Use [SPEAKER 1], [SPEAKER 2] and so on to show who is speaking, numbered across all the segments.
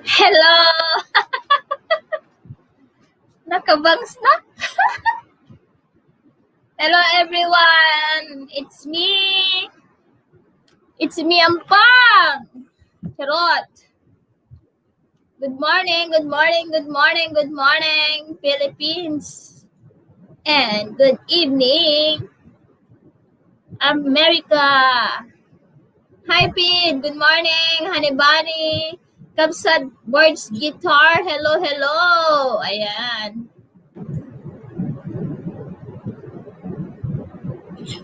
[SPEAKER 1] Hello! Nakabangs na? Hello everyone! It's me! It's me, Ampang! Charot! Good morning, good morning, good morning, good morning, Philippines! And good evening, America! Hi, Pin! Good morning, Honey Bunny! Kapsat Boards Guitar, hello, hello! Ayan.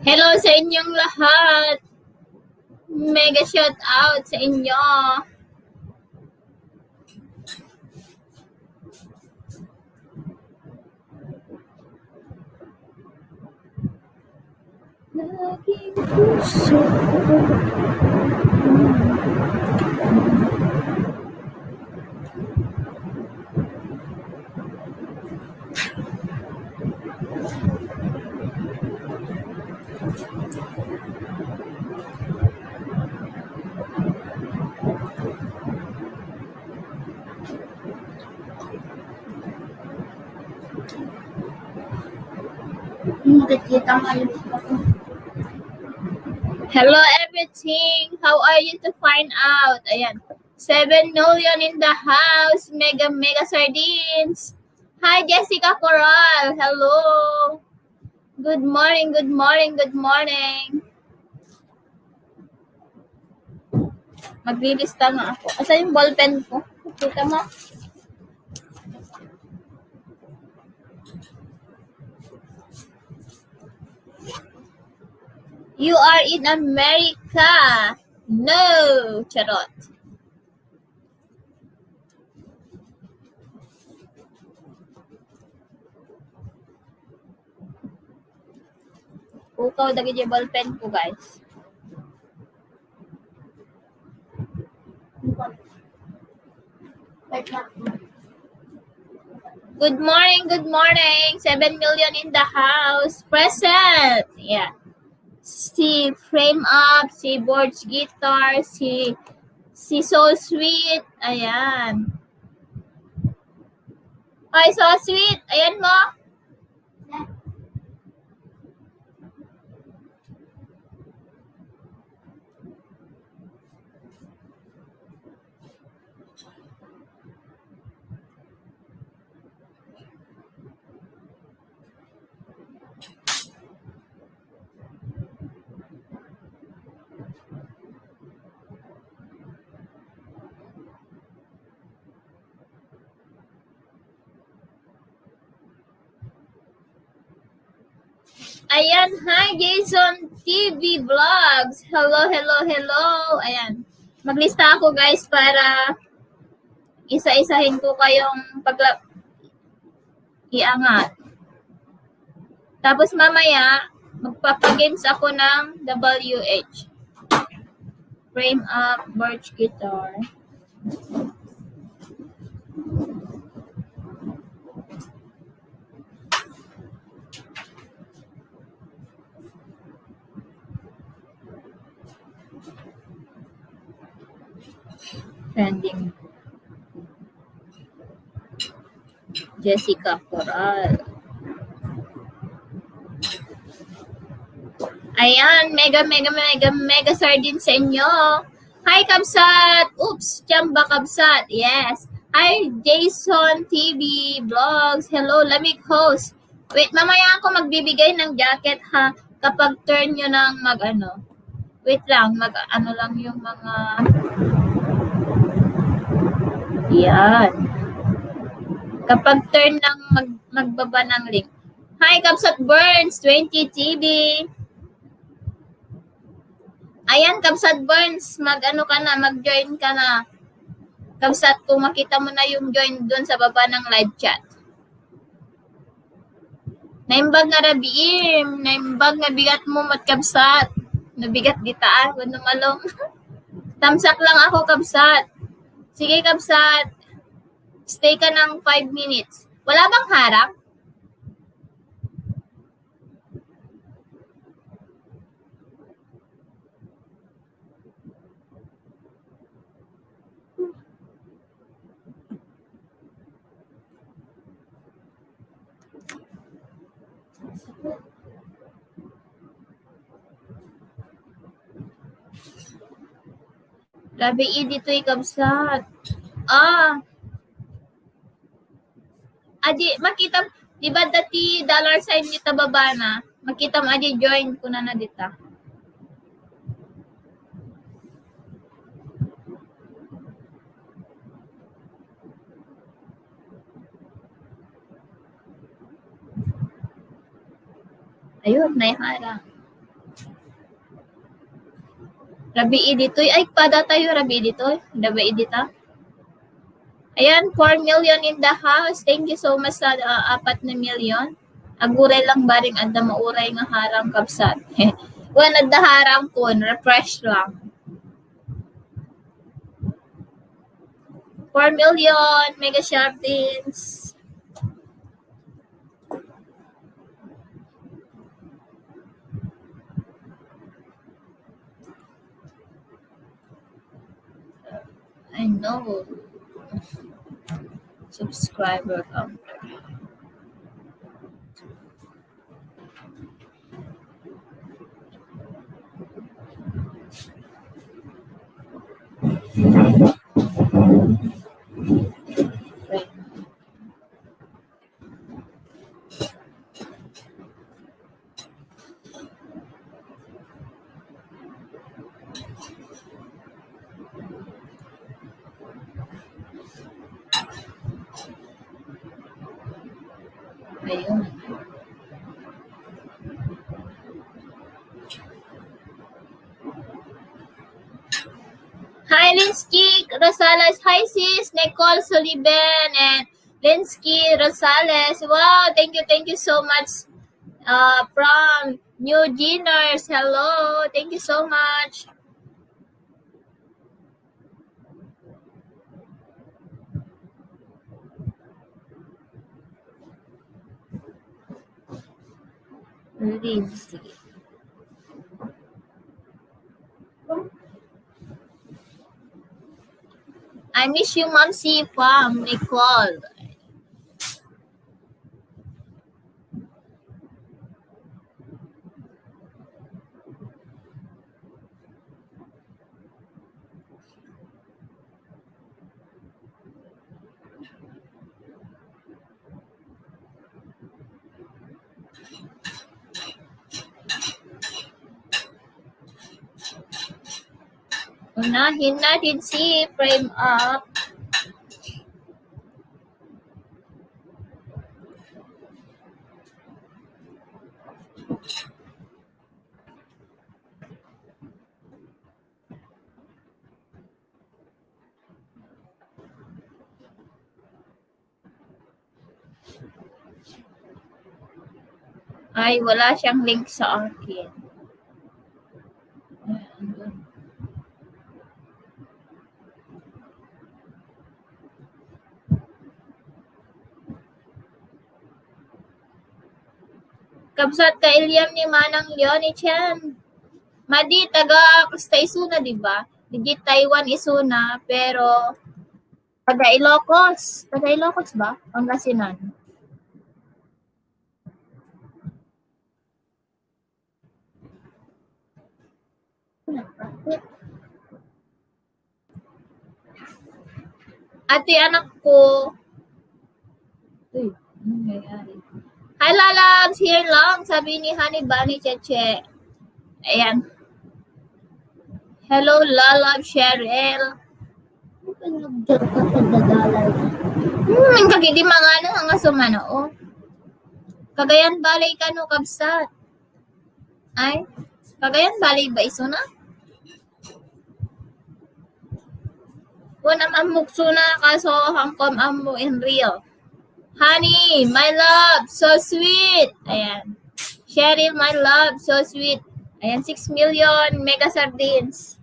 [SPEAKER 1] Hello sa inyong lahat! Mega shout out sa inyo! Laging puso. Hello everything! How are you to find out? Ayan. 7 million in the house. Mega sardines. Hi Jessica Coral. Hello. Good morning, good morning, good morning. Maglilista nga ako. Asa yung ballpen ko? Kita mo? You are in America. No, charot. Pukaw dagi yung ballpen ko, guys. Good morning, good morning. 7 million in the house. Present. Yeah. Si Frame Up, si Boards Guitar, si So Sweet. Ayan. Ay, So Sweet. Ayan mo. Ayan, hi Jason TV Vlogs. Hello, hello, hello. Ayan. Maglista ako guys para isa-isahin ko kayong iangat. Tapos mamaya, magpapagames ako ng WH. Frame Up, Birch Guitar. Trending. Jessica Coral. Ayan, mega sardine sa inyo. Hi, Kabsat! Oops, Chamba Kabsat. Yes. Hi, Jason TV Vlogs. Hello, Lamig Host. Wait, mamaya ako magbibigay ng jacket ha. Kapag turn nyo ng Wait lang, lang yung mga... Yan. Kapag turn ng magbaba ng link. Hi, Kabsat Burns, 20 TV. Ayan, Kabsat Burns, mag-join ka na. Kabsat, kung makita mo na yung join doon sa baba ng live chat. Naimbag nga rabiim, naimbag nga bigat mo mat Kabsat. Nabigat gitaan, kung numalong. Tamsak lang ako, Kabsat. Sige, Kabsat. Stay ka ng 5 minutes. Wala bang harap? Labi dito kabsat. Adi, makita, di ba dati dollar sign dito baba na? Makita mo, adi, join ko na dita. Ayun, naihara. Rabi dito, ay, pada tayo, rabi dito. Rabi dito. Ayan, 4 million in the house. Thank you so much sa 4 na million. Aguray lang baring anda mauray nga harang kabsat. Wan adda harang kun, refresh lang. 4 million, mega sharpins. I know. Subscriber count. Ayun. Hi, Linsky Rosales. Hi, sis. Nicole Sullivan and Linsky Rosales. Wow, thank you so much. From New Geners. Hello. Thank you so much. Linsky. I miss you, Momsy, from Nicole. Unahin natin si Frame Up. Ay, wala siyang link sa akin. Kabsat ka Ilyam ni Manang Leonie Chan. Madi, taga Costa Isuna, di ba? Digit Taiwan Isuna, pero taga Ilocos. Taga Ilocos ba? Pangasinan. Ate, anak ko. Uy, ano nangyayari? Hi, Lalabs! Here lang, sabi ni Honey Bunny Cheche. Ayan. Hello, Lalab Cheryl. Kagidi mga ano, nga sumano, oh. Kagayan balay ka no, kabsat. Ay, kagayan balay ba iso na? Kung amukso na kaso hangkom amu in real. Honey, my love, so sweet. Ayan. Cheryl, my love, so sweet. Ayan, 6 million mega sardines.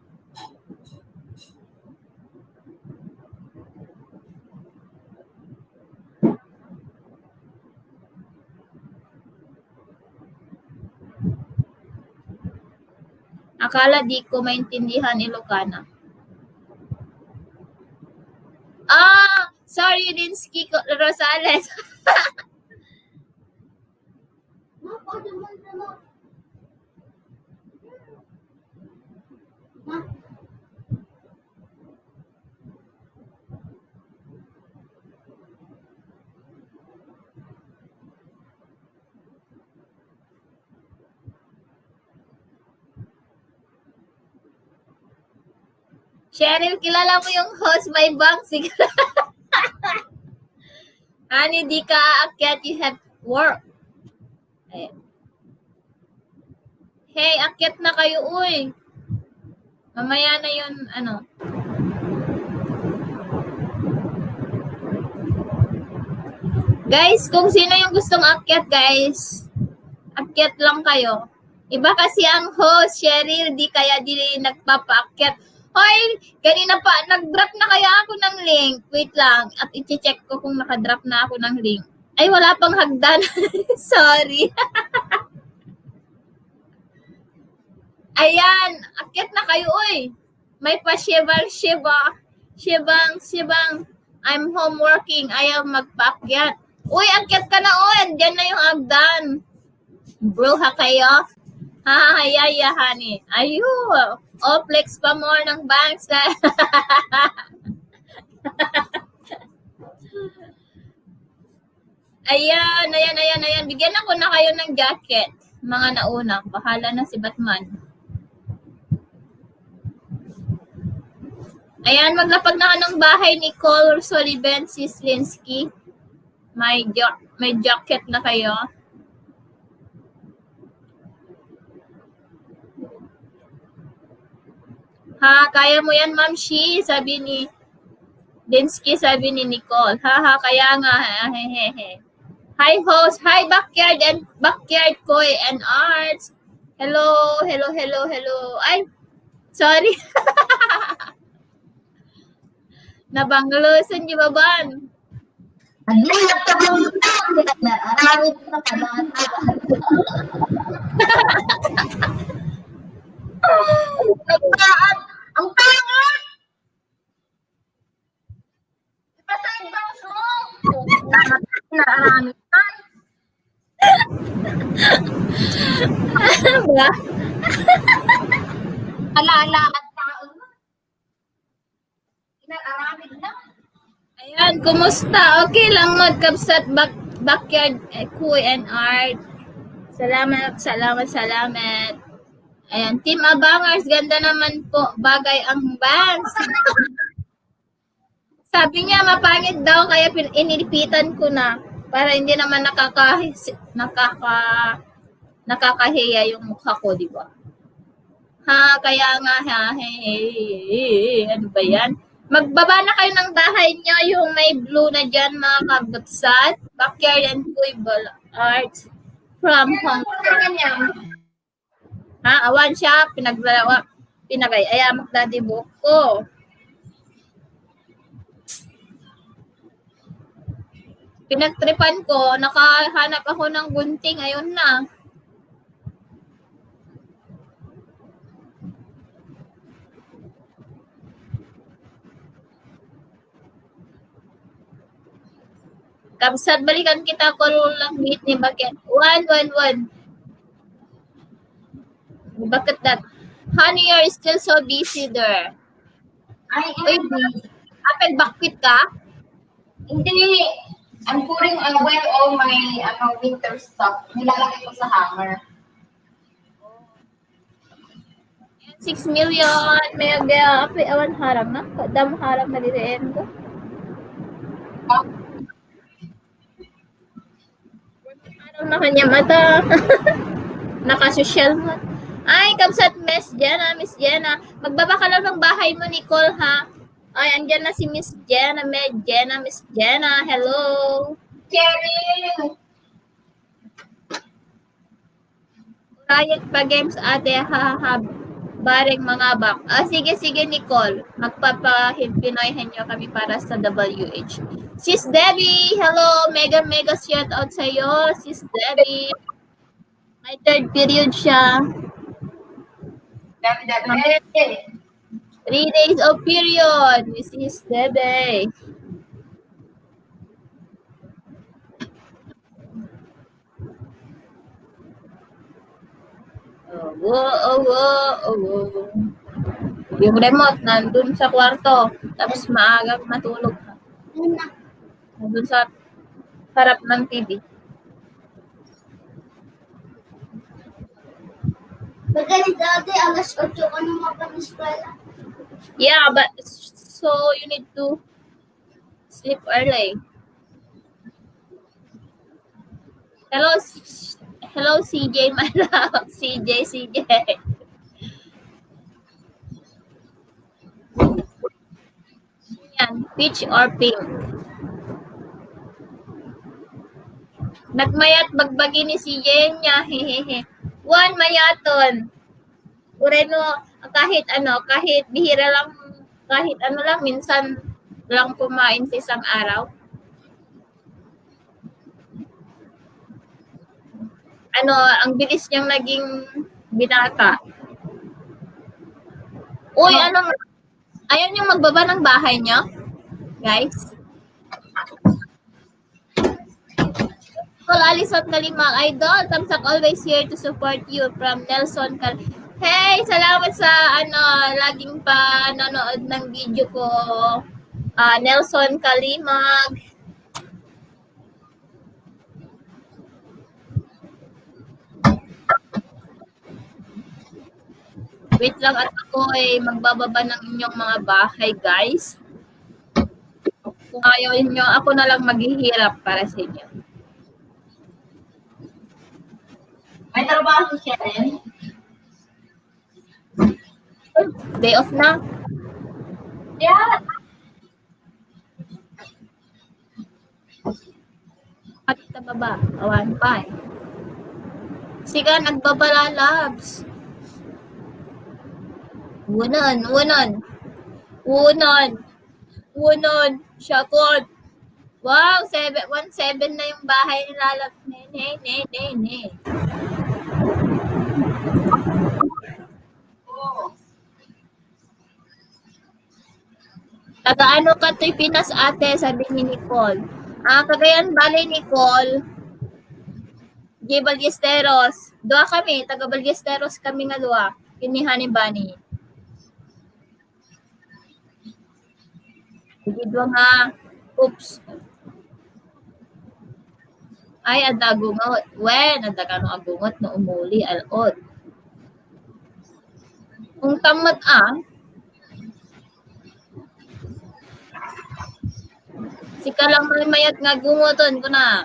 [SPEAKER 1] Akala di ko maintindihan Ilocana. Sorry, Linsky Rosales. Cheryl, kilala mo yung host by Bangsig. Ani, di ka aakyat, you have work. Ayan. Hey, akyat na kayo, uy. Mamaya na yun, ano. Guys, kung sino yung gustong akyat, guys, akyat lang kayo. Iba kasi ang host, Cheryl, di kaya di nagpapaakyat. Hoy, kanina pa, nag-drop na kaya ako ng link. Wait lang, at i-check ko kung naka-drop na ako ng link. Ay, wala pang hagdan. Sorry. Ayan, akyat na kayo, uy. May pa-shibang. I'm home working. Ayaw magpaakyat. Uy, akyat ka na, uy. Diyan na yung hagdan. Bro, ha kayo? Hahayaya, honey. Ayun. Oh, flex pa more ng banks. Ayan. Bigyan ako na kayo ng jacket. Mga nauna. Bahala na si Batman. Ayan, maglapag na ka ng bahay ni Cole Sullivan Sislinski. May jacket na kayo. Ha, kaya mo yan, Ma'am Shi, sabi ni Linsky, sabi ni Nicole. Kaya nga, hehehe. Hi, host. Hi, Backyard Koy and Arts. Hello. Ay, sorry. Nabanglusan niyo ba ba?
[SPEAKER 2] Naglilap ka bang arawit na pala. Ang pangit! Ipaside bangs mo! Naaramit ka.
[SPEAKER 1] Ba?
[SPEAKER 2] Alala at tao mo. Naaramit na.
[SPEAKER 1] Ayan, kumusta? Okay lang magkabsat backyard Kuy and Art. Salamat. Ayan, Team Abangers, ganda naman po. Bagay ang bands. Sabi niya, mapangit daw, kaya inilipitan ko na. Para hindi naman nakakahiya yung mukha ko, di ba? Kaya nga, ano ba yan? Magbaba na kayo ng bahay niyo, yung may blue na dyan, mga kabatsat. Backyard and Kuy Arts from Hong Kong. Awan siya, pinagay, magdadibok ko. Pinagtripan ko, nakahanap ako ng gunting, ayun na. Kabsat, balikan kita ko lang meet ni Bakit. 111. Bakit that? Honey, you're still so busy there.
[SPEAKER 2] Ay,
[SPEAKER 1] Apel, bakit ka?
[SPEAKER 2] hindi. I'm putting away all my winter stuff. Nilalagay ko sa hanger.
[SPEAKER 1] 6 million. May apel, awan harap na. Dam harap na dito ko. Harap na kanya mata. Nakasosyal mo. Ay, kabsat Miss Jenna. Magbaba ka lang ng bahay mo, Nicole, ha? Ay, andyan na si Miss Jenna. Miss Jenna. Hello.
[SPEAKER 2] Cheryl!
[SPEAKER 1] Riot pa games, ate, Baring mga bak. Sige, Nicole. Magpapahipinoyhan nyo kami para sa WH. Sis Debbie, hello. Mega shout out sa'yo, Sis Debbie. May third period siya. 3 days of period. Sis Debbie. Yung remote nandun sa kwarto. Tapos maaga matulog. Nandun sa harap ng TV.
[SPEAKER 2] Magaling dati, alas 8 ka nung mapaniskwela.
[SPEAKER 1] Yeah, but so you need to sleep early. Hello, hello CJ, my love. CJ. Yan, peach or pink. Nagmayat bagbagi ni CJ niya, hehehe. One mayaton. Ureno, kahit bihira lang, kahit ano lang, minsan lang kumain sa isang araw. Ano, ang bilis niyang naging binata. Uy, ayaw niyong magbaba ng bahay niyo? Guys? Call Alison Kalimang, idol. Thumbs up, always here to support you from Nelson Hey, salamat sa laging pa nanood ng video ko. Nelson Kalimag. Wait lang at ako ay magbababa ng inyong mga bahay, guys. Kung ayaw niyo, ako na lang maghihirap para sa inyo.
[SPEAKER 2] May trabaho siya rin.
[SPEAKER 1] Day off na.
[SPEAKER 2] Yeah.
[SPEAKER 1] At baba, awan pa. Siga, nagbabala, labs. Wunon. Shakot. Wow, 17 na yung bahay ni Lalab. Ne.
[SPEAKER 2] Oh.
[SPEAKER 1] Taga-ano ka to'y Pinas ate, sabi ni Nicole. Cagayan Valley, Nicole. J. Ballesteros. Dua kami, taga Ballesteros kami nga dua. Kinihan ni Bunny. Hindi dua nga. Oops. Ay, adagungot. Ada ka no agungot no umuli alod. Kung tamad sika lang mayat nga gungoton ko na.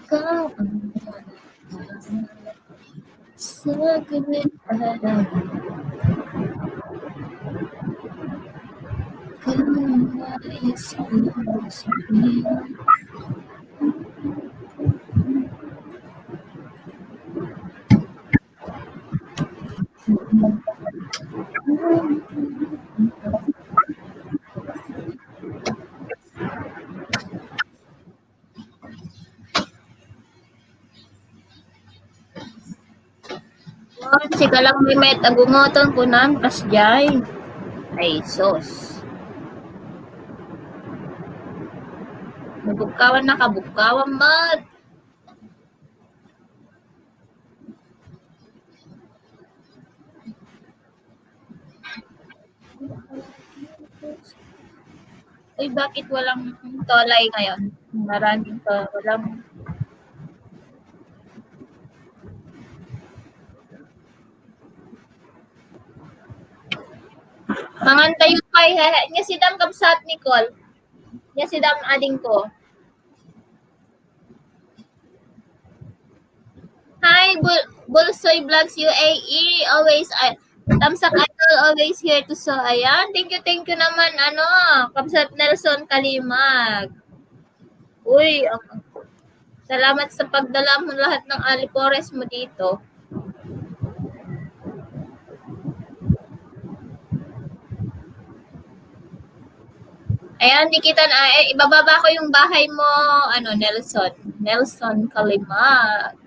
[SPEAKER 1] Ikaw ang sa galing araw. Nais ko sabihin. Sika lang may met agungoton ko nan kasjay. Ay sos. Nabugkawan na kabugkawan mat. Uy, bakit walang tolay ngayon? Maraming walang. Mangantay yung kay niya si Dam Kabsat Nicole. Niya si Dam ading ko. Hi, Bulsoy Vlogs UAE. Always, Tamsak Idol, always here to so. Ayan, thank you naman, Kabsat Nelson Kalimag. Uy, salamat sa pagdala mo lahat ng alipores mo dito. Ayan, di kita na, ibababa ko yung bahay mo, Nelson Kalimag.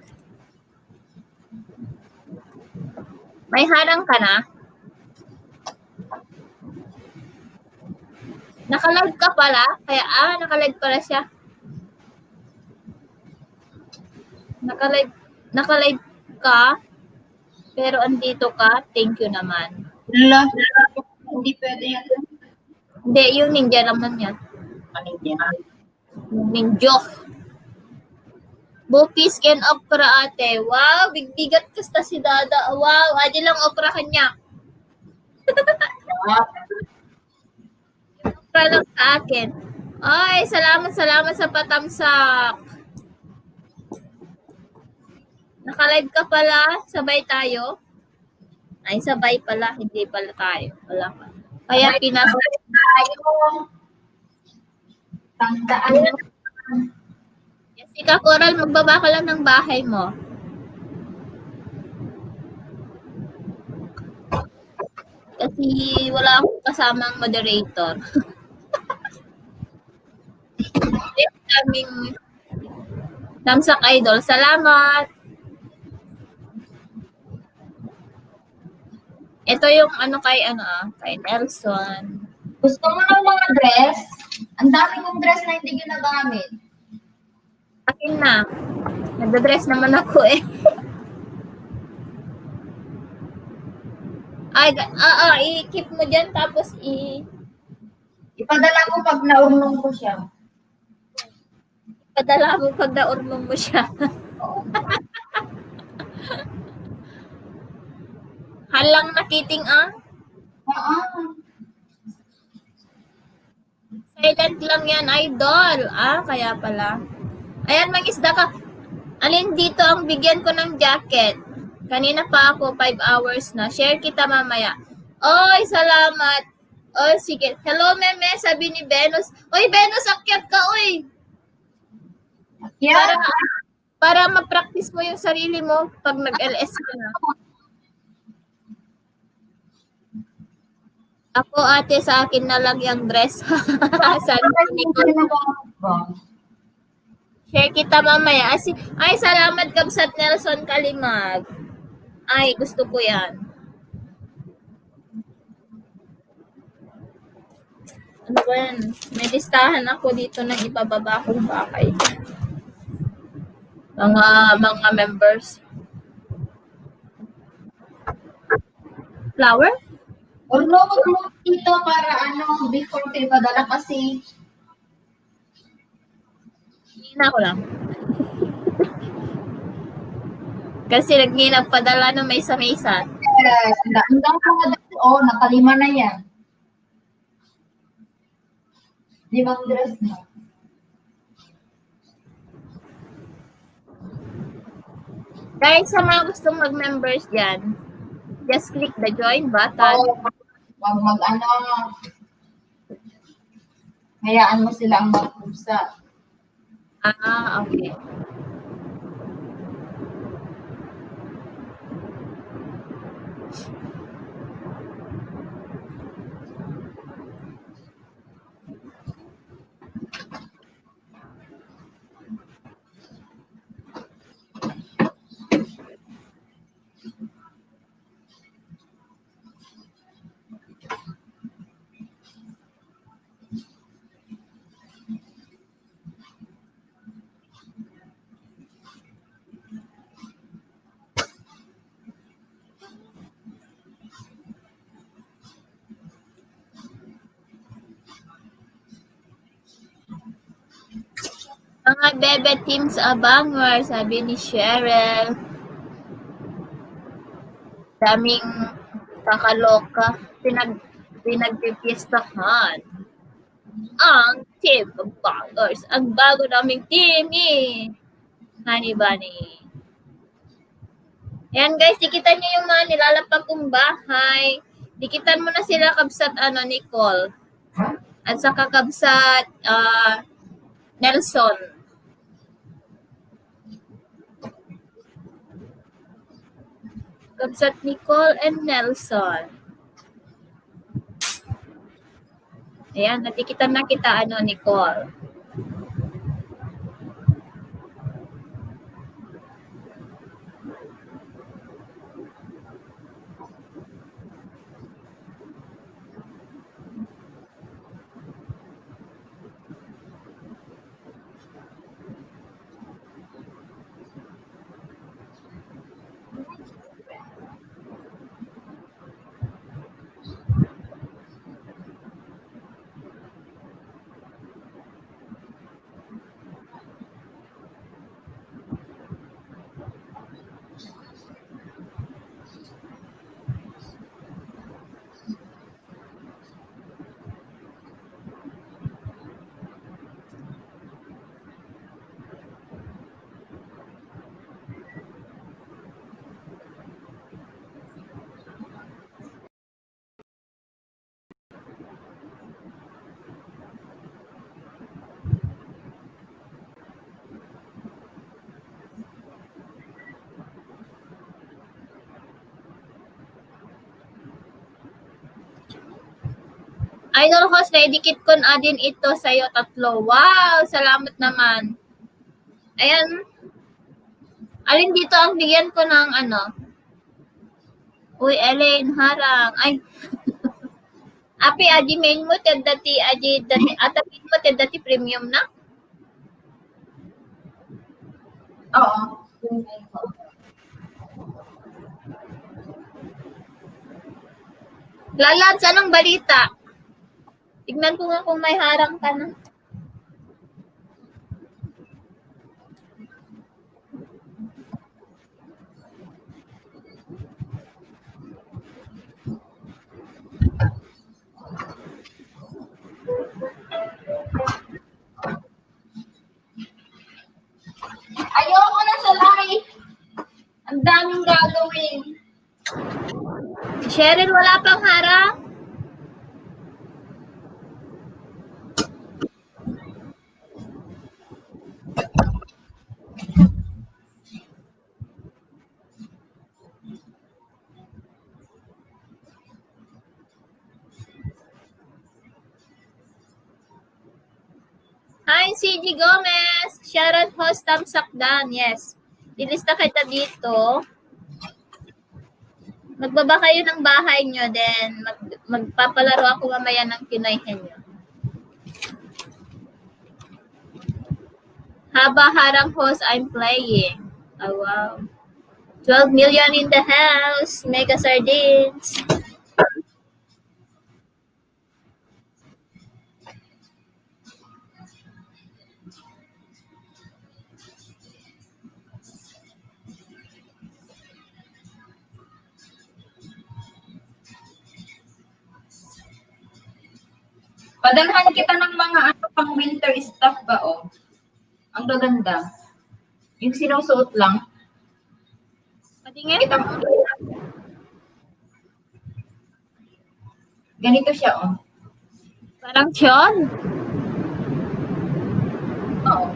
[SPEAKER 1] May harang ka na? Naka-live ka pala? Kaya, naka-live pala siya. Naka-live ka? Pero andito ka? Thank you naman.
[SPEAKER 2] Hindi pwede yan.
[SPEAKER 1] Hindi, yung ninja naman yan.
[SPEAKER 2] Ano yan?
[SPEAKER 1] Yung ninjo. Bupis ken okra ate. Wow, bigbigat kasta si Dada. Wow, adi lang okra kanya. Okra lang sa akin. Ay, salamat sa patamsak. Naka-live ka pala? Sabay tayo? Ay, sabay pala. Hindi pala tayo. Wala pa. Kaya pinasa.
[SPEAKER 2] Tayo. Tandaan mo.
[SPEAKER 1] Jessica Coral, magbaba ka lang ng bahay mo. Kasi wala akong kasamang moderator. Kaming Tamsak Idol. Salamat! Ito yung kay Nelson.
[SPEAKER 2] Gusto mo ng mga dress? Ang dami kong dress na hindi ginagamit.
[SPEAKER 1] Akin na. Nagda-dress naman ako eh. Ay, i-keep mo dyan tapos
[SPEAKER 2] Ipadala ko pag naurnong ko siya.
[SPEAKER 1] padala mo pag naurmong mo siya. Halang nakiting
[SPEAKER 2] Oo.
[SPEAKER 1] Silent lang yan, idol. Kaya pala. Ayan, mag-isda ka. Alin dito ang bigyan ko ng jacket? Kanina pa ako, 5 hours na. Share kita mamaya. Oy, salamat. Oy, sige. Hello, meme, sabi ni Venus. Oy, Venus, akyat ka, oy.
[SPEAKER 2] Yeah.
[SPEAKER 1] Para ma-practice mo yung sarili mo pag nag-LS ka na. Ako, ate, sa akin na lang yung dress. Sabi ni Nicole. Share kita mamaya. Ay, salamat Kabsat Nelson Kalimag. Ay, gusto ko yan. Ano ba yan? May listahan ako dito ng ibababa kong bakay. Mga members. Flower?
[SPEAKER 2] Or no, mo dito para before kayo padala kasi
[SPEAKER 1] Hina ko lang. Kasi naghinap padala ng may sa-mesa.
[SPEAKER 2] yes, hanggang mga nakalima na yan. 5 dress na.
[SPEAKER 1] Guys, sa mga gustong mag-members dyan, just click the join button.
[SPEAKER 2] Hayaan mo sila ang mag-usap.
[SPEAKER 1] Okay. Mga bebe teams abangar, sabi ni Cheryl. Daming kakaloka. Pinagpipiestahan. Ang team bangers. Ang bago naming team Honey Bunny. Ayan guys, dikitan nyo yung mga nilalapag kong bahay. Dikitan mo na sila Kabsat Nicole. At saka Kabsat Nelson. Kabsat Nicole and Nelson. Ayan, natikitan na kita Nicole. Idol host, naidikit ko na din ito sa'yo tatlo. Wow! Salamat naman. Ayan. Alin dito ang bigyan ko ng ano? Uy, Elaine, harang. Ay. Api, aji main mo, dati, aji, dati, atapin mo, dati premium na?
[SPEAKER 2] Oo.
[SPEAKER 1] Lalabs, anong balita? Tignan ko nga kung may harang ka na.
[SPEAKER 2] Ayoko na sa live. Ang daming gagawin.
[SPEAKER 1] Cheryl, wala pang harang? Hi, CG Gomez. Sharon host, tamsakdan. Yes. Ilista kita dito. Magbaba kayo ng bahay nyo, then magpapalaro ako mamaya ng Pinoy Henyo. Haba harang host, I'm playing. Oh, wow. 12 million in the house. Mega sardines.
[SPEAKER 2] Padalhan kita ng mga ano pang winter stuff ba, oh. Ang gaganda. Yung sinusuot lang.
[SPEAKER 1] Patingin.
[SPEAKER 2] Kita mo. Ganito siya, oh.
[SPEAKER 1] Parang tiyon.
[SPEAKER 2] Oo.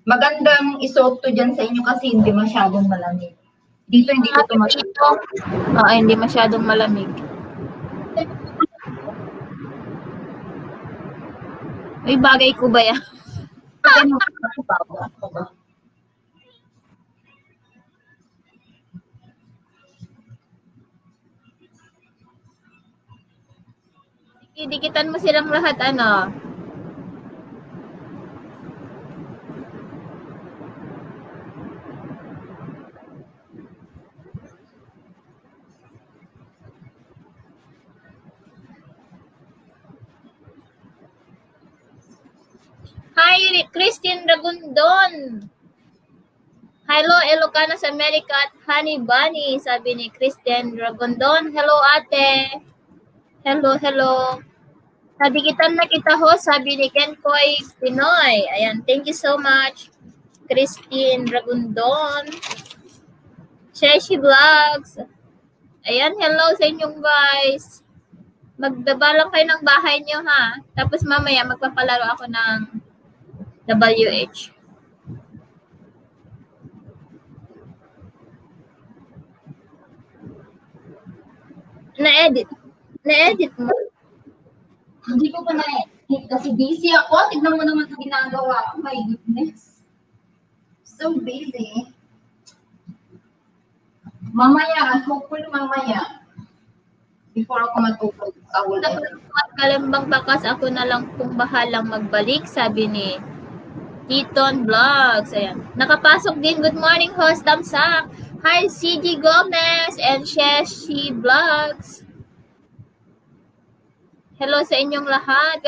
[SPEAKER 2] Magandang isuot to dyan sa inyo kasi hindi masyadong malamig. Dito hindi ko to masyadong.
[SPEAKER 1] Oo, hindi masyadong malamig. Ay, bagay ko ba yan?
[SPEAKER 2] Ano ba?
[SPEAKER 1] Sige, dikitan mo silang lahat, ano? Hi, Christine Ragundon. Hello, Ilocanos America at Honey Bunny, sabi ni Christine Ragundon. Hello, ate. Hello, hello. Nadikitan na kita ho, sabi ni Ken Koy Pinoy. Ayan, thank you so much, Christine Ragundon. Sheshi Vlogs. Ayan, hello sa inyong guys. Magdaba lang kayo ng bahay nyo, ha? Tapos mamaya magpapalaro ako ng WH. Na-edit mo?
[SPEAKER 2] Hindi ko pa na-edit kasi busy ako. Tignan mo naman ito ginagawa ko. My goodness. So busy. Mamaya, hopefully mamaya. Before ako matulog, I will edit.
[SPEAKER 1] At kalembang bakas, ako na lang kung bahalang magbalik, sabi ni Titon Vlogs. Ayan. Nakapasok din. Good morning, host. Thumbs up. Hi, CG Gomez and Sheshi Vlogs. Hello sa inyong lahat.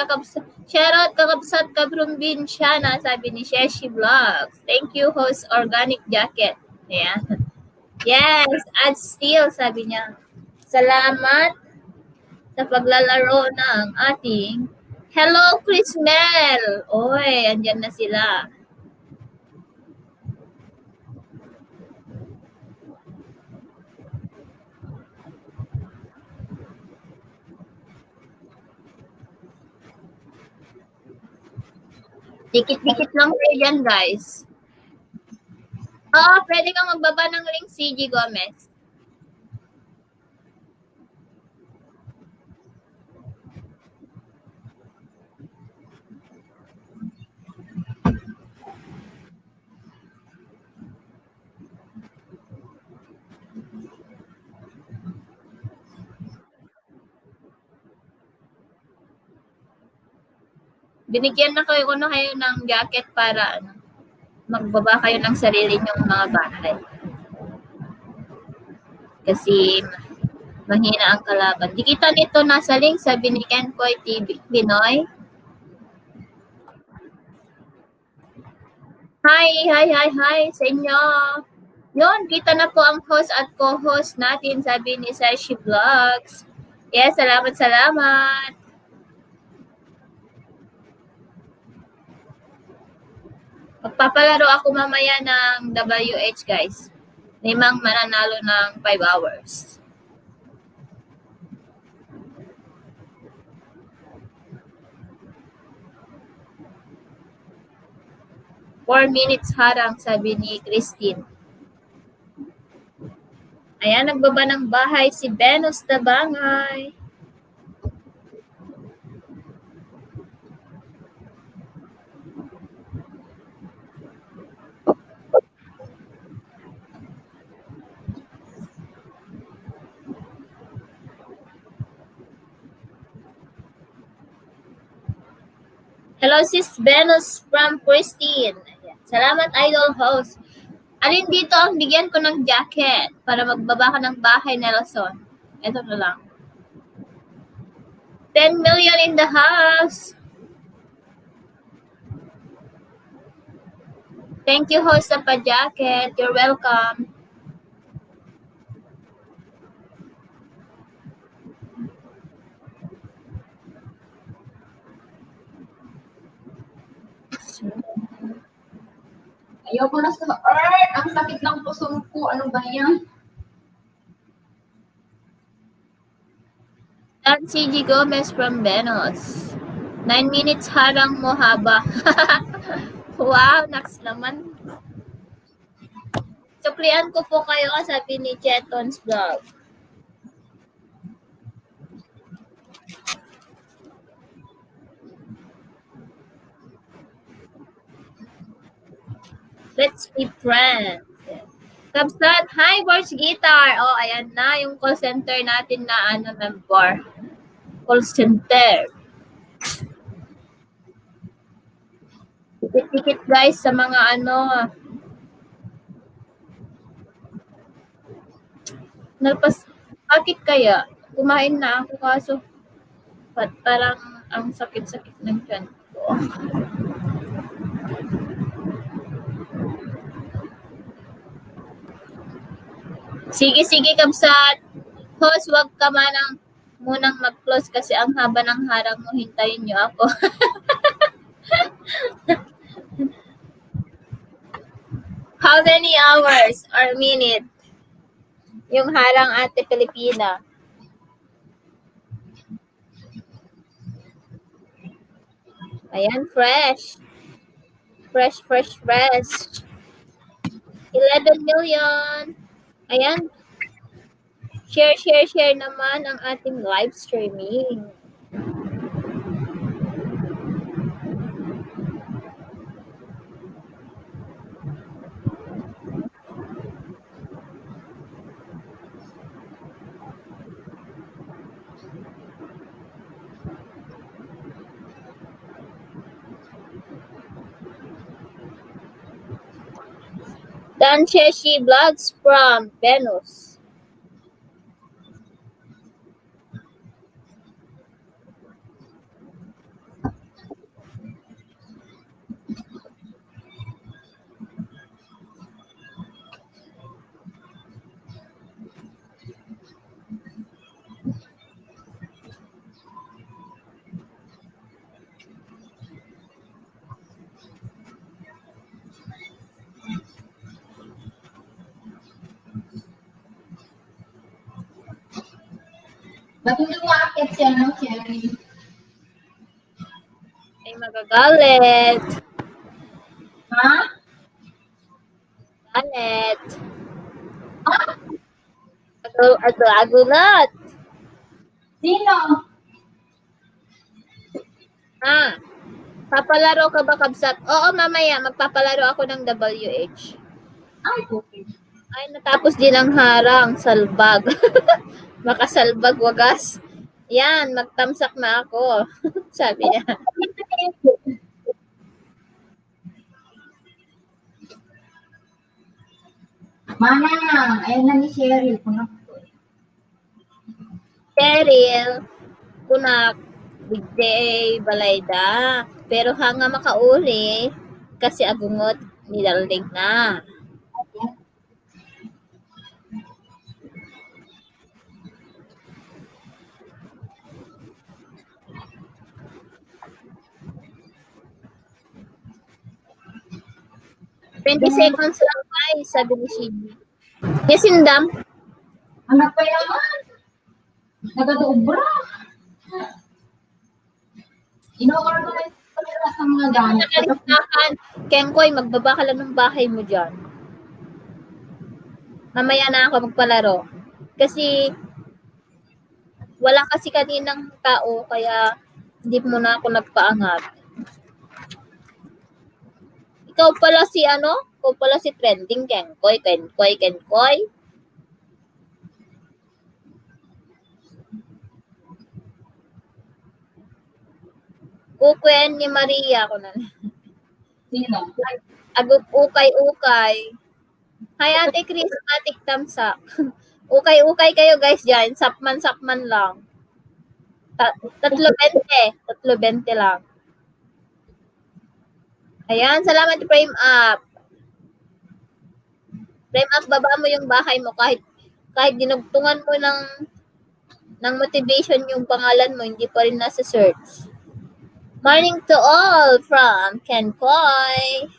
[SPEAKER 1] Shoutout kakabsat kabrumbin siya na, sabi ni Sheshi Vlogs. Thank you, host Organic Jacket. Ayan. Yes, add still, sabi niya. Salamat sa paglalaro ng ating Hello, Chris Mel! Oy, andyan na sila. Dikit-dikit lang kayo dyan, guys. Oo, pwede kang magbaba ng link, CG Gomez. Binigyan na kayo ko na kayo ng jacket para ano, magbaba kayo ng sarili niyong mga bahay. Kasi mahina ang kalaban. Di kita nito nasa link, sabi ni Kenkoy TV Pinoy. Hi sa inyo. Yun, kita na po ang host at co-host natin, sabi ni Sashi Vlogs. Yes, salamat. Magpapalaro ako mamaya ng WH, guys. Limang mananalo ng 5 hours. Four minutes harang, sabi ni Christine. Ayan, nagbaba ng bahay si Venus Tabangay. Hello, sis Venus from Christine. Ayan. Salamat, idol host. Alin dito ang bigyan ko ng jacket para magbaba ka ng bahay, Nelson? Ito na lang. 10 million in the house. Thank you, host sa pa-jacket. You're welcome.
[SPEAKER 2] Ayoko na sa earth. Ang sakit ng puso ko. Ano ba yan?
[SPEAKER 1] At CG Gomez from Venus. 9 minutes harang mo haba. Wow, naks naman. Suplian ko po kayo, sabi ni Cheton's Vlog. Let's be friends. Kabsat, hi, Borch Guitar. Oh, ayan na, yung call center natin na member. Call center. Tikit-tikit guys sa mga bakit kaya? Kumain na ako kaso parang ang sakit-sakit ng tiyan ko. Sige, Kabsat. Host, wag ka munang mag-close kasi ang haba ng harang mo. Hintayin niyo ako. How many hours or minute? Yung harang Ate Pilipina. Ayan, fresh. Fresh. 11 million. Ayan. Share naman ang ating live streaming. Dan Cheshi Vlogs from Venus.
[SPEAKER 2] Ba't hindi umakit siya, no, Cherry?
[SPEAKER 1] Ay, magagalit.
[SPEAKER 2] Ha?
[SPEAKER 1] Galit.
[SPEAKER 2] Ah?
[SPEAKER 1] Agulat.
[SPEAKER 2] Sino?
[SPEAKER 1] Papalaro ka ba, Kabsat? Oo, mamaya. Magpapalaro ako ng WH.
[SPEAKER 2] Ay, okay.
[SPEAKER 1] Ay, natapos din ang harang. Salbag. Makasalbag wagas. Yan, magtamsak na ako. Sabi niya.
[SPEAKER 2] Manang, ayun na ni Cheryl. Punak ko.
[SPEAKER 1] Cheryl, kunak, bigday balayda. Pero hanga makauli, kasi agungot nidalig na.
[SPEAKER 2] Ayan.
[SPEAKER 1] Twenty seconds lang guys, sabi ni Shigi. Yes, indam.
[SPEAKER 2] Anak pa naman. Nagkadubra. Ino-organize ko nila sa mga gamit.
[SPEAKER 1] Nakalistahan. Kengkoy, magbaba ka lang ng bahay mo dyan. Mamaya na ako magpalaro. Kasi, wala kasi kaninang tao, kaya hindi mo na ako nagpaangat. Ikaw pala si ano? Ikaw pala si trending Kengkoy, Kengkoy, Kengkoy. Kukwen ni Maria ko na.
[SPEAKER 2] Sino?
[SPEAKER 1] Agup ukay-ukay. Hi Ate Chris, matik tamsak. Ukay-ukay kayo guys dyan. Sapman lang. 3.20. 3.20 lang. Ayan, salamat frame up. Frame up, baba mo yung bahay mo kahit dinugtungan mo ng motivation yung pangalan mo, hindi pa rin nasa search. Morning to all from Kenkoy.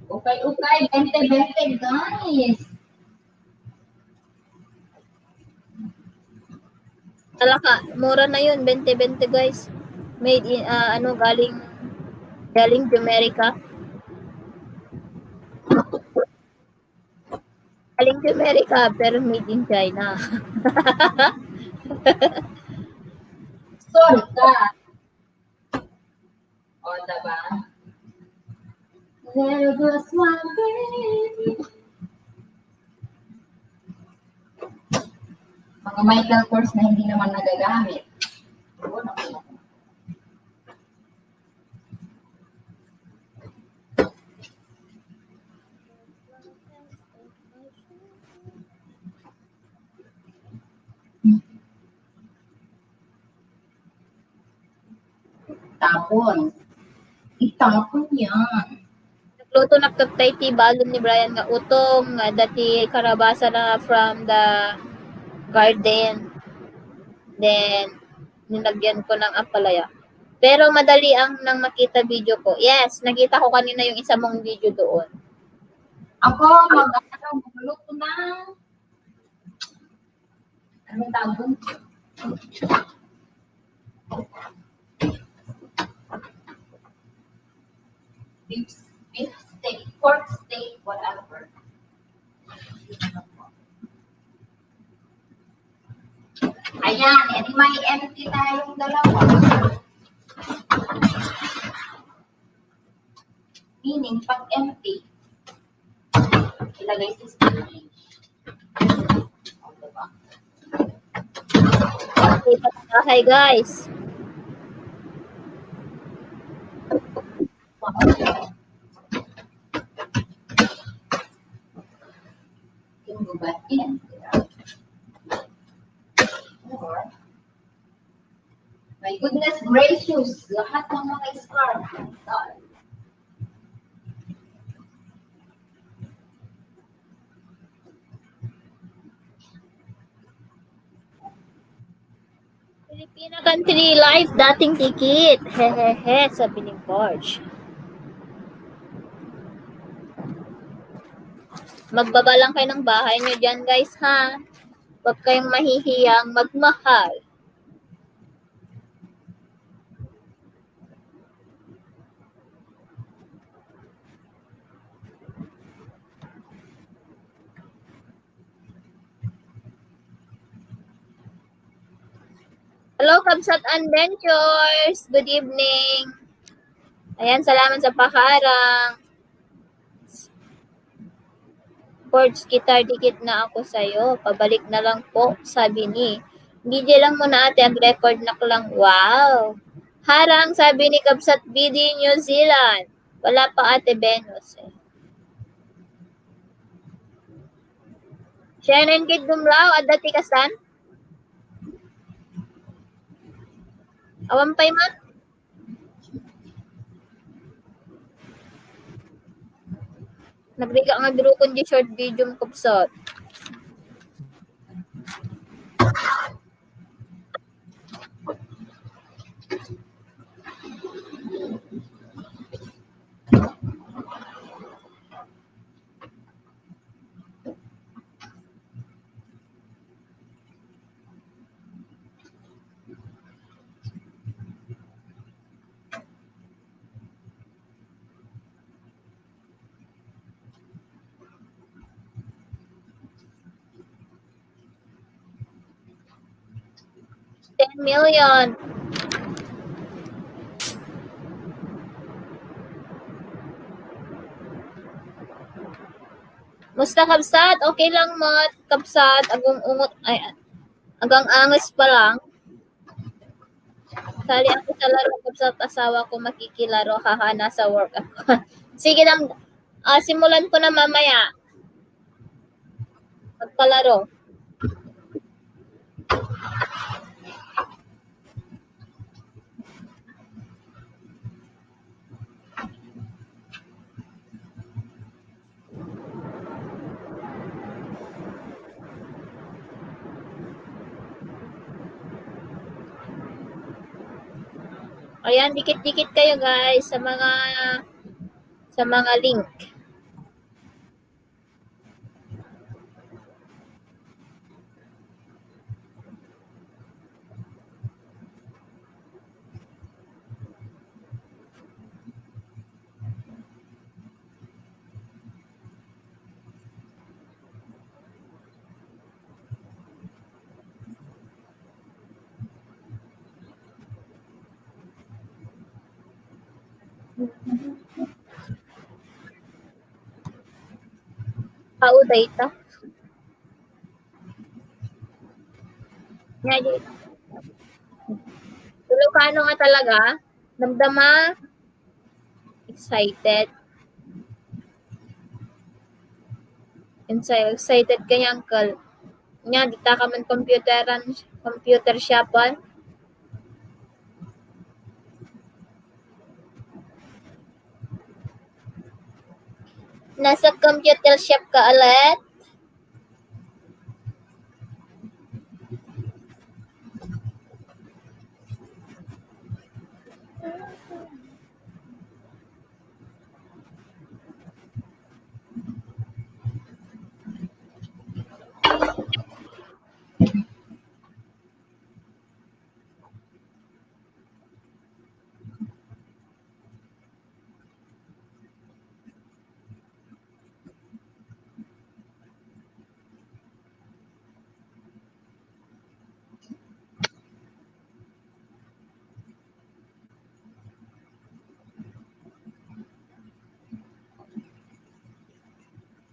[SPEAKER 2] Okay, 20-20 guys.
[SPEAKER 1] Talaka, mura na yun, 20-20 guys. Made in, galing Jamaica. Galing Jamaica, pero made in China.
[SPEAKER 2] Sorry ka. O, diba? There goes one baby. Mga Michael Kors na hindi naman nagagamit. Oo, naku. Tapon. Itapon yan.
[SPEAKER 1] Nagluto na tatay ti balon ni Brian nga utong nga dati karabasa na from the garden. Then, nilagyan ko ng ampalaya. Pero madali ang nang makita video ko. Yes, nakita ko kanina yung isa mong video doon.
[SPEAKER 2] Ako, magluto na. Anong tawag doon? Beef steak, pork steak, whatever. Ayan, edi may empty tayong dalawa. Meaning, pag empty, ilagay sa storage. O, diba?
[SPEAKER 1] Hi guys.
[SPEAKER 2] Yung ba in? Or, my goodness gracious, lahat ng mga scarf.
[SPEAKER 1] Filipina Country Life, dating tikit. Hehehe, sabi ni George. Magbaba lang kayo ng bahay nyo dyan guys ha. Huwag kayong mahihiyang magmahal. Hello, Kabsat Adventures! Good evening! Ayan, salamat sa paharang. Ports, guitar, dikit na ako sa'yo. Pabalik na lang po, sabi ni. DJ lang muna ate, ang record na lang. Wow! Harang, sabi ni Kabsat BD New Zealand. Wala pa Ate Venus eh. Shannon Kid Dumlao, at dati kasan? Awan pa'y man? Nagriga nga drukon di short video mo Kabsat. $10 million. Musta Kabsat? Okay lang mo Kabsat. Agong ungot ay agang angas pa lang. Sali ako sa laro Kabsat, asawa ko makikilaro, haha, nasa work ako. Sige lang, simulan ko na mamaya. Magpalaro. Ayan, dikit-dikit kayo guys sa mga link. Pauday ta. Nga dito. Tulog ka ano nga talaga? Damdama? Excited? Excited ka niya, uncle. Nga, dita ka man computer shopan. Nasa computer shop ka ulit?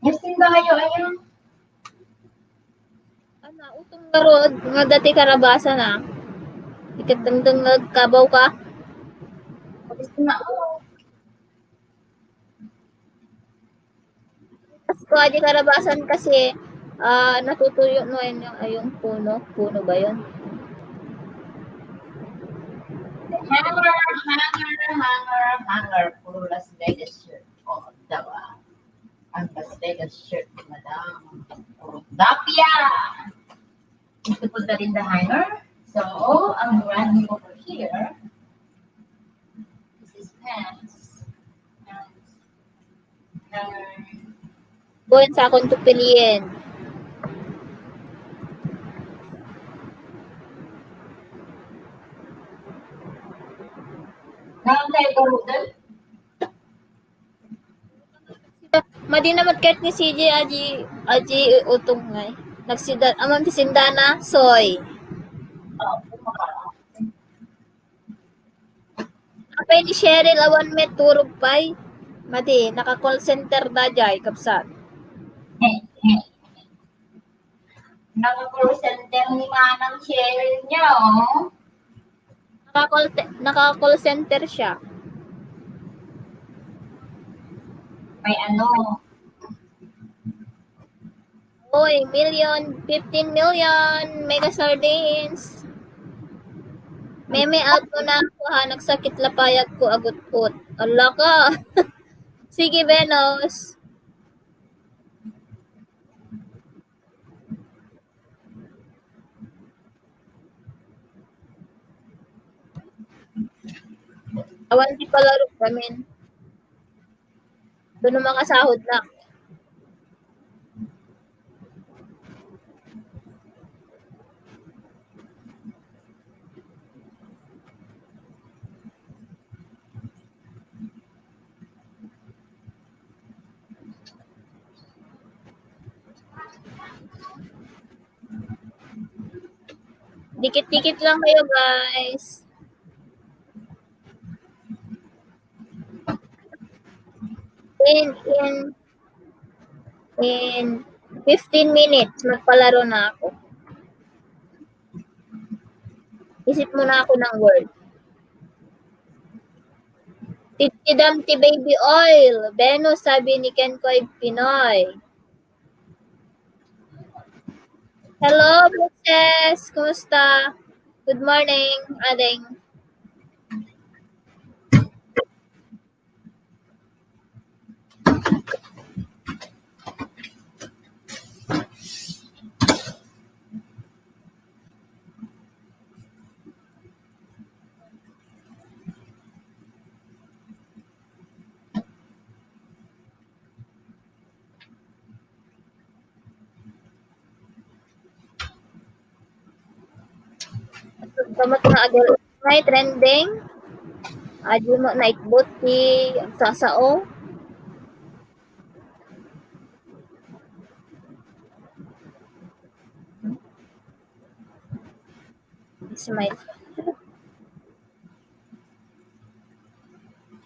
[SPEAKER 2] Yes, din ba kayo? Ayun.
[SPEAKER 1] Ano, utong laro nga dati karabasa na. Ikatangdang nagkabaw ka.
[SPEAKER 2] Gusto na ako.
[SPEAKER 1] Pasko di karabasan kasi natutuyo no yung puno. Puno ba yun?
[SPEAKER 2] Hanger. Puro Las Vegas shirt. O, diba? Ang Las Vegas shirt, madam. Puro dapya! Ito po na rin the hanger. So, ang brand new over here, this is pants. Hanger.
[SPEAKER 1] Buwan sa akong tupiliin.
[SPEAKER 2] Nakakay ko, Rudel?
[SPEAKER 1] Madi naman kahit ni CJ aji utong ngay. Nagsidan amang sindana soy. Apay ni Cheryl awan met turog pay. Madi naka call center da jay Kabsat.
[SPEAKER 2] Naka-call center ni Manang Cheryl niya, oh.
[SPEAKER 1] Naka-call center siya.
[SPEAKER 2] May ano,
[SPEAKER 1] Oy, 15 million mega sardines. Meme out mo na ako ha, nagsakit lapayag ko agot-ut. Ala ka. Sige, Benos. Awan di palaro kami. Doon na makasahod na. Dikit-dikit lang kayo, guys. In 15 minutes, magpalaro na ako. Isip mo na ako ng word. Titidam ti baby oil. Venus, sabi ni Ken Koy Pinoy. Hello, Princess. Kumusta? Good morning, Ading. Kamat nga agad. May trending. Adi mo night boat ti sasao. Smile.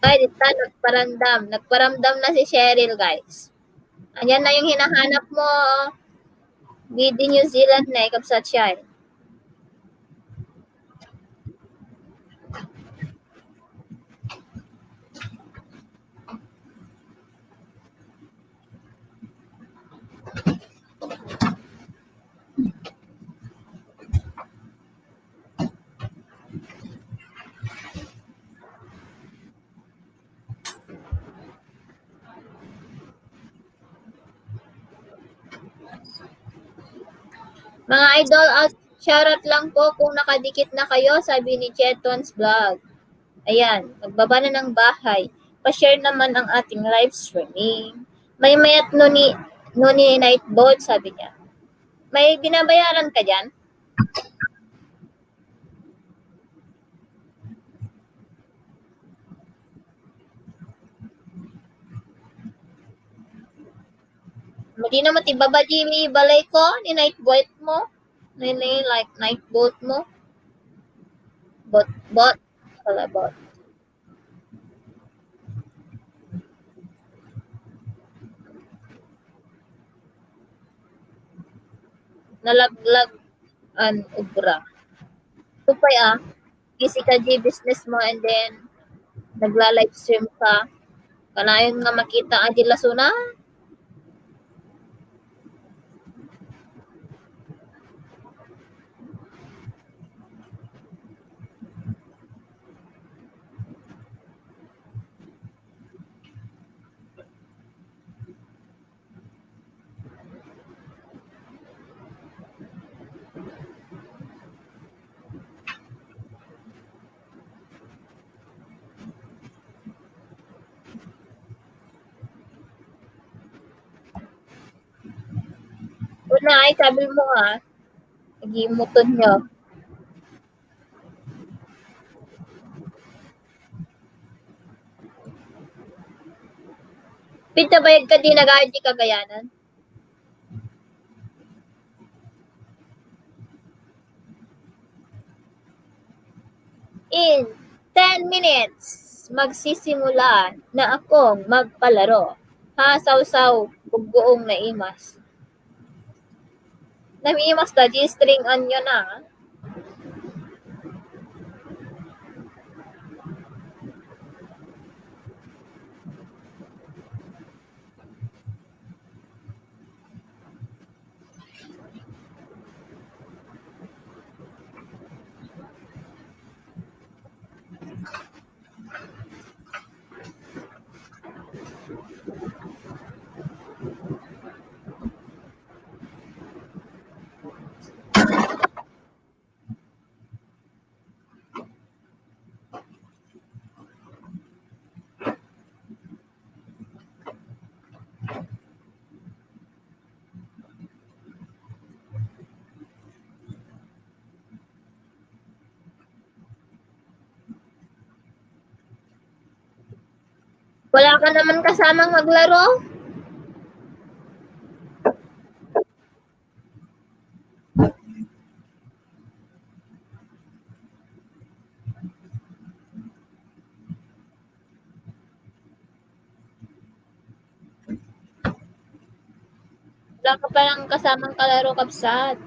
[SPEAKER 1] Ay, dita, nagparamdam. Nagparamdam na si Cheryl, guys. Ayan na yung hinahanap mo. Gidi New Zealand na, ikapsat siya. Mga idol, shoutout lang po kung nakadikit na kayo, sabi ni Cheton's Vlog. Ayan, nagbaba na ng bahay. Pa-share naman ang ating live streaming. May mayat no ni Nightboat, sabi niya. May binabayaran ka dyan? Hindi naman ibabadi mi balay ko ni Nightboat mo. Ni like Nightboat mo. Bot. Pala bot. Nalaglag an ubra. Tupay easy ka G business mo and then nagla-live stream ka. Kanayon nga makita adi lasuna. Una ay sabi mo nagimuton nyo. Pitabayag ka din nag-RG Cagayanan. In 10 minutes, magsisimula na akong magpalaro. Ha, saw-saw, bugoong naimas. Namiimas na, G-string on nyo na. Wala ka naman kasamang maglaro? Wala ka palang kasamang kalaro, Kabsat.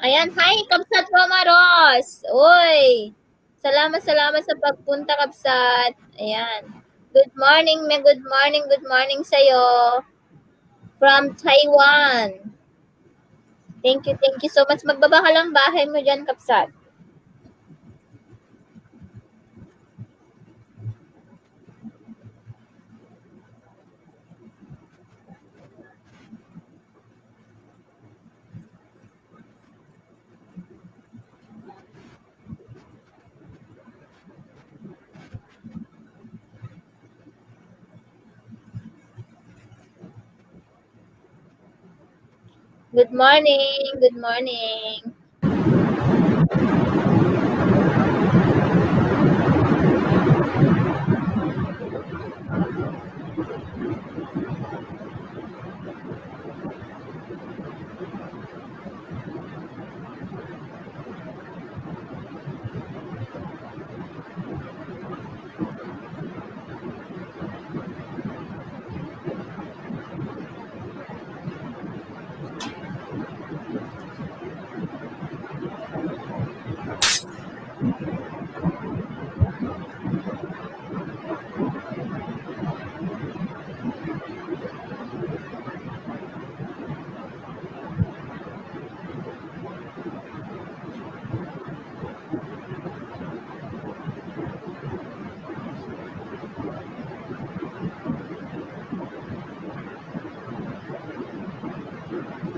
[SPEAKER 1] Ayan, hi, Kabsat Romaros. Uy, salamat sa pagpunta, Kabsat. Ayan. Good morning, good morning sa'yo. From Taiwan. Thank you so much. Magbaba ka lang bahay mo dyan, Kabsat. Good morning.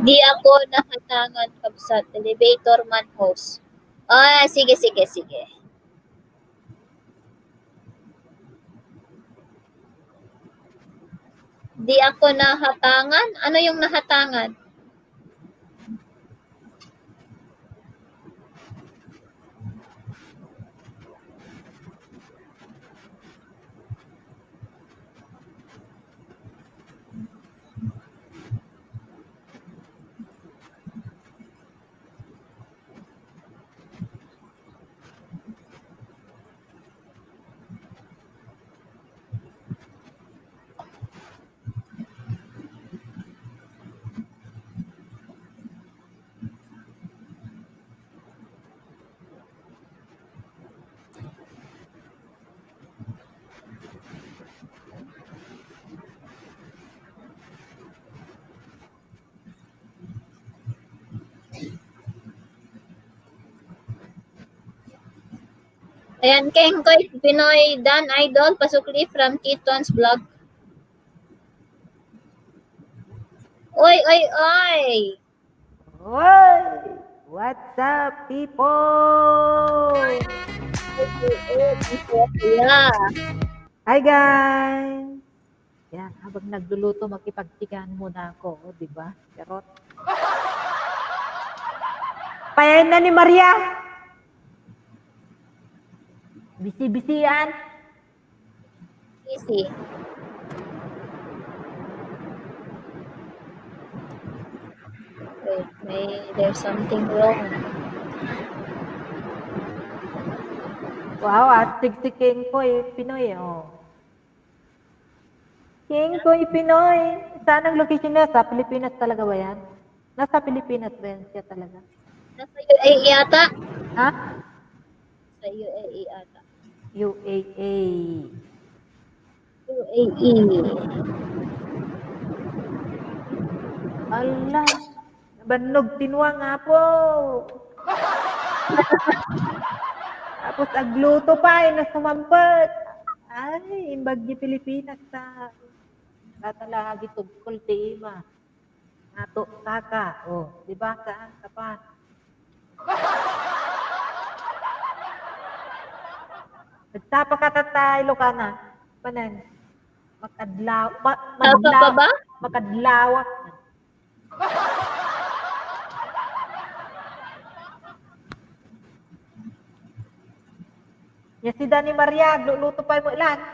[SPEAKER 1] Di ako nakatangan kabsat. Elevator man host. Sige, sige, sige. Di ako nahatangan? Ano yung nahatangan? Ayan, Kengkoy Pinoy Dan Idol, pasukli from Kiton's vlog. Oy, oy, oy!
[SPEAKER 3] Hoy! What's up, people?
[SPEAKER 1] Yeah.
[SPEAKER 3] Hi, guys! Yan, habang nagluluto, makipagtikan muna ako, di ba? Charot. Payain na ni Maria! Bisi-bisi yan.
[SPEAKER 1] Easy. Wait, there's something wrong.
[SPEAKER 3] Wow, astig si King Koy Pinoy, oh. King Koy Pinoy. Saan ang location niya? Sa Pilipinas talaga ba yan? Nasa Pilipinas ba yan siya talaga?
[SPEAKER 1] Nasa UAE yata.
[SPEAKER 3] Ha?
[SPEAKER 1] Sa UAE yata.
[SPEAKER 3] UAA.
[SPEAKER 1] UAE.
[SPEAKER 3] Ala, nabanog tinwa nga po. Tapos agluto pa, na sumampot. Ay, imbag di Pilipinas ta. Tatalagi tugkol ti ima. Nato kaka. Oh, di ba saan ka pa? Nagtapa ka tatay, Ilocana. Panan? Makadlaw.
[SPEAKER 1] Tapa pa ba?
[SPEAKER 3] Makadlawak. Ya si Dani Maria, luluto pa mo ilan.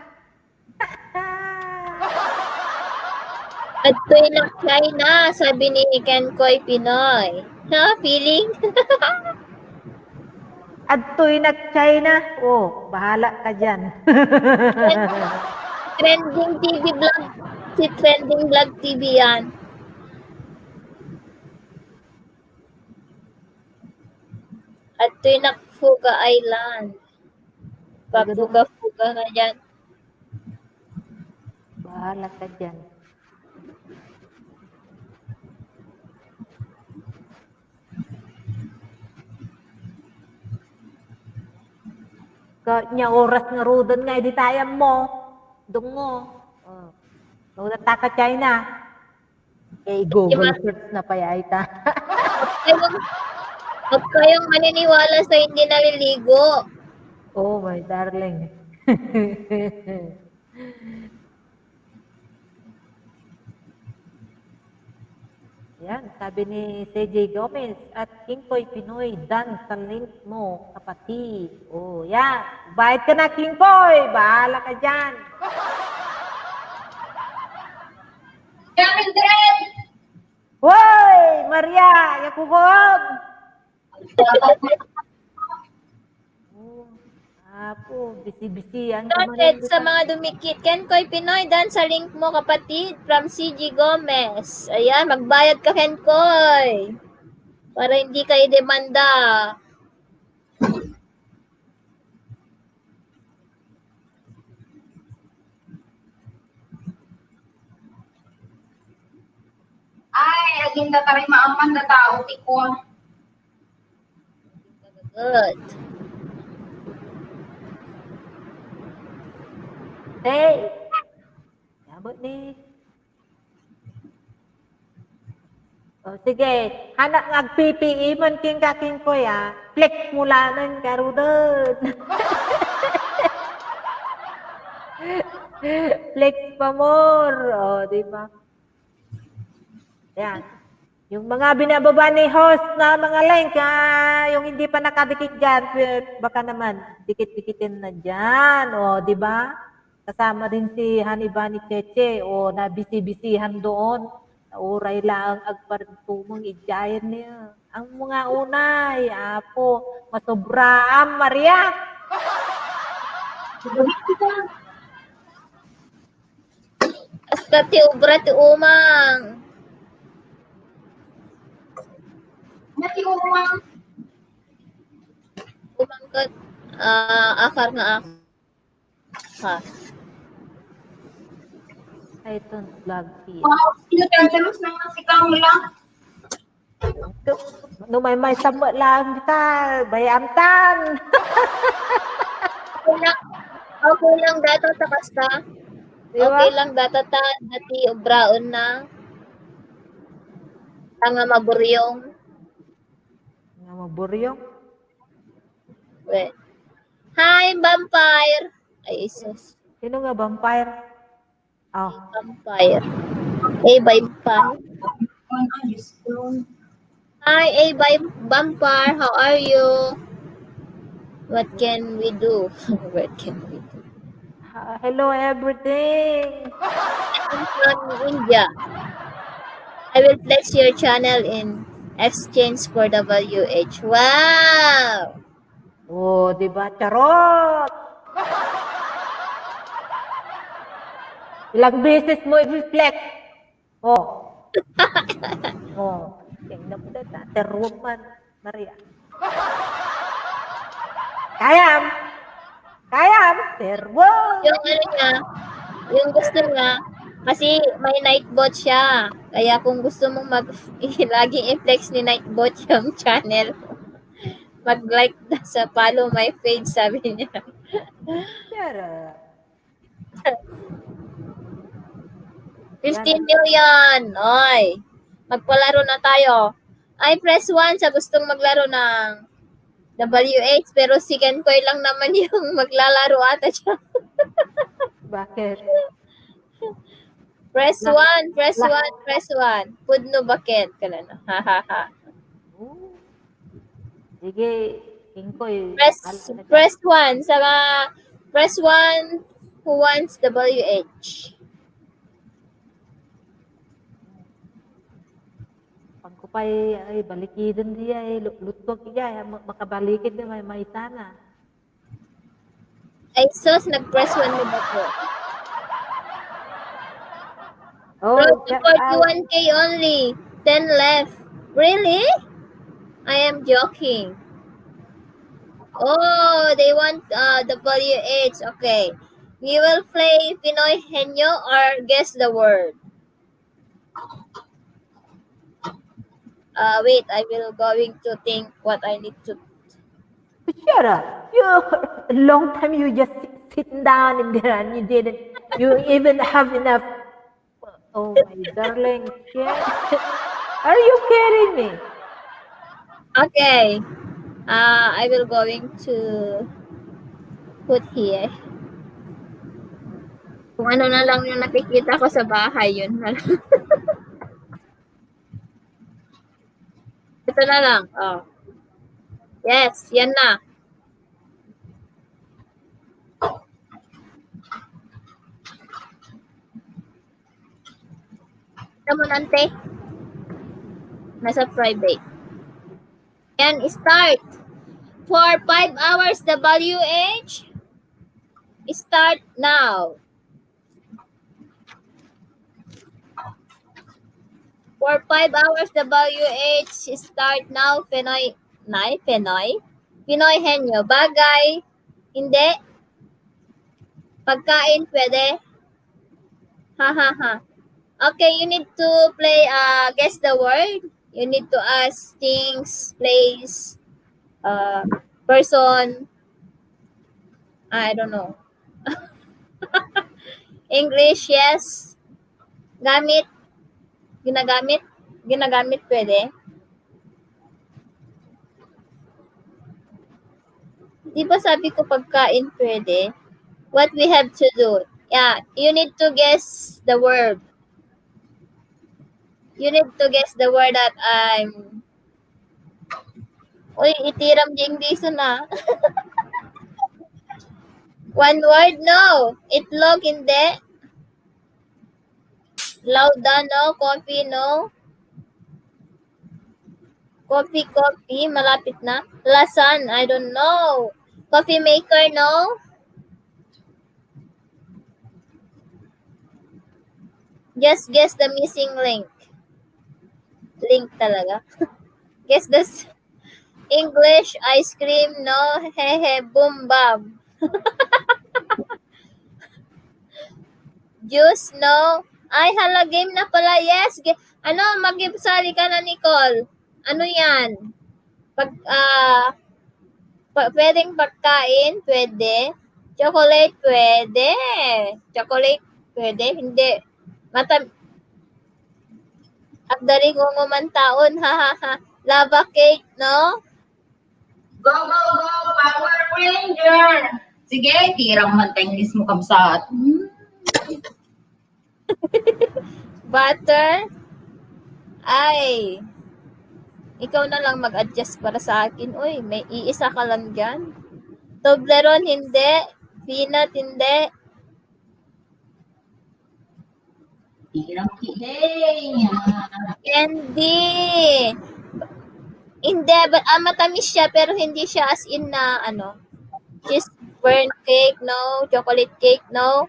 [SPEAKER 1] At na China, sabi ni Kenkoy Pinoy. Ha, feeling?
[SPEAKER 3] Adtoy nag-China. Oh, bahala ka dyan.
[SPEAKER 1] Trending TV vlog. Si Trending Vlog TV yan. At Fuga Island. Pafuga-fuga ka dyan.
[SPEAKER 3] Bahala ka dyan. Kanya oras nga rudan nga, di tayam mo. Dungo. Oh. Nung nataka China. Eh, Google search na pa yaita.
[SPEAKER 1] Huwag kayong maniniwala sa hindi naliligo.
[SPEAKER 3] Oh, my darling. Yan, sabi ni CJ Gomez at King Koy Pinoy, dan sa link mo, kapatid. Oh, yan. Bayad ka na, King Koy. Bahala ka dyan.
[SPEAKER 2] Mildred!
[SPEAKER 3] Hoy, Maria, yakukob. Oh, apo, bisi-bisi.
[SPEAKER 1] Noted sa mga dumikit. Kenkoy Pinoy, dan sa link mo kapatid from CG Gomez. Ayan, magbayad ka Kenkoy. Para hindi kayo demanda.
[SPEAKER 2] Ay, aging datari maaman na tao, tiko.
[SPEAKER 1] Good.
[SPEAKER 3] Hey, yabot ni. O, sige, hanak nga PPE man king kaking ko ya, flex mula nun karudod. Flex pa more. O, di ba? Yan. Yung mga binababa ni host na mga link, yung hindi pa nakadikit dyan, baka naman, dikit-dikitin na dyan. O, di ba? Kasama din si Honey Bunny Cheche, o nabisi-bisihan doon. Nauray lang agpartumong idyayan niya. Ang mga unay, apo, masobraan, Maria.
[SPEAKER 1] Hasta ti ubra ti umang.
[SPEAKER 2] Mati umang.
[SPEAKER 1] Umang ka, akar nga akar.
[SPEAKER 3] Ay, ito, vlog here.
[SPEAKER 2] Wow, pinagkantalos na nga si Kamla.
[SPEAKER 3] May sama lang kita, bayamtan.
[SPEAKER 1] Okay lang dato ta kasta.
[SPEAKER 3] Di ba?
[SPEAKER 1] Okay lang dato ta dati ubraon na. Nga maburyong.
[SPEAKER 3] Nga maburyong.
[SPEAKER 1] We. Hi, vampire. Ay, isus.
[SPEAKER 3] Sino nga vampire? Oh,
[SPEAKER 1] Vampire. Vampire.
[SPEAKER 2] Ang Diyos ko.
[SPEAKER 1] Hi, vampire. How are you? What can we do? What can we do?
[SPEAKER 3] hello everything.
[SPEAKER 1] I'm from India. I will flex your channel in exchange for WH. Wow!
[SPEAKER 3] Oh, di ba? Charot! Ilang beses mo i-flex? Oh. Oh. Tingnan mo na, terwag man, Maria. Kayam! Kayam! Terwag!
[SPEAKER 1] Yung ano niya, yung gusto niya, kasi may Nightbot siya. Kaya kung gusto mong laging i-flex ni Nightbot yung channel, mag-like na sa follow my page, sabi niya.
[SPEAKER 3] Charot.
[SPEAKER 1] 15 million! Oy! Magpalaro na tayo. Ay, press 1 sa gustong maglaro ng WH, pero si Kenkoy lang naman yung maglalaro ata siya.
[SPEAKER 3] Bakit?
[SPEAKER 1] Press 1, press 1, press 1. Pudno bakit? Kala na. Ha, ha, ha.
[SPEAKER 3] Oh. Sige, Ingkoy.
[SPEAKER 1] Press 1 sa press 1 who wants WH.
[SPEAKER 3] Pag ko pa ay balikidan diya, lutwag iya, makabalikid na may sana.
[SPEAKER 1] Ay, sus, nag-press 1 mo ba po?
[SPEAKER 3] Oh,
[SPEAKER 1] Road to 41K only. 10 left. Really? I am joking. Oh, they want WH. Okay. We will play Pinoy Henyo or guess the word. Wait, I will going to think what I need to.
[SPEAKER 3] shut up. A long time you just sitting down in there and you even have enough. Oh my darling. Yeah. Are you kidding me?
[SPEAKER 1] Okay. I will going to put here. Kung ano na lang yung nakikita ko sa bahay, yun na lang. Ito na lang. Oh. Yes, yan na. Ito mo nante. Nasa private. And start. For 5 hours WH. Start now. For 5 hours WH. Start now. Pinoy. Pinoy Henyo. Bagay. Hindi. Pagkain pwede. Ha ha ha. Okay, you need to play guess the word. You need to ask things, place, person. I don't know. English, yes. Gamit. Ginagamit. Ginagamit pwede? Di ba sabi ko pagkain pwede? What we have to do? Yeah, you need to guess the word. You need to guess the word that I'm... Uy, itiram ding diso na. One word, no. Itlog, hindi. Lauda, no. Coffee, no. Coffee, malapit na. Lasan, I don't know. Coffee maker, no. Just guess the missing link. Link talaga. Guess this. English, ice cream, no. Hehe, boom, bab. Juice, no. Ay, hala, game na pala. Yes. Mag-sali ka na, Nicole. Ano yan? Pwedeng pagkain, pwede. Chocolate, pwede. Chocolate, pwede. Hindi. Agdari ko man taon, ha, ha, ha. Lava cake, no?
[SPEAKER 2] Go, go, go, Power Ranger! Sige, tirang man tengis mo kamsat.
[SPEAKER 1] Butter. Ay. Ikaw na lang mag-adjust para sa akin. Uy, may iisa ka lang dyan. Toblerone, hindi. Peanut, hindi.
[SPEAKER 2] Tirang kiheng.
[SPEAKER 1] Candy. Hindi, but matamis siya pero hindi siya as in na cheese burn cake, no. Chocolate cake, no.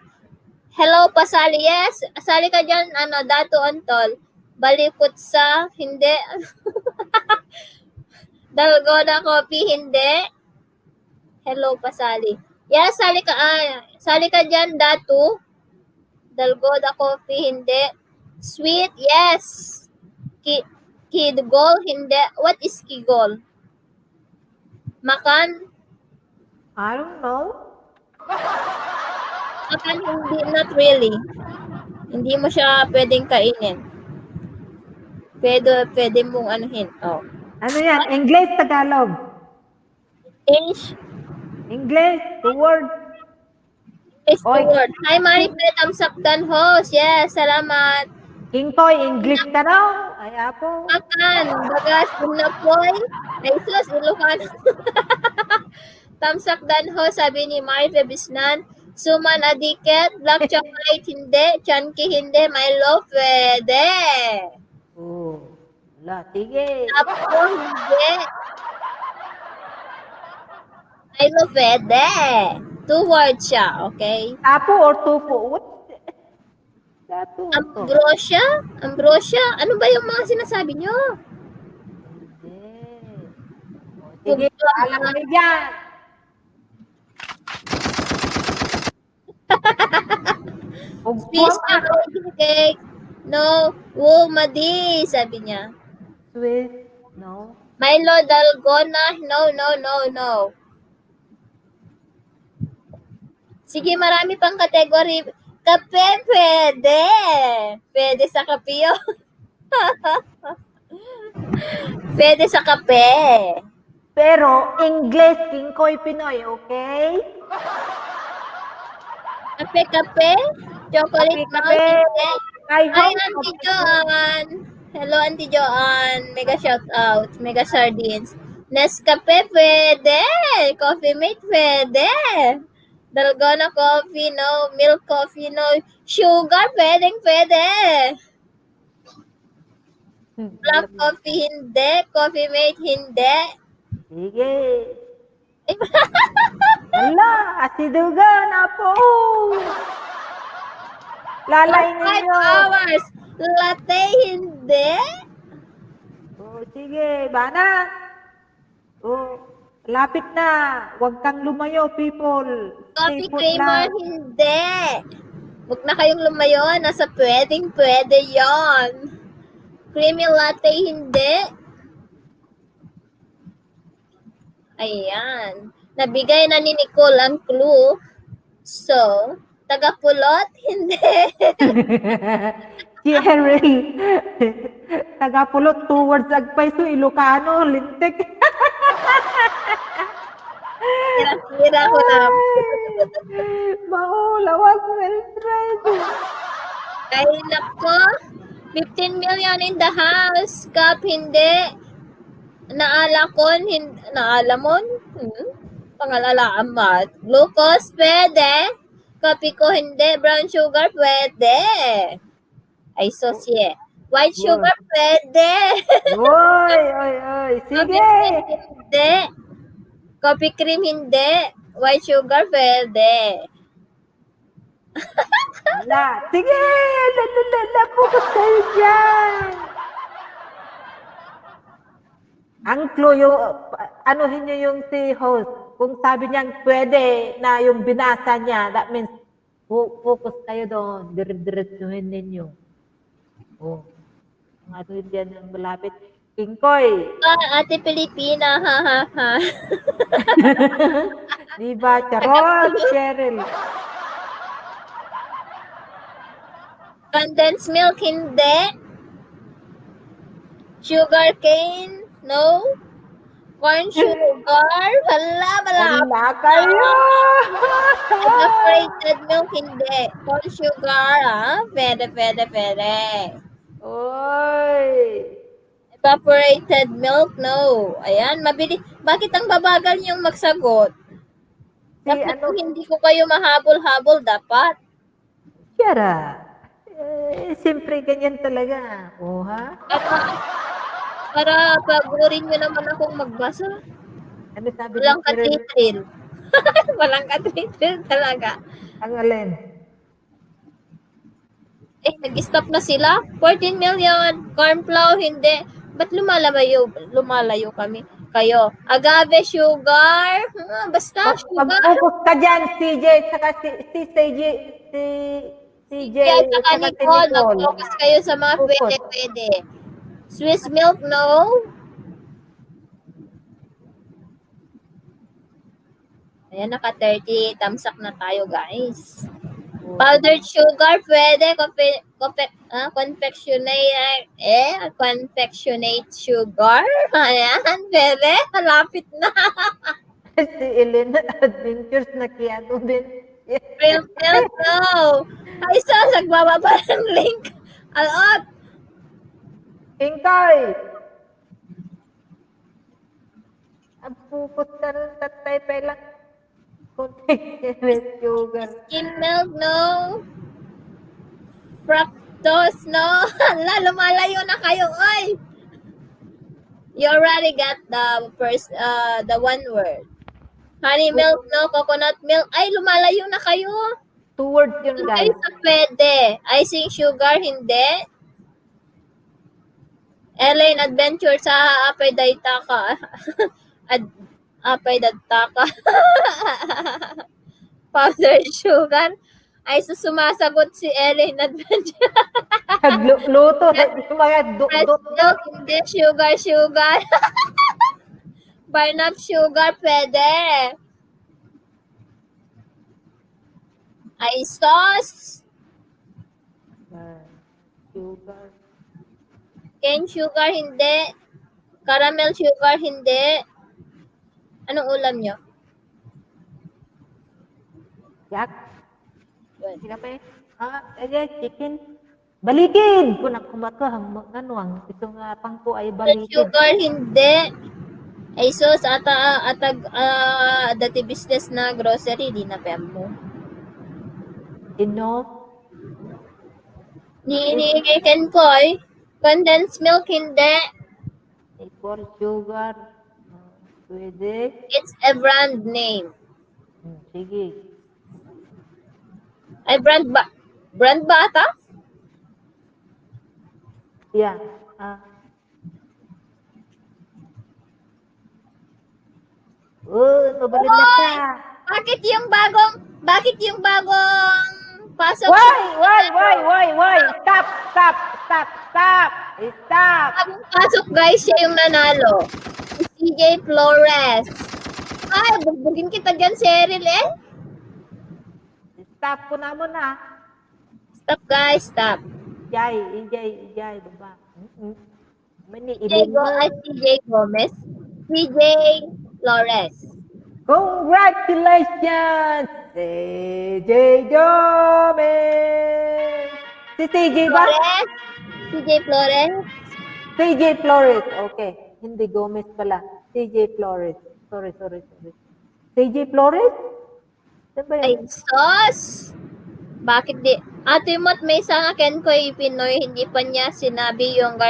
[SPEAKER 1] Hello, pasali. Yes, sali ka dyan, Dato Antol. Balikot sa, hindi. Dalgona coffee, hindi. Hello, pasali. Yes, sali ka dyan, Dato. Dalgona coffee, hindi. Sweet, yes. Kidgol, hindi. What is kigol? Makan?
[SPEAKER 3] I don't know.
[SPEAKER 1] Makan, hindi. Not really. Hindi mo siya pwedeng kainin. Pwede mong anuhin. Oh.
[SPEAKER 3] Ano yan? English, Tagalog? English, the word.
[SPEAKER 1] Is the
[SPEAKER 3] Oy.
[SPEAKER 1] word. Hi, Maripet, ang sakdan host. Yes, salamat.
[SPEAKER 3] King Toy, English ka daw? Ay, apo.
[SPEAKER 1] Makan, bagas, napoy. Ay, sus, Ilocano. Tamsakdan host, sabi ni Maripet Bisnan. Suman adiket, black chocolate, hindi. Chunky, hindi. Milo, pwede.
[SPEAKER 3] Oh. Wala, sige.
[SPEAKER 1] Apo, hindi. Milo, pwede. 2 words siya, okay?
[SPEAKER 3] Apo or tupo? What? Dato.
[SPEAKER 1] Ambrosia? Ambrosia? Ano ba yung mga sinasabi nyo?
[SPEAKER 3] Sige, alam mo yan.
[SPEAKER 1] Fish chocolate cake. No. Womadi, sabi niya.
[SPEAKER 3] Swiss, no.
[SPEAKER 1] Milo Dalgona. No, no, no, no. Sige, marami pang kategory. Kape, pwede. Pwede sa kape yun. Pwede sa kape.
[SPEAKER 3] Pero, English, King Koy Pinoy, okay?
[SPEAKER 1] Kape. Chocolate
[SPEAKER 3] Kape.
[SPEAKER 1] mountain.
[SPEAKER 3] Hi,
[SPEAKER 1] Hi, Auntie Joanne. Hello, Auntie Joanne. Mega shout out. Mega sardines. Nescafe, pwede. Coffee mate, pwede. Dalgona coffee, no. Milk coffee, no. Sugar, pwede. Black coffee, hindi. Coffee mate, hindi.
[SPEAKER 3] Sige. Ala, asidugan na po. Lalay
[SPEAKER 1] 5
[SPEAKER 3] ninyo.
[SPEAKER 1] hours. Latte, hindi.
[SPEAKER 3] Oh, sige, bana. Oh, lapit na. Huwag kang lumayo, people.
[SPEAKER 1] Coffee
[SPEAKER 3] Stay put
[SPEAKER 1] creamer,
[SPEAKER 3] lang.
[SPEAKER 1] hindi. Huwag na kayong lumayo. Nasa pwede yon. Creamy latte, hindi. Ayan. Nabigay na ni Nicole ang clue. So, taga-pulot, hindi.
[SPEAKER 3] Jerry. Tagapulot towards Agpay so Ilocano, lintik.
[SPEAKER 1] Tira ko lang.
[SPEAKER 3] Maulawag Mildred.
[SPEAKER 1] Ay, nako. 15 million in the house. Cup, hindi. Naalakon, hindi. Naalamon? Pangalalaan mat. Glucose, pwede. Kape ko, hindi. Brown sugar, pwede. Ay, sosye. White sugar, pwede.
[SPEAKER 3] Oy, oy, oy.
[SPEAKER 1] Coffee
[SPEAKER 3] Sige.
[SPEAKER 1] cream, hindi. Coffee cream, hindi. White sugar, pwede.
[SPEAKER 3] La. Sige. Focus kayo dyan. Ang clue yung, anuhin nyo yung si host. Kung sabi niyang pwede na yung binasa niya, that means focus kayo doon. Dire-diretsuhin ninyo. Oh. Ang anuhin dyan yung malapit. Kingkoy.
[SPEAKER 1] Ate Pilipina, ha, ha, ha.
[SPEAKER 3] Diba? Charot, Cheryl.
[SPEAKER 1] Condensed milk, hindi. Sugar cane, no. Corn sugar, hala,
[SPEAKER 3] Wala kayo.
[SPEAKER 1] evaporated milk, hindi. Corn sugar, pwede, pwede, pwede.
[SPEAKER 3] Oy.
[SPEAKER 1] Evaporated milk, no. Ayan, mabilis. Bakit ang babagal niyong magsagot?
[SPEAKER 3] Si
[SPEAKER 1] Dapat
[SPEAKER 3] ano,
[SPEAKER 1] hindi ko kayo mahabol-habol, dapat.
[SPEAKER 3] Shara. Siyempre, ganyan talaga. Oh, ha?
[SPEAKER 1] Para pagurin nyo naman akong magbasa.
[SPEAKER 3] Ano sabi
[SPEAKER 1] Walang
[SPEAKER 3] ni Cheryl?
[SPEAKER 1] katritril. Walang katritril talaga.
[SPEAKER 3] Ang alin?
[SPEAKER 1] Nag-stop na sila. 14 million. Corn flour, hindi. Ba't lumalayo kami? Kayo. Agave sugar. Basta sugar.
[SPEAKER 3] Mag-focus ka dyan, CJ, saka si CJ, CJ,
[SPEAKER 1] Yan, saka
[SPEAKER 3] saka si
[SPEAKER 1] Nicole.
[SPEAKER 3] Nicole.
[SPEAKER 1] Mag-focus kayo sa mga
[SPEAKER 3] Focus.
[SPEAKER 1] pwede. Swiss milk, no. Ayan, naka 30. Thumbs up na tayo, guys. Powdered sugar, pwede. Confectionate sugar. Ayan, pwede. Malapit na.
[SPEAKER 3] Si Elena Adventures na kiyano din.
[SPEAKER 1] Real milk, no. Ay, nagbababa ng link. Alot.
[SPEAKER 3] Kingkoy! Ang focus ka rin, tatay pa lang. Confectionate sugar.
[SPEAKER 1] Skim milk, no. Fructose, no. Hala, lumalayo na kayo, oy. You already got the one word. Honey milk, no. Coconut milk. Ay, lumalayo na kayo.
[SPEAKER 3] Two words yun,
[SPEAKER 1] Ay,
[SPEAKER 3] guys.
[SPEAKER 1] sa pwede. Icing sugar, hindi. Elaine Adventure sa Apay Daytaka. Apay Daytaka. Powdered sugar. Ay, sumasagot si Elaine Adventure.
[SPEAKER 3] Nagluto sa mga
[SPEAKER 1] Fresh milk, hindi. Sugar. Barn up sugar, pwede. Ay, sauce.
[SPEAKER 3] Sugar.
[SPEAKER 1] Cane sugar, hindi. Caramel sugar, hindi. Anong ulam nyo?
[SPEAKER 3] Yak. Sila pa chicken. Balikid! Kung nakumakahang manuang, ito nga pang ko ay balikid.
[SPEAKER 1] Sugar, hindi. Ay, sauce, dati business na grocery, di na pem mo. Ni Ken Koy. Condensed milk, hindi.
[SPEAKER 3] Equal sugar. Pwede.
[SPEAKER 1] It's a brand name.
[SPEAKER 3] Sige.
[SPEAKER 1] Ay, brand ba ata?
[SPEAKER 3] Yeah. Pabalin na ka.
[SPEAKER 1] Bakit yung bagong pasok?
[SPEAKER 3] Why? Stop.
[SPEAKER 1] Bagong pasok, guys, siya yung nanalo. Si CJ Flores. Ay, bugbugin kita dyan, Cheryl, eh.
[SPEAKER 3] Stop ko na muna.
[SPEAKER 1] Stop, guys, stop.
[SPEAKER 3] Ijay, baba. Mani
[SPEAKER 1] CJ
[SPEAKER 3] ilin mo.
[SPEAKER 1] CJ Gomez. CJ Flores.
[SPEAKER 3] Congratulations! CJ Gomez! Si CJ ba?
[SPEAKER 1] Flores. CJ Flores.
[SPEAKER 3] CJ Flores. Okay. Hindi Gomez pala. CJ Flores. Sorry. CJ Flores? Saan ba
[SPEAKER 1] Ay,
[SPEAKER 3] yun?
[SPEAKER 1] sus! Bakit di? Ate Mot, may isang akin ko Pinoy, hindi pa niya sinabi yung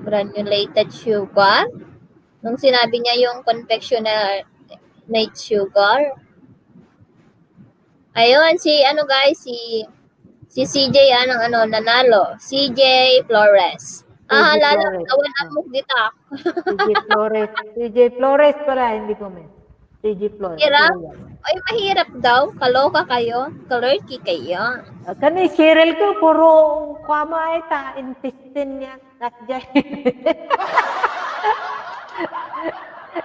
[SPEAKER 1] granulated sugar. Nung sinabi niya yung confectionate sugar. Ayun, si CJ nanalo. CJ Flores.
[SPEAKER 3] CJ
[SPEAKER 1] Halala,
[SPEAKER 3] Flores.
[SPEAKER 1] kawan amok dita.
[SPEAKER 3] CJ Flores. CJ Flores pala, hindi Gomez. CJ Flores.
[SPEAKER 1] Hirap?
[SPEAKER 3] Puro yan.
[SPEAKER 1] Ay, mahirap daw. Kaloka kayo. Kalurky kayo.
[SPEAKER 3] Kani Cheryl ko, puro kama ay ta, intestine niya. Nasdyan.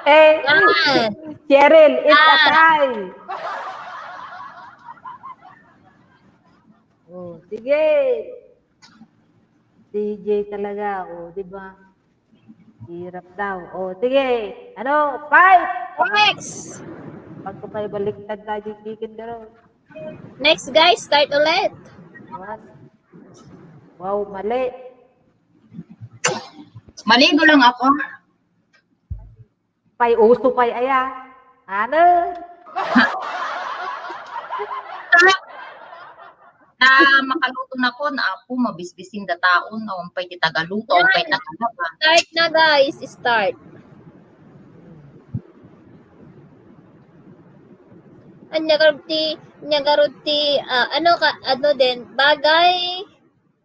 [SPEAKER 1] Yan.
[SPEAKER 3] Cheryl, it's a
[SPEAKER 1] Ah.
[SPEAKER 3] tie. Oh, sige. CJ talaga, di ba? Hirap daw. Sige. Ano? Fight!
[SPEAKER 1] Next.
[SPEAKER 3] Pag ko pa baliktad tayo chicken daw.
[SPEAKER 1] Next, guys. Start ulit.
[SPEAKER 3] One. Wow, mali.
[SPEAKER 2] Maligo lang ako.
[SPEAKER 3] Pay uso pay aya. Ano?
[SPEAKER 2] Na makaluto na ko na ako mabisbisin da taon na umpay ti tagaluto umpay tagalaba.
[SPEAKER 1] Start na, guys. Start. Nyagaruti, ano din, bagay,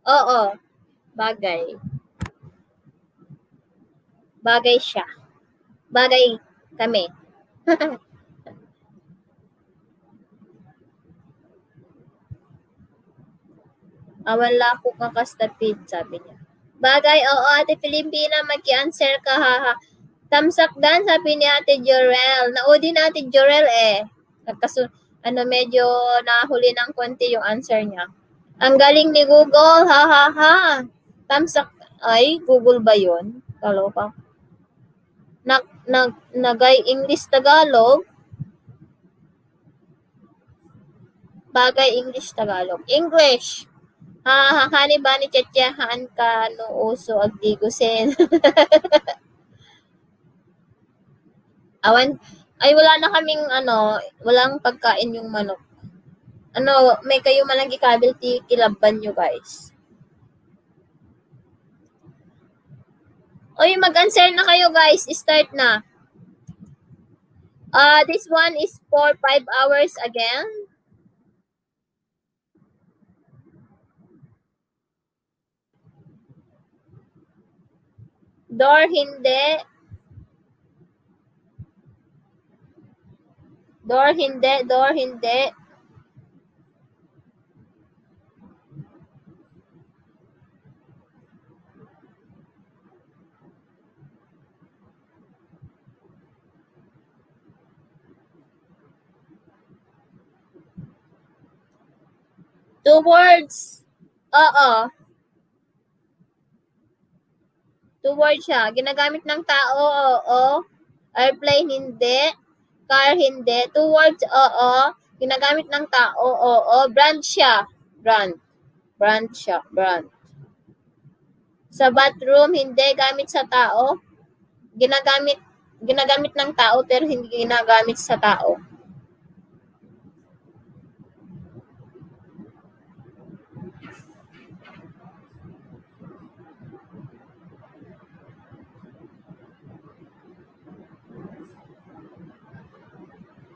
[SPEAKER 1] oo, bagay. Bagay siya. Bagay kami. Wala ko kakastapid, sabi niya. Bagay, oo, Ate Filipina, mag-answer ka, haha. Thumbs up dan, sabi ni Ate Jorel. Naudi na Ate Jorel medyo nahuli ng konti yung answer niya. Ang galing ni Google, ha ha ha. Thumbs up, ay, Google ba yun? Kaloka. Nagay English Tagalog. Bagay English Tagalog. English. Hani ba ni Chatyahan ka no uso agdigusin. Wala na kaming walang pagkain yung manok. May kayo malang gikabil ti kilaban nyo, guys. Oy, mag-answer na kayo, guys. Start na. This one is for 5 hours again. Door, hindi. Door, hindi. Two words. Oo. Two words siya. Ginagamit ng tao, oo. Airplane, hindi. Car, hindi. Two words, oo. Ginagamit ng tao, oo. Brand siya. Brand siya. Brand. Sa bathroom, hindi. Gamit sa tao. Ginagamit ng tao, pero hindi ginagamit sa tao.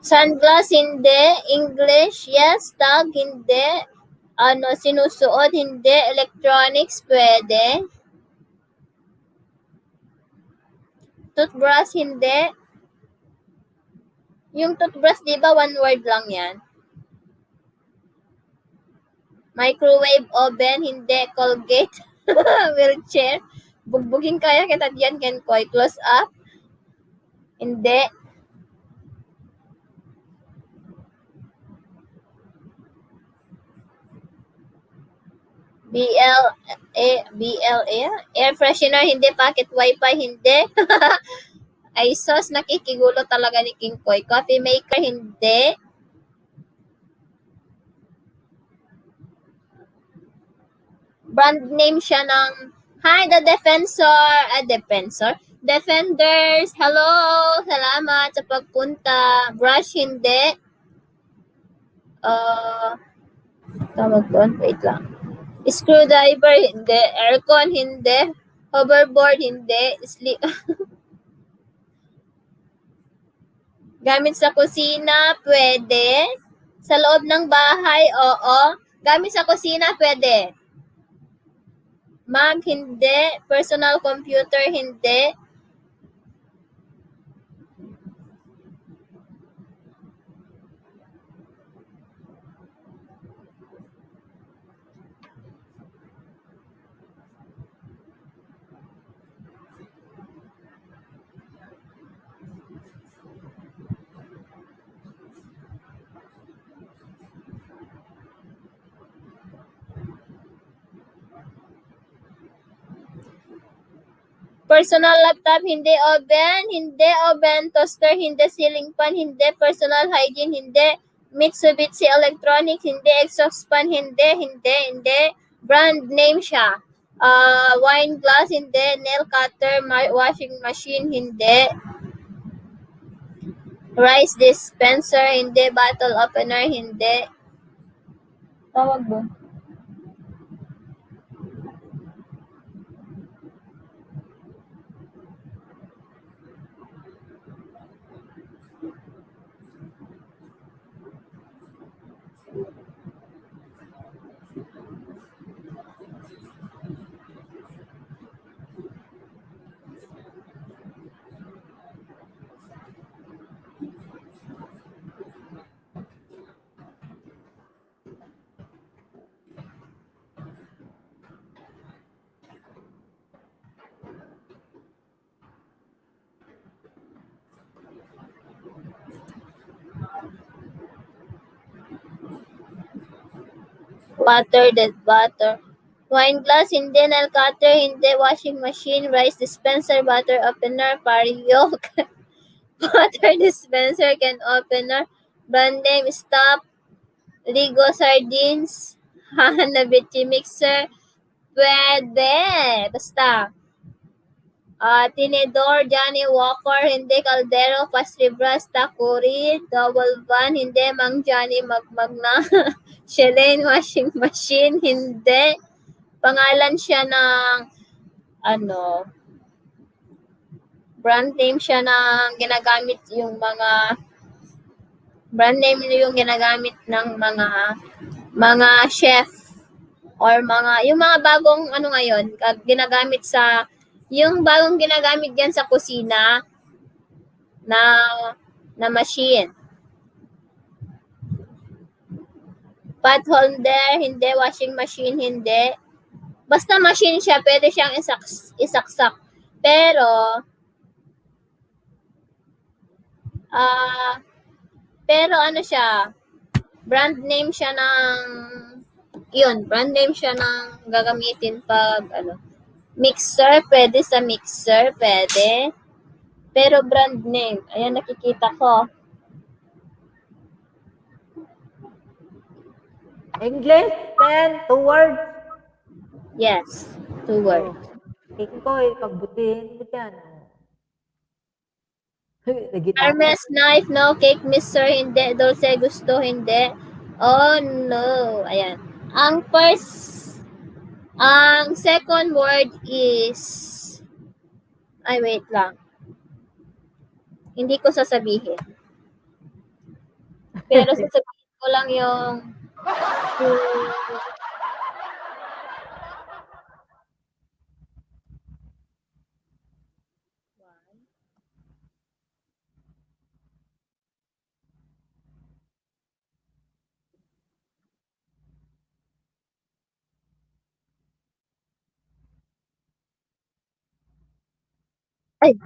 [SPEAKER 1] Sunglass, hindi. English, yes. Tag, hindi. Sinusuot, hindi. Electronics, pwede. Toothbrush, hindi. Yung toothbrush, di ba, one word lang yan? Microwave oven, hindi. Colgate, wheelchair. Bugbugin kaya kita diyan, Ken Koy. Close up, hindi. BLA, air freshener, hindi. Pocket wifi, hindi. Ay, sos, nakikigulo talaga ni King Koy. Coffee maker, hindi. Brand name siya ng, hi, the Defenders, hello, salamat sa pagpunta. Brush, hindi. Tawag doon, wait lang. Screwdriver, hindi. Aircon, hindi. Hoverboard, hindi. Gamit sa kusina, pwede. Sa loob ng bahay, oo. Gamit sa kusina, pwede. Mag, hindi. Personal computer, hindi. Personal laptop, hindi. Oven, toaster, hindi. Ceiling fan, hindi. Personal hygiene, hindi. Mitsubishi Electronics, hindi. Exhaust fan, hindi. Brand name siya. Wine glass, hindi. Nail cutter, washing machine, hindi. Rice dispenser, hindi. Bottle opener, hindi. Tawag mo. Butter. Wine glass, hindi. Nail cutter, hindi. Washing machine, rice dispenser, butter opener, pariyok. Butter dispenser, can opener. Brand name, stop. Ligo sardines. Hanabichi mixer. Pwede. Basta. Tinidor, Johnny Walker, hindi. Caldero, pastry brush, takuri, double van, hindi. Mang Johnny, magmag na. Shelane washing machine, hindi. Pangalan siya ng, brand name siya ng ginagamit yung mga, brand name yung ginagamit ng mga chef or yung mga bagong ngayon, ginagamit sa, yung bagong ginagamit yan sa kusina na machine. Pot holder, hindi. Washing machine, hindi. Basta machine siya, pwede siyang isaksak. Pero siya, brand name siya ng gagamitin pag mixer, pwede sa mixer, pwede. Pero brand name, ayan nakikita ko.
[SPEAKER 3] English, then 2 words.
[SPEAKER 1] Yes, 2 words.
[SPEAKER 3] Ikoy, pagbutihin mo dyan.
[SPEAKER 1] Hermes knife, no. Cake mixer, hindi. Dulce gusto, hindi. Oh, no. Ayan. Ang second word is, wait lang. Hindi ko sasabihin. Pero sasabihin ko lang yung ay.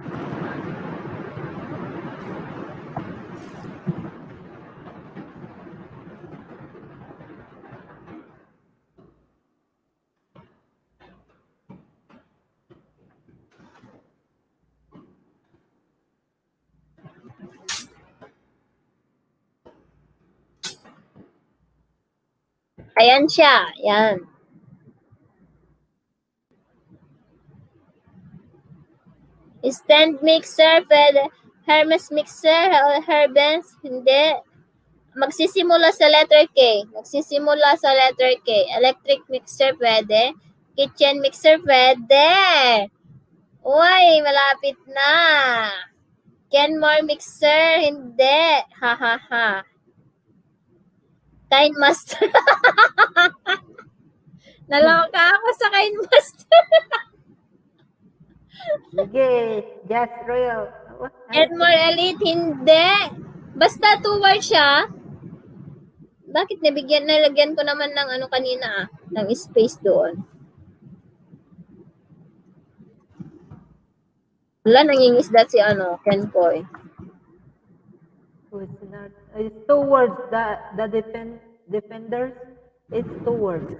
[SPEAKER 1] Ayan siya. Yan. Stand mixer, pwede. Hermes mixer, Hermes, hindi. Magsisimula sa letter K. Magsisimula sa letter K. Electric mixer, pwede. Kitchen mixer, pwede. Uy, malapit na. Kenmore mixer, hindi. Ha, ha, ha. Kind Master. Naloka ako sa Kind Master.
[SPEAKER 3] Sige, just royal.
[SPEAKER 1] Kenmore Elite, hindi. Basta 2 words siya. Bakit nalagyan ko naman ng ano kanina ng space doon. Wala, nangingisda si Kenkoy.
[SPEAKER 3] It's 2 words. The defenders, it's 2 words.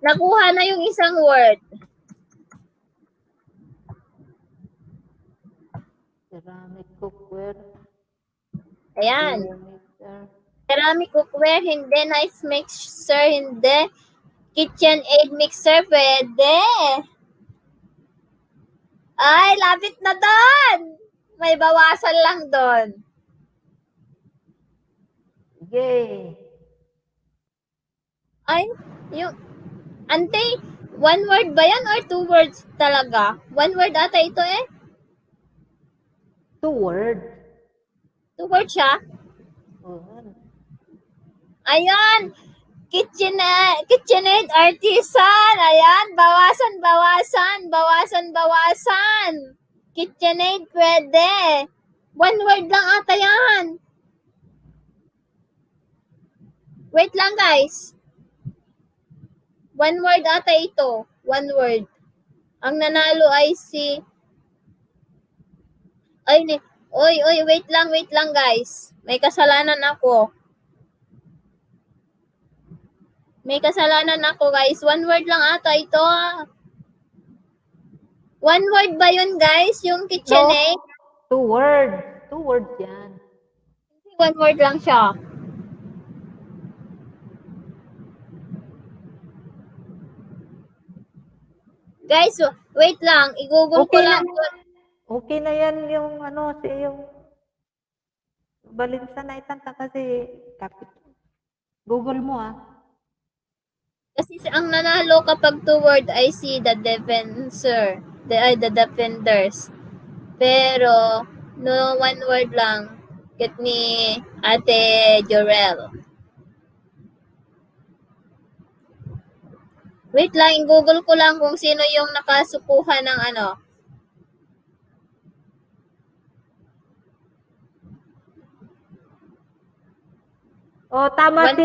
[SPEAKER 1] Nakuha na yung isang word.
[SPEAKER 3] Ceramic cookware.
[SPEAKER 1] Ayan.
[SPEAKER 3] Mixer.
[SPEAKER 1] Ceramic cookware, hindi. Nice mixer, hindi. KitchenAid mixer, pwede. Ay, lapit na doon. May bawasan lang doon.
[SPEAKER 3] Sige.
[SPEAKER 1] Ay, yung... Ante, 1 word ba yan or 2 words talaga? 1 word ata ito eh.
[SPEAKER 3] 2 words.
[SPEAKER 1] 2 words siya? Ayan. KitchenAid Artisan. Ayan. Bawasan. KitchenAid pwede. 1 word lang ata yan. Wait lang guys. 1 word ata ito. 1 word. Ang nanalo ay si... Oy, wait lang guys. May kasalanan ako. Guys. 1 word lang ata ito. 1 word ba yun guys? Yung KitchenAid?
[SPEAKER 3] 2 words. 2 words yan.
[SPEAKER 1] 1 word lang siya. Guys, wait lang. I-google ko lang.
[SPEAKER 3] Okay na yan yung yung balinsa na itanta kasi kapit. Google mo
[SPEAKER 1] Kasi ang nanalo kapag 2 word ay si the defender. The defenders. Pero, no 1 word lang. Kit ni Ate Jorel. Wait lang, i-google ko lang kung sino yung nakasukuhan ng
[SPEAKER 3] tama si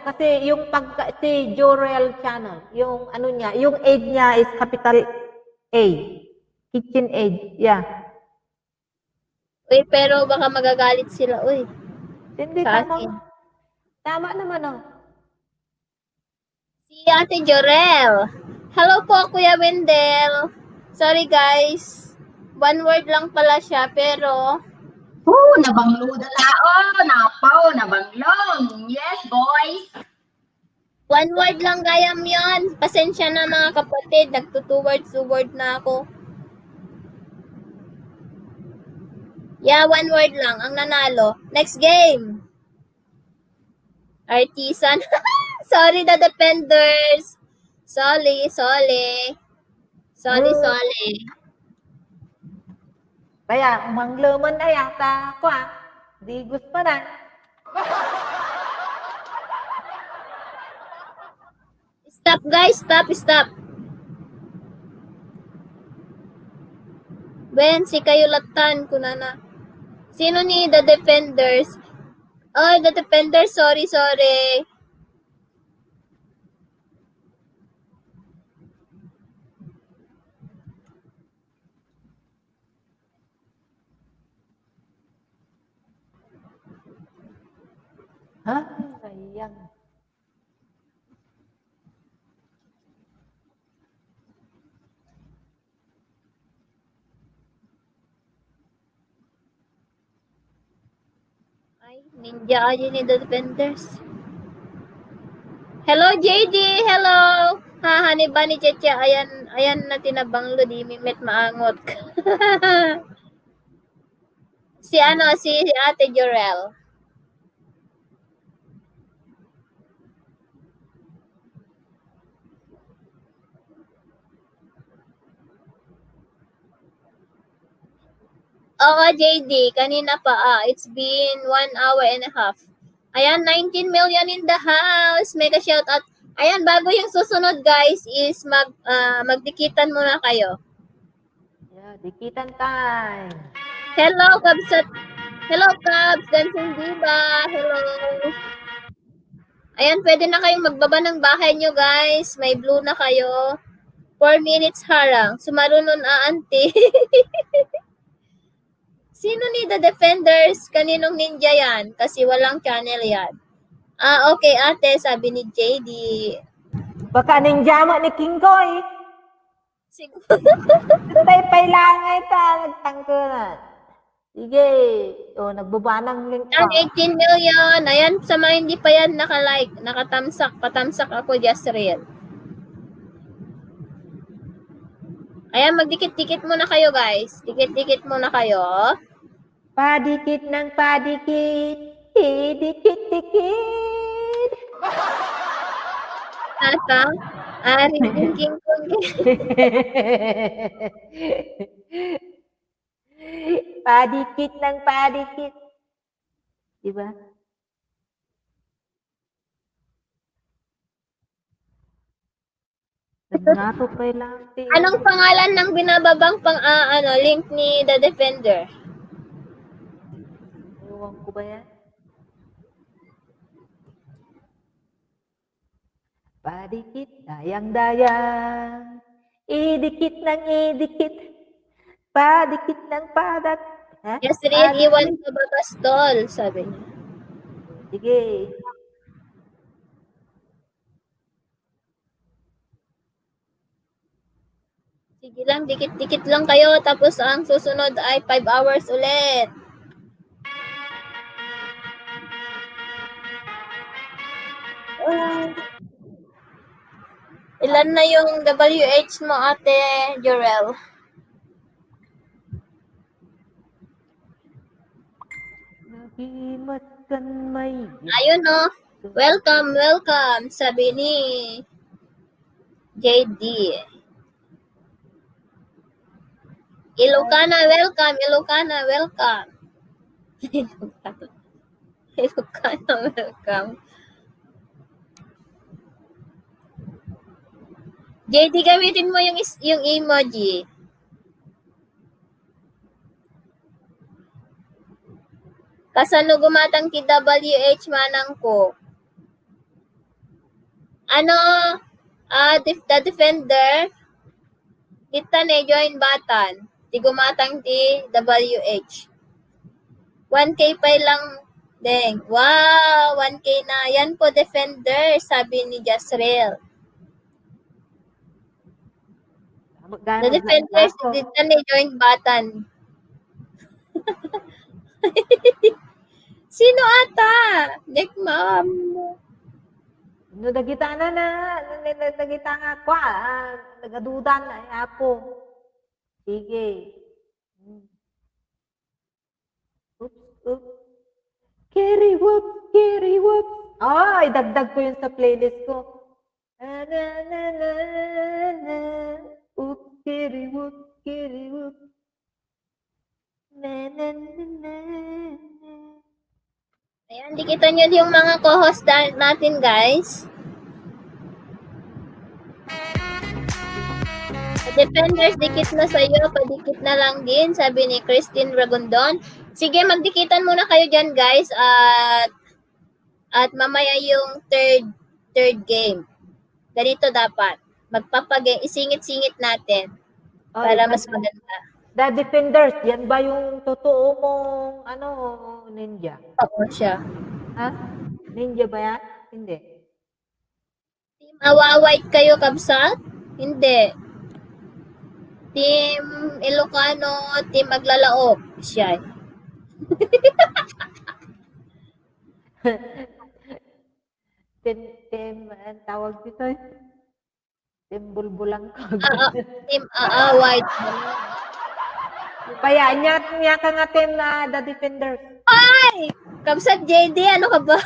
[SPEAKER 3] kasi yung si Jorel Channel, yung niya, yung aid niya is capital A. KitchenAid, yeah.
[SPEAKER 1] Uy, pero baka magagalit sila, uy.
[SPEAKER 3] Hindi,
[SPEAKER 1] Sa
[SPEAKER 3] tama.
[SPEAKER 1] akin.
[SPEAKER 3] Tama naman,
[SPEAKER 1] Si Ate Jorel. Hello po, Kuya Wendell. Sorry, guys. 1 word lang pala siya, pero...
[SPEAKER 2] Nabanglo napaw, nabanglong. Yes, boys.
[SPEAKER 1] 1 word lang gayam yon. Pasensya na mga kapatid. Nagto 2 word na ako. Yeah, 1 word lang. Ang nanalo. Next game. Artisan. Sorry, the defenders. Sorry.
[SPEAKER 3] Kaya, manglaman na yata ako Di gusto na.
[SPEAKER 1] Stop, guys. Stop. Ben, si kayo latan ko na. Sino ni the defenders? Oh, the defenders. Sorry.
[SPEAKER 3] Sayang.
[SPEAKER 1] Ay, ninja aja ni The Defenders. Hello, JD! Hello! Haha, ni ba ni Checha? Ayan na tinabang lo, di mimit maangot. Si Ate Jorel. Oo, JD, kanina pa. It's been 1 hour and a half. Ayan, 19 million in the house. Mega shout out. Ayan, bago yung susunod, guys, is magdikitan muna kayo.
[SPEAKER 3] Yeah, dikitan time.
[SPEAKER 1] Hello, Kabsat. Hello, Kabs. Dancing Diva. Hello. Ayan, pwede na kayong magbaba ng bahay nyo, guys. May blue na kayo. 4 minutes harang. Sumarunon auntie. Sino ni The Defenders? Kaninong ninja yan? Kasi walang channel yan. Okay, ate, sabi ni JD.
[SPEAKER 3] Baka ninja mo ni King Koy.
[SPEAKER 1] Siguro.
[SPEAKER 3] Tay pailangay ta, nagtangkulan. Sige. O, nagbaba ng link
[SPEAKER 1] Ang
[SPEAKER 3] ko.
[SPEAKER 1] 18 million. Ayan, sa mga hindi pa yan naka-like, nakatamsak, patamsak ako, just real. Ayan, magdikit-dikit muna kayo, guys. Dikit-dikit muna kayo.
[SPEAKER 3] Padikit ng padikit. Dikit-dikit.
[SPEAKER 1] Nasa? King kong.
[SPEAKER 3] Padikit ng padikit. Diba? Nagnato pa lang.
[SPEAKER 1] Anong pangalan ng binababang link ni The Defender?
[SPEAKER 3] Ewan ko ba yan? Padikit, dayang-dayang. Idikit ng idikit. Padikit ng padat. Ha?
[SPEAKER 1] Yes, real, iwan ka ba bastol? Sabi niya.
[SPEAKER 3] Sige.
[SPEAKER 1] Sige lang, dikit-dikit lang kayo. Tapos ang susunod ay 5 hours ulit. Ilan na yung WH mo, ate Jorel?
[SPEAKER 3] Nagimat kan may...
[SPEAKER 1] Ayun, no? Welcome, welcome, sabi ni JD. Ilocana, welcome. Ilocana, welcome. Ilocana, welcome. JD, gamitin mo yung emoji. Kasano gumatang TWH manang ko. The Defender, kita ne join batan. Ti gumatang TWH. 1K pa lang, deng. Wow, 1K na. Yan po, Defender, sabi ni Jasrel. The Defenders, kita ne join batan. Sino ata? Dek ma'am.
[SPEAKER 3] No, nagita na. Nagita nga kwa. Nagadudan na ako. Sige. Oops. Carry whoop. Ay, dagdag ko yun sa playlist ko. Na. Oops, carry whoop. Na.
[SPEAKER 1] Ayan, dikitan nyo yung mga co-host natin, guys. The Defenders, dikit na sa'yo, padikit na lang din, sabi ni Christine Ragondon. Sige, magdikitan muna kayo dyan, guys, at mamaya yung third game. Ganito dapat. Magpapagame, isingit-singit natin para mas maganda.
[SPEAKER 3] The Defenders, yan ba yung totoo mong ninja?
[SPEAKER 1] Oo siya.
[SPEAKER 3] Ha? Ninja ba yan? Hindi.
[SPEAKER 1] Team Awa-White kayo, Kabsat? Hindi. Team Ilocano, Team Maglalaok. Siya.
[SPEAKER 3] Ang tawag dito, timbulbulang
[SPEAKER 1] Team aaway.
[SPEAKER 3] Kaya niya ka nga team na the defenders.
[SPEAKER 1] Ay! Kabsat JD, ano ka ba?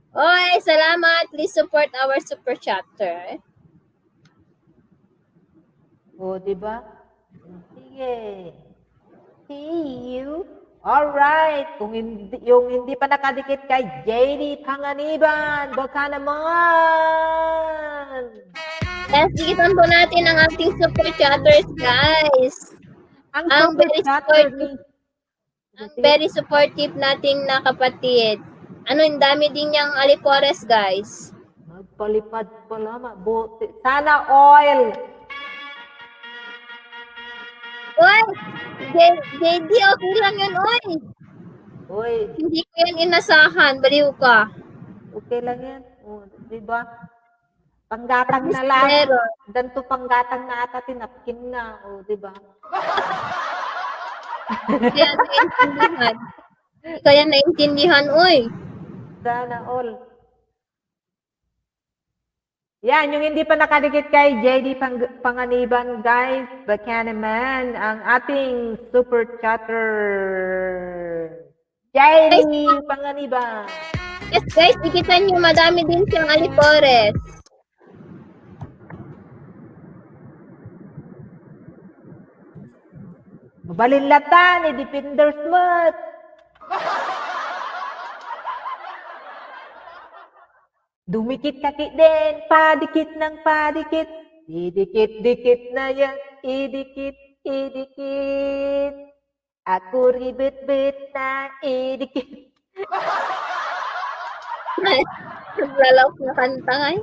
[SPEAKER 1] Oy, salamat. Please support our super chapter.
[SPEAKER 3] O, di ba? Sige. See you. Alright. Kung hindi pa nakadikit kay JD Panganiban, baka naman.
[SPEAKER 1] Yes, dikitan po natin ang ating super chatters, guys.
[SPEAKER 3] Ang
[SPEAKER 1] Ang
[SPEAKER 3] super
[SPEAKER 1] very
[SPEAKER 3] chatter
[SPEAKER 1] supportive.
[SPEAKER 3] ni
[SPEAKER 1] Ang very supportive nating na kapatid. Ano, yung dami din niyang alipores, guys.
[SPEAKER 3] Nagpalipad pala, mabuti. Sana oil.
[SPEAKER 1] Oy! JD, okay lang yun, oy.
[SPEAKER 3] Uy,
[SPEAKER 1] Hindi ko yan inasahan. Baliw ka.
[SPEAKER 3] okay lang yan. O, di ba? Panggatang na lang.
[SPEAKER 1] Pero,
[SPEAKER 3] Danto panggatang na ata tinapkin na. O, di ba?
[SPEAKER 1] kaya naintindihan. Kaya naintindihan, oy.
[SPEAKER 3] Sana all. Yan, yung hindi pa nakadikit kay JD Panganiban, guys, baka naman ang ating super chatter. JD Panganiban.
[SPEAKER 1] Yes, guys, dikitan nyo. Madami din siyang alipores.
[SPEAKER 3] Mabalinlatan, i-defenders mat. Dumikit kakit din, padikit ng padikit. Idikit-dikit na yan, idikit. Ako ribit-bit na idikit.
[SPEAKER 1] Naglalaw na kanta nga eh.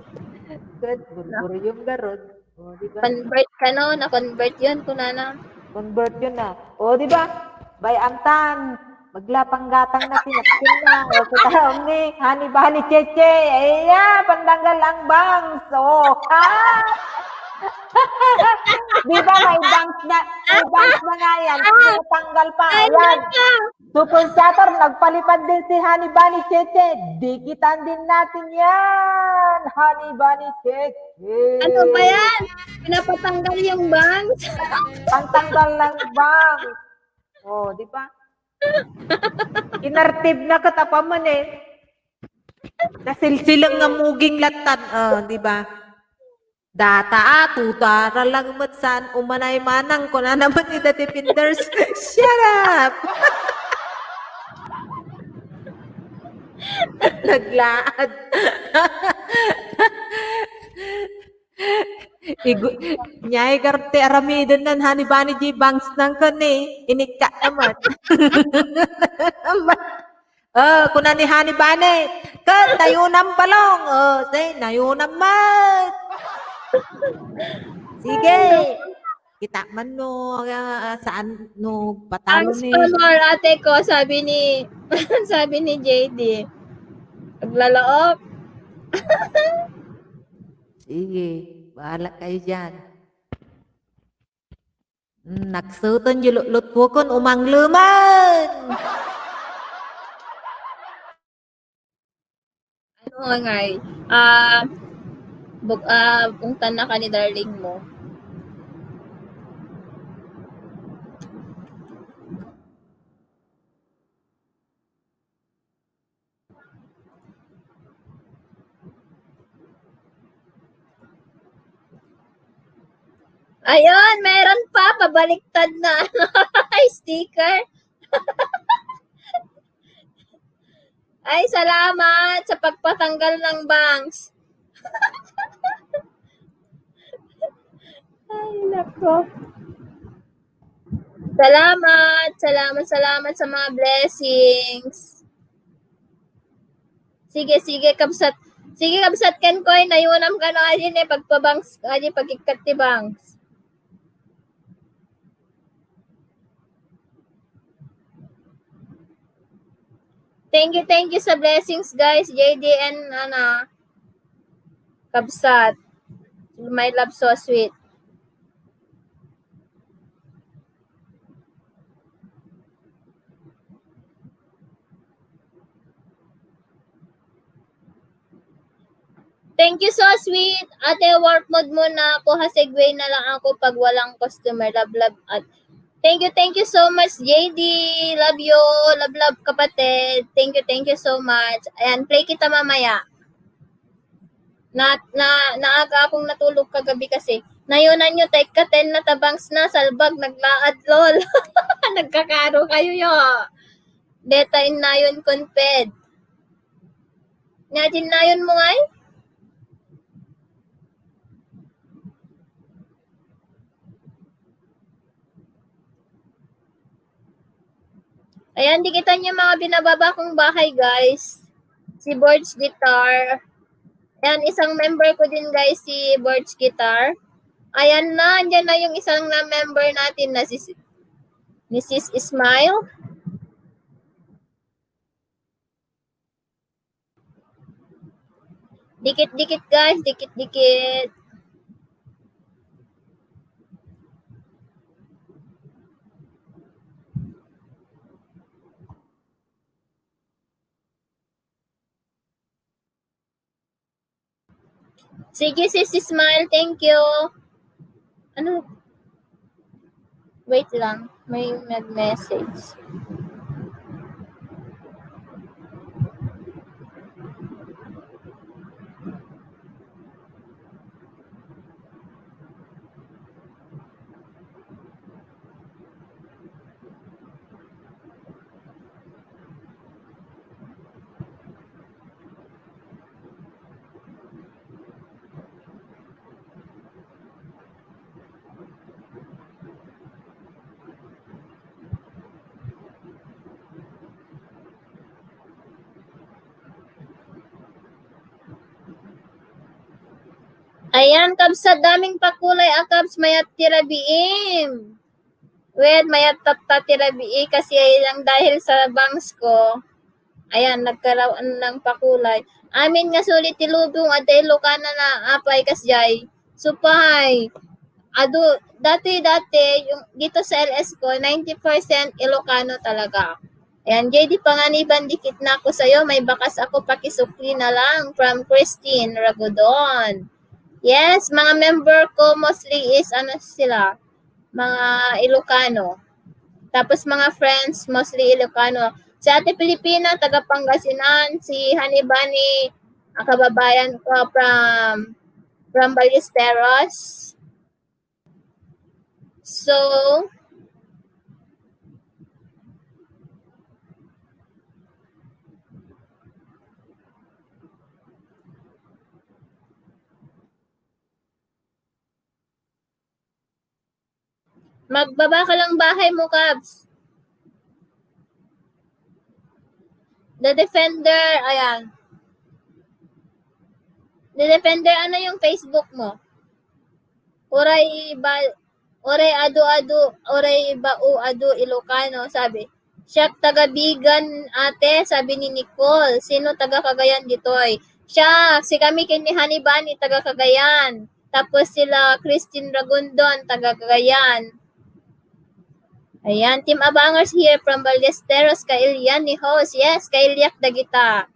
[SPEAKER 3] Good, burbur yung garod. O, di ba?
[SPEAKER 1] Convert ka no, na-convert yun, kunana.
[SPEAKER 3] Convert yun na. O, di ba? Bay amtan. Maglapang-gatang na pinapin na. O, kita ni Hani Bani Cheche. Iya, pandanggal ang bangs. O, ha? Di ba may bangs na? May bangs na nga yan. Tanggal pa. Ayan. Super chatter, nagpalipad din si Hani Bani Cheche. Dikitan din natin yan. Hani Bani Cheche.
[SPEAKER 1] Ano ba yan? Pinapatanggal yung bangs.
[SPEAKER 3] Pangtanggal ng bangs. O, di ba? Inartib na katapaman eh. Nasilsilang nga muging latan. Di ba? Data tutara lang matsan umanay manang ko na naman ni the defenders. Shut up! Naglaad. Nyay garte aramidon nan hani bani ji bangs nang kani inikka naman. Kuna ni hani bani kan nayunam palong. Say nayunam mat. Sige. Kita man no saan no patalo
[SPEAKER 1] Ang
[SPEAKER 3] ni.
[SPEAKER 1] spammer ate ko, sabi ni sabi ni JD. Naglalaok.
[SPEAKER 3] Sige, bahala kayo dyan. Nagsuton yung lut po kon umang luman.
[SPEAKER 1] Ano nga eh. Punta na ka ni darling mo. Ayun, meron pa. Pabaliktad na sticker. Ay, salamat sa pagpatanggal ng bangs. Ay, nako. Salamat sa mga blessings. Sige, kabsat. Sige, kabsat ken koy, nayunam ka no, adin eh, pagpabangs, adin pagkikat ti bangs. Thank you sa blessings, guys. JD and kabsat. My love so sweet. Thank you so sweet. Ate, work mode muna ako. Ha-segue na lang ako pag walang customer. Love. At thank you so much, JD. Love you. Love, kapatid. Thank you so much. Ayan, play kita mamaya. Naaga akong natulog kagabi kasi. Nayunan nyo, take ka 10 na tabangs na, salbag, naglaad, lol. Nagkakaro kayo yo. Deta in nayon konped. Nyadin nayon mo ngay? Ayan, di kita niyo mga binababa kong bahay, guys. Si Borge Guitar. Ayan, isang member ko din, guys, si Borge Guitar. Ayan na, andyan na yung isang na member natin na si Mrs. Ismail. Dikit-dikit, guys, dikit-dikit. Sige, sis Ismail, thank you. Ano? Wait lang, may nag-message. Ayan, Kabs, sa daming pakulay, Kabs, mayat tirabiim. Wait, mayat tirabii kasi lang dahil sa bangs ko. Ayan, nagkaroon ng pakulay. Amin nga sulit tilubong at Ilocana na apay kasjay. Supay. Dati, yung dito sa LS ko, 90% Ilocano talaga. Ayan, JD, panganiban, dikit na ako sa'yo. May bakas ako, pakisukli na lang. From Christine Ragodon. Yes, mga member ko mostly is sila, mga Ilocano. Tapos mga friends mostly Ilocano. Si Ate Pilipina, taga Pangasinan, si Hanibani, ang kababayan ko from Ballesteros. So, magbaba ka lang bahay mo, Kabs. The Defender, ayan. The Defender, ano yung Facebook mo? Oray adu Ilocano, sabi. Siya taga Bigan, ate, sabi ni Nicole. Sino taga Cagayan ditoy? Siya, si kami kini Hanibani, taga Cagayan. Tapos sila Christine Ragondon, taga Cagayan. Ayan, Team Abangers here from Ballesteros, Kailian ni host. Yes, Kailiak Dagita.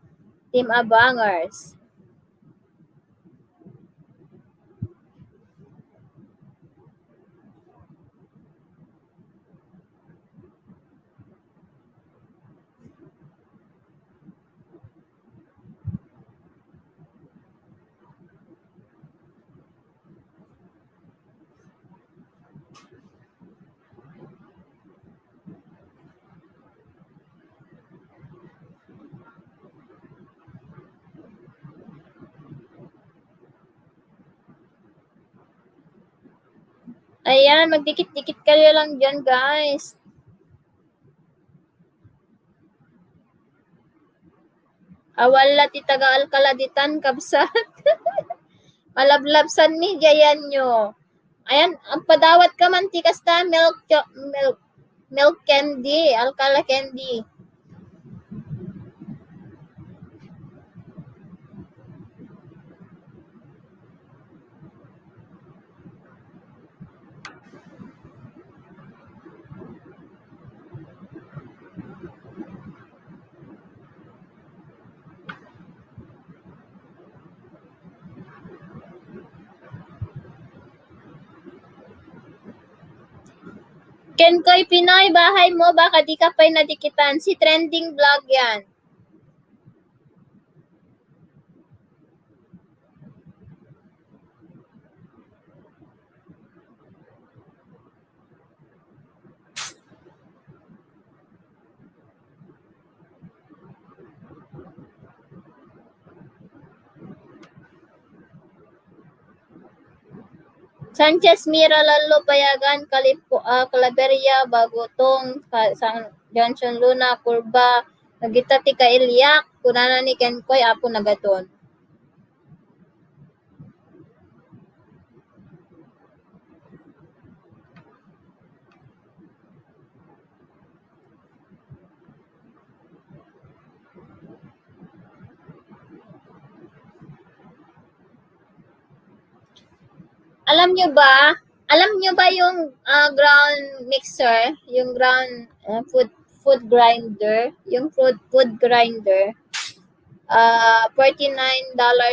[SPEAKER 1] Team Abangers. Ayan, magdikit-dikit kayo lang dyan, guys. Awala ti taga Alcaladitan, Kabsat. Malablabsan ni Jayan nyo. Ayan, ang padawat ka man, ti kasta milk candy, Alcala candy. Kenkoy Pinoy, bahay mo, baka di ka pa nadikitan. Si trending vlog yan. Sanchez Mira Lalo Payagan Calaveria Bagotong San Johnson Luna Kurba Nagita ti Kailyak kunana ni Kenkoy apo nagaton. Alam nyo ba yung ground mixer, yung ground food grinder, yung food grinder, $49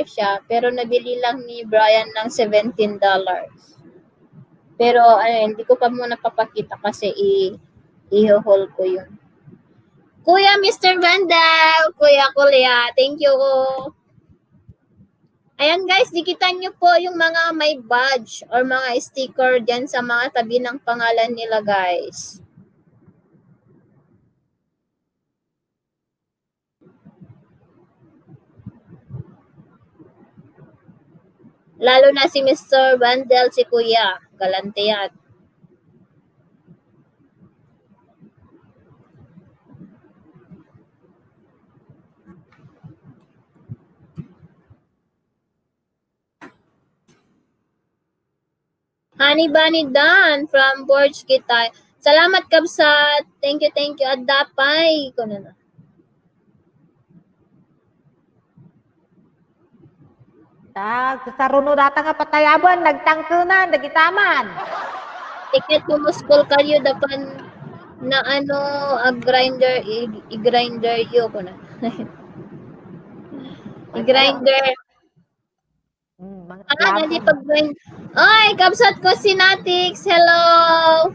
[SPEAKER 1] siya, pero nabili lang ni Brian ng $17. Pero hindi ko pa muna papakita kasi i-haul ko yun. Kuya Mr. Vandal, Kuya Kuya, thank you. Ayan guys, dikitan nyo po yung mga may badge or mga sticker dyan sa mga tabi ng pangalan nila guys. Lalo na si Mr. Vandal, si Kuya. Galante yan. Honey Bunny Dan from Borge Kitay. Salamat Kabsat. Thank you. Adapay. Ko na.
[SPEAKER 3] Saruno data nga patayaban, nagtangkunan, nagitaman.
[SPEAKER 1] Tiket mo muskol kayo dapan na grinder, i-grinder yo ko na. I-grinder. Hindi pag-grind. Oy, Kabsat ko si Natix. Hello.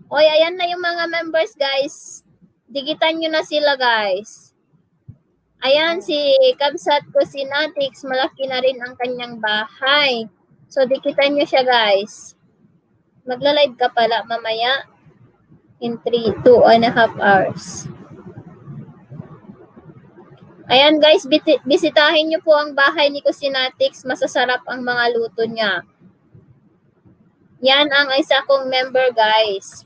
[SPEAKER 1] Oy, ayan na yung mga members, guys. Digitan nyo na sila, guys. Ayan, si Kabsat ko si Natix. Malaki na rin ang kanyang bahay. So, dikitan nyo siya, guys. Magla-live ka pala mamaya in 2.5 hours. Ayan guys, bisitahin nyo po ang bahay ni Kusinatix. Masasarap ang mga luto niya. Yan ang isa kong member guys.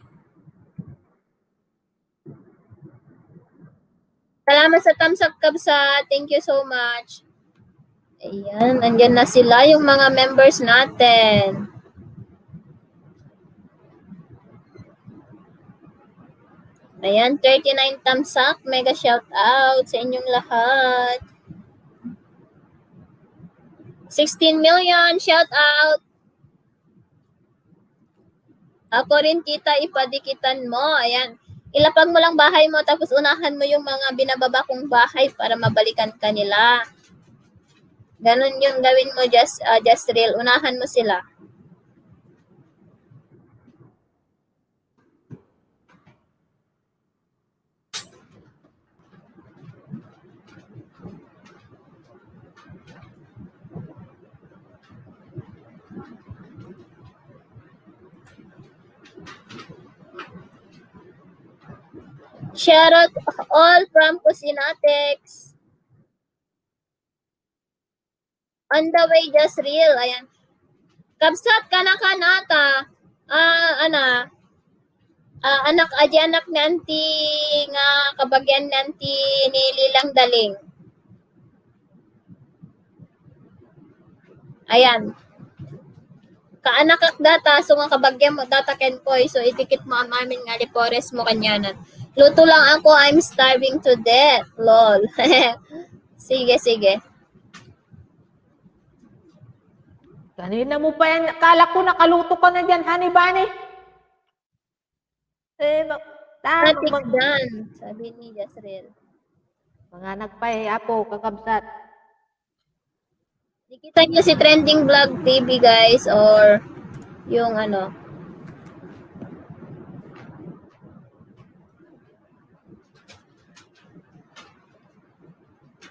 [SPEAKER 1] Salamat sa thumbs up Kabsa. Thank you so much. Ayan, andyan na sila yung mga members natin. Ayan, 39 thumbs up. Mega shout out sa inyong lahat. 16 million shout out. Ako rin kita, ipadikitan mo. Ayan. Ilapag mo lang bahay mo tapos unahan mo yung mga binababa kong bahay para mabalikan ka nila. Ganun yung gawin mo, just real. Unahan mo sila. Shout out all from Kusinatix. On the way, just real. Ayan. Kabsat ka na kanata. Anak nanti nga kabagyan nanti ni Lilang Daling. Ayan. Kaanak kak data, so nga kabagyan mo data Kenkoy, so itikit mo ang amin nga lipores mo kanyanan. Luto lang ako, I'm starving to death. Lol. Sige.
[SPEAKER 3] Kanina mo pa yan, akala ko nakaluto ka na dyan, Honey Bunny.
[SPEAKER 1] Natigdan, sabi ni Jasrel.
[SPEAKER 3] Mga nagpahiapo, kakabsat.
[SPEAKER 1] Nakita niyo si Trending Vlog TV guys, or yung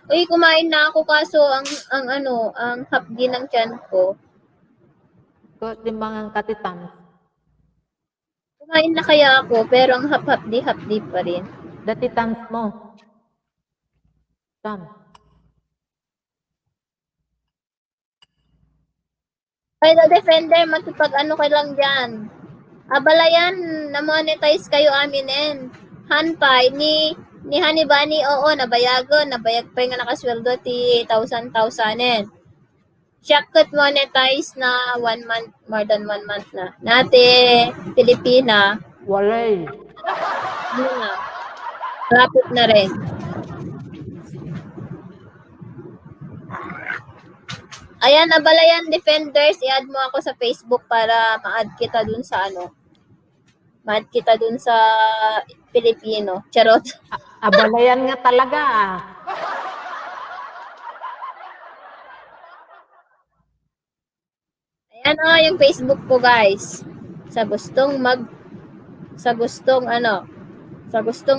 [SPEAKER 1] Uy, kumain na ako kaso ang hapdi ng tiyan ko.
[SPEAKER 3] Ko timbang ang katitam.
[SPEAKER 1] Kumain na kaya ako, pero ang hapdi pa rin.
[SPEAKER 3] Dati tams mo. Tam.
[SPEAKER 1] Ay, the defender, matupag ano ka lang dyan. Abala yan, na-monetize kayo aminin. Hanpay, ni Honey Bunny, oo, nabayag pa yung nakasweldo, ti 1,000. Shakot monetize na 1 month, more than 1 month na. Nate, Pilipina,
[SPEAKER 3] Walay.
[SPEAKER 1] yun na. Rapid na rin. Ayan, abala yan, defenders. I-add mo ako sa Facebook para ma-add kita dun sa ma-add kita dun sa Pilipino. Charot.
[SPEAKER 3] Abalayan nga talaga.
[SPEAKER 1] Ayan yung Facebook ko, guys. Sa gustong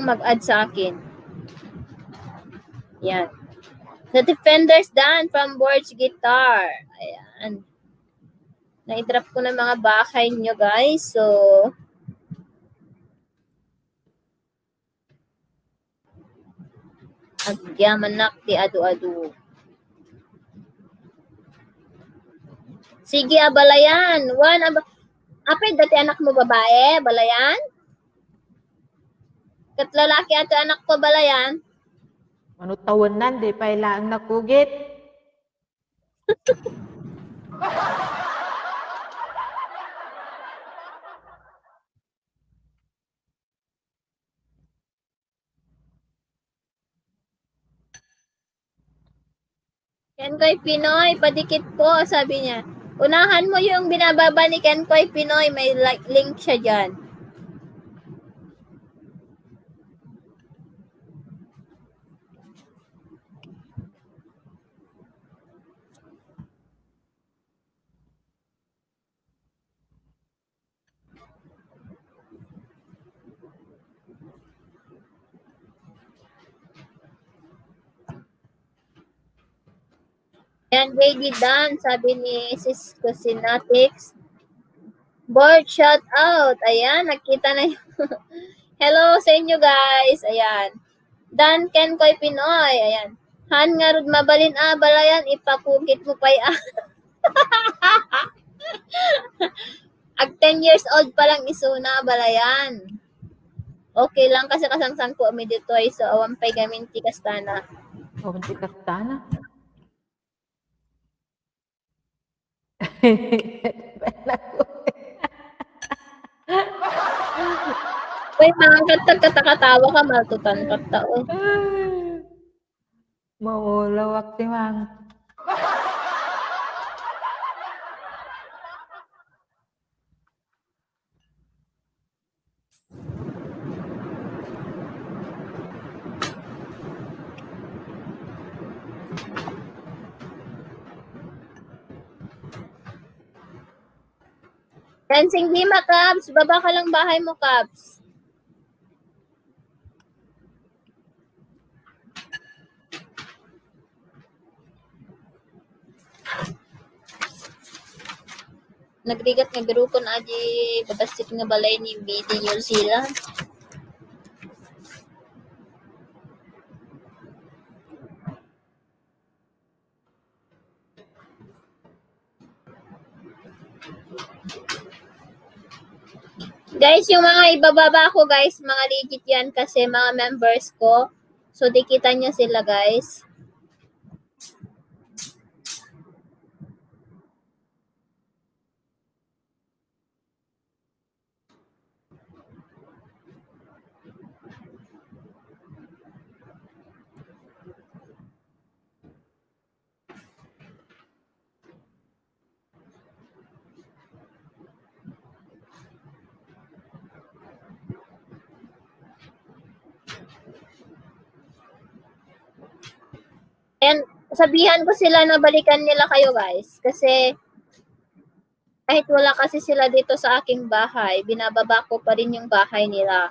[SPEAKER 1] mag-add sa akin. Yan. The Defenders Dan from Borge Guitar. Ayan. Na-drop ko na mga bahay nyo, guys. So, agyamanak ti adu-adu. Sige, abalayan. Apay, dati anak mo babae, balayan? Katlalaki ato anak ko, balayan?
[SPEAKER 3] Ano tawon nan, di pa ilang nakugit.
[SPEAKER 1] Kenkoy Pinoy, padikit po, sabi niya. Unahan mo yung binababa ni Kenkoy Pinoy, may link siya dyan. Yan, JD Dan, sabi ni Sis Cusinatics. Board shout out. Ayan, nakita na yung hello sa inyo, guys. Ayan. Dan Kenkoy Pinoy. Ayan. Han nga rud mabalin balayan, ipakugit mo pa Ag 10 years old pa lang isuna, balayan. Okay lang kasi kasangsang ko mi dito ay so awan pay gamin ti kastana.
[SPEAKER 3] Oh, di kastana.
[SPEAKER 1] Uy, mga katakatawa ka, maltutan katao.
[SPEAKER 3] Maulawak si Mang.
[SPEAKER 1] Dancing Dima, Cubs. Baba ka lang bahay mo, Cubs. Nagrigat nga grupo na aji batastik nga balay ni BD New Zealand. Guys, yung mga ibababa ko, guys, mga legit yan kasi mga members ko. So, di kita nyo sila, guys. And sabihan ko sila na balikan nila kayo, guys. Kasi kahit wala kasi sila dito sa aking bahay, binababa ko pa rin yung bahay nila.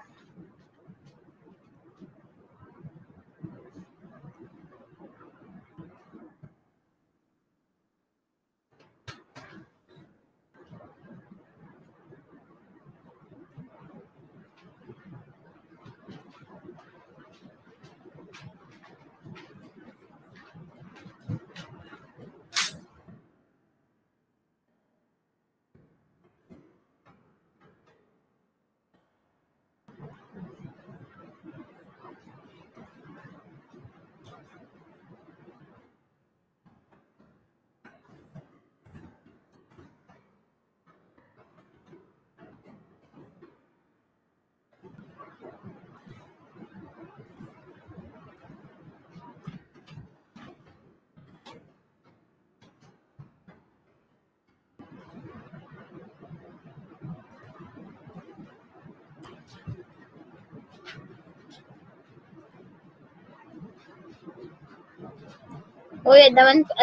[SPEAKER 1] Uy, at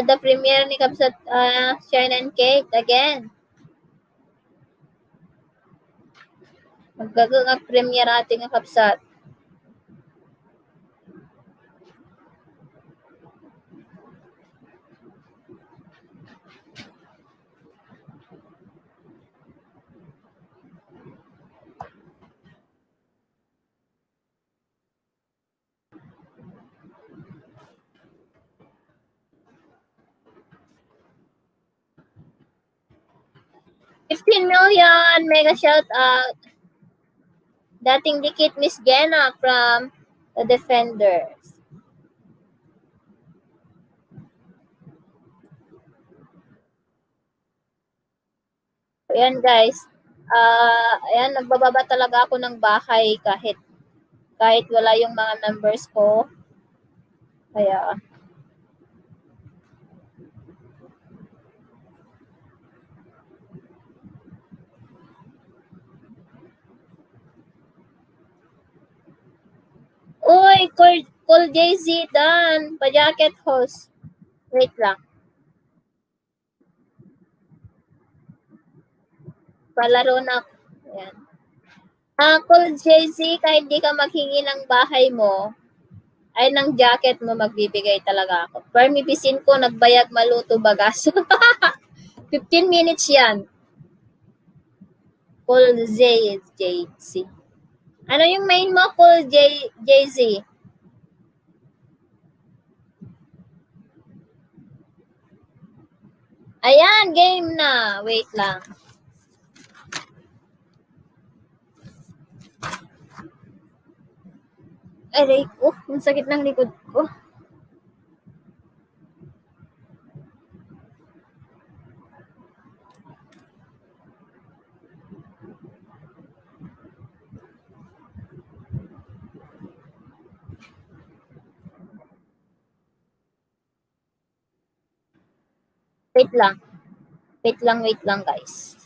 [SPEAKER 1] the premiere ni Kabsat Shine and Cake again. Maggago nga premiere ating nga Kabsat. $15 million mega shout out. Dating dikit Miss Gena from the Defenders. Ayan guys. Ayan, nagbababa talaga ako ng bahay kahit wala yung mga numbers ko. Kaya Uy, call JZ Dan, pa-jacket host. Wait lang. Palaro na ako. Ayan. Call JZ, kahit di ka maghingi ng bahay mo, ay ng jacket mo, magbibigay talaga ako. Permibisin ko, nagbayag maluto bagas. 15 minutes yan. Call JZ. Ano yung main mo, call JZ? Ayan, game na. Wait lang. Aray ko, ang sakit ng likod ko. Wait lang guys.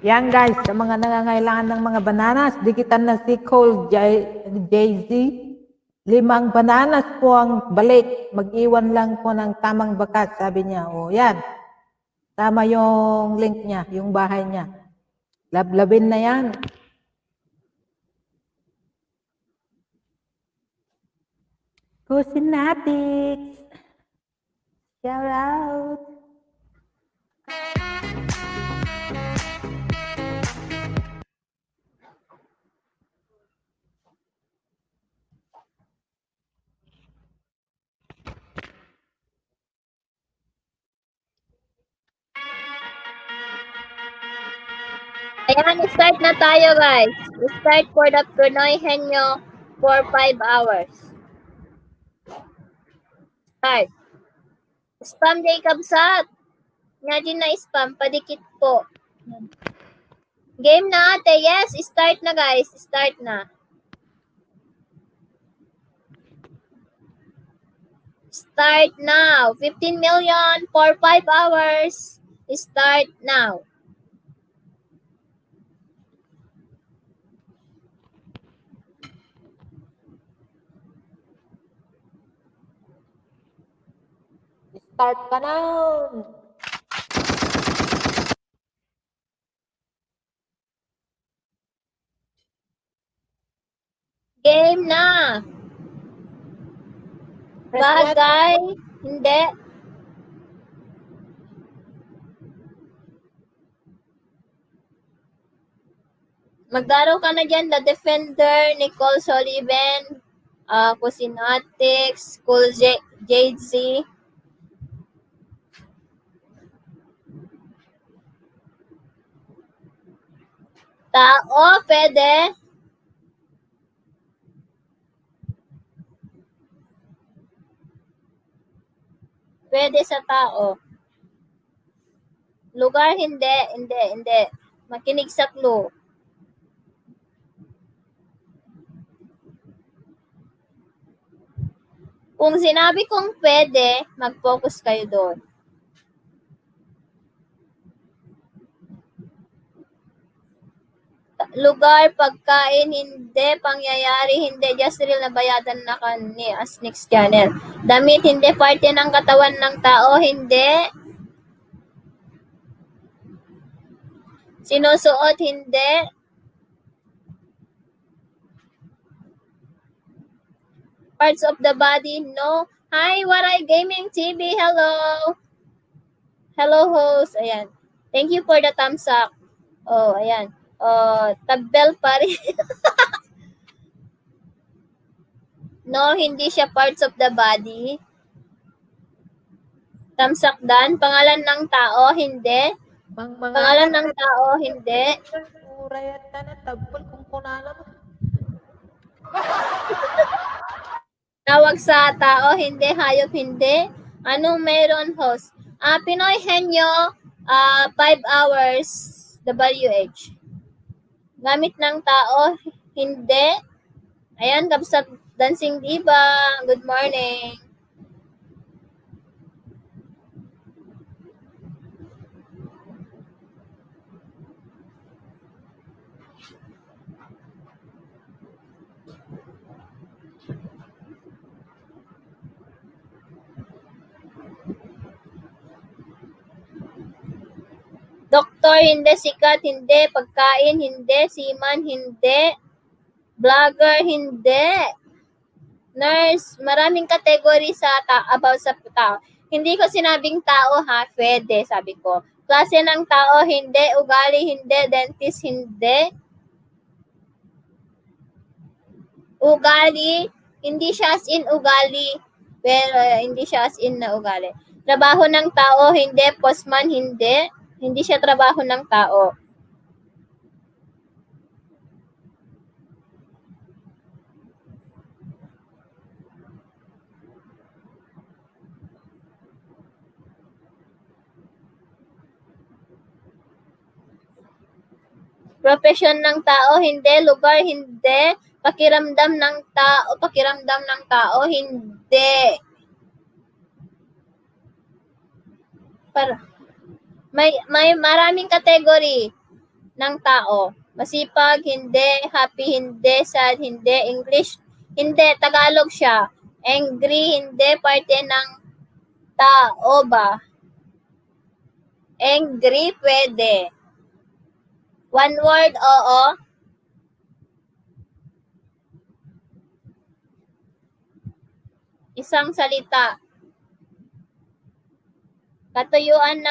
[SPEAKER 3] Yan guys, sa mga nangangailangan ng mga bananas, dikitan na si Cole JZ. 5 bananas po ang balik. Mag-iwan lang po ng tamang bakat, sabi niya. O yan, tama yung link niya, yung bahay niya. Lablabin na yan. Kusinatics. Shout out.
[SPEAKER 1] Ayan, start na tayo guys. Start for the Pinoy Henyo for 5 hours. Start. Spam Jacob Sat. Nga na spam, padikit po. Game na ate, yes, start na guys, start na. Start now. 15 million for 5 hours. Start now.
[SPEAKER 3] Start ka na.
[SPEAKER 1] Game na. Bagay. Hindi. Maglaro ka na dyan. The Defender, Nicole Sullivan, Cusinatics, Cool JZ. Tao, pwede. Pwede sa tao. Lugar, hindi. Makinig sa clue. Kung sinabi kong pwede, mag-focus kayo doon. Lugar, pagkain, hindi. Pangyayari, hindi. Just real na bayadan na ni as next channel. Damit, hindi. Parte ng katawan ng tao, hindi. Sinusuot, hindi. Parts of the body, no. Hi, Waray Gaming TV. Hello. Hello, host. Ayan. Thank you for the thumbs up. Oh, ayan. Tabbel pa rin. No, hindi siya parts of the body. Tamsakdan, pangalan ng tao, hindi. Pangalan ng tao, hindi.
[SPEAKER 3] Urayat na na tabol kung kunala mo.
[SPEAKER 1] Tawag sa tao, hindi. Hayop, hindi. Anong meron, host? Pinoy Henyo, 5 hours, WH. Gamit ng tao, hindi. Ayan, Kabsat Dancing Diva. Good morning. Doktor, hindi. Sikat, hindi. Pagkain, hindi. Seaman, hindi. Vlogger, hindi. Nurse, maraming category sa about sa tao. Hindi ko sinabing tao ha, pwede, sabi ko. Klase ng tao, hindi. Ugali, hindi. Dentist, hindi. Ugali, hindi siya as in ugali. Pero hindi siya as in na ugali. Trabaho ng tao, hindi. Postman, hindi. Hindi siya trabaho ng tao. Profesyon ng tao, hindi. Lugar, hindi. Pakiramdam ng tao, hindi. May maraming category ng tao. Masipag, hindi. Happy, hindi. Sad, hindi. English, hindi. Tagalog siya. Angry, hindi. Parte ng tao ba? Angry, pwede. One word, oo. Isang salita. Katayuan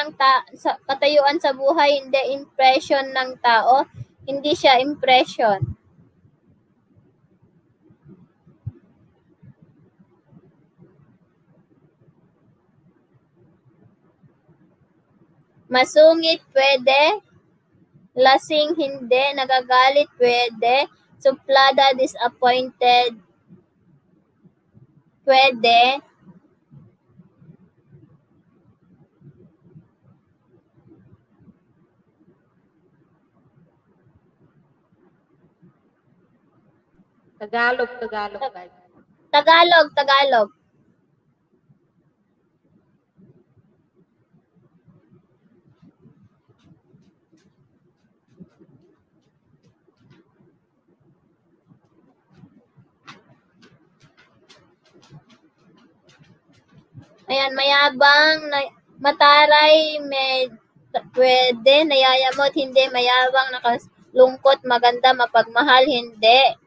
[SPEAKER 1] sa buhay, hindi. Impression ng tao, hindi siya impression. Masungit, pwede. Lasing, hindi. Nagagalit, pwede. Suplada, disappointed, pwede.
[SPEAKER 3] Tagalog.
[SPEAKER 1] Tagalog. Ayan, mayabang, mataray, pwede, nayayamot, hindi, mayabang, nakalungkot, maganda, mapagmahal, hindi.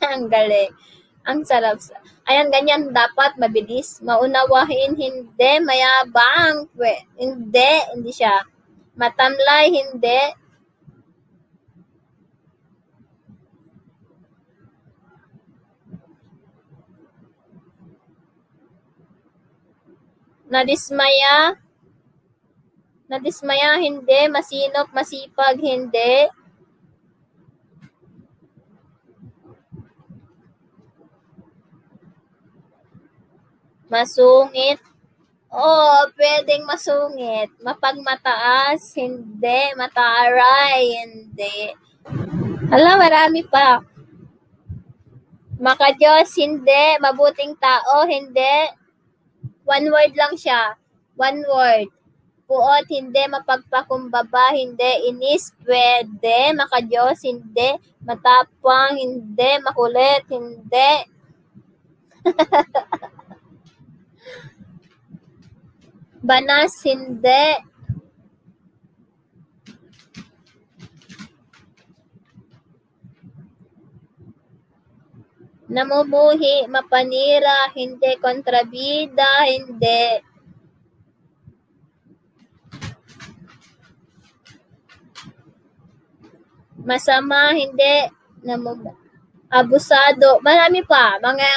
[SPEAKER 1] Ang galing. Ang sarap. Ayan, ganyan dapat, mabilis. Maunawahin, hindi, mayabang, hindi siya. Matamlay, hindi. Nadismaya, Nadismaya, hindi. Masinop, masipag, hindi. Masungit. Oo, pwedeng masungit. Mapagmataas, hindi. Mataaray, hindi. Hala, marami pa. Makadiyos, hindi. Mabuting tao, hindi. One word lang siya. One word. Puot, hindi. Mapagpakumbaba, hindi. Inis, pwede. Makadiyos, hindi. Matapang, hindi. Makulit, hindi. Banas, hindi. Namumuhi, mapanira, hindi. Kontrabida, hindi. Masama, hindi. Abusado. Marami pa. Mga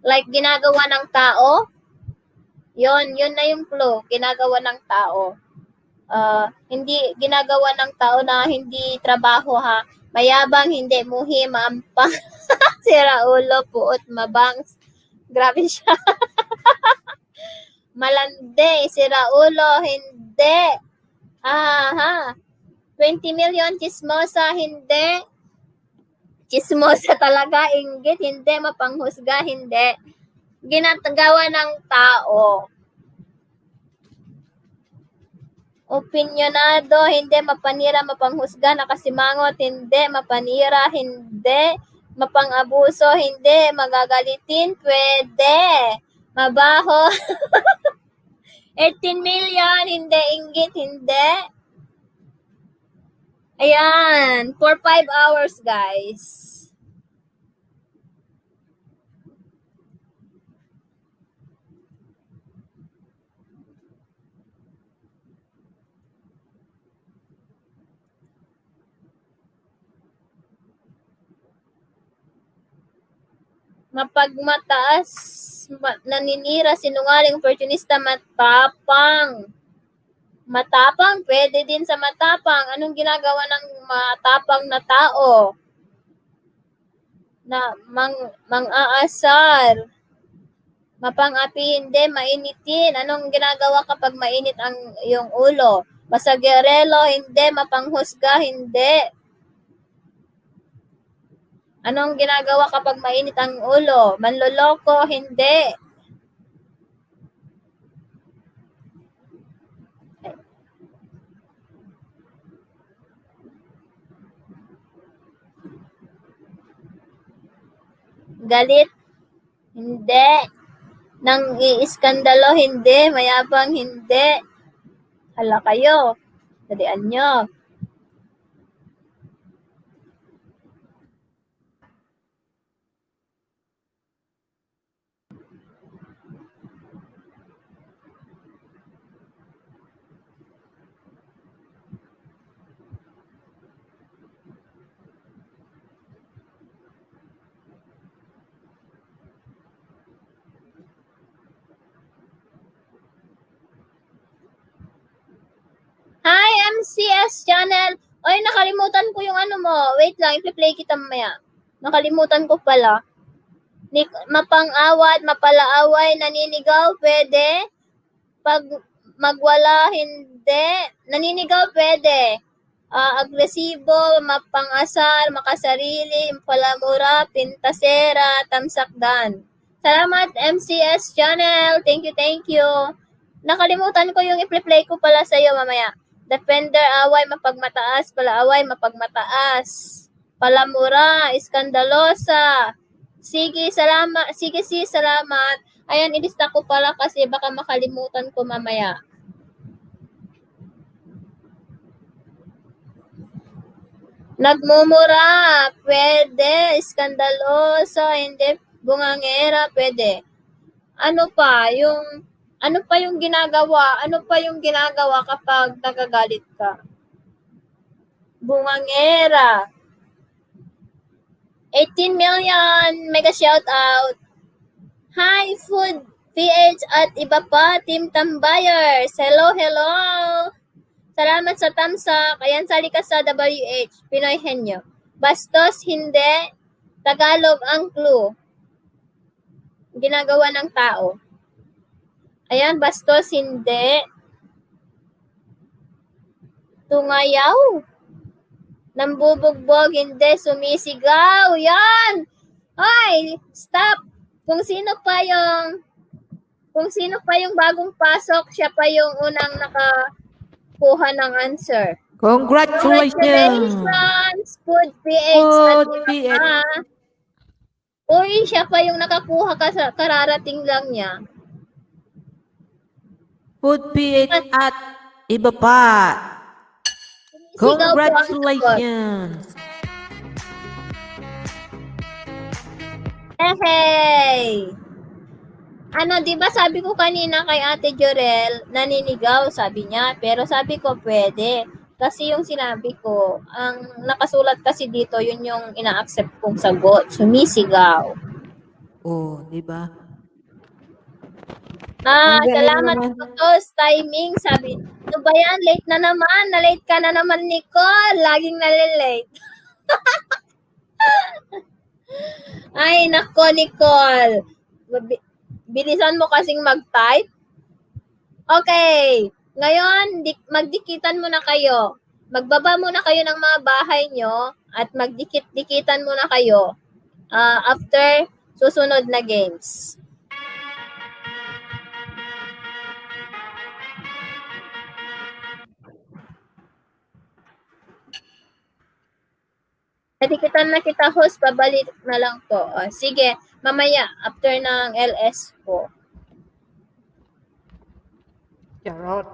[SPEAKER 1] like ginagawa ng tao. Yun na yung clue. Ginagawa ng tao. Hindi ginagawa ng tao na hindi trabaho ha. Mayabang, hindi muhi, maampang. Sira ulo, puot, mabangs. Grabe siya. Malandi, sira ulo, hindi. 20 million, chismosa, hindi. Chismosa talaga, inggit, hindi. Mapanghusga, hindi. Ginagawa ng tao. Opinionado, hindi. Mapanira, mapanghusga, nakasimangot, hindi. Mapanira, hindi. Mapang-abuso, hindi. Magagalitin, pwede. Mabaho. 18 million, hindi. Inggit, hindi. Ayan, for 5 hours, guys. Mapagmataas, naninira, sinungaling, opportunista, matapang. Matapang, pwede din sa matapang. Anong ginagawa ng matapang na tao? Na mang-aasar. Mapang-api, hindi. Mainitin. Anong ginagawa kapag mainit ang iyong ulo? Masagerelo, hindi. Mapanghusga, hindi. Anong ginagawa kapag mainit ang ulo? Manloloko, hindi. Galit, hindi. Nang iiskandalo, hindi. Mayabang, hindi. Hala kayo. Dalian nyo. Hi, MCS channel. Oy, nakalimutan ko yung ano mo. Wait lang, i-play kita mamaya. Nakalimutan ko pala. Mapang-awat, mapalaaway, naninigaw, pwede. Pag magwala, hindi. Naninigaw, pwede. Agresibo, mapang-asar, makasarili, palamura, pintasera, tamsakdan. Salamat, MCS channel. Thank you. Nakalimutan ko yung i-play ko pala sa'yo mamaya. Defender, away, mapagmataas, palaaway, mapagmataas. Palamura, iskandalosa. Sige, salamat. Sige, salamat. Ayan, ilista ko pala kasi baka makalimutan ko mamaya. Nagmumura, pwede. Iskandalosa, hindi. Bungangera, pwede. Ano pa yung ginagawa? Ano pa yung ginagawa kapag nagagalit ka? Bungangera. 18 million, mega shout out. Hi, PH at iba pa, Team Tambayers. Hello, hello. Salamat sa tamsak. Ayan, sali ka sa WH. Pinoy Henyo. Bastos, hindi. Tagalog ang clue. Ginagawa ng tao. Ayan, bastos, hindi. Tungayaw. Nambubugbog, hindi. Sumisigaw. Yan! Ay, stop. Kung sino pa yung bagong pasok, siya pa yung unang nakakuha ng answer.
[SPEAKER 3] Congratulations!
[SPEAKER 1] Food PH
[SPEAKER 3] Food
[SPEAKER 1] at
[SPEAKER 3] PH.
[SPEAKER 1] Uy, siya pa yung nakakuha kararating lang niya.
[SPEAKER 3] Food PH at iba pa.
[SPEAKER 1] Sigaw po ang sagot.
[SPEAKER 3] Congratulations!
[SPEAKER 1] Hey! Ano, di ba sabi ko kanina kay Ate Jorel, naninigaw, sabi niya. Pero sabi ko, pwede. Kasi yung sinabi ko, ang nakasulat kasi dito, yun yung ina-accept kong sagot. Sumisigaw.
[SPEAKER 3] Oh, di ba?
[SPEAKER 1] Ah,
[SPEAKER 3] Ang galing
[SPEAKER 1] salamat
[SPEAKER 3] naman.
[SPEAKER 1] po, Tos. Timing, sabi. Ano ba yan? Late na naman. Na-late ka na naman, Nicole. Laging nalilate. Ay, nako, Nicole. Bilisan mo kasing mag-type. Okay. Ngayon, magdikitan muna kayo. Magbaba muna kayo ng mga bahay nyo at magdikit-dikitan muna kayo after susunod na games. Nadikitan na kita, host. Pabalik na lang po. Sige, mamaya, after ng LS po.
[SPEAKER 3] Charot.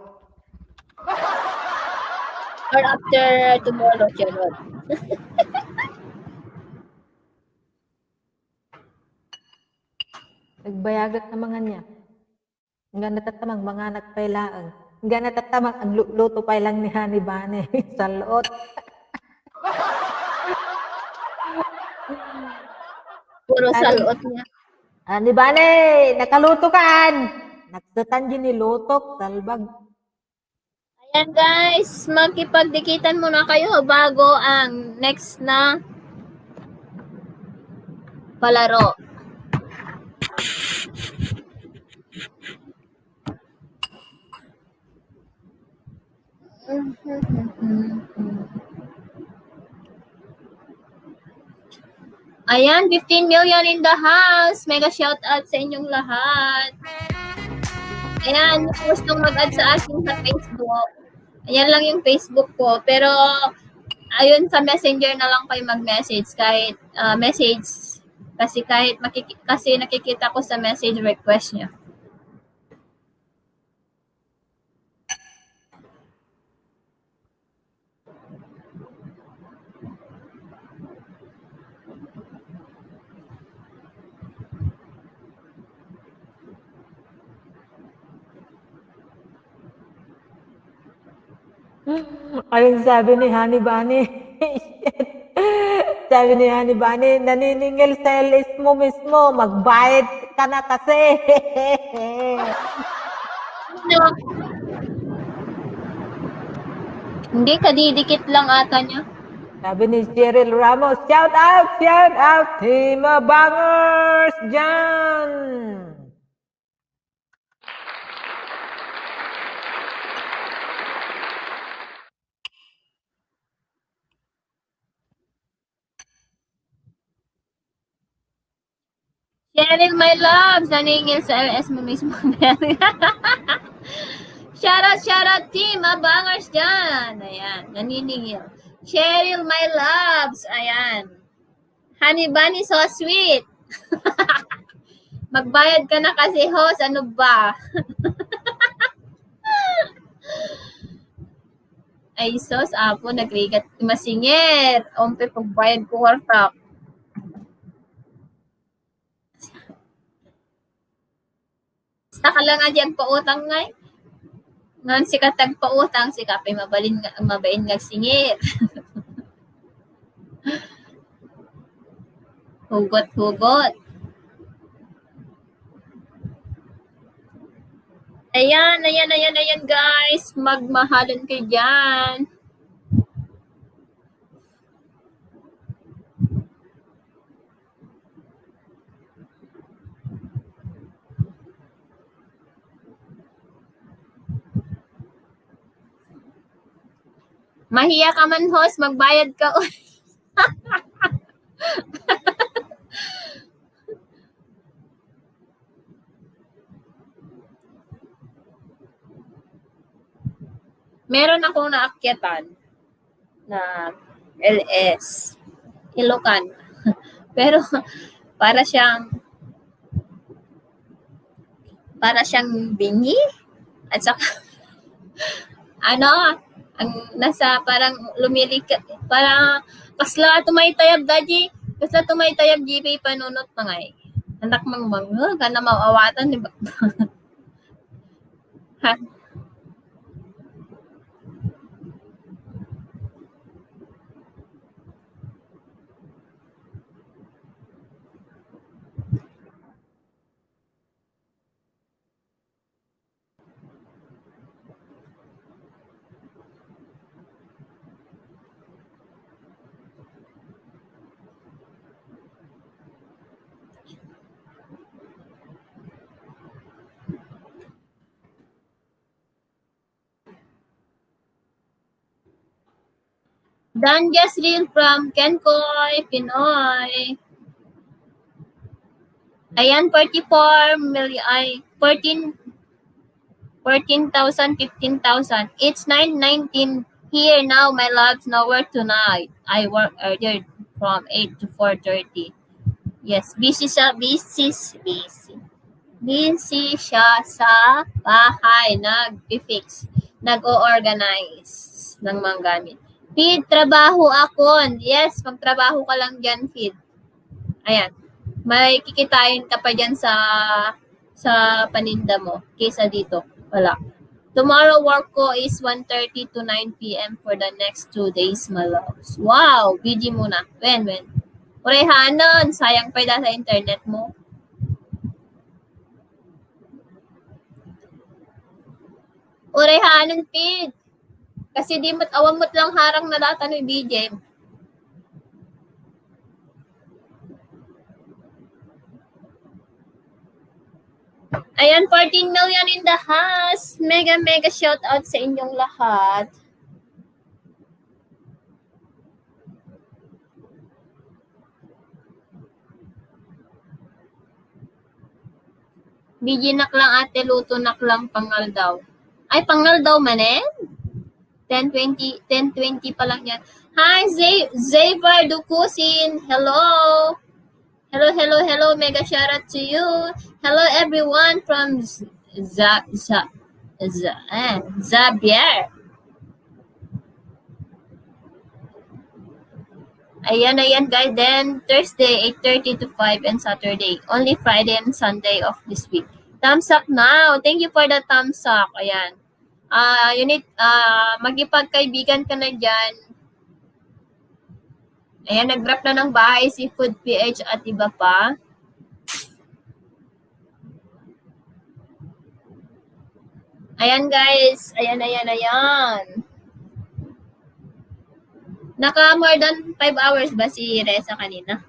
[SPEAKER 1] Or after tomorrow, Charot.
[SPEAKER 3] Nagbayagat na mga niya. Nga natatamang mga nagpailaan. Nga natatamang ang luto pa lang ni Hani Bane sa loot.
[SPEAKER 1] Puro salot niya.
[SPEAKER 3] Hani Bane, nakaluto kan. Nagsatan din ni lutok, talbag.
[SPEAKER 1] Ayan guys, magkipagdikitan muna kayo bago ang next na palaro. Ayan, 15 million in the house. Mega shout out sa inyong lahat. Ayan, yung gustong mag-add sa akin sa Facebook. Ayan lang yung Facebook ko. Pero, ayun sa messenger na lang kayo mag-message. Kahit message. Kasi nakikita ko sa message request niya.
[SPEAKER 3] Ayun sabi ni Hani Bane. Sabi ni Hani Bane, naniningil sa LS mo mismo, magbayad ka na kasi.
[SPEAKER 1] Hindi, kadidikit lang ata niya.
[SPEAKER 3] Sabi ni Cheryl Ramos, shout out, Team Bangers dyan.
[SPEAKER 1] Cheryl, my loves, naningil sa LS mo mismo. Shoutout, team, bangers dyan. Ayan, naniningil. Cheryl, my loves. Ayan. Honey Bunny, so sweet. Magbayad ka na kasi, host. Ano ba? Ay, sos, apo, nagrigat masingit. Ompe, pagbayad ko wartak. Saka lang nga dyan pautang ngay. Ngan si katag pautang, si kapay mabain nga singit. Hugot. Ayan, guys. Magmahalan kayo dyan. Mahiya ka man, host. Magbayad ka. Meron akong naakyatan na LS. Ilocan. Pero para siyang bingi at saka ang nasa parang lumilik parang kasla tumaytayab daji kasla tumaytayab GP panunot na nga anak mang mangga kana mawawatan di ba ha. Dan Jasril from Kenkoy, Pinoy. Ayan, 44 million, 14,000, 15,000. It's 9:19 here now, my loves. Nowhere tonight. I work earlier from 8 to 4:30. Yes, busy siya sa bahay. Nag-fix, nag-o-organize ng mga gamit. Feed, trabaho ako. Yes, magtrabaho ka lang dyan, Feed. Ayan. May kikitain ka pa dyan sa paninda mo. Kaysa dito. Wala. Tomorrow work ko is 1:30 to 9 p.m. for the next 2 days, my loves. Wow! Busy muna. When? Urehanon, sayang pa sa internet mo. Urehanon, Feed. Kasi di mo't awamot lang harang na data ni BJ. Ayan, 14 million in the house. Mega shout out sa inyong lahat. BJ nak lang ate, luto nak lang pangal daw. Ay, pangal daw manen? 10:20 pa lang yan. Hi, Xavier Dukusin. Hello. Hello. Mega shout out to you. Hello, everyone from Xavier. Ayan, guys. Then, Thursday, 8:30 to 5 and Saturday. Only Friday and Sunday of this week. Thumbs up now. Thank you for the thumbs up. Ayan. Magipagkaibigan ka na dyan. Ayan, nag-drop na ng bahay si Food PH at iba pa. Ayan, guys. Ayan. Naka more than 5 hours ba si Reza kanina?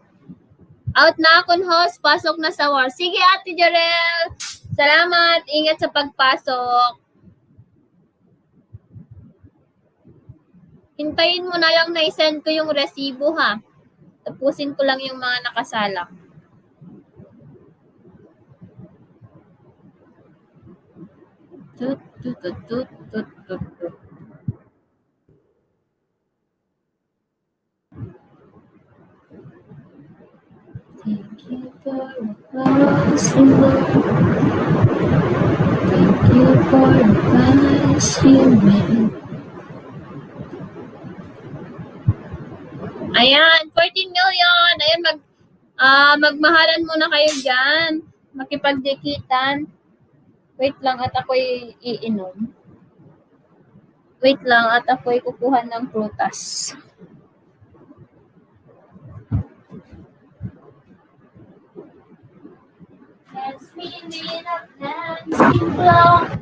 [SPEAKER 1] Out na akong host. Pasok na sa war. Sige, Ate Jarel. Salamat. Ingat sa pagpasok. Hintayin mo na lang na i-send ko yung resibo, ha? Tapusin ko lang yung mga nakasala. Tut. Thank you for the blessing, Lord. Thank you for the price you made. Ayan, 14 million. Ayan, magmahalan muna kayo dyan. Makipagdikitan. Wait lang at ako'y iinom. Wait lang at ako'y kukuha ng prutas. Let's be in a dancing floor.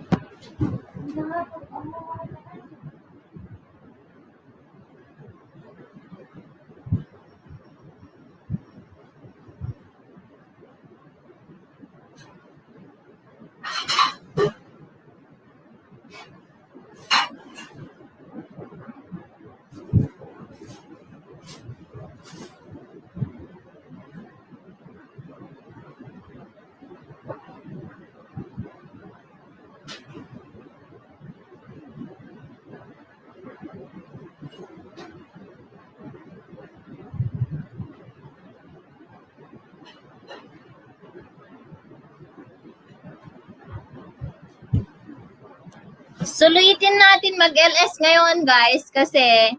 [SPEAKER 1] Sulitin natin mag-LS ngayon, guys, kasi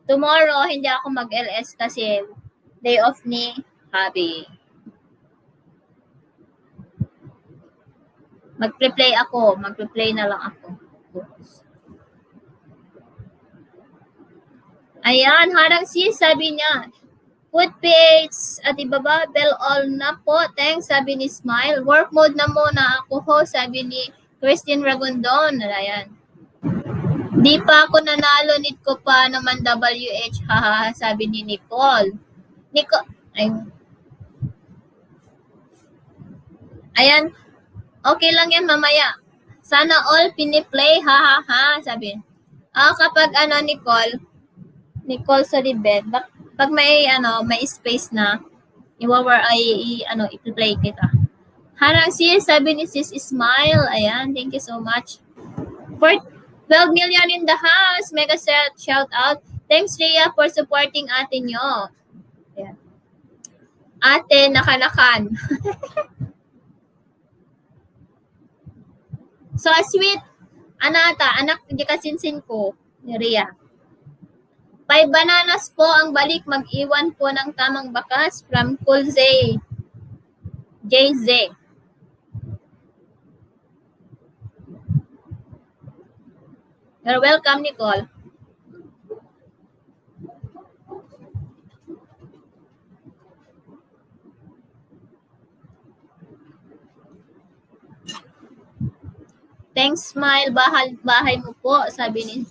[SPEAKER 1] tomorrow hindi ako mag-LS kasi day off ni Habi. Magpe-play ako. Magpe-play na lang ako. Ayan, harang sis, sabi niya. Food page at ibaba, bell all na po. Thanks, sabi ni Smile. Work mode na muna ako ho, sabi ni Christine Ragondon. Ayan. Di pa ako nanalo, need ko pa naman WH, haha, sabi ni Nicole. Ayan, okay lang yan mamaya. Sana all piniplay, haha, sabi. Kapag Nicole Solibed, pag may space na, i-play kita. Harang sis, sabi ni Sis Smile. Ayan, thank you so much. For 12 million in the house, mega shout out. Thanks, Rhea, for supporting ate nyo. Ayan. Ate, nakanakan. So, sweet, Anata, anak, hindi kasinsin ko, ni Rhea. 5 bananas po ang balik, mag-iwan po ng tamang bakas from Kulze. JZ. You're welcome, Nicole. Thanks, Smile. Bahay mo po, sabi ni.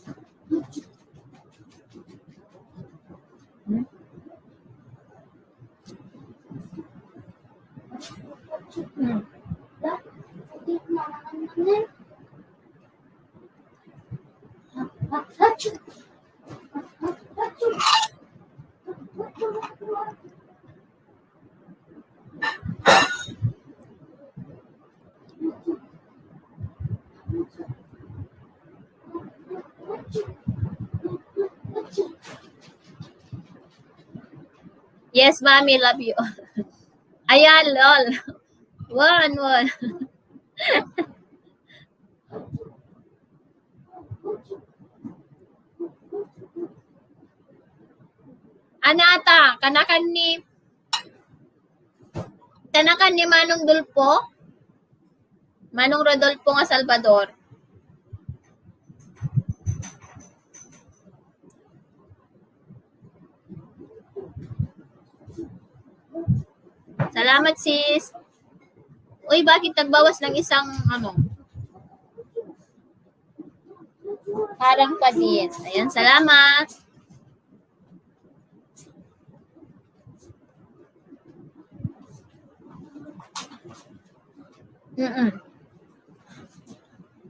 [SPEAKER 1] Yes, Mommy, love you. Ayan, lol. One. Anata, kanakan ni Manong Dulpo, Manong Rodolfo nga Salvador. Salamat, sis. Uy, bakit nagbawas ng isang parang pa din. Ayan, salamat.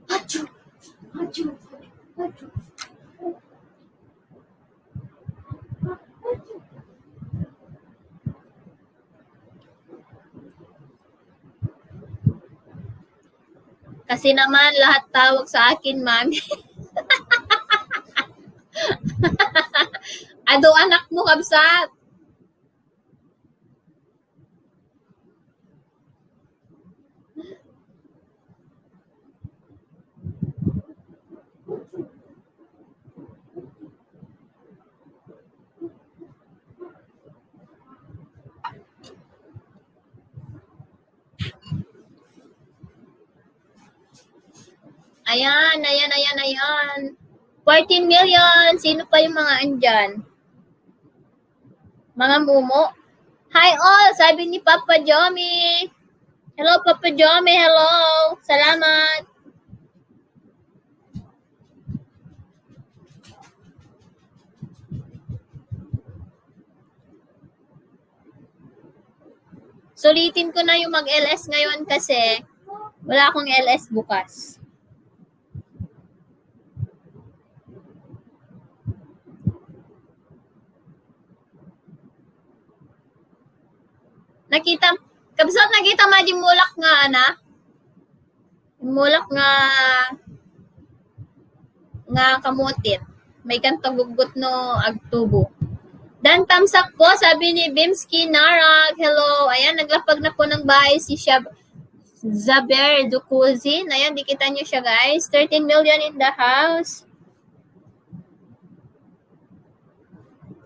[SPEAKER 1] Hachu. Kasi naman lahat tawag sa akin, Mami. Ado anak mo, kabsat. Ayan. 14 million. Sino pa yung mga andyan? Mga mumo. Hi all, sabi ni Papa Jomi. Hello, Papa Jomi. Hello. Salamat. Sulitin ko na yung mag-LS ngayon kasi wala akong LS bukas. Kabsat nakita mo di mulak nga ana? Mulak nga kamutit. May kantagugot no agtubo. Dan tamsak po, sabi ni Bimski Narag. Hello. Ayan, naglapag na po ng bahay si Zaber Dukuzin. Ayan, dikita nyo siya guys. 13 million in the house.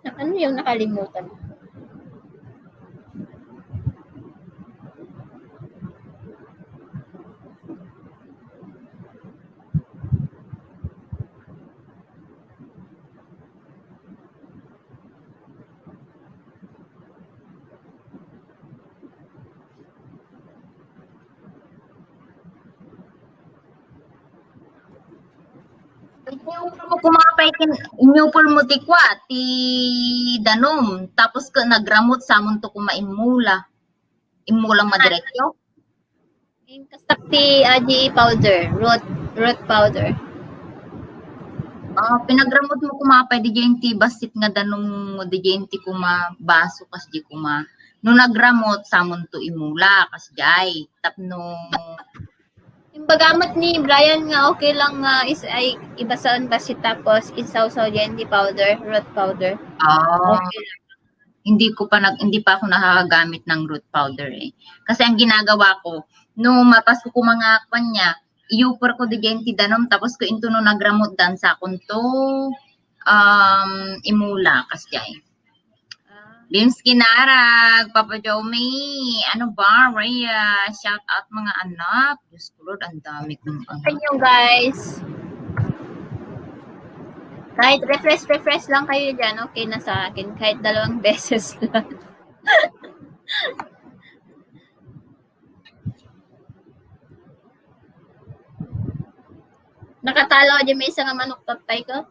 [SPEAKER 1] Ano yung nakalimutan?
[SPEAKER 2] Inyupol mo tikwa, ti danom, tapos ka nagramot sa amon to kumaimula. Imulang madiretyo.
[SPEAKER 1] Yung kastak ti aji powder, root powder.
[SPEAKER 2] Pinagramot mo kumapay di dyan ti basit nga danom mo di dyan ti kumabaso kas di kuma. No nagramot sa amon to imula kas jay. Tapno
[SPEAKER 1] Yung bagamot ni Brian nga okay lang nga ay ibasaan basit tapos isaw-saw dyan di powder, root powder. Okay lang.
[SPEAKER 2] Hindi pa ako nakagamit ng root powder eh. Kasi ang ginagawa ko, no mapas ko mga kanya, iupor ko di ti danom tapos ko into no nagramot dan sa kunto imula kasjay. Bimski Narag, Papa Jomi, ano ba, Rhea, shout out mga anak. Diyos ko Lord, ang dami kong anak.
[SPEAKER 1] Thank you guys. Kahit refresh lang kayo dyan, okay na sa akin. Kahit 2 beses lang. Nakatalo dyan may isang manok tatay ko.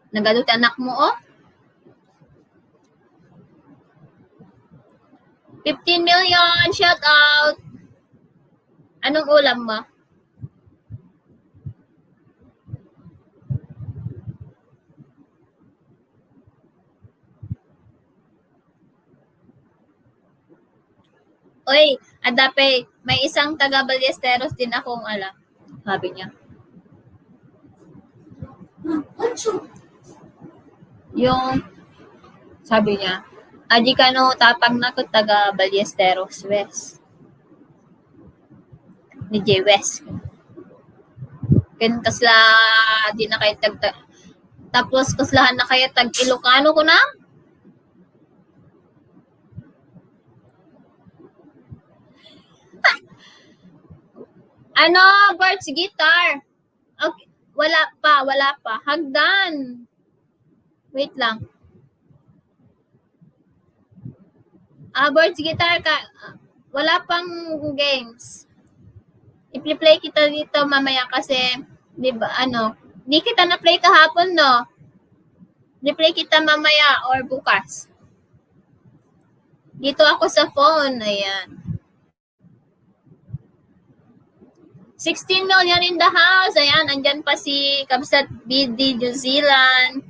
[SPEAKER 1] Nagadot anak mo, oh. 15 million, shout out. Anong ulam mo? Oy, adape, may isang taga Ballesteros din akong alam. Sabi niya. Yung, sabi niya, aji ka no tapang na ko taga Ballesteros West. Ni J. West. Ken kasla di na kay tapos kaslahan na kaya tag Ilocano ko na. Ano, Bart's guitar? Okay. Wala pa. Hagdan. Wait lang. Bart's guitar ka. Wala pang games. I-play kita dito mamaya kasi, di ba, di kita na-play kahapon, no? I-play kita mamaya or bukas. Dito ako sa phone. Ayan. 16 million in the house. Ayan, andyan pa si Kabsat BD New Zealand.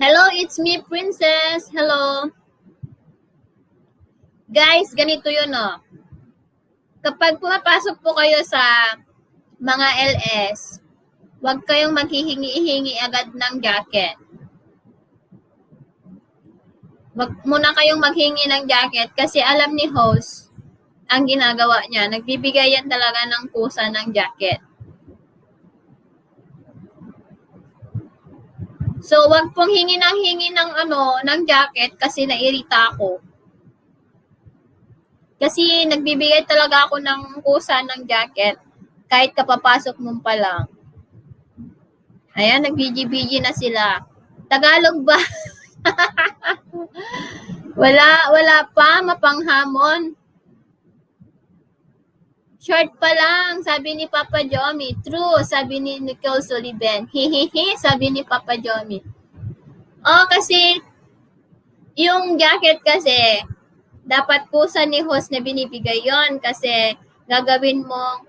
[SPEAKER 1] Hello, it's me, Princess. Hello. Guys, ganito yun, oh. Kapag pumapasok po kayo sa mga LS, huwag kayong maghihingi-hingi agad ng jacket. Wag muna kayong maghingi ng jacket kasi alam ni host ang ginagawa niya. Nagbibigay yan talaga ng kusa ng jacket. So, wag pong hingi ng jacket kasi nairita ako. Kasi nagbibigay talaga ako ng kusa ng jacket kahit kapapasok mo pa lang. Ayan, nag-BG-BG na sila. Tagalog ba? wala pa, mapanghamon. Short pa lang, sabi ni Papa Jomi. True, sabi ni Nicole Sullivan. Hihihi, sabi ni Papa Jomi. Oh, kasi yung jacket kasi, dapat kusa ni host na binibigay yon kasi gagawin mo,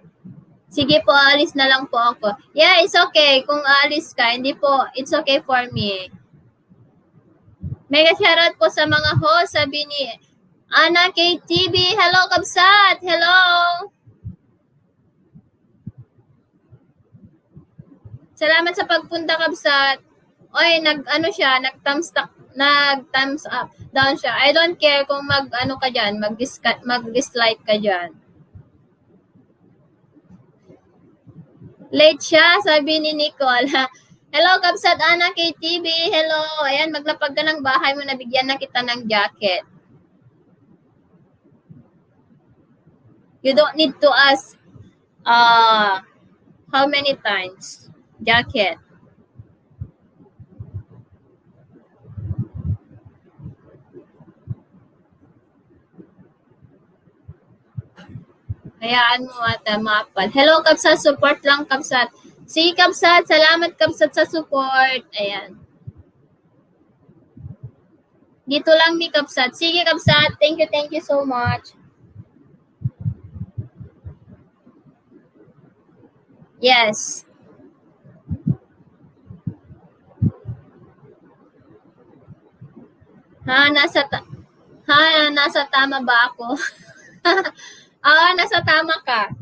[SPEAKER 1] sige po, alis na lang po ako. Yeah, it's okay. Kung alis ka, hindi po, it's okay for me. Mega shoutout po sa mga host, sabi ni Ana KTV. Hello, Kabsat! Hello! Salamat sa pagpunta, Kabsat. Oy, nag-thumbs up, down siya. I don't care kung ka dyan, mag-dislike ka dyan. Late siya, sabi ni Nicole. Hello, Kabsat Ana KTV. Hello. Ayan, maglapag ka ng bahay mo, nabigyan na kita ng jacket. You don't need to ask how many times. Jacket. Hayaan mo ata mapal. Hello, Kabsat. Support lang, Kabsat. Si Kabsat. Salamat, Kabsat, sa support. Ayan. Dito lang ni Kabsat. Sige, Kabsat. Thank you so much. Yes. Nasa tama ba ako? Nasa tama ka.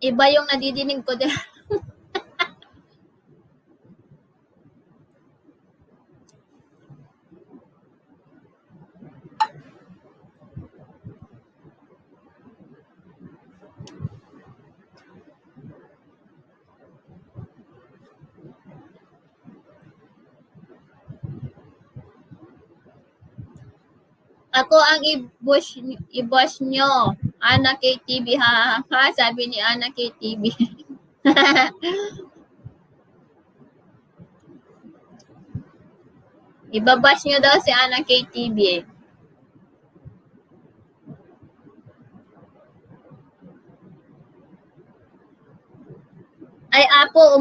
[SPEAKER 1] Iba yung nadidinig ko din. Ako ang i-boss nyo. Ana KTV, ha, sabi ni Ana KTV. Ibabash nyo daw si Ana KTV. Ay, apo,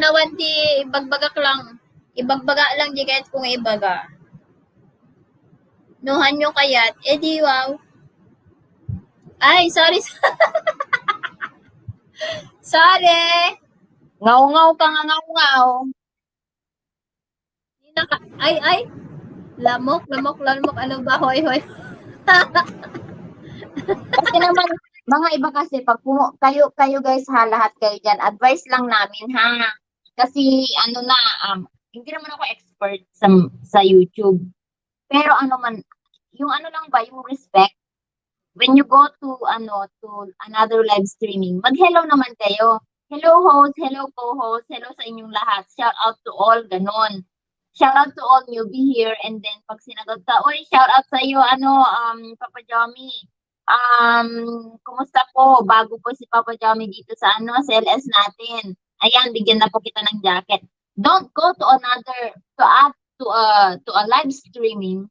[SPEAKER 1] nawan di ibagbagak lang. Ibagbaga lang di kahit kung ibaga. Nuhan nyo kayat. Di wow. Ay, sorry. Sorry.
[SPEAKER 2] Ngaw-ngaw ka nga, ngaw-ngaw.
[SPEAKER 1] Ay. Lamok. Ano ba? Hoy.
[SPEAKER 2] Kasi naman, mga iba kasi, pag kayo guys ha, lahat kayo dyan, advice lang namin ha. Kasi hindi naman ako expert sa YouTube. Pero yung lang ba, yung respect, when you go to another live streaming, mag-hello naman kayo. Hello host, hello co-host, hello sa inyong lahat. Shout out to all, ganon. Shout out to all newbie here, and then pag sinagot ka, oy, shout out sa iyo, Papa Jomi. Kumusta po? Bago po si Papa Jomi dito sa sa LS natin. Ayan, bigyan na po kita ng jacket. Don't go to a live streaming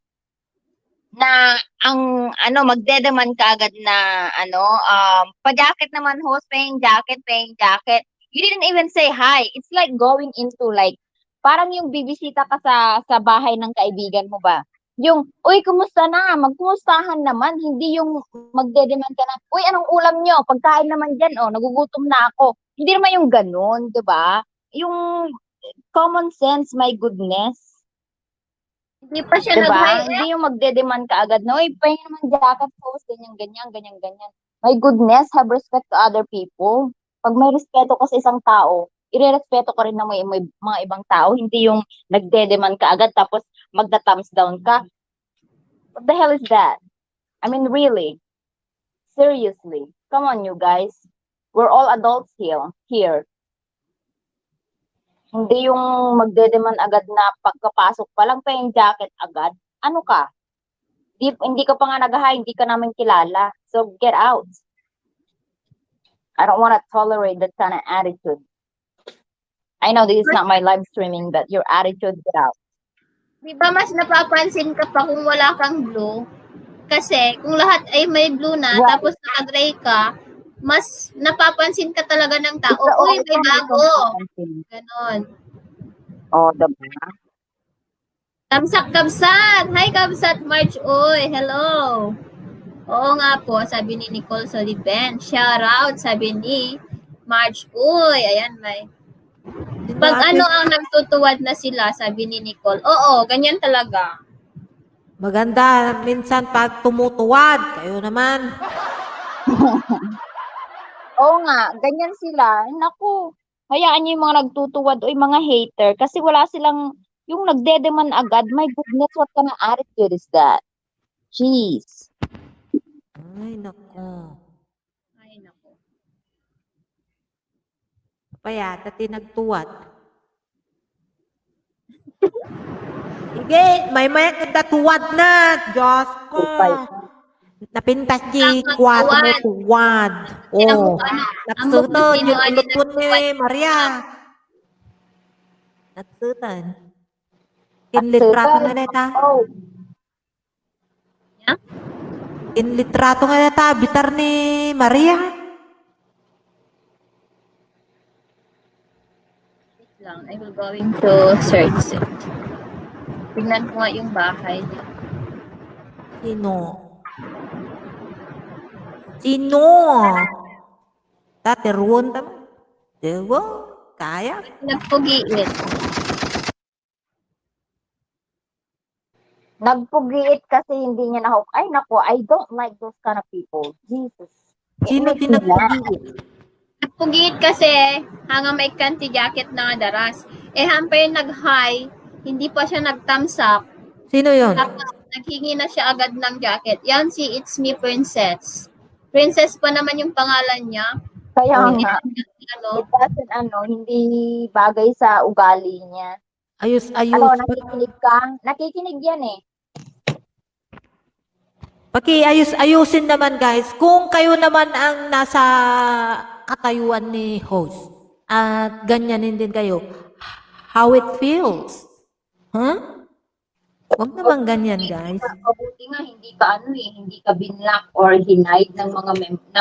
[SPEAKER 2] na ang magdedeman ka agad na pa-jacket naman host, paying jacket. You didn't even say hi. It's like going into parang yung bibisita ka sa bahay ng kaibigan mo ba? Yung, uy, kumusta na? Magkumustahan naman. Hindi yung magdedeman ka na, uy, anong ulam nyo? Pagkain naman dyan, nagugutom na ako. Hindi naman yung ganun, di ba? Yung common sense, my goodness.
[SPEAKER 1] Hindi pa siya
[SPEAKER 2] diba? Hindi yung magde-demand ka agad na, uy, pahingin naman jacket post, ganyan. My goodness, have respect to other people. Pag may respeto ka sa isang tao, irerespeto ka rin ng mga ibang tao. Hindi yung nagde-demand ka agad tapos magda-thumbs down ka. What the hell is that? I mean, really? Seriously? Come on, you guys. We're all adults here. Hindi yung magde-demand agad na pagkapasok pa lang pa yung jacket agad. Ano ka? Hindi ka pa nga nag-hi, hindi ka namin kilala. So, get out. I don't want to tolerate that kind of attitude. I know this is not my live streaming, but your attitude, get out.
[SPEAKER 1] Di ba mas napapansin ka pa kung wala kang blue? Kasi kung lahat ay may blue na,
[SPEAKER 2] Right.
[SPEAKER 1] tapos naka-gray ka, mas napapansin ka talaga ng tao,
[SPEAKER 2] Ikaw,
[SPEAKER 1] uy, may
[SPEAKER 2] ikaw
[SPEAKER 1] bago.
[SPEAKER 2] napapansin.
[SPEAKER 1] Ganon.
[SPEAKER 2] Oh, diba?
[SPEAKER 1] Kamsak-kamsat! Hi, Kamsat March! Uy, hello! Oo nga po, sabi ni Nicole Soliven. Shout out, sabi ni March. Uy, ayan, may. Pag
[SPEAKER 3] Ate,
[SPEAKER 1] ano ang nagtutuwad na sila, sabi ni Nicole. Oo, ganyan talaga.
[SPEAKER 3] maganda minsan pag tumutuwad. Kayo naman.
[SPEAKER 2] Oo nga, ganyan sila. Naku, hayaan niyo yung mga nagtutuwad o yung mga hater kasi wala silang, yung nagdedeman agad, my goodness, what kind of attitude is that? Jeez.
[SPEAKER 3] Ay, nako.
[SPEAKER 1] Ay, naku.
[SPEAKER 3] Kaya, tati nagtuwad. Sige, may nagtatuwad na. Diyos ko.
[SPEAKER 2] Kupal.
[SPEAKER 3] Napintas di
[SPEAKER 1] Ang
[SPEAKER 3] kwat mo
[SPEAKER 1] magtuwad.
[SPEAKER 3] tuwad.
[SPEAKER 1] Sino
[SPEAKER 3] Oh,
[SPEAKER 1] ano, ambok na
[SPEAKER 3] nagsutan
[SPEAKER 1] sino
[SPEAKER 3] yung
[SPEAKER 1] ano
[SPEAKER 3] ulutun ni
[SPEAKER 1] nagtuwad.
[SPEAKER 3] Maria. Nagsutan. Kinlitrato nga neta.
[SPEAKER 2] Oh,
[SPEAKER 1] Yeah?
[SPEAKER 3] Kinlitrato nga neta. Bitar ni Maria.
[SPEAKER 1] Wait lang, I will going to search it. Tingnan ko nga yung bahay niya.
[SPEAKER 3] Sino? Sino? Dati ruwan naman. Diba? Kaya?
[SPEAKER 1] Nagpugiit.
[SPEAKER 2] nagpugiit kasi hindi niya nahok. Ay, naku, I don't like those kind of people. Jesus.
[SPEAKER 3] Sino tinagpugiit?
[SPEAKER 1] Nagpugiit kasi hanga may kanti jacket na nga daras. Eh, hampay nag-high, hindi pa siya nag-thumbs up.
[SPEAKER 3] Sino yon?
[SPEAKER 1] Tapos, naghingi na siya agad ng jacket. Yan si It's Me Princess. Princess pa naman yung pangalan niya.
[SPEAKER 2] Kaya
[SPEAKER 3] Oh.
[SPEAKER 2] nga,
[SPEAKER 1] Ano,
[SPEAKER 2] it doesn't, hindi bagay sa ugali niya.
[SPEAKER 3] Ayos-ayos.
[SPEAKER 2] Nakikinig ka? Nakikinig yan eh.
[SPEAKER 3] Pakiayos-ayusin naman guys. Kung kayo naman ang nasa katayuan ni host at ganyanin din kayo, how it feels. Huh? Huwag naman ganyan guys.
[SPEAKER 2] Mabuti nga hindi ka hindi ka binlock or hinide ng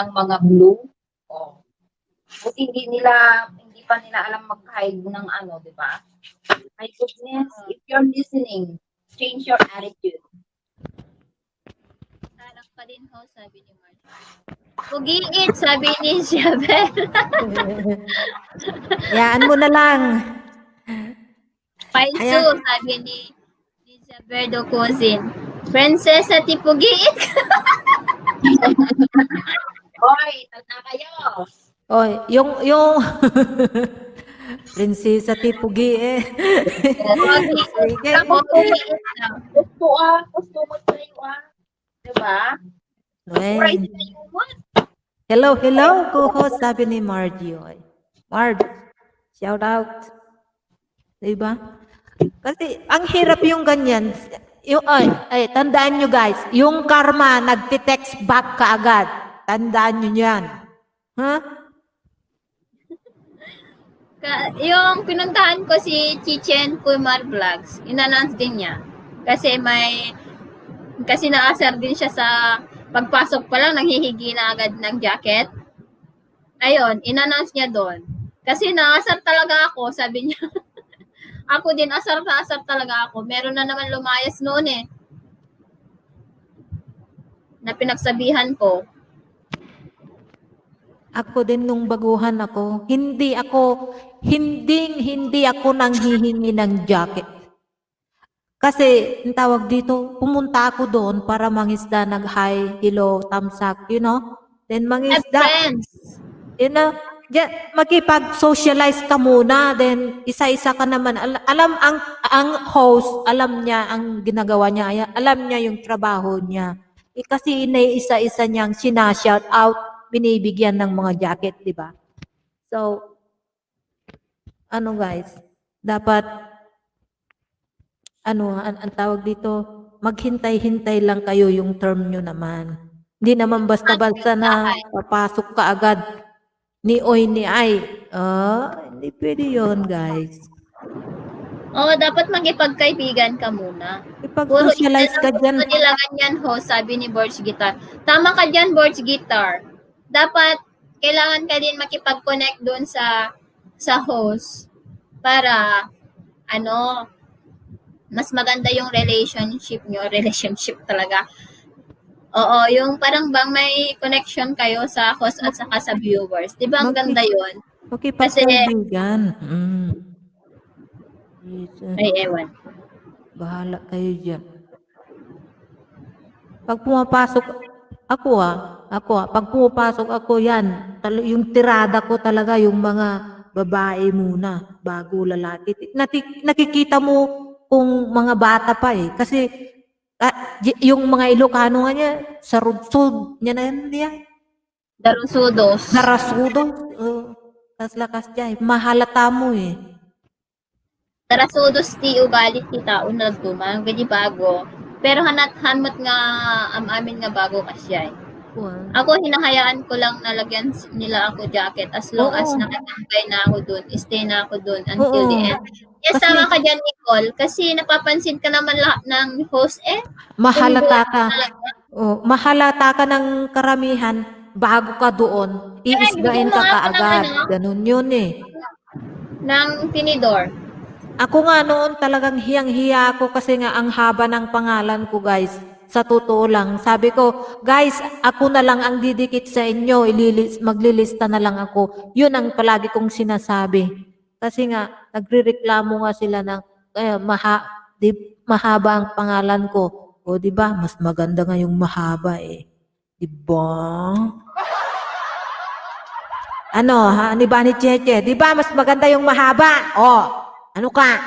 [SPEAKER 2] mga blue. Oh. Buti hindi pa nila alam mag-hide ng di ba? My goodness, if you're listening, change your attitude.
[SPEAKER 1] sarap pa din ho, sabi ni Mark. Pugiit, sabi ni Shabel.
[SPEAKER 3] Yaan mo na lang.
[SPEAKER 1] Painsu,
[SPEAKER 3] Ayan.
[SPEAKER 1] sabi ni Jaberdo Cousin. Princess at ipugiit.
[SPEAKER 2] Hoy, tanda kayo.
[SPEAKER 3] Oy, yung Prinsesa Tipugi eh. Sige.
[SPEAKER 1] Pugiit lang.
[SPEAKER 2] Gusto mo tayo Diba?
[SPEAKER 3] Well,
[SPEAKER 2] Right na yun.
[SPEAKER 3] hello, co-host, sabi ni Margie. Oy. Marge, shout out. Diba? Kasi ang hirap yung ganyan. Tandaan nyo guys, yung karma, nagti-text back ka agad. Tandaan nyo yan. Ha?
[SPEAKER 1] Yung pinuntahan ko si Chichen Kumar Vlogs, in-announce din niya. Kasi naasar din siya sa pagpasok pa lang, nanghihigi na agad ng jacket. Ayun, in-announce niya doon. Kasi naasar talaga ako, sabi niya. Ako din, asar talaga ako. Meron na naman lumayas noon eh. Na pinagsabihan ko.
[SPEAKER 3] Ako din nung baguhan ako, hindi ako nanghihingi ng jacket. Kasi, ang tawag dito, pumunta ako doon para mangisda, nag-hi, hello, thumbs up, you know? Then mangisda.
[SPEAKER 1] Friends.
[SPEAKER 3] You know, makipag-socialize ka muna, then isa-isa ka naman. Alam ang host, alam niya ang ginagawa niya, alam niya yung trabaho niya. Kasi isa-isa niyang sinashout out, binibigyan ng mga jacket, di ba? So, guys, dapat ang tawag dito, maghintay-hintay lang kayo yung term nyo naman. Hindi naman basta-basta na papasok ka agad ni oy ni ay. Hindi pwede yun, guys.
[SPEAKER 1] Oo, dapat makipagkaibigan ka muna. Puro
[SPEAKER 3] Ipag-socialize ka dyan.
[SPEAKER 1] nila ganyan host, sabi ni Borge Guitar. Tama ka dyan, Borge Guitar. Dapat, kailangan ka din makipag-connect doon sa host para, ano, mas maganda yung relationship nyo. Relationship talaga. Oo, yung parang bang may connection kayo sa host at saka sa viewers. Di ba ang ganda yun?
[SPEAKER 3] Makipagkaibigan. Jesus.
[SPEAKER 1] Ay, ewan.
[SPEAKER 3] Bahala kayo dyan. Pag pumapasok, pag pumapasok ako yan, yung tirada ko talaga yung mga babae muna, bago lalaki. Nakikita mo kung mga bata pa eh. Kasi yung mga Ilocano nga niya, sarudsod, niya na yan niya.
[SPEAKER 1] Darusudos.
[SPEAKER 3] Narasudo. Tas lakas niya eh. Mahalata mo eh.
[SPEAKER 1] Darasudos ti ugali ti tao na tumang gadi bago. Pero hanat-hanmat nga amin nga bago kasya eh.
[SPEAKER 3] Wow.
[SPEAKER 1] Ako hinahayaan ko lang nalagyan nila ako jacket as long as
[SPEAKER 3] Oo.
[SPEAKER 1] nakatambay na ako dun, stay na ako dun until
[SPEAKER 3] Oo.
[SPEAKER 1] the end. Yes,
[SPEAKER 3] Kasi-
[SPEAKER 1] tama ka dyan, Nicole. Kasi napapansin ka naman lahat ng host
[SPEAKER 3] Mahalata ka.
[SPEAKER 1] talaga.
[SPEAKER 3] Mahalata ka ng karamihan bago ka doon. Iisgain
[SPEAKER 1] bigyan mo
[SPEAKER 3] ka
[SPEAKER 1] nga ako ng
[SPEAKER 3] kaagad.
[SPEAKER 1] ano.
[SPEAKER 3] Ganun yun eh.
[SPEAKER 1] Ng tinidor.
[SPEAKER 3] Ako nga noon talagang hiyang-hiya ako kasi nga ang haba ng pangalan ko, guys. Sa totoo lang. Sabi ko, guys, ako na lang ang didikit sa inyo. Maglilista na lang ako. Yun ang palagi kong sinasabi. Kasi nga, nagrereklamo nga sila ng mahaba ang pangalan ko. O, di ba? Mas maganda nga yung mahaba eh. Di ba? Ano, ha? Ni ba ni Cheche? Di ba mas maganda yung mahaba? O, ano ka?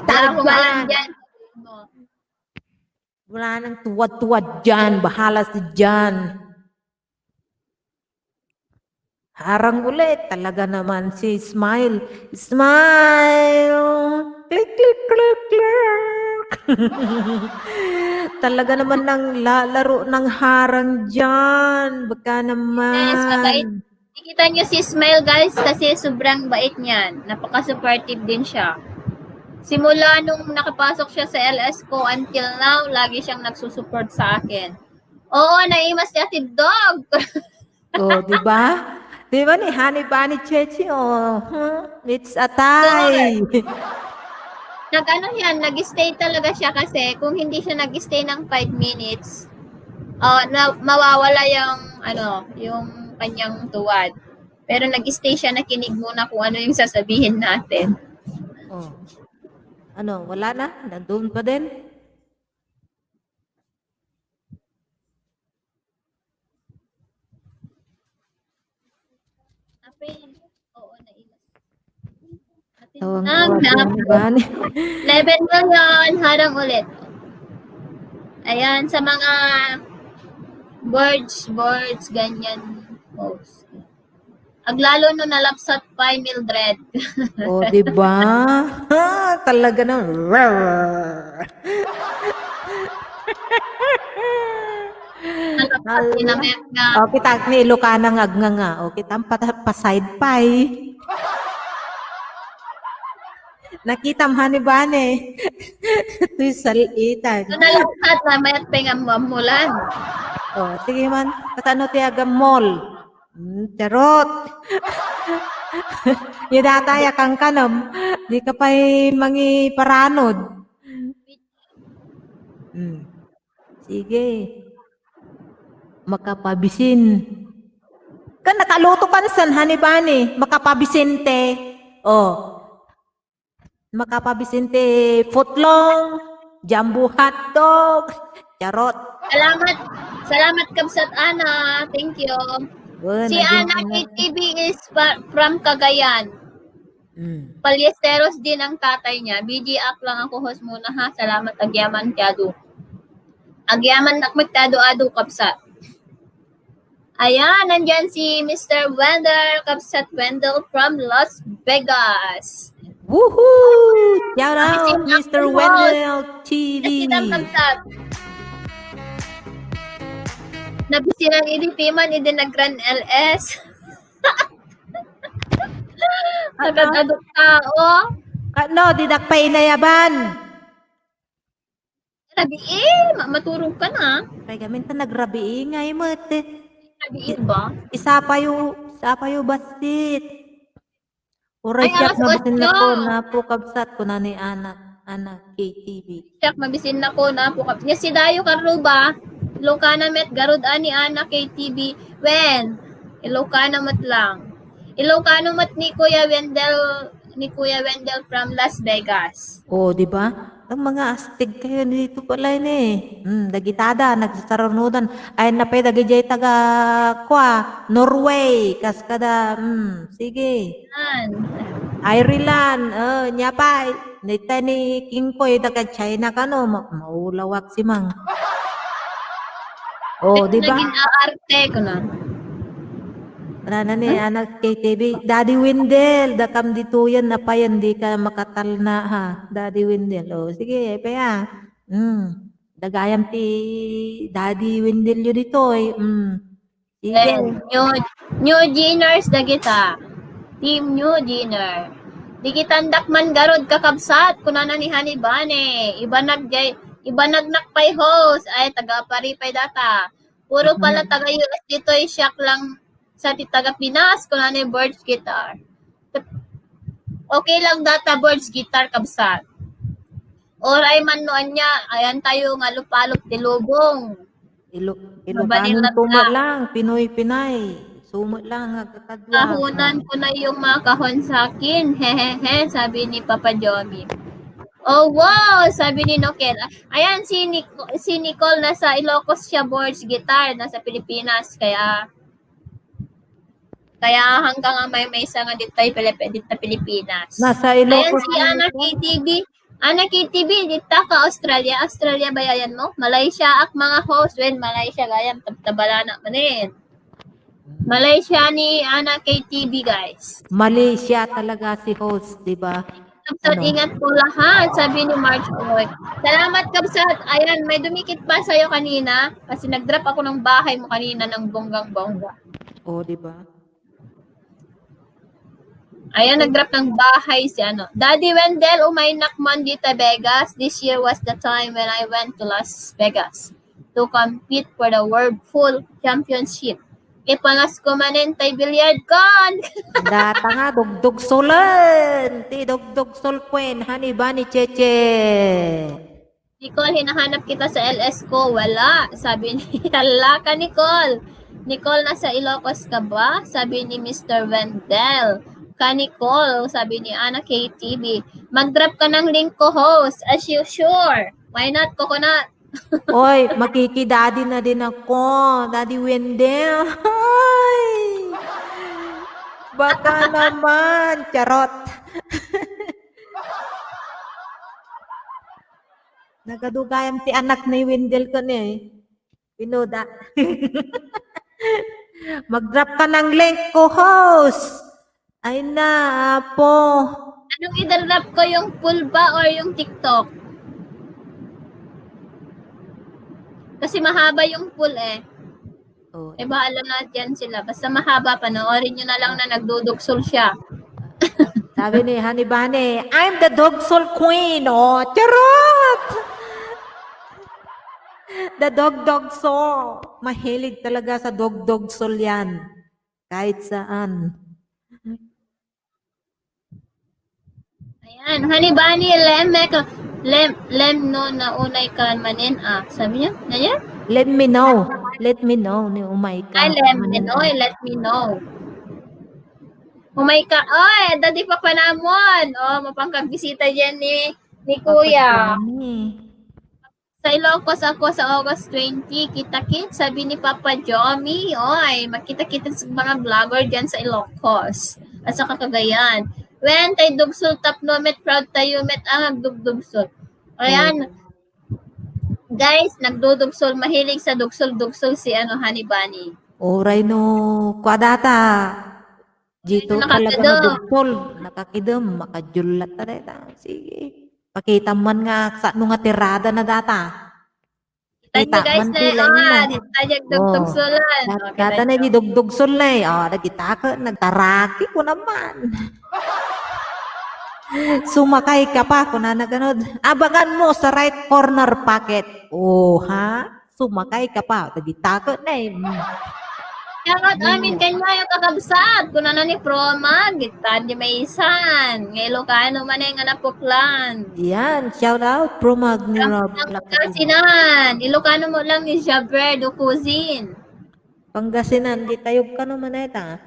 [SPEAKER 1] Wala ko malang dyan.
[SPEAKER 3] Wala nang tuwad-tuwad dyan. Bahala si dyan. Harang ulit. Talaga naman si Smile. Smile! Click, click, click, click. Talaga naman ng lalaro ng harang dyan. Baka naman.
[SPEAKER 1] Yes, mabait. Nakikita niyo si Smile, guys, kasi sobrang bait niyan. Napaka-supportive din siya. Simula nung nakapasok siya sa LS ko until now, lagi siyang nagsusupport sa akin. Oo, naimas si Ate Dog.
[SPEAKER 3] Oh, di ba? Di ba ni Honey Bunny Chechi? Oh, it's a tie.
[SPEAKER 1] Nag-ano yan, nag-stay talaga siya kasi kung hindi siya nag-stay ng 5 minutes, mawawala yung kanyang tuwad. Pero nag-stay siya, nakinig muna kung ano yung sasabihin natin.
[SPEAKER 3] Oh. Ano, wala na? Nandun pa din?
[SPEAKER 1] Oo, naimas.
[SPEAKER 3] Tawang-tawa si Bunny.
[SPEAKER 1] 11 million, harang ulit. Ayan, sa mga boards, ganyan post. Aglalo no nalapsat pa Mildred.
[SPEAKER 3] Oh, di ba? Talaga na.
[SPEAKER 1] Nalapsat inamet nga.
[SPEAKER 3] O, kita ni Ilocana nga. O, kita pa-side pie. Nakita mo ni Bane. Ito'y salitan.
[SPEAKER 1] So nalapsat na mayat pa nga mamulan.
[SPEAKER 3] O, sige man. Katano tiyaga mall. Charot. Yadata kang kanam. Di ka pa'y mangi paranod. Sige. Makapabisin. Kan nakaluto ka san Hanibani. Makapabisinte. Oh. Makapabisinte footlong. Jumbo hotdog. Charot.
[SPEAKER 1] Salamat Kabsat Ana. Thank you. Si Ana KTV is from Cagayan. Palyesteros din ang tatay niya. BG Ak lang ako host muna ha. Salamat Agyaman Tiado. Agyaman Nakmagtado Ado Kapsat. Ayan, nandyan si Mr. Wendell, Kapsat Wendell from Las Vegas.
[SPEAKER 3] Woohoo! Shout out Mr. Wendell TV.
[SPEAKER 1] Nasidang Kapsat. Nabisilang idin Piman, idin nag-Grand LS. Nagad-adok tao.
[SPEAKER 3] Ano, di pa inayaban.
[SPEAKER 1] Nabiin, maturog ka na.
[SPEAKER 3] Kaya gamin ta nagrabi ingay mo.
[SPEAKER 1] Nabiin ba?
[SPEAKER 3] Isa pa yung basit. Uray
[SPEAKER 1] Ay,
[SPEAKER 3] siya
[SPEAKER 1] alas
[SPEAKER 3] mabasin
[SPEAKER 1] 8.
[SPEAKER 3] na ko na po kabsat ko na ni anak KTV.
[SPEAKER 1] Siyak, mabisin na ko na po. Nga si Dayo Karuba, Ilocana met garud ani anak KTV. When? Ilocana met lang. Ilocano met ni Kuya Wendell from Las Vegas.
[SPEAKER 3] Oh, di ba? Ang mga astig kayo dito pala yun eh. Dagitada, nagsasarunudan. Ay, napay dagijay taga, Norway. Kaskada, sige.
[SPEAKER 1] Yan.
[SPEAKER 3] Ireland, nyapay. Nita ni King Koy, daga China ka no, maulawak si Mang. Oh, di ba?
[SPEAKER 1] Naging aarte ko na.
[SPEAKER 3] Ano ni anak KTV, Daddy Wendell, dakam dito yan, napayan, di ka makatal na ha, Daddy Wendell. Oh, sige, paya. Dagayam ti Daddy Wendell yun dito eh. Sige.
[SPEAKER 1] New Geners na kita. Team New Gener. Di kitandak man garod kakabsat kunana ni Hanibane. Iba nagnakpay host ay taga Paripay data. Puro pala taga US dito ay siyak lang sa taga Pinas kunana ni Birds Guitar. Okay lang data Birds Guitar kabsat. Oray man noon niya, ayan tayo nga lupalop tilubong.
[SPEAKER 3] Ilocanon tuma lang, Pinoy-Pinay. Sumot lang, nagkakadwa.
[SPEAKER 1] Kahunan ko na yung mga kahon sa akin. Hehehe, sabi ni Papa Jomi. Oh, wow! Sabi ni Nokel. Ayan, si Nicole nasa Ilocos siya boards guitar, nasa Pilipinas. Kaya hanggang may isa nga dito Pilipinas.
[SPEAKER 3] Nasa Ilocos.
[SPEAKER 1] Ayan si Ana KTV. Ana KTV, dito ka Australia. Australia ba yan mo? Malaysia ak mga host. When Malaysia, gayam, tabtabala na manin. Malaysia ni Ana KTV, guys.
[SPEAKER 3] Malaysia talaga si host, di ba?
[SPEAKER 1] Kabsat, ingat po lahat, sabi ni March Boy. Salamat, Kabsat. Ayan, may dumikit pa sa'yo kanina kasi nag-drop ako ng bahay mo kanina ng bonggang-bongga.
[SPEAKER 3] Oh, di ba?
[SPEAKER 1] Ayan, nag-drop ng bahay si Daddy Wendell, umainak man dito Vegas. This year was the time when I went to Las Vegas to compete for the World Full Championship. Ipangas ko manin tay billiard con.
[SPEAKER 3] Data nga, dugdug solan. Ti dugdug solkwen, Hanibane Cheche.
[SPEAKER 1] Nicole, hinahanap kita sa LS ko. Wala. Sabi ni Hala ka, Nicole. Nicole, nasa Ilocos ka ba? Sabi ni Mr. Wendell. Ka, Nicole. Sabi ni Ana KTV. Mag-drop ka ng link ko, host. As you sure. Why not, Coconut?
[SPEAKER 3] Oy, makikidadi na din ako. Daddy Wendell. Ay! Baka naman. Charot. Nagadugayam ti anak ni Wendell ko ni. Pinoda. Mag-drop ka ng link ko, host. Ay na, po.
[SPEAKER 1] Anong i-drop ko, yung full ba or yung TikTok? Kasi mahaba yung full eh.
[SPEAKER 3] Oh,
[SPEAKER 1] Bahala na dyan sila. Basta mahaba, panoorin nyo na lang na nagduduksol siya.
[SPEAKER 3] sabi ni Hanibane, I'm the dog soul queen. Oh, charot! The dog soul. Mahilig talaga sa dog soul yan. Kahit saan.
[SPEAKER 1] Ayan, Hanibani, lem no na unay ka manin Sabi niya, ganyan?
[SPEAKER 3] Let me know. Let me know ni umay ka.
[SPEAKER 1] Ay, let me know. Umay ka, oy, dadi pa panamon. Oh, mapangkagbisita dyan ni Kuya. Sa Ilocos ako sa August 20, kita-kit, sabi ni Papa Jomi. Oy, makita-kita sa mga vlogger dyan sa Ilocos. At sa Cagayan. When tayo dugsol tap no met proud tayo met ang nagdugdugsol. Ayan. Guys, nagdudugsol, mahilig sa dugsol-dugsol si Hanibani.
[SPEAKER 3] Oray no, kwadata. Dito talaga na dugsol. Nakakidam, makajulat na data. Sige. Pakita man nga sa nga tirada na data.
[SPEAKER 1] Kita guys na dito tayo dugdugsolan.
[SPEAKER 3] Data na di dugdugsol na eh. Nagitaka, nagtaraki ko naman. Sumakay ka pa kung na ganun. Abangan mo sa right corner pocket. Oh, ha? Sumakay ka pa. Tagitakot na eh.
[SPEAKER 1] Yangat amin kanya yung kakabsat. Kuna na ni Promag. Gitan di may isan. Ngay Ilocano man nga napuklan.
[SPEAKER 3] Yan, shout out pro Mag ni Rob.
[SPEAKER 1] Pangasinan. Ilocano mo lang ni Jaber do Cousin.
[SPEAKER 3] Pangasinan, di tayo ka naman na ita.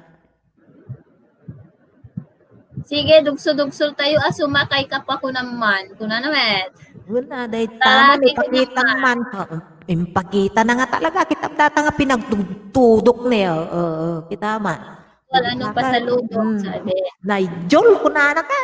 [SPEAKER 1] Sige, dugso-dugsol tayo. Sumakay ka pa ko naman. Kuna naman.
[SPEAKER 3] Wala, dahil tama,
[SPEAKER 1] Lagi
[SPEAKER 3] ipakita
[SPEAKER 1] ka
[SPEAKER 3] naman. Impakita na nga talaga. Kita data nga pinagtudok niya. Kita man.
[SPEAKER 1] Wala nung pasalubong,
[SPEAKER 3] Mm.
[SPEAKER 1] sabi.
[SPEAKER 3] Naijol ko na ka.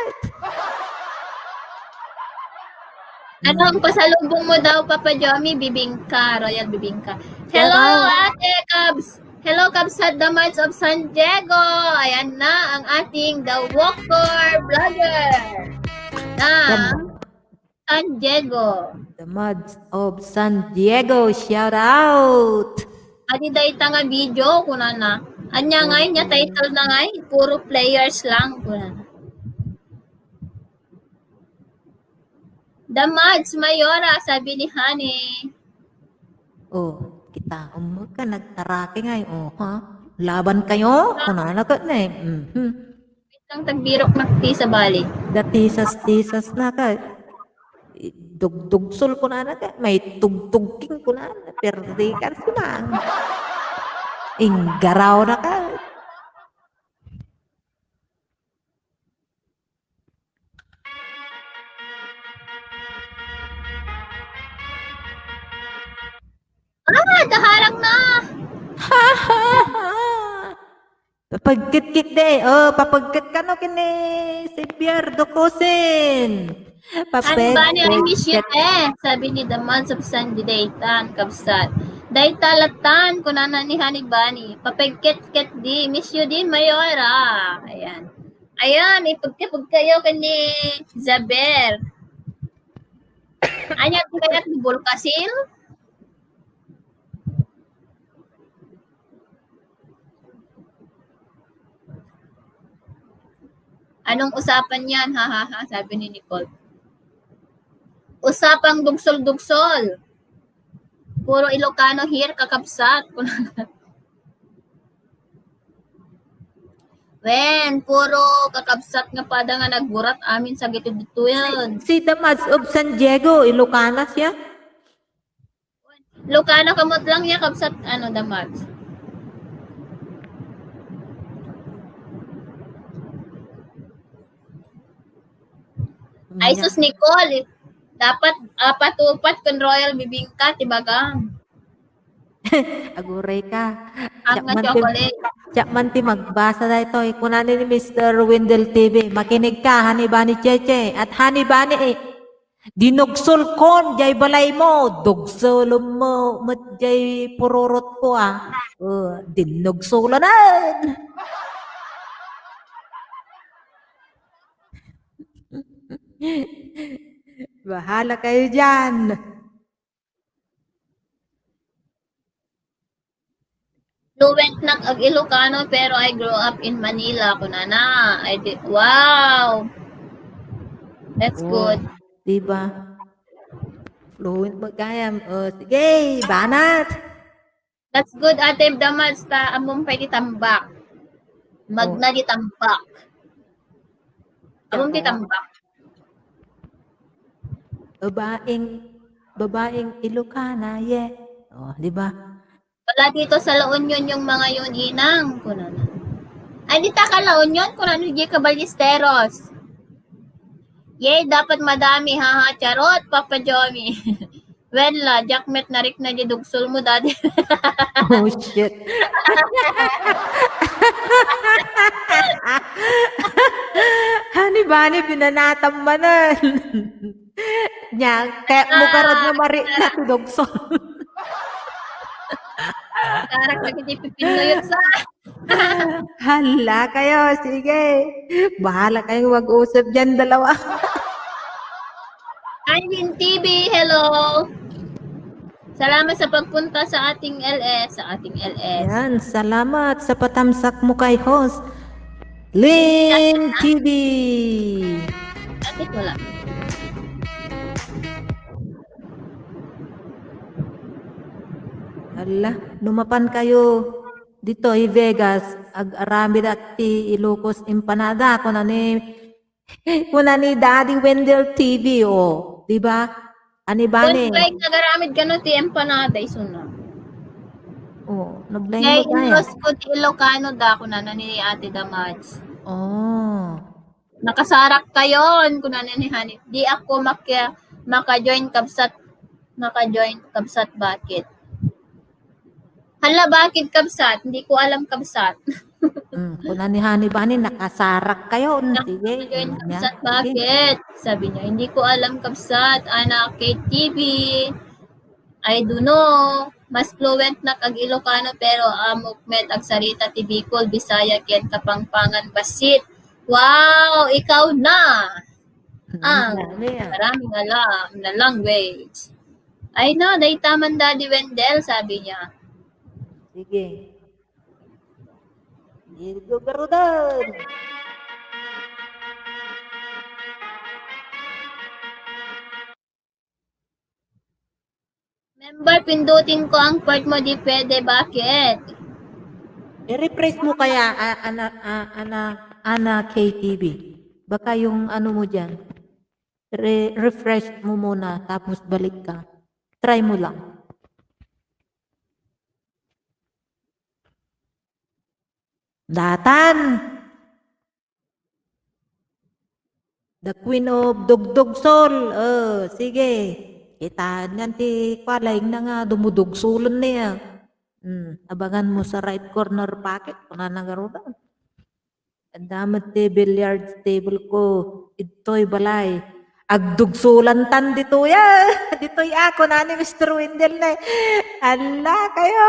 [SPEAKER 1] Ano ang pasalubong mo daw, Papa Jomi? Bibingka, Royal Bibingka. Hello, Ate Cubs! Hello, Cubs at the Mites of San Diego! Ayan na ang ating The Walker Vlogger ng San Diego.
[SPEAKER 3] The Muds of San Diego, shout out!
[SPEAKER 1] Adi day nga video, kuna na. Anya nga, niya title na nga, puro players lang, kuna na. The Mads Mayora, sabi ni Honey.
[SPEAKER 3] Oh, kita ka nagtarake nga oh, ha? Laban kayo? Kunana ka na eh. Mm-hmm.
[SPEAKER 1] Ang tagbirok na sa bali.
[SPEAKER 3] Datisas-tisas na ka. Dugdugsol ko na ka. May tugtugking ko na. Perdi ka sila. Inggaraw na ka.
[SPEAKER 1] Daharang na!
[SPEAKER 3] Papagkit-kit de. Oh, papagkit ka no kini si Pierre Docosin.
[SPEAKER 1] Ano ba niya I miss you sabi ni The Months of Sunday Daytan, Kabsat. Daytalatan, kunana ni Honey Bunny. Papagkit-kit di. Miss you din, Mayora. Ayan. Ayan, ipagkipag kayo kani Zaber. Anya kayat ni Bulkasil? Anong usapan yan? Ha, sabi ni Nicole. Usapang dugsol-dugsol. Puro Ilocano here, kakabsat. Wen, puro kakabsat nga pada nga nagburat amin sa gito-dito yan.
[SPEAKER 3] Si The Mads of San Diego, Ilocana siya?
[SPEAKER 1] Ilocano kamot lang niya, kabsat, The Mads. Ay, sus Nicole, dapat patupat kung Royal Bibingka, tibagang.
[SPEAKER 3] Aguray ka.
[SPEAKER 1] Ang nga chocolate.
[SPEAKER 3] Chakman ti magbasa na ito. Kunanin ni Mr. Wendell TV. Makinig ka, Honey Bunny Cheche. At Honey Bunny dinugsol kon, jay balay mo. Dugsol mo, mat jay pururot ko dinugsolan. Bahala kayo dyan.
[SPEAKER 1] Fluent na ag Ilocano pero I grew up in Manila kunana. Wow. That's good.
[SPEAKER 3] Diba? Fluent mo kaya. Sige, banat.
[SPEAKER 1] That's good, Ate Damats, among pwede tambak. Magna di tambak. Among di tambak.
[SPEAKER 3] Babaeng Ilocana, yeah. Di ba?
[SPEAKER 1] Wala dito sa La Union yung mga yun inang. Kunana. Ay, di ta ka La Union, kunano di ka Ballesteros. Yay, dapat madami, charot, Papa Jomi. Wala, Jackmet na rik na di dugsol mo, daddy.
[SPEAKER 3] Oh, shit. Honey Bunny, pinanatamanan. Nya, kaya mo karad na mari na tudogso.
[SPEAKER 1] Karak na hindi pipinuyot sa.
[SPEAKER 3] Hala kayo, sige. Bahala kayo mag-usap dyan dalawa.
[SPEAKER 1] Anvin TV, hello. Salamat sa pagpunta sa ating LS.
[SPEAKER 3] Yan, salamat sa patamsak mo kay host. Lin TV.
[SPEAKER 1] Bakit wala?
[SPEAKER 3] Hala, lumapan kayo dito i Vegas, ag-arami ti Ilocos empanada kuna ni Daddy Wendell TV di ba? Ani ba
[SPEAKER 1] Kung
[SPEAKER 3] ni?
[SPEAKER 1] like nagaramid ka no, ti empanada, iso na.
[SPEAKER 3] Naglain
[SPEAKER 1] Kaya
[SPEAKER 3] mo tayo.
[SPEAKER 1] in-laws ko ti Ilocano da, kuna na ni Ate Damats.
[SPEAKER 3] Oh,
[SPEAKER 1] Nakasarak kayon, kuna na ni Hani. Di ako maka-join kabsat, bakit? Hala, bakit kabsat? Hindi ko alam kabsat.
[SPEAKER 3] kuna ni Hani ba ni nakasarak kayo? Sige,
[SPEAKER 1] Naka-join
[SPEAKER 3] niya.
[SPEAKER 1] kabsat,
[SPEAKER 3] Sige.
[SPEAKER 1] bakit? Sabi niya, hindi ko alam kabsat, anak KTV. I don't know. Mas fluent na kag Ilocano pero amok met ag sarita ti Bicol, Bisaya ken Kapampangan basit. Wow, ikaw na ang
[SPEAKER 3] Dami ah.
[SPEAKER 1] maraming alam na language. Ay no, day taman Daddy Wendell, sabi niya.
[SPEAKER 3] Sige. Digo garudan.
[SPEAKER 1] Member, pindutin ko ang part mo, di pwede, bakit?
[SPEAKER 3] I-refresh mo kaya ana KTV. Baka yung ano mo diyan. Refresh mo muna tapos balik ka. Try mo lang. Datan. The Queen of Dugdug Soul. Sige. Kita niyan ti kwalaing na nga dumudugsulon niya. Abangan mo sa right corner packet kung nanagarutan. Ang damat ti billiards table ko. Ito'y balay. Agdugsulan tan dito ya. Dito'y ako na ni Mr. Wendell na. Ala kayo.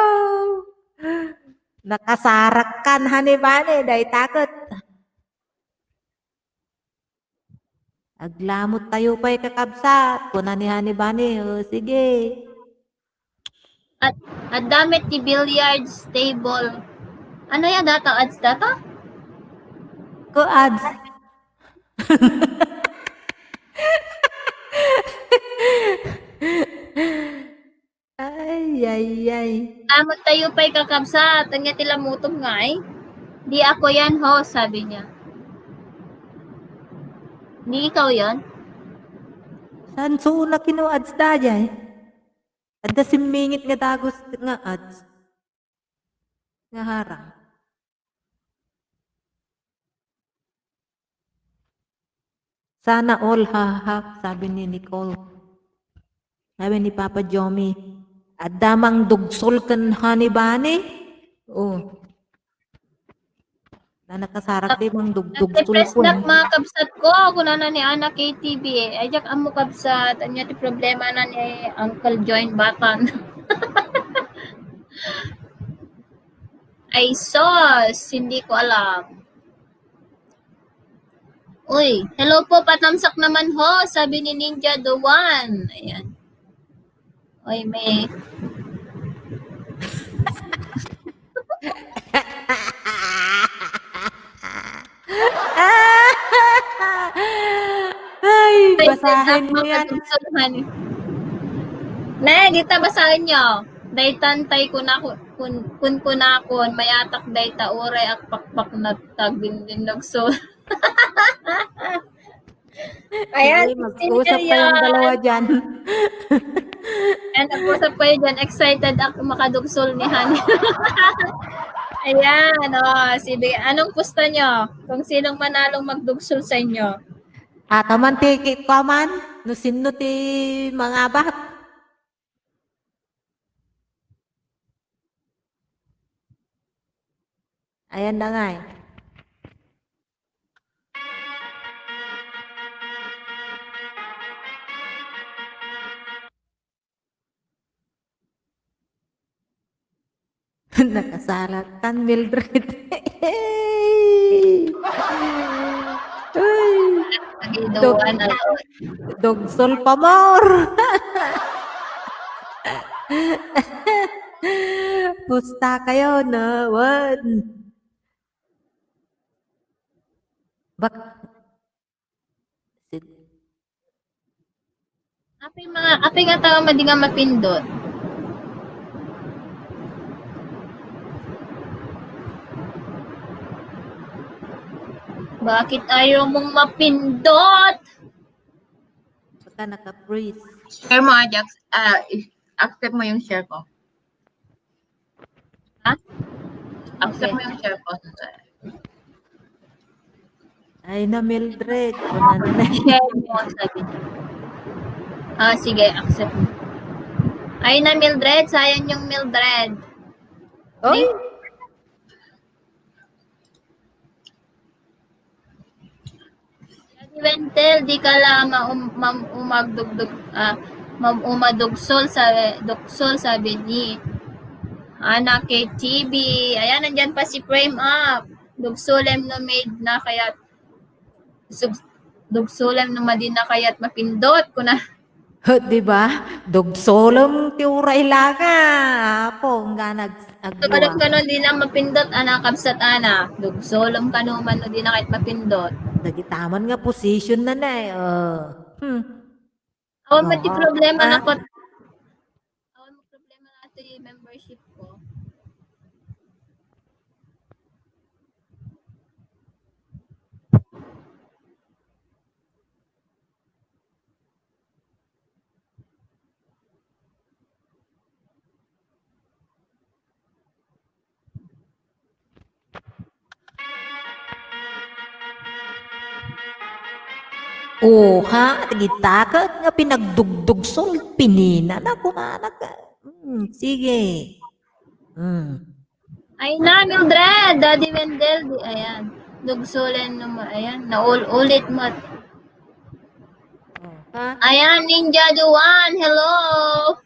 [SPEAKER 3] Nakasarak kan hanibane. Dahil takot. Aglamot tayo pa'y kakabsat. Kuna ni hanibane. Sige.
[SPEAKER 1] At damit ti billiards table. Ano ya data? Ads data?
[SPEAKER 3] Ko ads. Ay.
[SPEAKER 1] Amot tayo pa'y kakabsat. Ang nga tila mutom nga eh. Di ako yan, ho, sabi niya. Di ikaw yan?
[SPEAKER 3] Saan suuna kino ads da jay? Adda simingit nga dagos nga ads. Nga harang. Sana all ha, sabi ni Nicole. Sabi ni Papa Jomi. Adamang dugsol kan hanibani. Na nakasarak di mang dugsol
[SPEAKER 1] Nag-press
[SPEAKER 3] ko.
[SPEAKER 1] na mga kabsat ko. Kung na ni Ana KTV. Ay, jak amo kabsat. Anya ti problema na ni Uncle Join Batan. Ay, sos. Hindi ko alam. Uy, hello po, patamsak naman ho. Sabi ni Ninja the One. Ayan. Uy, may...
[SPEAKER 3] Ay, basahin mo yan.
[SPEAKER 1] Ne, dita basahin nyo. Daytantay ko na kun mayatak dayta uray ak pakpak na tagbindinnog so. Ayan,
[SPEAKER 3] Sige, mag-usap kayong dalawa dyan.
[SPEAKER 1] And nag-usap kayo dyan, excited ako makadugsol ni Hani. Ayan, sige. Anong pusta nyo? Kung sinong manalong magdugsol sa inyo?
[SPEAKER 3] Ataman ti kaman, no sinno ti mga bat. Ayan na nga eh. Nakasalat kan Mildred. Ay,
[SPEAKER 1] Nagiduan na lang.
[SPEAKER 3] dogsol pa more. Pusta kayo na one.
[SPEAKER 1] Api nga tao madi nga mapindot. Bakit ayaw mong mapindot?
[SPEAKER 3] Baka naka-freeze.
[SPEAKER 2] Share mo, Ajax. Accept mo yung share ko.
[SPEAKER 1] Ha?
[SPEAKER 2] Accept
[SPEAKER 1] Okay.
[SPEAKER 2] mo yung share ko.
[SPEAKER 3] Ay na Mildred. Wala na.
[SPEAKER 1] Share mo, sabi niya. Sige, accept mo. Ay na Mildred, sayang yung Mildred.
[SPEAKER 3] Oy!
[SPEAKER 1] Wentel, di ka lang umagdugdug, umadugsol sabi ni Ana kay TV. Ayan, nandyan pa si Frame Up. Dugsolem no made na kaya dugsolem no madin na kaya't mapindot ko na.
[SPEAKER 3] Di ba? Dugsolom ti uray laga. Apo, nga
[SPEAKER 1] Kadam
[SPEAKER 3] nag-agluwa.
[SPEAKER 1] ka no, di na mapindot, ana, kabsat ana. Dugsolom ka no man no, di na kahit mapindot.
[SPEAKER 3] Nagitaman nga position na na eh.
[SPEAKER 1] Awan mo ti
[SPEAKER 3] Oo,
[SPEAKER 1] problema
[SPEAKER 3] ah.
[SPEAKER 1] na ko. Awan mo problema na ito yung membership ko.
[SPEAKER 3] Oo ha, gitakat nga pinagdugdugsol, pinina na kumanak. Sige.
[SPEAKER 1] Ay na, Mildred! Daddy Wendell, ayan. Dugsolen naman, ayan. Naulit mo.
[SPEAKER 3] Ha?
[SPEAKER 1] Ayan, Ninja Duan, hello!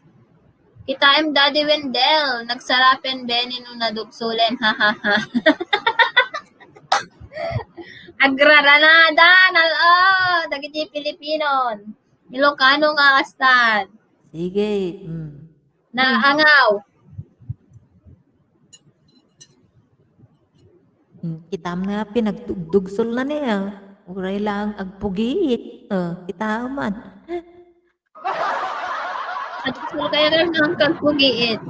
[SPEAKER 1] Kita Daddy Wendell. Nagsarapen Benny nung nadugsolen, ha ha ha. Agraranada, nalo! Dagiti Pilipinon. Ilocano nga kastan.
[SPEAKER 3] Sige.
[SPEAKER 1] Naangaw.
[SPEAKER 3] Kitam nga pinagdugdugsol na niya. Uray lang agpugiit. Kita man.
[SPEAKER 1] At gusto kaya rin ang kagpugiit.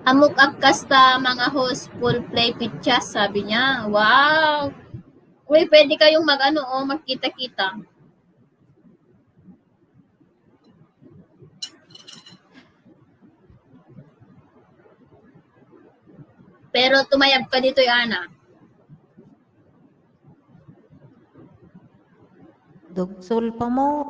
[SPEAKER 1] Amok kasta mga host full play pictures, sabi niya. Wow! Uy, pwede kayong magkita-kita. Pero tumayab ka dito, Ana.
[SPEAKER 3] Dugsol pa mo.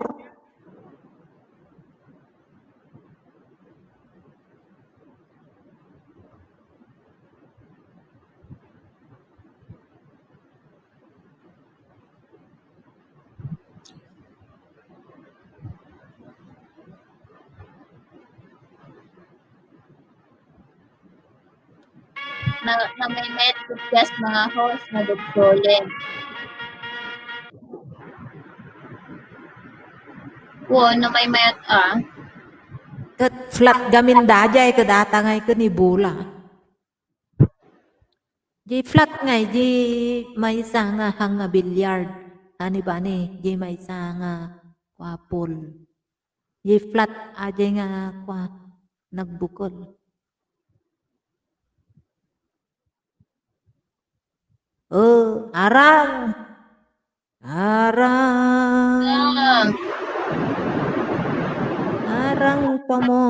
[SPEAKER 1] Na may met pictures mga host na dugsolen. Wow, na may mayat
[SPEAKER 3] Kat flat gamin dajay kadata ngay ka ni bula. Di flat ngay, di may isa nga hanga bilyard. Hani ba ni? Di may isa nga kwapol. Di flat aja nga kwa nagbukol. Arang! Arang! Arang pa mo.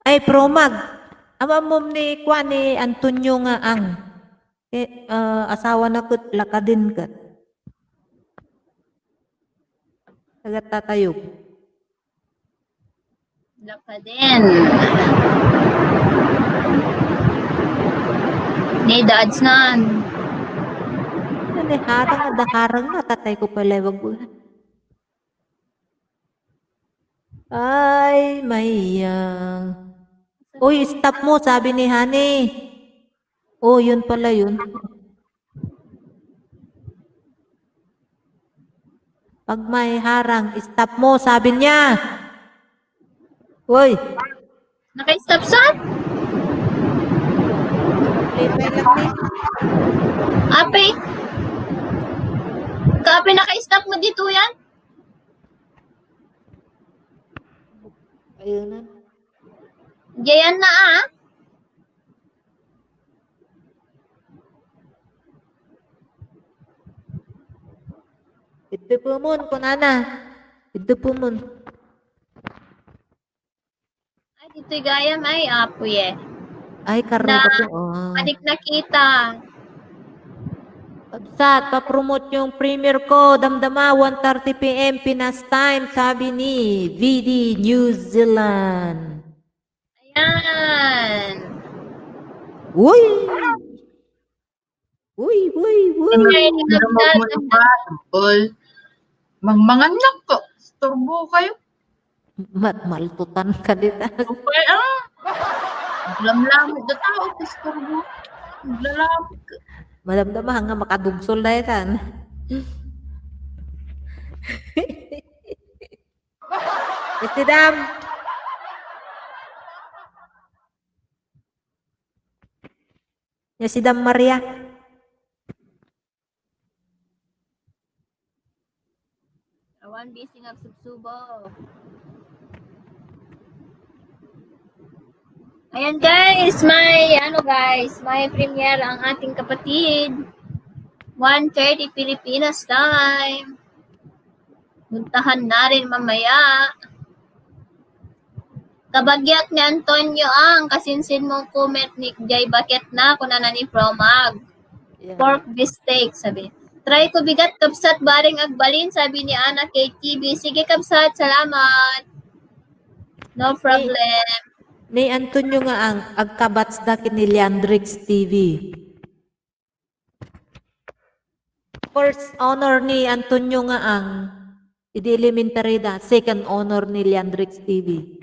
[SPEAKER 3] Ay, promag. Amam ni kwa ni Antonio nga ang. Asawa na kat lakadin kat. Tagat tatayog.
[SPEAKER 1] Laka din. Ni dads nan.
[SPEAKER 3] Ano harang na harang na tatay ko pala wag bulan. Ay, mayang. Uy, stop mo, sabi ni Honey. Oh, yun pala yun. Pag may harang, stop mo, sabi niya. Uy,
[SPEAKER 1] Naka-stop sign?
[SPEAKER 3] play lang ni.
[SPEAKER 1] Ape? Kape naka-stop mo dito yan?
[SPEAKER 3] Ayun na.
[SPEAKER 1] Diyan na ah.
[SPEAKER 3] Ito po mon, kunana. Ito po mon.
[SPEAKER 1] Ay, dito'y gaya may apoy eh.
[SPEAKER 3] Ay, karo
[SPEAKER 1] Na,
[SPEAKER 3] ba po? Oh.
[SPEAKER 1] adik nakita.
[SPEAKER 3] Kabsat, pa-promote yung premiere ko. Damdama, 1:30 p.m. Pinas time, sabi ni VD New Zealand.
[SPEAKER 1] Ayan.
[SPEAKER 3] Uy! Uy, uy, uy!
[SPEAKER 1] Ay,
[SPEAKER 2] Pero mo ba, tungkol. Mangmanganak ko. Turbo kayo.
[SPEAKER 3] Maltutan ka dito.
[SPEAKER 2] Okay, Lamlamit na tao. Tapos turbo. Lamlamit ka.
[SPEAKER 3] Madamdama nga makadugsol na yan. Esti Dam. Ya si Dam Maria.
[SPEAKER 1] Awan busy nga subsubo. Ayan guys, may premiere ang ating kapatid. 1:30 Pilipinas time. Puntahan na rin mamaya. Kabagyak ni Antonio ang kasinsin mong comment ni Jay Bakit na kung na ni Promag.
[SPEAKER 3] Yeah.
[SPEAKER 1] Pork beefsteak, sabi. Try ko bigat kapsat baring agbalin, sabi ni Ana KTV. Sige kapsat, salamat. No problem.
[SPEAKER 3] Ni Antonio nga ang agkabats dakin ni Leandrix TV. First honor ni Antonio nga ang idi elementary da. Second honor ni Leandrix TV.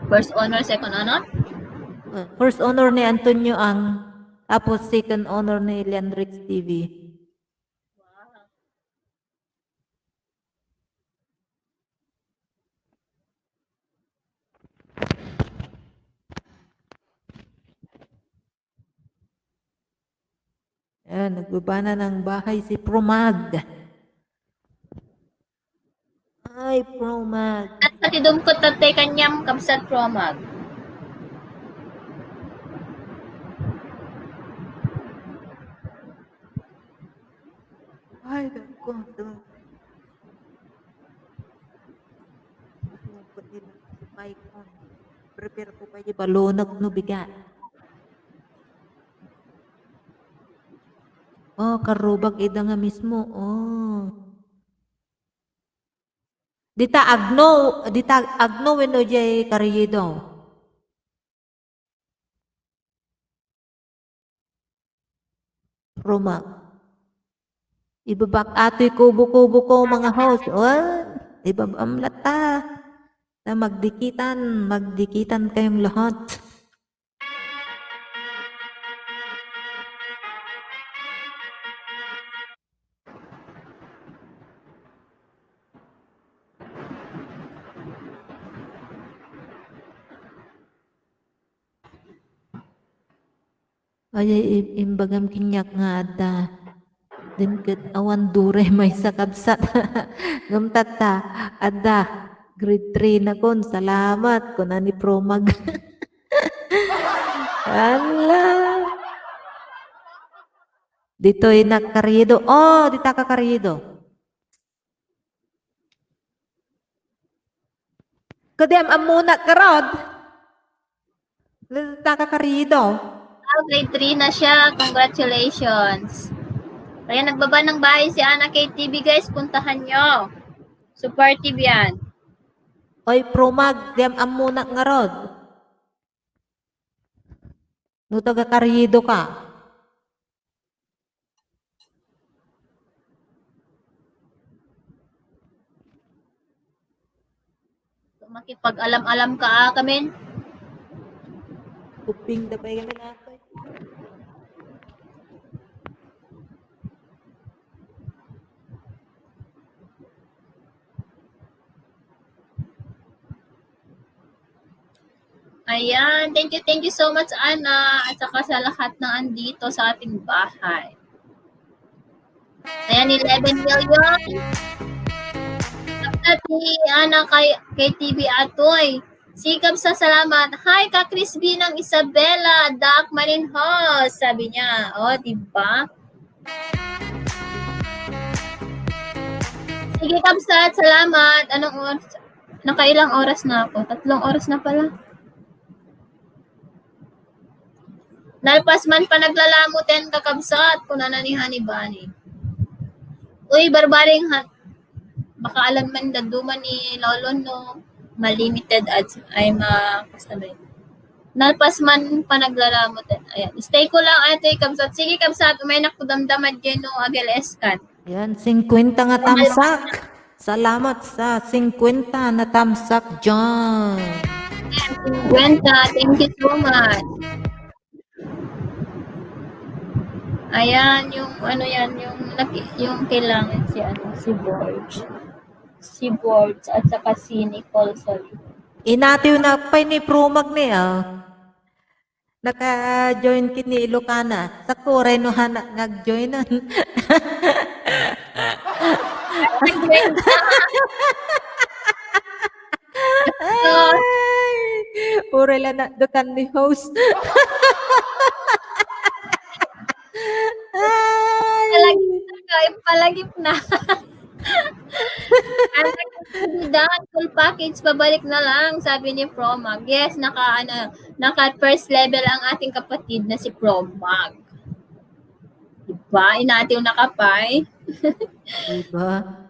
[SPEAKER 1] First honor, second honor?
[SPEAKER 3] First honor ni Antonio ang tapos second honor ni Leandrix TV. Ayan, nagbaba na ng bahay si Promag. Ay, Promag.
[SPEAKER 1] At sa tidumkot tatay kanyang kapsat Promag.
[SPEAKER 3] Ay, dako. Prepare ko pa yung balonag no bigat. Oh, karubag ida nga mismo. Oh. Dita agno weno jay kariyedo. Romag. Ibabak ato'y kubo-kubo ko mga host. Oh, ibabamlat ta. Na magdikitan kayong lahat. Ay, imbagam kinyak nga ada. Din ket awan dure may sakabsat. Ngumtata, ada. Grade 3 na kon. Salamat. Kuna ni Promag. Ala. Dito'y nakarido. Oh, dita ka karido. Kadem amuna karod. Dita ka karido.
[SPEAKER 1] Grade 3 na siya. Congratulations. Kaya nagbaba ng bahay si Ana KTV guys. Puntahan nyo. Supportive yan.
[SPEAKER 3] Oy, Promag, dem amuna nga rod. No taga karido ka.
[SPEAKER 1] Makipag-alam-alam ka kamin.
[SPEAKER 3] Kuping da pa kami nato.
[SPEAKER 1] Ayan, thank you so much, Ana, at saka sa lahat ng andito sa ating bahay. Ayan, 11 million. At ni Ana kay TV Atoy. Sikap sa salamat. Hi, ka Crispy ng Isabela, Doc Marinhos, sabi niya. O, diba? Sige, Kamsat, salamat. Anong oras? Nakailang oras na ako? 3 oras na pala. Nalpas man pa naglalamutin kakabsat kung nananihan ni Bani. Uy, barbaring hat. Baka alam man daduman ni Lolo no. Malimited ads ay customer. Nalpas man pa naglalamutin. Ayan. Stay ko lang ate kabsat. Sige kabsat, umay nakudamdaman dyan no agel eskan.
[SPEAKER 3] Yan, 50 nga tamsak. Salamat sa 50 na tamsak dyan.
[SPEAKER 1] Ayan, 50. Thank you so much. Ayan, yung ano yan, yung kailangan si Borge. Si Borge at saka si Nicole, sorry.
[SPEAKER 3] Inatiw na pa ni Promag niya. Naka-join kini Ilocana. Sa Korea no nag-join na. Puro lang na dukan ni host.
[SPEAKER 1] Palagip na. Ang full package, pabalik na lang, sabi ni Promag. Yes, naka first level ang ating kapatid na si Promag. Diba? Inatiw na kapay.
[SPEAKER 3] Diba?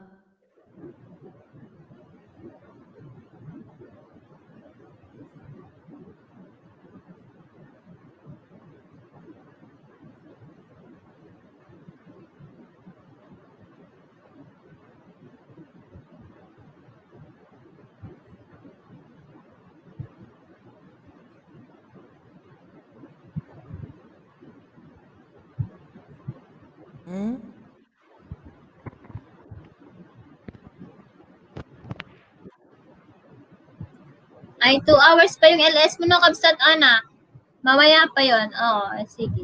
[SPEAKER 1] Ay, 2 hours pa yung LS mo, no, kabsat, Ana. Mamaya pa yon. Oo, sige.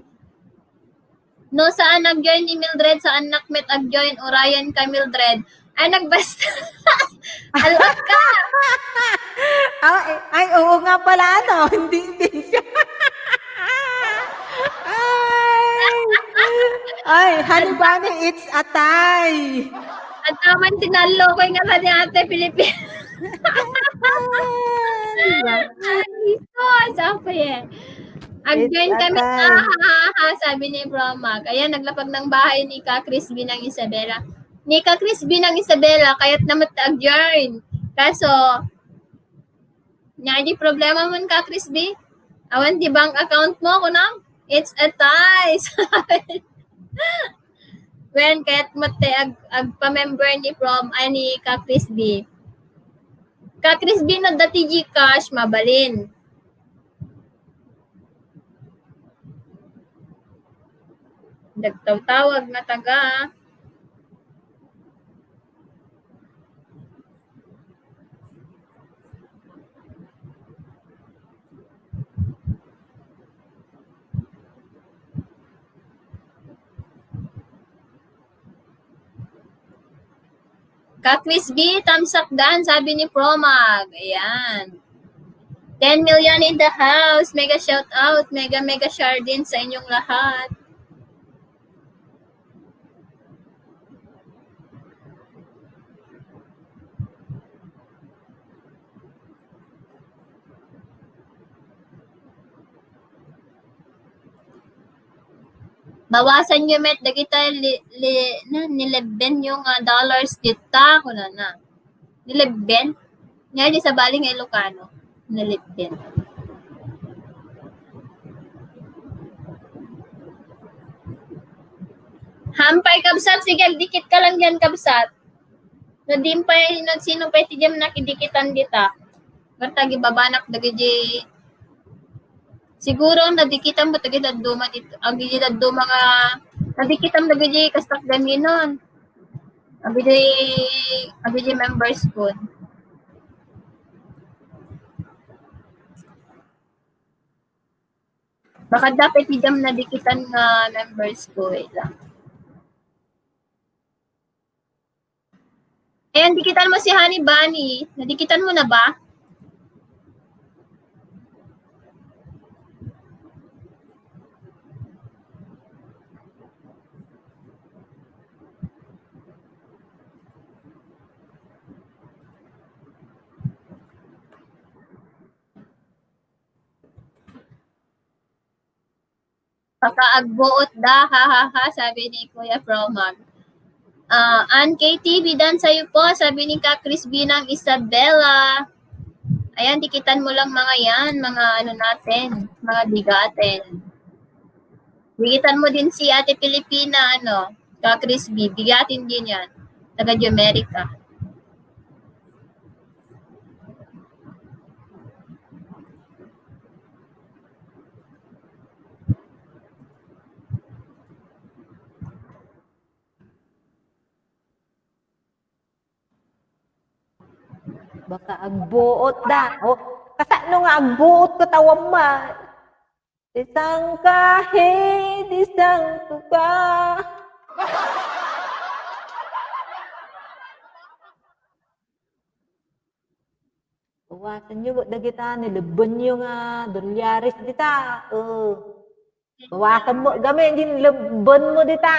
[SPEAKER 1] No, saan nag-join ni Mildred? Saan nakmet ag-join? Orion ka, Mildred. Ay, nagbasta. Alam ka.
[SPEAKER 3] Ay, oo nga pala, ano? Hindi siya. Ay, honey bunny, it's a tie.
[SPEAKER 1] At naman tinalo ko nga sa ni Ate Pilipin. Ito, sabi eh. Ag-join kami, sabi ni Promag. Ayan, naglapag ng bahay ni Ka Crispy ng Isabela. Ni Ka Crispy ng Isabela, kaya't naman ag-join. Kaso, di problema mo Ka Crispy? Awan di bank account mo ko nang? It's a tie. When kaya't mate agpa-member ni ni Ka Crispy. Ka Crispy na dati Gcash, mabalin. Nagtawag na taga. Ka Crispy, thumbs up dan, sabi ni Promag. Ayan. 10 million in the house. Mega shout out. Mega share din sa inyong lahat. Bawasan nyo met dagita nileben yung dollars dita ko na. Nileben? Nga di sa baling Ilocano. Nileben. Hampay kabsat, sige dikit ka lang yan kabsat. Nadim pa sino pa iti jam nakidikitan dita. Bertagi babanak dagiti siguro nadikitan mo tagi daduma dito. Ang gidi daduma nga nadikitan dagiti kastak gaminon. Abidi, members ko. Baka dapat idam na dikitan nga members ko. Wait lang. Ayan, dikitan mo si Honey Bunny. Nadikitan mo na ba? Baka agbuot da, ha ha ha, sabi ni Kuya Promag. Ann KTV, dan sa'yo po, sabi ni Ka Chris Binang Isabella. Ayan, dikitan mo lang mga yan, mga ano natin, mga bigatin. Dikitan mo din si Ate Pilipina, Ka Chris B, bigatin din yan. Taga America.
[SPEAKER 3] Baka agbuot da. O, kasano nga agbuot ko tawam ma. Isang kahit isang tuka. Bawasan nyo, dagita, nilabon nyo nga, dolyaris dita. Bawasan mo, gamit, nilabon mo dita,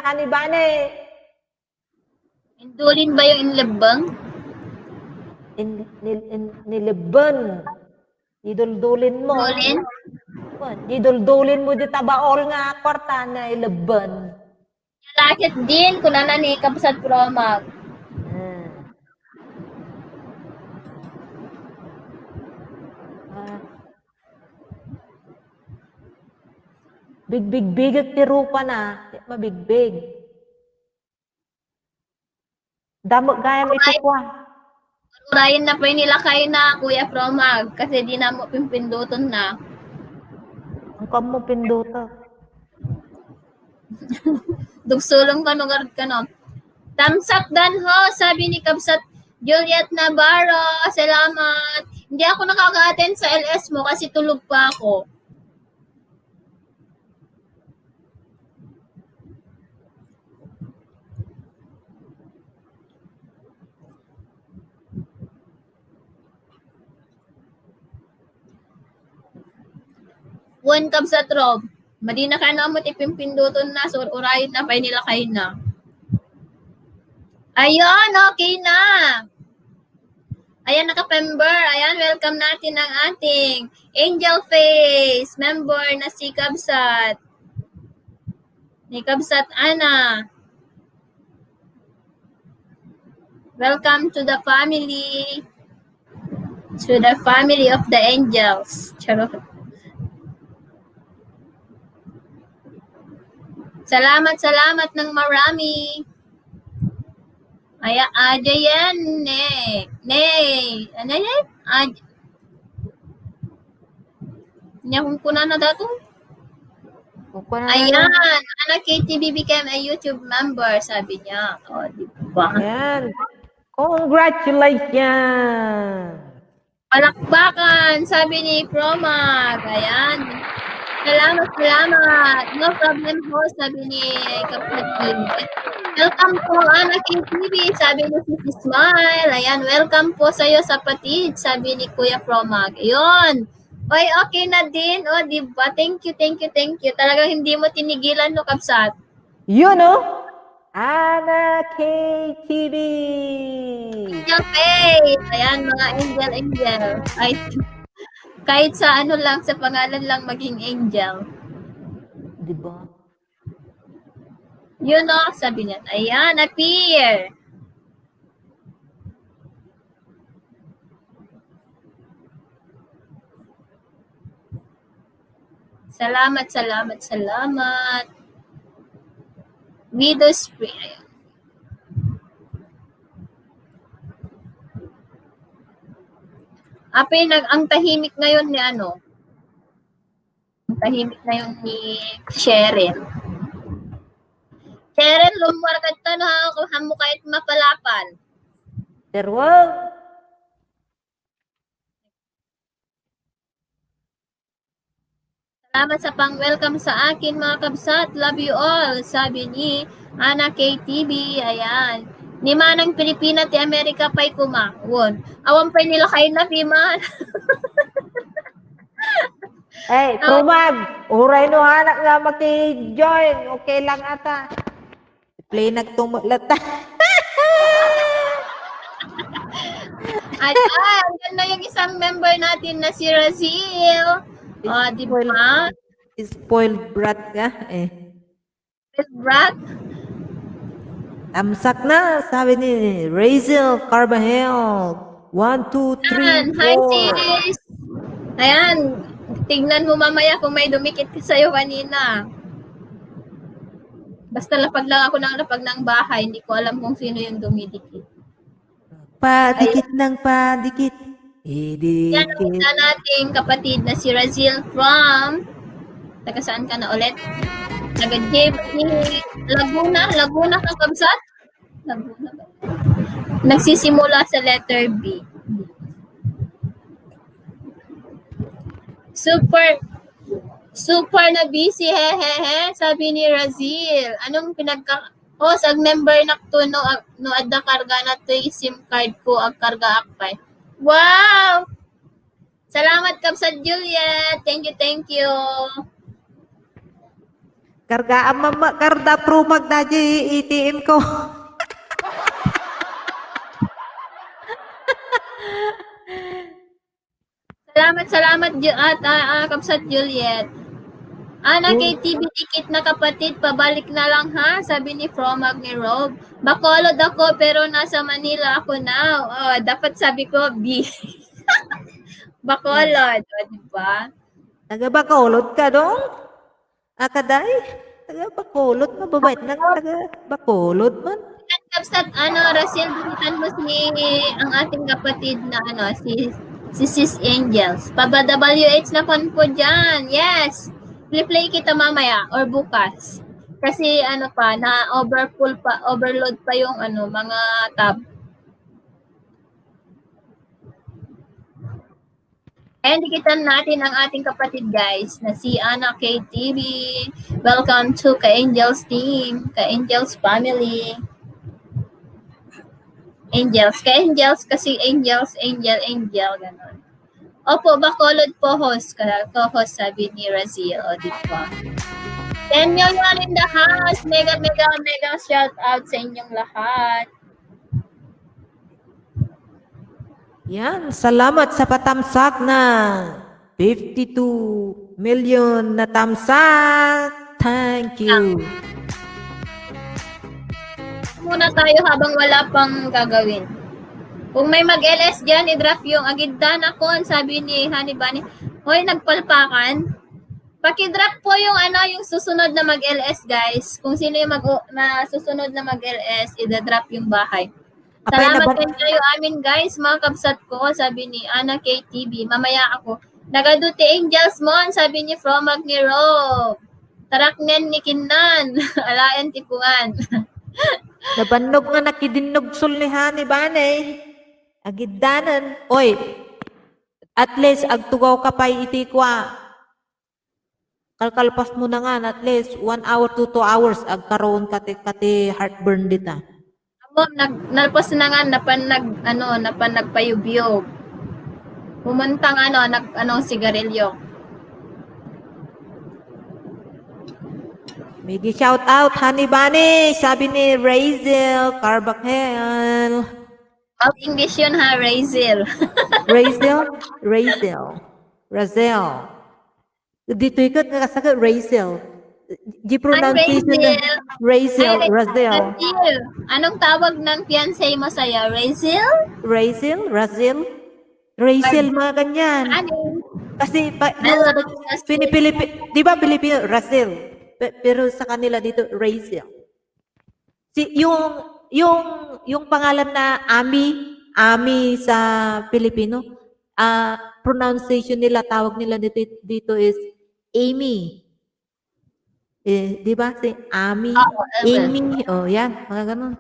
[SPEAKER 3] bahani-bani.
[SPEAKER 1] Indulin ba yung inlabang?
[SPEAKER 3] Nilabon. Iduldulin mo.
[SPEAKER 1] Indulin?
[SPEAKER 3] Iduldulin mo dita baol nga kwarta na ilabon.
[SPEAKER 1] Lakit din, kung ni Kapsat Promag.
[SPEAKER 3] Big at tirupa na. Mabigbig. Damo gayam ito kwa.
[SPEAKER 1] Urayin na pa yung nilakay na, Kuya Promag, kasi di na mo pimpinduton na.
[SPEAKER 3] Ang kam mo pinduto.
[SPEAKER 1] Dugsulong ka nung Thumbs up dan ho, sabi ni Kapsat Juliet Navarro. Salamat. Hindi ako nakaka-attend sa LS mo kasi tulog pa ako. One Kapsat Rob. Madi na ka na mo tipimpinduton na, so urayin na pa nila kayo na. Ayun, okay na. Ayan, naka-member. Ayan, welcome natin ang ating Angel Face member na si Kabsat. Ni Kabsat Ana. Welcome to the family. To the family of the angels. Charot. Salamat ng marami. Aja yan, ano yan? Nyakong kuna na dato? Ayan, anak KTV became a YouTube member, sabi niya. O, di ba?
[SPEAKER 3] Ayan. Congratulations!
[SPEAKER 1] Palakpakan, sabi ni Promag. Ayan. Salamat. No problem ho, sabi ni Kapatid. Welcome po, anak KTV, sabi ni Sisi Smile. Ayan, welcome po sa'yo sa Patid, sabi ni Kuya Promag. Ayun. Oy, okay na din. O, diba? Thank you. Talagang hindi mo tinigilan, no, Kapsat?
[SPEAKER 3] You know, Anak KTV.
[SPEAKER 1] Angel Face. Ayan, mga angel. Ay, kahit sa lang, sa pangalan lang maging angel.
[SPEAKER 3] Diba?
[SPEAKER 1] You know, sabi niya. Ayan, appear. Salamat. Video spray. Ayan. Ang tahimik ngayon ni Ang tahimik ngayon ni Cheryl. Cheryl, lumwar ka ito na kung mo kahit mapalapan.
[SPEAKER 3] Terwag.
[SPEAKER 1] Salamat sa pang-welcome sa akin mga kabsat. Love you all. Sabi ni Ana KTV. Ayan. Ni Manang Pilipina ti Amerika pa'y kumawon. Awan pa nila kayo na man.
[SPEAKER 3] Eh, tumag! Uray no anak nga maki-join. Okay lang ata. Play nagtumulata.
[SPEAKER 1] Ayan. Ganda yung isang member natin na si Razil. Di ba?
[SPEAKER 3] Spoiled brat ka. Eh.
[SPEAKER 1] Brat.
[SPEAKER 3] Tamsak na, sabi ni Razel Carbajal. 1, 2, 3,
[SPEAKER 1] Hi
[SPEAKER 3] 4.
[SPEAKER 1] sis. Ayan. Tingnan mo mamaya kung may dumikit ka sa'yo kanina. Basta lapag lang ako ng lapag ng bahay. Hindi ko alam kung sino yung dumidikit.
[SPEAKER 3] Padikit ng padikit.
[SPEAKER 1] Yan ang isa nating kapatid na si Razil from taga saan ka na ulit? Taga Laguna kang kabsat? Laguna ba? Nagsisimula sa letter B. Super na busy, hehehe, sabi ni Razil. Anong sag member nakto no adda karga na to yung SIM card ko ag karga akpay. Wow! Salamat kabsat Juliet. Thank you.
[SPEAKER 3] Karga mama, karda pro magdaji ATM ko.
[SPEAKER 1] Salamat kabsat Juliet. Ana KTV tikit na kapatid, pabalik na lang ha, sabi ni Fromag ni Rob. Bacolod ako pero nasa Manila ako now. Oh, dapat sabi ko B. Bacolod, di ba?
[SPEAKER 3] Taga Bacolod ka dong? Akaday? Taga Bacolod, mababait na taga Bacolod man.
[SPEAKER 1] Kapsat, Rasil, binitan mo ang ating kapatid na si Sis Angels. Paba-WH na kon po dyan. Yes. Play kita mamaya or bukas. Kasi overload pa yung mga tab. And dikitan natin ang ating kapatid guys na si Ana KTV. Welcome to Ka-Angels team, Ka-Angels family. Angels kasi angel, ganun. Opo, Bacolod po host, co-host sabi ni Razil, di ba? 10 million in the house, mega shout out sa inyong lahat.
[SPEAKER 3] Yan, salamat sa patamsak na 52 million na tamsak. Thank you.
[SPEAKER 1] Muna tayo habang wala pang gagawin. Kung may mag-LS dyan, i-drop yung agiddan ako, sabi ni Honey Bunny. Hoy, nagpalpakan. Paki-drop po yung yung susunod na mag-LS, guys. Kung sino yung susunod na mag-LS, i-drop yung bahay. Salamat din kayo amin, guys, mga kabsat ko, sabi ni Ana KTV. Mamaya ako. Nagaduti Angels mon, sabi ni Fromag ni Rob. Taraknen ni Kinan. Alayan tipuan.
[SPEAKER 3] Nabannog nga nakidinog sulnihan ni Banay. Agiddanan. Oy, at least agtugaw ka pa itikwa. Kalkalpas mo na nga, at least 1 hour to 2 hours agkaroon kati heartburn dita.
[SPEAKER 1] Nalpos na nga napanagpayubyog. Pumuntang sigarilyo.
[SPEAKER 3] May shout out Honey Bunny, sabi ni Razel Carbajal.
[SPEAKER 1] Of English yun ha, Razil.
[SPEAKER 3] Razel. Dito ikot nga kasaga Razel. Di pronunciation na Razel.
[SPEAKER 1] Anong tawag ng fiancé mo sa'yo?
[SPEAKER 3] Razel, mga ganyan. Kasi di ba Pilipino, Razel. Pero sa kanila dito, Razel. Yung pangalan na Ami sa Pilipino, pronunciation nila, tawag nila dito is Amy. Di ba? Si Ami, Amy, yan, mga ganun.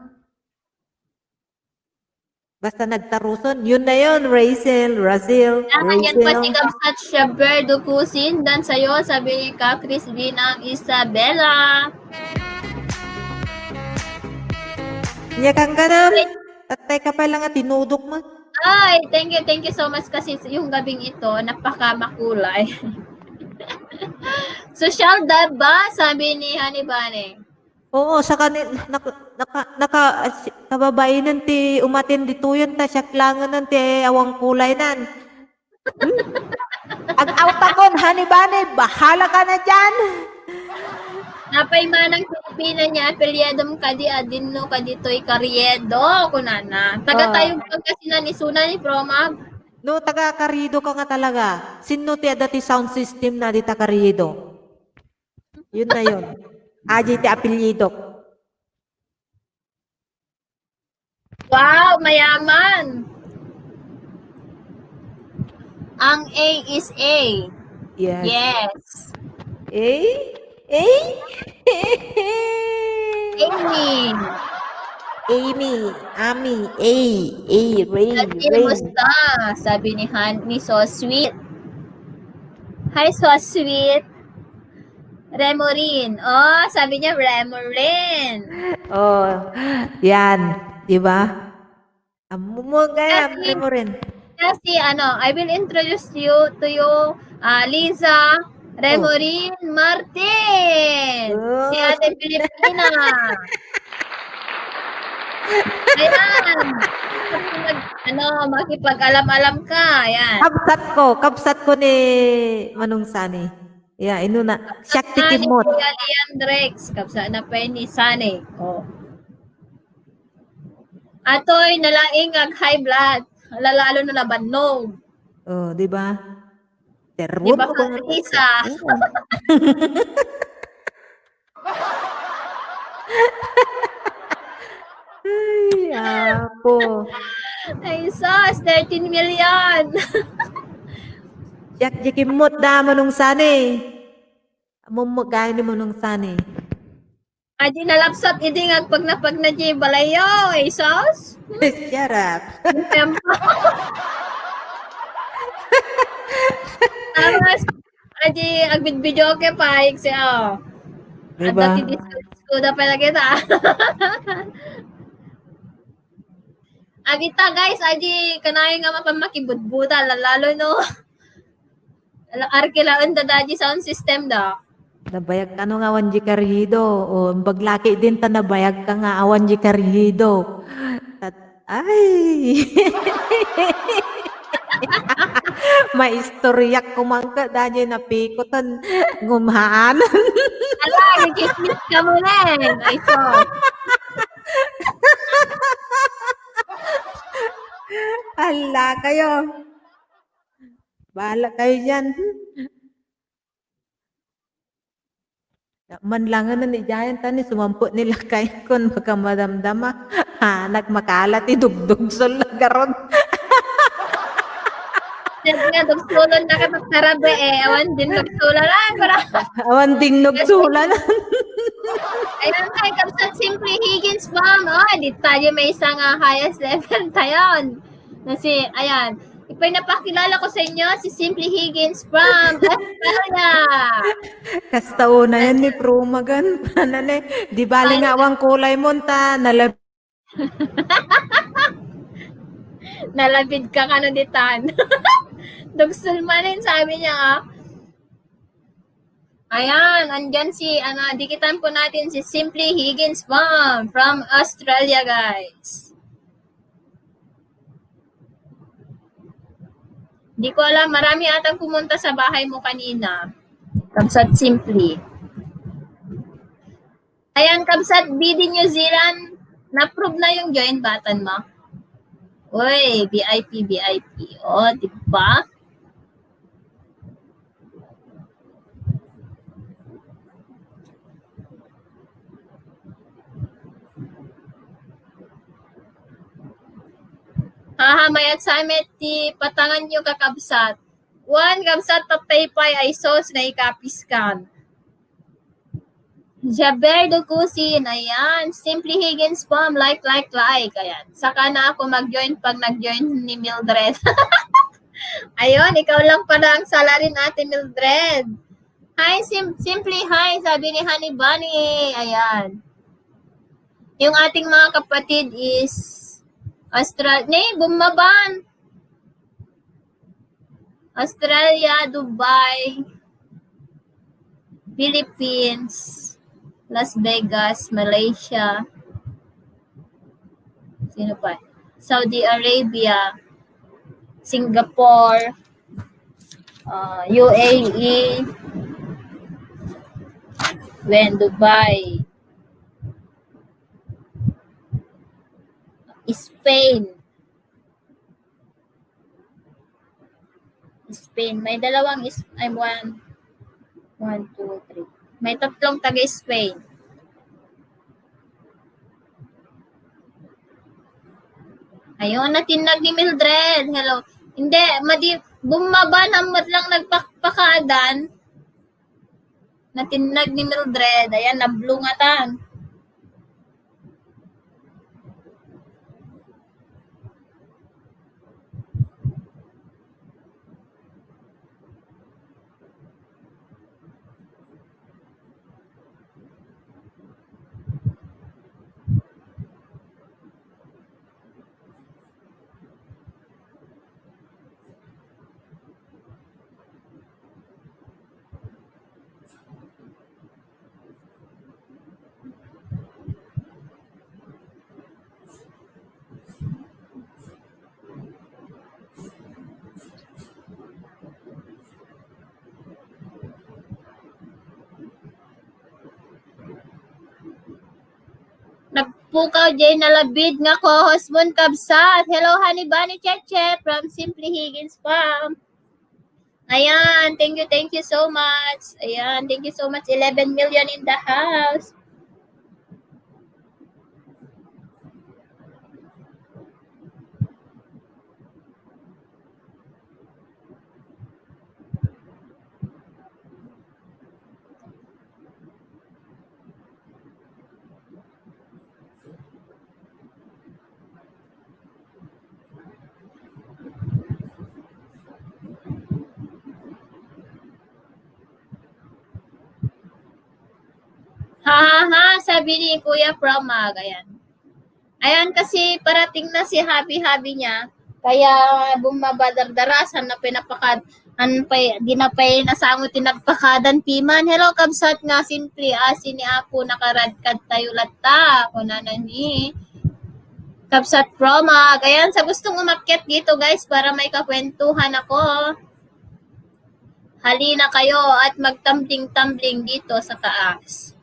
[SPEAKER 3] Basta nagtaruson. Yun na yun, Rachel.
[SPEAKER 1] Kailangan yan pa si Kamsat Shaber Dukusin dan sa'yo, sabi ni Ka Chris Ginang Isabela.
[SPEAKER 3] Niya kang ganam. Tatay ka pa lang at tinudok mo.
[SPEAKER 1] Ay, thank you so much kasi yung gabing ito, napakamakulay. Social ba? Sabi ni Honey Bunny.
[SPEAKER 3] Oo, sa kanil, kababainan ti umatin dito yun, ta syaklangan nan ti awang kulay nan. Ag-autagon, hanibane, bahala ka na dyan.
[SPEAKER 1] Napay manang Pilipina niya, apelyedom kadi adin no kaditoy karyedo, kunana. Taga tayo kasi na ni Suna ni Promag.
[SPEAKER 3] No, taga Karido ka nga talaga. Sino ti dati sound system na di ta Karido? Yun na yun. Aji ti apelyido.
[SPEAKER 1] Wow, mayaman. Ang A is A.
[SPEAKER 3] Yes.
[SPEAKER 1] Yes.
[SPEAKER 3] Eh?
[SPEAKER 1] Amy.
[SPEAKER 3] Ami, Ray.
[SPEAKER 1] Kamusta? Sabi ni So Sweet. Hi, So Sweet. Remorin. Oh, sabi niya Remorin.
[SPEAKER 3] Oh, yan. Diba? Mo gaya, mo rin.
[SPEAKER 1] Kasi I will introduce you to you, Liza Remorin Martin. Si Ate Pilipina. Ayan. Makipag-alam-alam ka. Ayan.
[SPEAKER 3] Kapsat ko ni Manong Sani. Yeah, ino na. Siyak tikimot.
[SPEAKER 1] Kuya Leandrex. Kapsa na pa ni Sani. Oh. Atoy, nalaing ag high blood. Lalalo na nabanog.
[SPEAKER 3] Oh, di ba?
[SPEAKER 1] Di ba ka, Lisa?
[SPEAKER 3] Ay, apo.
[SPEAKER 1] Ay, sus, 13 million.
[SPEAKER 3] Siyak tikimot da Manong Sani. Gaya ni Manong Sani.
[SPEAKER 1] Adi nalapsat, idingag pag napag na di balayo. Ay, sus.
[SPEAKER 3] Sarap.
[SPEAKER 1] Tapos, adi agbid-video ke pa, siya. At
[SPEAKER 3] Diba?
[SPEAKER 1] dati diskuda pa na kita. Agita guys, adi kanayo nga mapamakibudbuda, lalo no. Arkilaon da daji sound system da.
[SPEAKER 3] Nabayag ka no nga awan di karido. O baglaki din ta nabayag ka nga awan di karido. Ay! Maistoryak kumangka dahil napikotan ngumaan.
[SPEAKER 1] Ala, nagkismis ka muna eh. Ay, so.
[SPEAKER 3] Hala kayo. Bahala kayo dyan. Manlangan na ni Giant ni sumampo nila kayo kung makamadamdama. Nagmakalat idugdug sol na garon.
[SPEAKER 1] Nga, dugsulon na ka magkarabe eh. Awan din dugsulan lang.
[SPEAKER 3] Awan ding nagsulan.
[SPEAKER 1] Ayun tayo, Kapsat Simply Higgins Bang. Oh, di tayo may isang highest level tayo. Kasi, ayan. Ipinapakilala ko sa inyo si Simply Higgins from Australia.
[SPEAKER 3] Kastauna yan ni Prumagan. Di bali nga awang kulay mo ta.
[SPEAKER 1] Nalabid ka ka na ditan. Dugsulmanin, sabi niya Ayan, andyan si, dikitan po natin si Simply Higgins from Australia, guys. Di ko alam, marami atang pumunta sa bahay mo kanina. Kapsat Simply. Ayan, Kapsat BD New Zealand, na-prove na yung joint button mo. Uy, VIP. O, diba? Hahamayat sa amet ti patangan nyo kakabsat. One, kabsat tataypay ay sos na ikapiskan. Jaber Dukusin, ayan. Simply Higgins Pom, like. Ayan. Saka na ako mag-join pag nag-join ni Mildred. Ayun, ikaw lang pala ang salary natin, Mildred. Hi, Simply Hi, sabi ni Honey Bunny. Ayan. Yung ating mga kapatid is bumaban. Australia, Dubai, Philippines, Las Vegas, Malaysia. Sino pa? Saudi Arabia, Singapore, UAE, Dubai, Spain. May dalawang one, two, three. May tatlong taga-Spain. Ayun, natinag ni Mildred. Hello. Hindi, bumaba naman lang nagpakpakadan. Natinag ni Mildred. Ayan, nablungatan. Nagpukaw Jay Nalabid nga co-host mon kabsat. Hello Honey Bunny Cheche from Simply Higgins Farm. Ayan, thank you so much. Ayan, thank you so much. 11 million in the house. Ha, sabi ni Kuya Promag. Ayan kasi parating na si habi niya. Kaya bumabadardarasan na dinapay nasangot tinagpakadan piman. Hello kabsat nga Simply asin ni Apo nakaradkad tayo latta. Kunana ni kabsat Promag. Ayan, sa gustong umakyat dito guys para may kakwentuhan ako. Halina kayo at magtambling-tambling dito sa taas.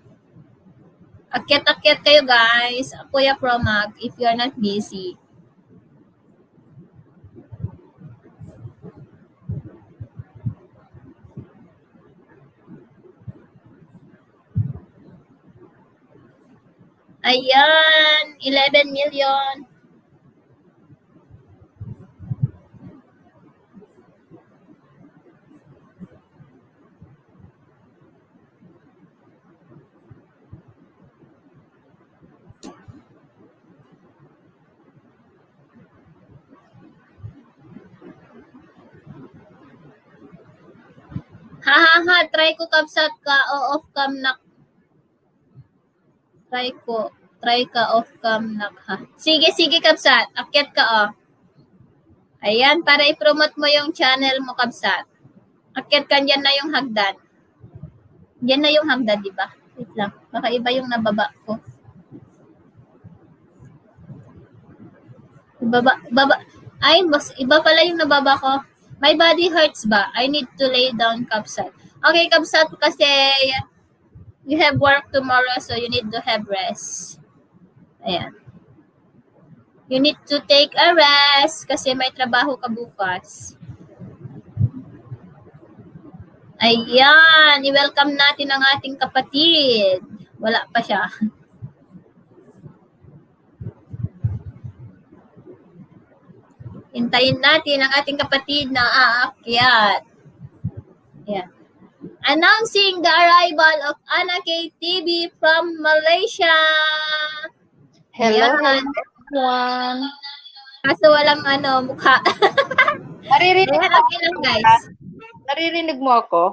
[SPEAKER 1] Akyat kayo guys. Kuya Promag, if you're not busy. Ayan, 11 million. Ha, try ko kabsat ka o off cam nak. Try ka off cam nak ha. Sige kabsat, akyat ka oh. Ayan, para i-promote mo yung channel mo kabsat. Akyat ka, dyan na yung hagdan. Dyan na yung hagdan, di ba? Wait lang, baka iba yung nababa ko. Ay, iba pala yung nababa ko. My body hurts ba? I need to lay down, kabsat. Okay, kabsat, kasi you have work tomorrow, so you need to have rest. Ayan. You need to take a rest kasi may trabaho ka bukas. Ayan, i-welcome natin ang ating kapatid. Wala pa siya. Hintayin natin ang ating kapatid na aakyat. Ayan. Announcing the arrival of Anna KTV from Malaysia.
[SPEAKER 4] Hello,
[SPEAKER 1] Ayan.
[SPEAKER 4] everyone.
[SPEAKER 1] Kaso walang mukha.
[SPEAKER 4] Naririnig
[SPEAKER 1] Ayan,
[SPEAKER 4] mo
[SPEAKER 1] okay lang guys.
[SPEAKER 4] Naririnig mo ako?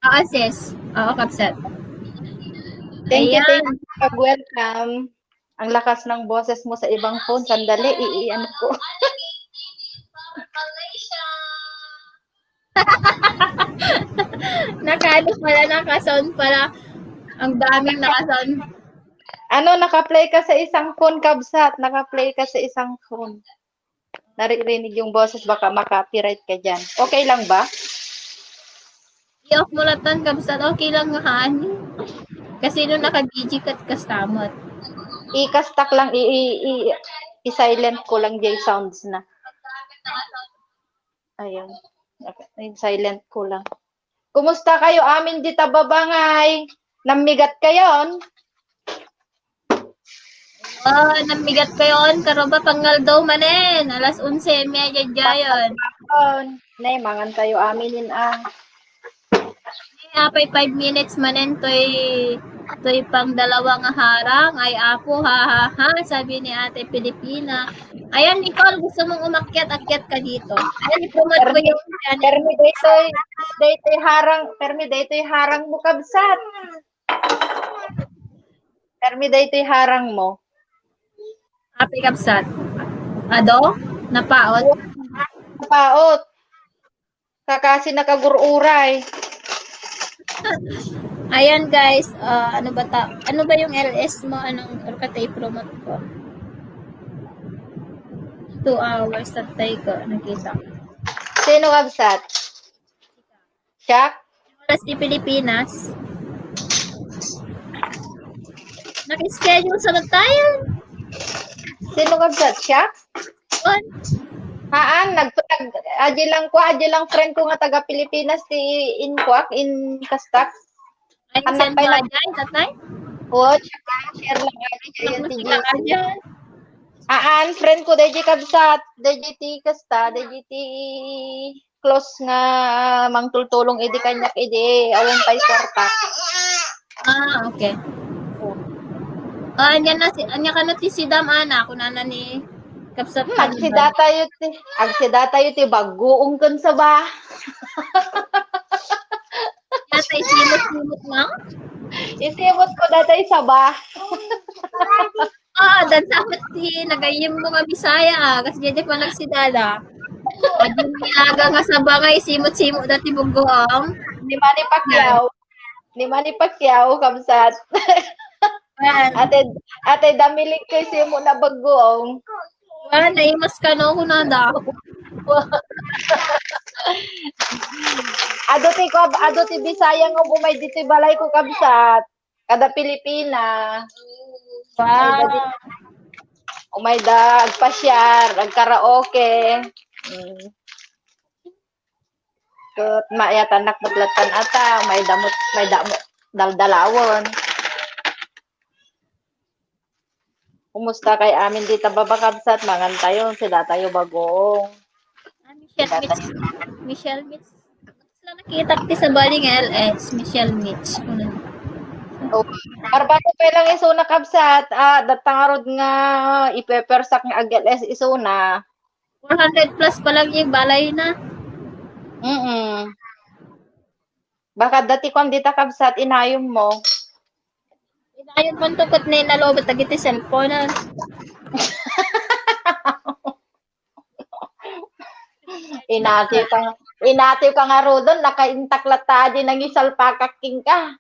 [SPEAKER 1] Oo, sis. Oo, kapsat.
[SPEAKER 4] Thank you,
[SPEAKER 1] Ayan.
[SPEAKER 4] thank you. Pag-welcome. Ang lakas ng boses mo sa ibang phone. Sandali, iiyan ko.
[SPEAKER 1] Nakasound pala. Ang daming nakasound.
[SPEAKER 4] Naka-play ka sa isang phone, Kabsat. Naka-play ka sa isang phone. Naririnig yung boses, baka maka-copyright ka dyan. Okay lang ba?
[SPEAKER 1] I-off mo lang tan, kapsat. Okay lang nga ani. Kasi nung naka-DG kat kastamot.
[SPEAKER 4] I-kastak lang, i-silent ko lang J sounds na. Ayun. Okay. Silent ko lang. Kumusta kayo amin di tababangay? Namigat kayon?
[SPEAKER 1] Oh, namigat kayon. Karo ba panggal daw manen? Alas 11:30 jayon.
[SPEAKER 4] Nay, mangan tayo aminin
[SPEAKER 1] Apay 5 minutes manen to'y pang dalawa nga harang. Ay apo, ha, sabi ni Ate Pilipina. Ayan, Nicole, gusto mong umakyat-akyat ka dito. Ayan, i-promote ko yung
[SPEAKER 4] Permi daytoy harang mo, Kabsat. Permi daytoy harang mo.
[SPEAKER 1] Happy Kapsat. Ado? Napaot?
[SPEAKER 4] Paot. Kakasi nakagururay.
[SPEAKER 1] Ayan guys, ano ba yung LS mo? Anong katay promote ko? 2 hours at tayo ko, nakita.
[SPEAKER 4] Sino, Kabsat? Siya?
[SPEAKER 1] Oras di Pilipinas. Naki-schedule sa tayo.
[SPEAKER 4] Sino, Kabsat? Siya?
[SPEAKER 1] On.
[SPEAKER 4] Haan, aji lang friend ko nga taga Pilipinas ti in kastak.
[SPEAKER 1] Ay, send mo dyan, tatay?
[SPEAKER 4] O, tsaka share lang aji ayan ti
[SPEAKER 1] Musika ka dyan.
[SPEAKER 4] Haan, friend ko DJ Kabsat, DJ ti kasta, DJ ti close nga mangtultulong idi kanyak idi awon pay kwarta.
[SPEAKER 1] Okay. Anya ka na ti si Dam Ana, kunana ni Kapsat.
[SPEAKER 4] Agsidata yu ti baguong kun sa ba.
[SPEAKER 1] Yatay simot lang?
[SPEAKER 4] Isimot ko datay sa ba.
[SPEAKER 1] Dan sapat ti nagayim mo nga Bisaya kasi dito pa nagsidala. Adin nilaga nga sa bangay simot-simot dati bugoong.
[SPEAKER 4] Ni Manny Pacquiao Kabsat. Ate damilig kay simo na bagoong.
[SPEAKER 1] Naimas ka no kunada.
[SPEAKER 4] Ado ti Bisaya nga bumay dito balay ko Kabsat. Kada Pilipina.
[SPEAKER 1] Wow.
[SPEAKER 4] Umay da agpasyar, agkaraoke. Ket maayatanak baglatan ata, may damot daldalawon. Kumusta kay amin dito babakabsat mangan tayo sila tayo bagong.
[SPEAKER 1] Michelle Mitch. Sila nakita ti sa baling LS, Michelle Mitch.
[SPEAKER 4] Oh, barbado pa lang isuna kabsat, datangarod nga ipepersak nga agles isuna.
[SPEAKER 1] 400 plus pa lang yung balay na.
[SPEAKER 4] Baka dati kung dita kabsat inayom mo.
[SPEAKER 1] Inayon man tukot na inalobot tagiti cellphone na.
[SPEAKER 4] Inati ka nga rodon, nakaintaklata din ng isalpakaking ka.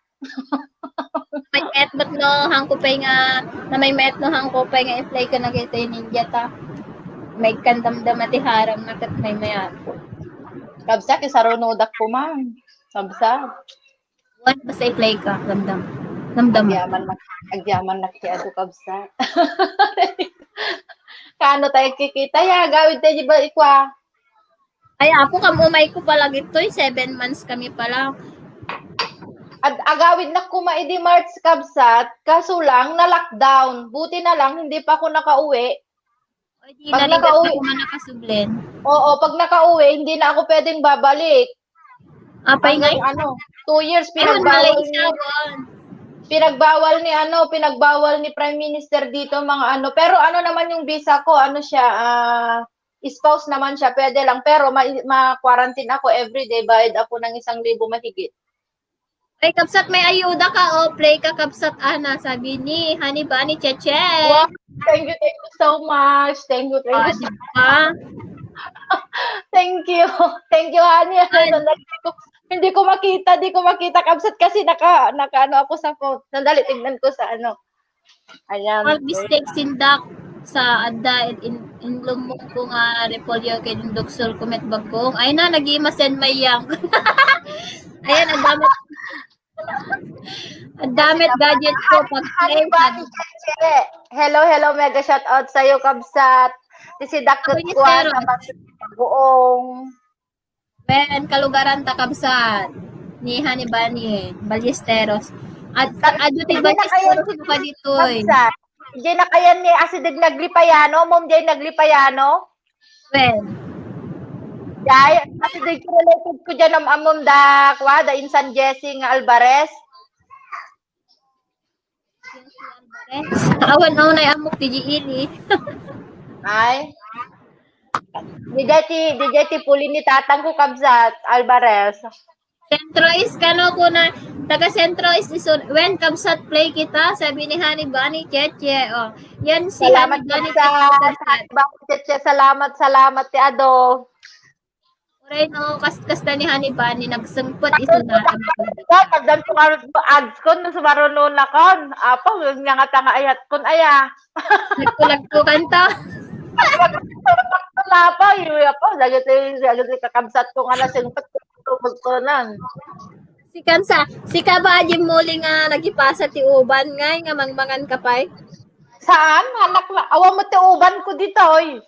[SPEAKER 1] May metbot no hangkupay nga na may met no hangkupay nga i-play ka na kito yung ninja ta. May kandamdam ati harang na kat may mayat.
[SPEAKER 4] Kabsat isarunodak ko man. Kabsat.
[SPEAKER 1] What basta i-play ka, damdam mo.
[SPEAKER 4] Agyaman na kaya ado kabsat. Kano tayo kikita ya, gawid tayo ba ikwa?
[SPEAKER 1] Ay, apo umay ko pala ito, 7 months kami pala.
[SPEAKER 4] Agawid na kumaidi March kabsat, kaso lang na lockdown. Buti na lang hindi pa ako nakauwi.
[SPEAKER 1] O di na rin ako nakasublen.
[SPEAKER 4] Oo, pag nakauwi hindi na ako pwedeng babalik.
[SPEAKER 1] Apay nga
[SPEAKER 4] 2 years
[SPEAKER 1] Ayun, Malaysia.
[SPEAKER 4] Pinagbawal ni Prime Minister dito mga ano. Pero ano naman yung visa ko, ano siya, spouse naman siya, pwede lang. Pero ma-quarantine ako everyday, bayad ako ng 1,000 mahigit.
[SPEAKER 1] Ay, Kapsat, may ayuda ka. Play ka, Kapsat, Ana. Sabi ni Honey Bunny Cheche.
[SPEAKER 4] Wow, thank you so much. Thank you so much.
[SPEAKER 1] Diba?
[SPEAKER 4] Thank you, honey. Sandali hindi ko makita, Kapsat, kasi naka ano ako sa phone. Sandali, tignan ko sa ano. Ayan.
[SPEAKER 1] All mistakes sindak sa adda in lumong ko nga repolyo kay Duksol kumet bagong. Ay na, nag-imasen may yang. Ayan, ang damit gadget ko pag play.
[SPEAKER 4] Hello, mega shout out sa iyo, Kapsat. Si Dakot ko sa buong.
[SPEAKER 1] Ben, kalugaran ta, Kapsat. Ni Honey Bunny, Ballesteros. At aduti Ballesteros ko pa dito eh.
[SPEAKER 4] Diyan na kaya ni Asidig naglipayano, mom diyan naglipayano.
[SPEAKER 1] Ben.
[SPEAKER 4] Jay, Asidig related ko diyan am amom da Insan Jessie nga Alvarez.
[SPEAKER 1] Awan na unay amok TGL.
[SPEAKER 4] Ay. Di jeti puli ni tatang ko, Kapsat Alvarez.
[SPEAKER 1] Sentro is kano ko na taga Sentro is when Kapsat play kita sabi ni Honey Bunny Cheche. Yan si
[SPEAKER 4] Salamat
[SPEAKER 1] Honey Bunny
[SPEAKER 4] Cheche. Salamat ti Ado.
[SPEAKER 1] Oray no kasta ni Honey Bunny nagsengpot iso na.
[SPEAKER 4] Pagdan ko ads ko no sumaruno na kon. Apa nga tanga ayat kon aya.
[SPEAKER 1] Nagkulag ko kanta.
[SPEAKER 4] Apa lagi kakabsat ko nga nasengpot magkunan.
[SPEAKER 1] Si Kansa, si ka ba di muli nga nagipasa ti uban nga mangmangan ka pay?
[SPEAKER 4] Saan? Anak na, awa mo ti uban ko dito oy.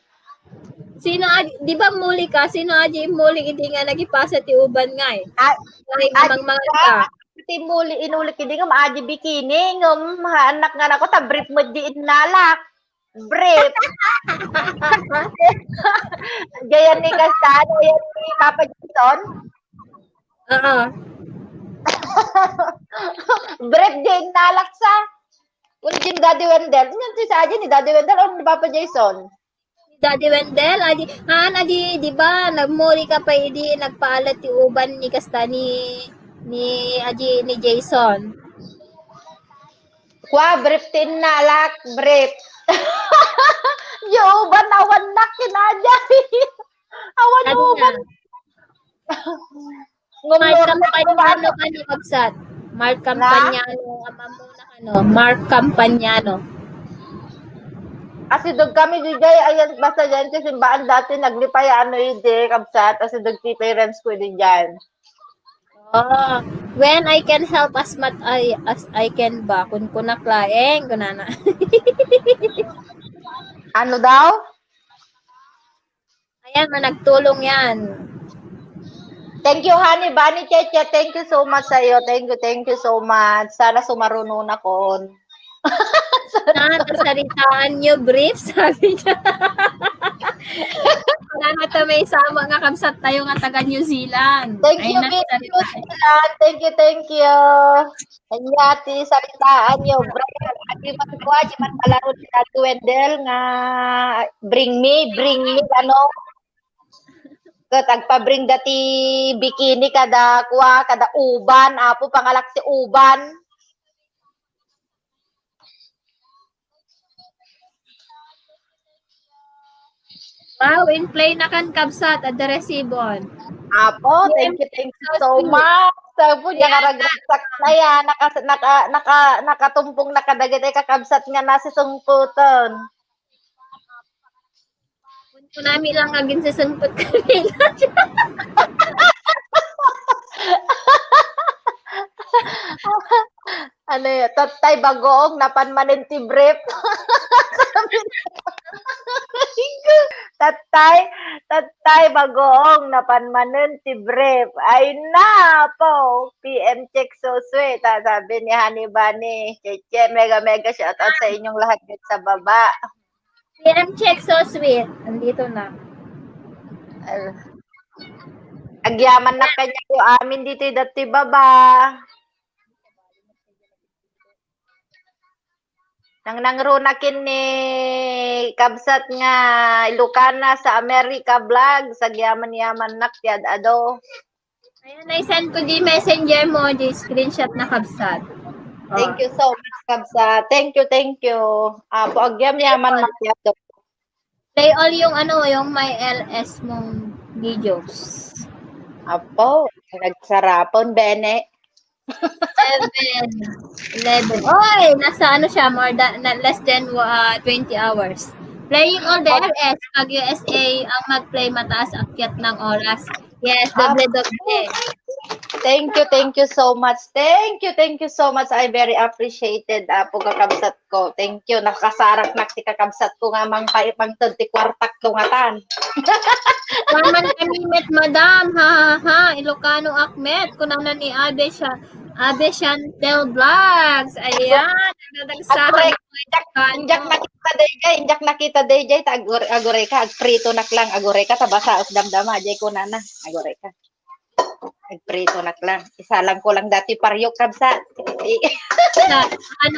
[SPEAKER 1] Sino di ba muli ka? Sino aji muli hindi nga nagipasa ti uban nga eh? Ay mangmangan ka.
[SPEAKER 4] Ti muli inulit hindi nga maaji bikini ngum anak nga nako ta brief mo di inalak. Brief. Gayan ni Castano, yan ni Papa Jason.
[SPEAKER 1] Oo.
[SPEAKER 4] Brief din nalaksa. Kung si Daddy Wendell, yan si Saji ni Daddy Wendell o ni Papa Jason.
[SPEAKER 1] Daddy Wendell, adi, di ba, nagmuli ka pa, hindi nagpaalat yung uban ni Kasta ni Jason.
[SPEAKER 4] Kwa, brief tin nalak, brief. Yung uban, awan na kinadya. Awan uban.
[SPEAKER 1] Mark Campagnano ka ni Kapsat. Mark Campagnano, Mark Campagnano.
[SPEAKER 4] Kasi dog kami DJ, ayan, basta dyan, kasi simbaan dati, naglipay ano yun, Kapsat, kasi dog ti parents ko din dyan.
[SPEAKER 1] When I can help as much as I can ba, kun naklaeng, kunana.
[SPEAKER 4] Ano daw?
[SPEAKER 1] Ayan, nagtulong yan.
[SPEAKER 4] Thank you, Honey Bunny Cheche. Thank you so much sa iyo. Thank you so much. Sana sumarunong ako.
[SPEAKER 1] Saritaan niyo brief, sabi niya. Wala na ito, may isama nga Kapsat tayo nga taga New Zealand.
[SPEAKER 4] Thank you, New Zealand. Thank you. Anyati, saritaan niyo. Agiman ko, agiman palaro ni Daddy Wendell nga bring me, ano, tagpa-bring dati bikini kada uban, apo pangalak si uban.
[SPEAKER 1] Wow, in play na kan Kapsat at the resibon.
[SPEAKER 4] Apo, thank you so much. Sabi niya karagsak na yan, nakatumpong nakadagit ay kakabsat nga nasi sungputon.
[SPEAKER 1] Kunami lang agin sa sungput kanila.
[SPEAKER 4] Ano yun, tatay bagoong napanmanin ti brief. tatay bagoong napanmanin ti brief. Ay na po, PM check so sweet. Sabi ni Honey Bunny, Cheche, mega shout out sa inyong lahat sa baba.
[SPEAKER 1] PM check so sweet. Andito na.
[SPEAKER 4] Agyaman na kanya ko amin dito dati baba. Nang nangrunakin ni Kabsat nga Ilocana sa America vlog sa yaman-yaman nak yad ado.
[SPEAKER 1] Ayan, I-send ko di messenger mo, di screenshot na kabsat.
[SPEAKER 4] Thank you so much Kabsat. Thank you, thank you. Po agyam-yaman nak yad.
[SPEAKER 1] Play all yung yung may LS mong videos.
[SPEAKER 4] Apo, nagsarapon bene.
[SPEAKER 1] 11. Oy, nasa siya, less than 20 hours. Playing all the LS, pag USA ang mag-play mataas akyat ng oras. Yes, doble.
[SPEAKER 4] Thank you so much. Thank you so much. I very appreciated po kakabsat ko. Thank you. Nakasarak na si kakabsat ko nga mang pang 24 tungatan.
[SPEAKER 1] Waman kami madam, ha. Ilocano Akmet, kunang na ni Abe Chantel Vlogs. Ayan, nagdagsahan.
[SPEAKER 4] Injak nakita DJ ta agore ka agprito nak lang agore ka tabasa os damdama jay ko na agore ka. Agprito nak lang. Isa lang ko lang dati paryok kabsa.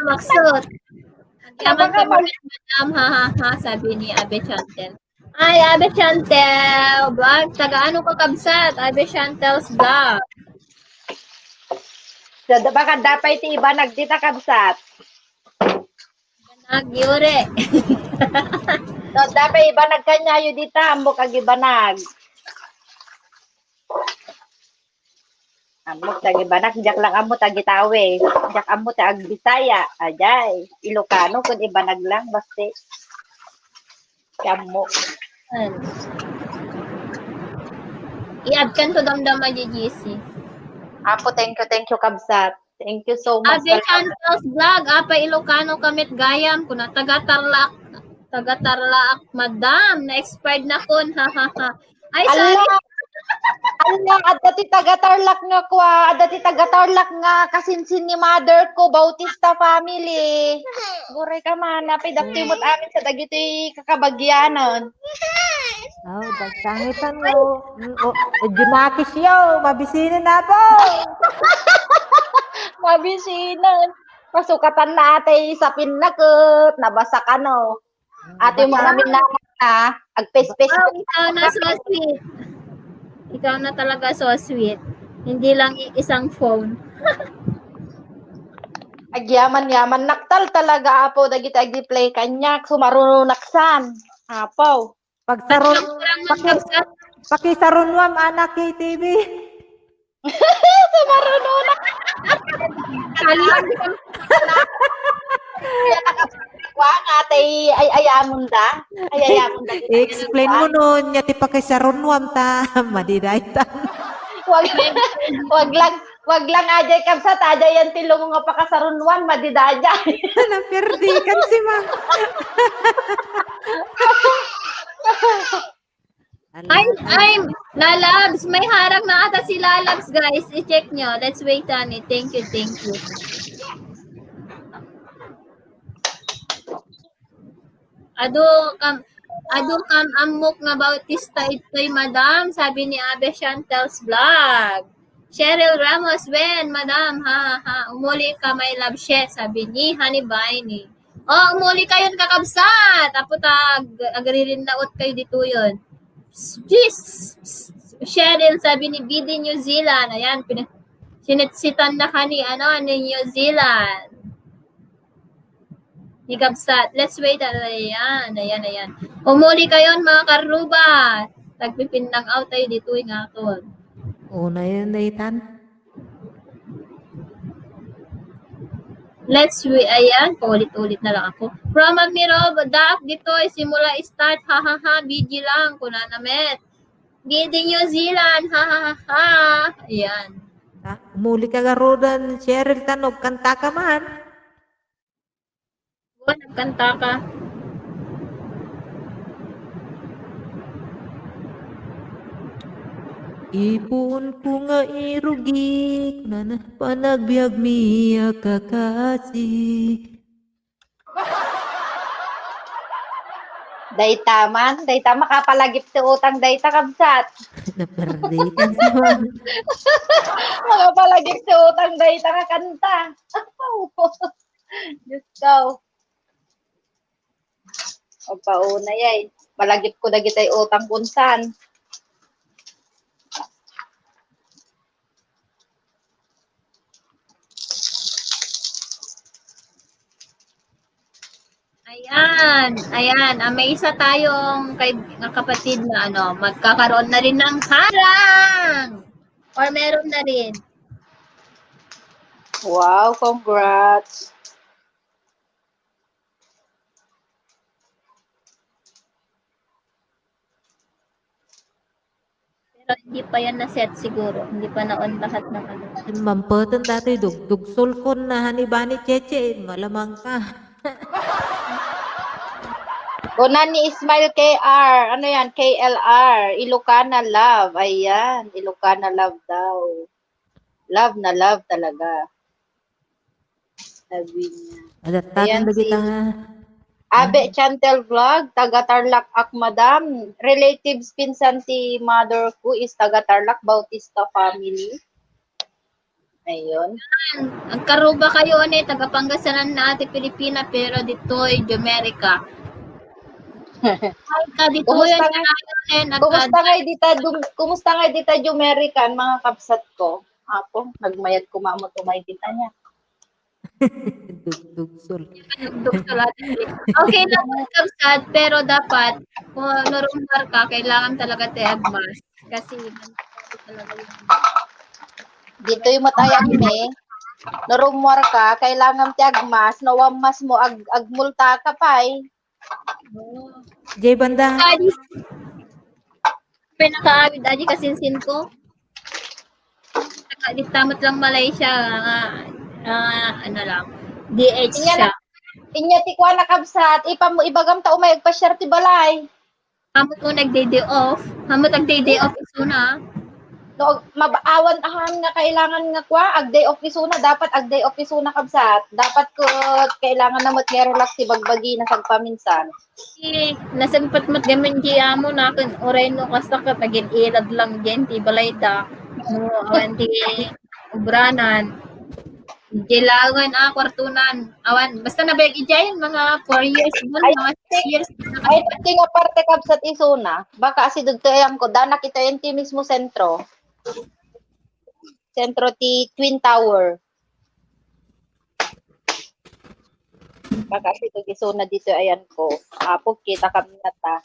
[SPEAKER 1] Maksud? Yaman kami madam, ha, sabi ni Abe Chantel. Ay, Abe Chantel Vlog. Taga ka kabsat? Abe Chantel's Vlog.
[SPEAKER 4] So, baka dapat ti iba nagdita kabsat.
[SPEAKER 1] Nagyure.
[SPEAKER 4] So, dapat iba nagkanyayo dita ambok ag ibanag. Amok tagi banak jak lang amo tagi tawe. Jak amo ta ag Bisaya. Ajay, Ilocano kun ibanag lang basta. Kamo.
[SPEAKER 1] I-add kan to damdama GGC.
[SPEAKER 4] Apo, thank you, Kabsat. Thank you so much.
[SPEAKER 1] Abe Chantel's Vlog, apa Ilocano kamit gayam, kuna taga-Tarlac, madam, na-expired na kun, ha. Ay, sorry.
[SPEAKER 4] Ala, adati taga-Tarlac nga kwa, adati taga-Tarlac nga kasinsin ni mother ko, Bautista family. Guray ka man, napidaktimot amin sa dagito'y kakabagyanon.
[SPEAKER 3] Oh, dagsangitan mo. Junakis yo, mabisinin na po.
[SPEAKER 4] Mabisinan. Pasukatan na ate sa pinakot, nabasa ka no. Ate mo namin na agpes-pes.
[SPEAKER 1] Oh, ikaw na so sweet. Ikaw na talaga so sweet. Hindi lang isang phone.
[SPEAKER 4] Agyaman-yaman naktal talaga apo dagiti agi-play kanyak sumaruno naksan. Apo.
[SPEAKER 3] Pakisarunwam anak KTV.
[SPEAKER 4] Sumaruno nak. Wa ate ay ayamon da.
[SPEAKER 3] Explain mo nun, yati pakisarunwam ta. Madidayta.
[SPEAKER 4] Wag lang ajay kabsat ajay yan tilong nga pakasarunwan madidajay.
[SPEAKER 3] Naperdi kan si Mang.
[SPEAKER 1] I'm Lalabs. May harang na ata si Lalabs, guys. I-check nyo. Let's wait on it. Thank you. Ado kam amok nga Bautista ito'y madam, sabi ni Abe Chantel's Vlog. Cheryl Ramos, when, madam, ha. Umuli ka, may love she, sabi ni Honey Bunny. Oh, umuli kayon kakabsat. Apotag, agririn naot kayo dito yun. Cheryl, sabi ni BD New Zealand. Ayan, sinitsitan na ka ni New Zealand. Ni Kabsat. Let's wait. Ayan. Umuli kayon mga karuba. Tagpipindang out tayo dito yung aton.
[SPEAKER 3] Una yun, Nathan.
[SPEAKER 1] Let's wait. Ayan. Paulit-ulit na lang ako. From Agmiro, Dak, dito simula start. Ha. BG lang. Kuna namet. BD New Zealand. Ha. Ayan.
[SPEAKER 3] Umuli ka garudan, Cheryl, tanog, kanta ka man.
[SPEAKER 1] Nagkanta ka.
[SPEAKER 3] Ipon ko nga irugik na panagbiag miya kakasi.
[SPEAKER 4] Dayta kapalagip sa utang dayta kabsat.
[SPEAKER 3] Naperdikan sa
[SPEAKER 4] Mga palagip sa utang dahi nga kanta. Diyos ko. O pauna yay. Malagip ko na kita'y utang kunsan.
[SPEAKER 1] Ayan. May isa tayong kapatid na magkakaroon na rin ng harang. Or meron na rin.
[SPEAKER 4] Wow, congrats.
[SPEAKER 1] Pero hindi pa yan na-set siguro. Hindi pa na-on lahat ng ano.
[SPEAKER 3] Mampatan dati dugdug sulkon na hanibani cheche. Malamang ka.
[SPEAKER 4] Una ni Ismail KR. Ano yan? KLR. Ilocana Love. Ayan. Ilocana Love daw. Love na love talaga. Sabi niya.
[SPEAKER 3] Adatan
[SPEAKER 4] Ayan,
[SPEAKER 3] lagi
[SPEAKER 4] si-
[SPEAKER 3] ta.
[SPEAKER 4] Abe Chantel Vlog, taga Tarlac Madam. Relatives pinsan si mother ko is taga Tarlac Bautista family. Ayun.
[SPEAKER 1] Ang karuba kayo taga Pangasinan na ate Pilipina, pero dito'y Jamaica. Ay, ka dito
[SPEAKER 4] Kumusta
[SPEAKER 1] yan
[SPEAKER 4] nga?
[SPEAKER 1] na
[SPEAKER 4] Kumusta nga dita Jumerican mga kapsat ko? Ako, nagmayat ko mamot-umay dita niya.
[SPEAKER 3] Dugdug sul.
[SPEAKER 1] Okay lang kapsat, pero dapat kung normal ka, kailangan talaga agmas. Kasi talaga yun.
[SPEAKER 4] Dito yung matayang me. Norumwar ka, kailangan ti agmas, nawamas mo, agmulta ka pa eh.
[SPEAKER 3] Jay banda.
[SPEAKER 1] Adi, pinakaawid adi kasinsin ko. Tamat lang Malaysia, ano lang, DH siya.
[SPEAKER 4] Inya ti kwa na kabsat, ibagam ta umay agpa-share ti balay.
[SPEAKER 1] Hamot ko nag-day off. Hamot nag-day off isuna.
[SPEAKER 4] No, mabaawan ahan nga kailangan nga kwa, ag-day off isuna, dapat ag-day off isuna kabsat. Dapat ko kailangan na relax ti bagbagi na sagpaminsan.
[SPEAKER 1] Nasagpat-mat gamin di amo na kun oray no kasta ka tagin ilad lang din ti balay da. No, awan ti ubranan. Dilawan kwartunan. Awan basta na beg ijayan mga 4 years doon,
[SPEAKER 4] Ay,
[SPEAKER 1] mga 6 years.
[SPEAKER 4] Ay, pati nga parte kabsat isuna, baka si dugtayam ko, dana kita yung ti mismo sentro. Sentro ti Twin Tower. Baka si isuna dito ayan ko. Apo kita kami nata.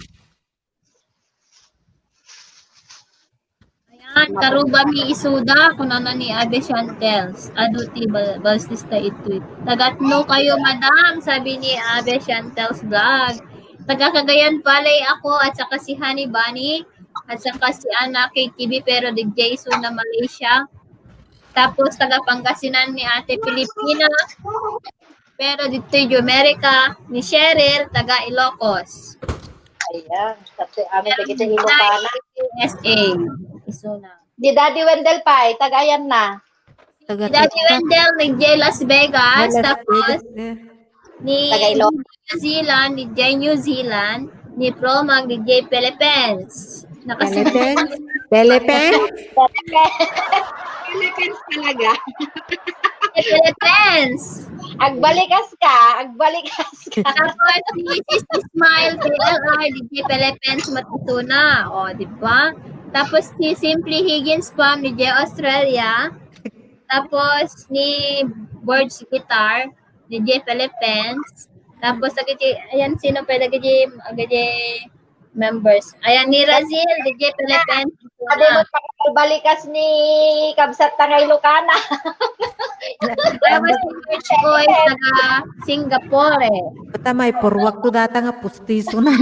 [SPEAKER 1] Ayan, karuba mi isuda kunana ni Ade Chantels. Aduti balstista ito. Tagatno kayo madam, sabi ni Ade Chantels vlog. Taga Cagayan Valley ako at saka si Honey Bunny at saka si Ana KTV pero di Jason na Malaysia. Tapos taga Pangasinan ni Ate Pilipina. Pero dito yung America ni Cheryl taga Ilocos.
[SPEAKER 4] Ayan. Tapos amin na kita Ilocana.
[SPEAKER 1] USA. Isuna.
[SPEAKER 4] Di Daddy Wendell pa, tagayan na.
[SPEAKER 3] Taga
[SPEAKER 1] Daddy Wendell nag Las Vegas. Tapos ni
[SPEAKER 4] Taga Ilocos.
[SPEAKER 1] New Zealand, ni J New Zealand, ni Promag, ni J Philippines.
[SPEAKER 3] Philippines. Philippines.
[SPEAKER 4] Philippines talaga.
[SPEAKER 1] Philippines.
[SPEAKER 4] Agbalikas ka.
[SPEAKER 1] Tapos si Smile, PLR, ni J Philippines, Matutuna. O, di ba? Tapos si Simply Higgins Pam, ni J Australia. Tapos ni Birds Guitar, ni J Philippines. Tapos ayan sino pa lagi members. Ayan ni Razil, ni J Philippines.
[SPEAKER 4] Ade mo balikas ni Kabsat Tangay Ilocana.
[SPEAKER 1] Tapos si Birch Boy taga Singapore.
[SPEAKER 3] Patamay porwak ko data nga pustiso na.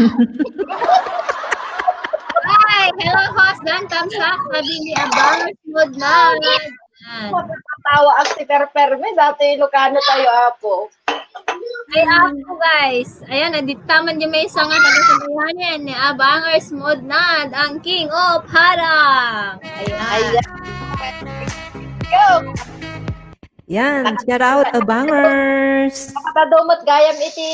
[SPEAKER 1] Hi! Hello, host. Dan thumbs up. Sabi ni Abang. Good night.
[SPEAKER 4] Matawa ang si Perperme. Dati Ilocano tayo, Apo.
[SPEAKER 1] Ay, ako guys. Ayan, nadiktaman niyo may isang taga-sabayanin ni Abangers Modnad, ang King of Harang. Ayan.
[SPEAKER 4] Go!
[SPEAKER 3] Yan, shout out Abangers.
[SPEAKER 4] Matadomot gayam iti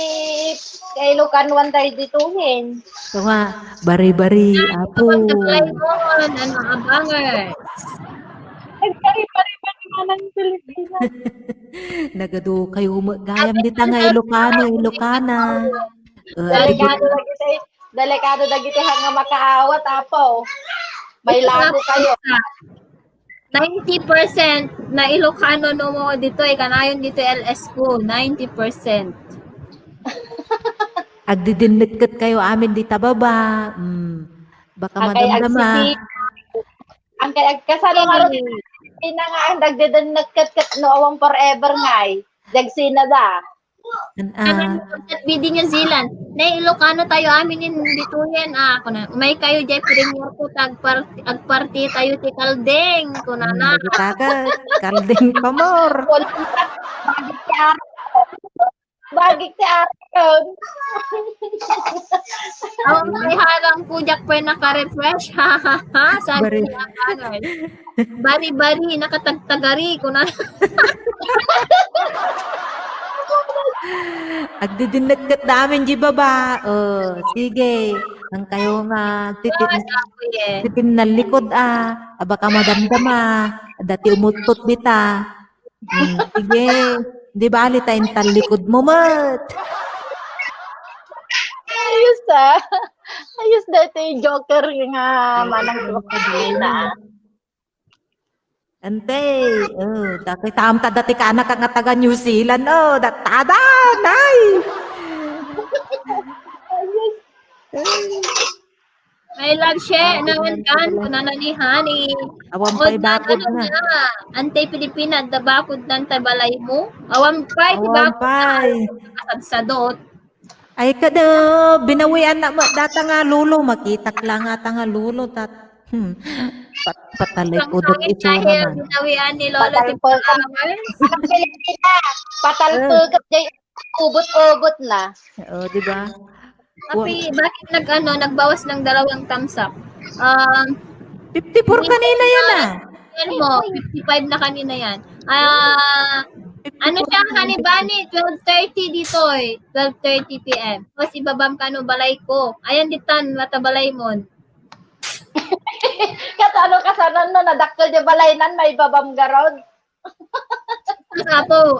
[SPEAKER 4] kay Ilocano tayo dituhin.
[SPEAKER 3] Ito nga, bari-bari, apo.
[SPEAKER 1] Abang sa Palaymon, ano, abangers.
[SPEAKER 4] Nagpari-pari pa naman ng Pilipinas.
[SPEAKER 3] Nagado kayo gayam dita nga Ilocano, Ilocana.
[SPEAKER 4] Delikado lagi tayo. Delikado lagi tayo nga makaawat, apo. May lago kayo.
[SPEAKER 1] 90% na Ilocano no mo dito kanayon dito LS ko 90%.
[SPEAKER 3] Agdidinlikat kayo amin dita baba. Baka madamdama.
[SPEAKER 4] Ang kay kasano nga ron ina nga ang dagdedan nagkat no awang forever ngay. Dagsina da.
[SPEAKER 1] Kanan at bidding New Zealand. Na Ilocano tayo amin in dito yan ako na. Umay kayo jay premier ko agparti tayo ti Kaldeng ko na na.
[SPEAKER 3] Nagitagat, kalding pamor.
[SPEAKER 4] Bagik ti Aron.
[SPEAKER 1] Ang may harang ko jak pa naka-refresh. Ha ha ha. Sabi
[SPEAKER 3] Bari.
[SPEAKER 1] niya agad. Bari-bari nakatagtagari ko na.
[SPEAKER 3] Agdidinlikat namin di baba. Sige. Ang kayo nga tipin na likod baka madamdama. Dati umutot bita. Sige. Di bali tayong talikod mo mat.
[SPEAKER 4] Ayos Ayos dito yung Joker nga manang na.
[SPEAKER 3] Ante, dati tamta dati ka anak nga taga New Zealand, datada, nay.
[SPEAKER 1] May love share naman kan kunana ni Honey.
[SPEAKER 3] Awam pa'y bakod na.
[SPEAKER 1] Antay Pilipina, da bakod ng tabalay mo. Awam pa'y
[SPEAKER 3] Awam
[SPEAKER 1] bakod
[SPEAKER 3] pa'y.
[SPEAKER 1] sa dot.
[SPEAKER 3] Ay kada, binawian na data nga lulo, makitak lang ata nga lulo, patalay ko dot itsura
[SPEAKER 1] Dahil
[SPEAKER 3] man.
[SPEAKER 1] binawian ni Lolo
[SPEAKER 4] Patalpol ka. Ang Pilipina, patalpagap dyan, ubot-ubot na.
[SPEAKER 3] Di ba?
[SPEAKER 1] Tapi bakit nagbawas ng 2 thumbs up?
[SPEAKER 3] 54 kanina yan
[SPEAKER 1] Yan mo, 55 na kanina yan. Ano siya, Hanibani, 12:30 dito 12:30 p.m. Tapos ibabam ka no balay ko. Ayan ditan, matabalay mo.
[SPEAKER 4] Katano kasanan no, nadakkel di balaynan, may babam garod.
[SPEAKER 1] Apo,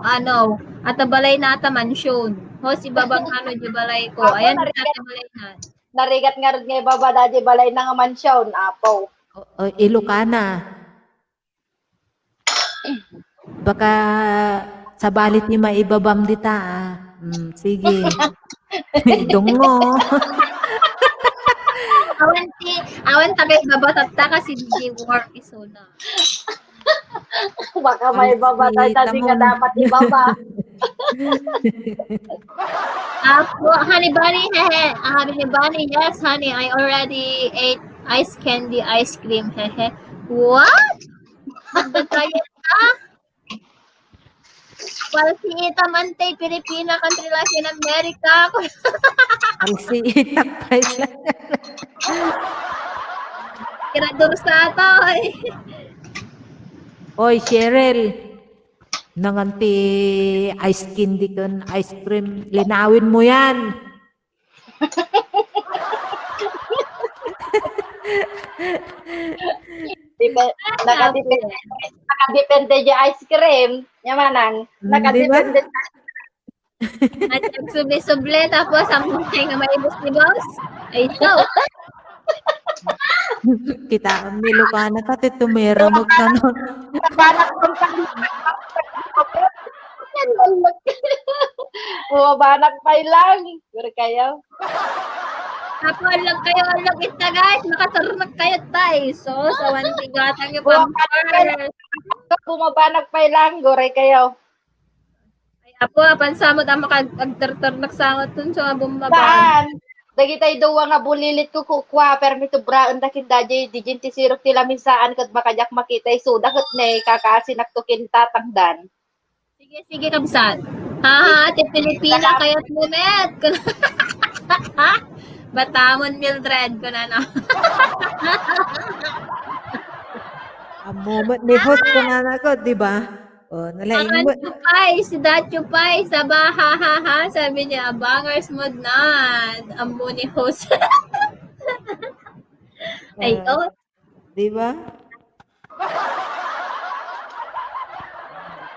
[SPEAKER 1] atabalay na ata mansyon. Tapos ibabam ka no di balay ko. Ayan atabalay na.
[SPEAKER 4] Narigat nga rin nga baba da di balay na nga mansyon, apo.
[SPEAKER 3] Ilocana. Baka sa balit ni maibabam dita sige. Idong mo.
[SPEAKER 1] Awan tagay babatatta kasi di work iso na.
[SPEAKER 4] Baka may baba tayo tadi nga dapat ibaba.
[SPEAKER 1] Apo, Honey Bunny, hehe. Honey Bunny, yes, honey, I already ate ice candy ice cream, hehe. What? Nagdatayan ka? Palsi itamante, Pilipina, country Latin America.
[SPEAKER 3] Alsi itak pa lang.
[SPEAKER 1] Kiradur sa ato, eh.
[SPEAKER 3] Oy, Cheryl. Nanganti ice candy kan ice cream. Linawin mo yan.
[SPEAKER 4] Nakadepende di ice cream. Yamanang. Nakadepende.
[SPEAKER 1] At nagsubli-subli, tapos ang mutay nga maibos-ibos. Ay, so.
[SPEAKER 3] Kita ang Ilocana ka, tumira magtanong.
[SPEAKER 4] Banak kong banak pa lang. Gura kayo.
[SPEAKER 1] Tapos alag kayo, alag ita guys. Makaturnak kayo tayo. So, sa wantigatang yung pampar.
[SPEAKER 4] Bumabanak pa lang. Gura kayo.
[SPEAKER 1] Ay, apo, pansamot ang makagtartarnak sangot dun sa bumabang.
[SPEAKER 4] Saan? Dagitay daw nga bulilit ko kukwa permito braan dakin dadya dijinti sirok tila minsaan kat bakajak makitay suda kat ne kakasi naktukin tatangdan.
[SPEAKER 1] Sige, kabsat. Ha, ate Pilipina, kaya't mumet. Batamon Mildred ko na.
[SPEAKER 3] Ang moment ni host ko na ako, di ba? Nalaing mo.
[SPEAKER 1] Si Datchupay, sa baha, sabi niya, abangers mod na. Ambo ni host. Ayo.
[SPEAKER 3] Di ba?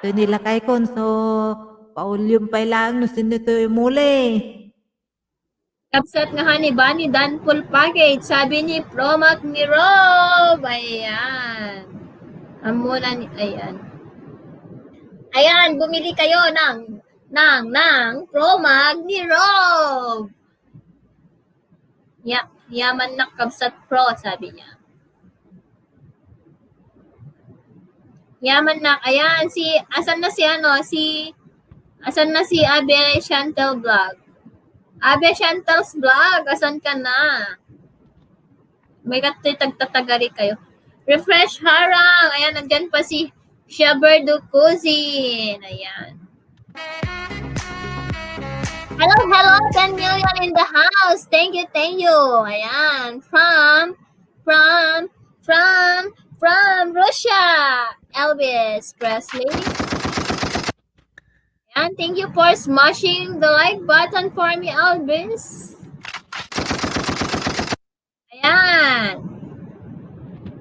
[SPEAKER 3] Ito nilakay ko. So, paulyong pa lang no sinito yung muli.
[SPEAKER 1] Kapsat nga ni Bunny Dan full package. Sabi ni Promac ni Rob. Ayan. Amuna ni, ayan. Ayan, bumili kayo ng Promac ni Rob. Yaman na Kapsat Pro, sabi niya. Yaman na, ayan, asan na si Abe Chantel Vlog? Abe Chantel's Vlog, asan ka na? May tagtatagari kayo. Refresh harang, ayan, nandyan pa si Shaberdo Cousin, ayan. Hello, 10 million in the house. Thank you. Ayan, from Russia, Elvis Presley. Ayan, thank you for smashing the like button for me, Elvis. Ayan.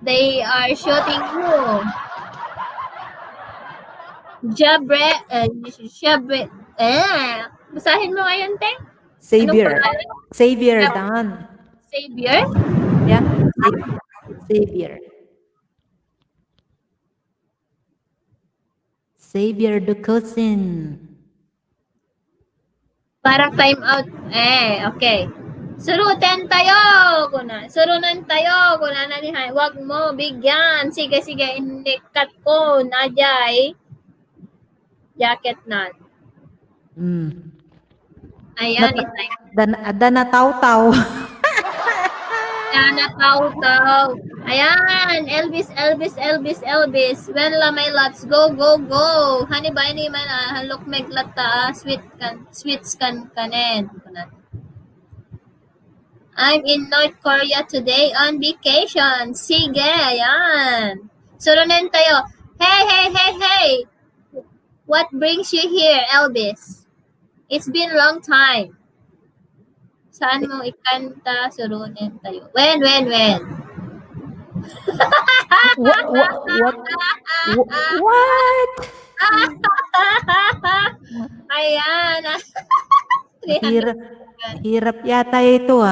[SPEAKER 1] They are shooting you. Basahin mo ngayon, Teng?
[SPEAKER 3] Savior.
[SPEAKER 1] Anong pangalan?
[SPEAKER 3] Savior, Dan.
[SPEAKER 1] Savior?
[SPEAKER 3] Yeah. Savior. Savior the cousin.
[SPEAKER 1] Parang time out. Okay. Surunan tayo. Surunan tayo. Kuna na nihay. Wag mo bigyan. Sige. Inikat ko. Najay. Jacket na. Ayan.
[SPEAKER 3] Dana taw-taw.
[SPEAKER 1] Yana taw-taw. Ayan. Elvis. When la may lots. Go. Hani ba ini man halok meglata. Sweets kan kanen. I'm in North Korea today on vacation. Sige, ayan. Surunan tayo. Hey. What brings you here, Elvis? It's been a long time. Saan mo ikanta? Surunan tayo. When?
[SPEAKER 3] What?
[SPEAKER 1] Ayan.
[SPEAKER 3] Hirap yata ito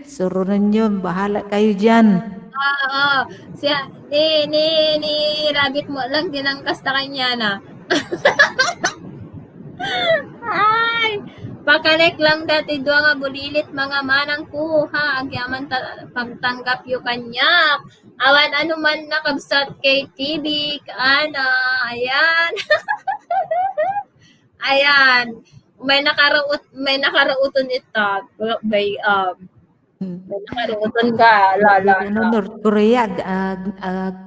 [SPEAKER 3] Surunan yun. Bahala kayo dyan.
[SPEAKER 1] Oo. Ni Rabbit mo lang dinangkas na kanya na. Ay! Pakanek lang dati doa nga bulilit mga manang kuha. Agyaman pagtanggap yu kanya. Awan ano man nakabsat kay TV. Ayan. Ayan. May nakarauton ito. May nakarauton ka.
[SPEAKER 3] North Korea,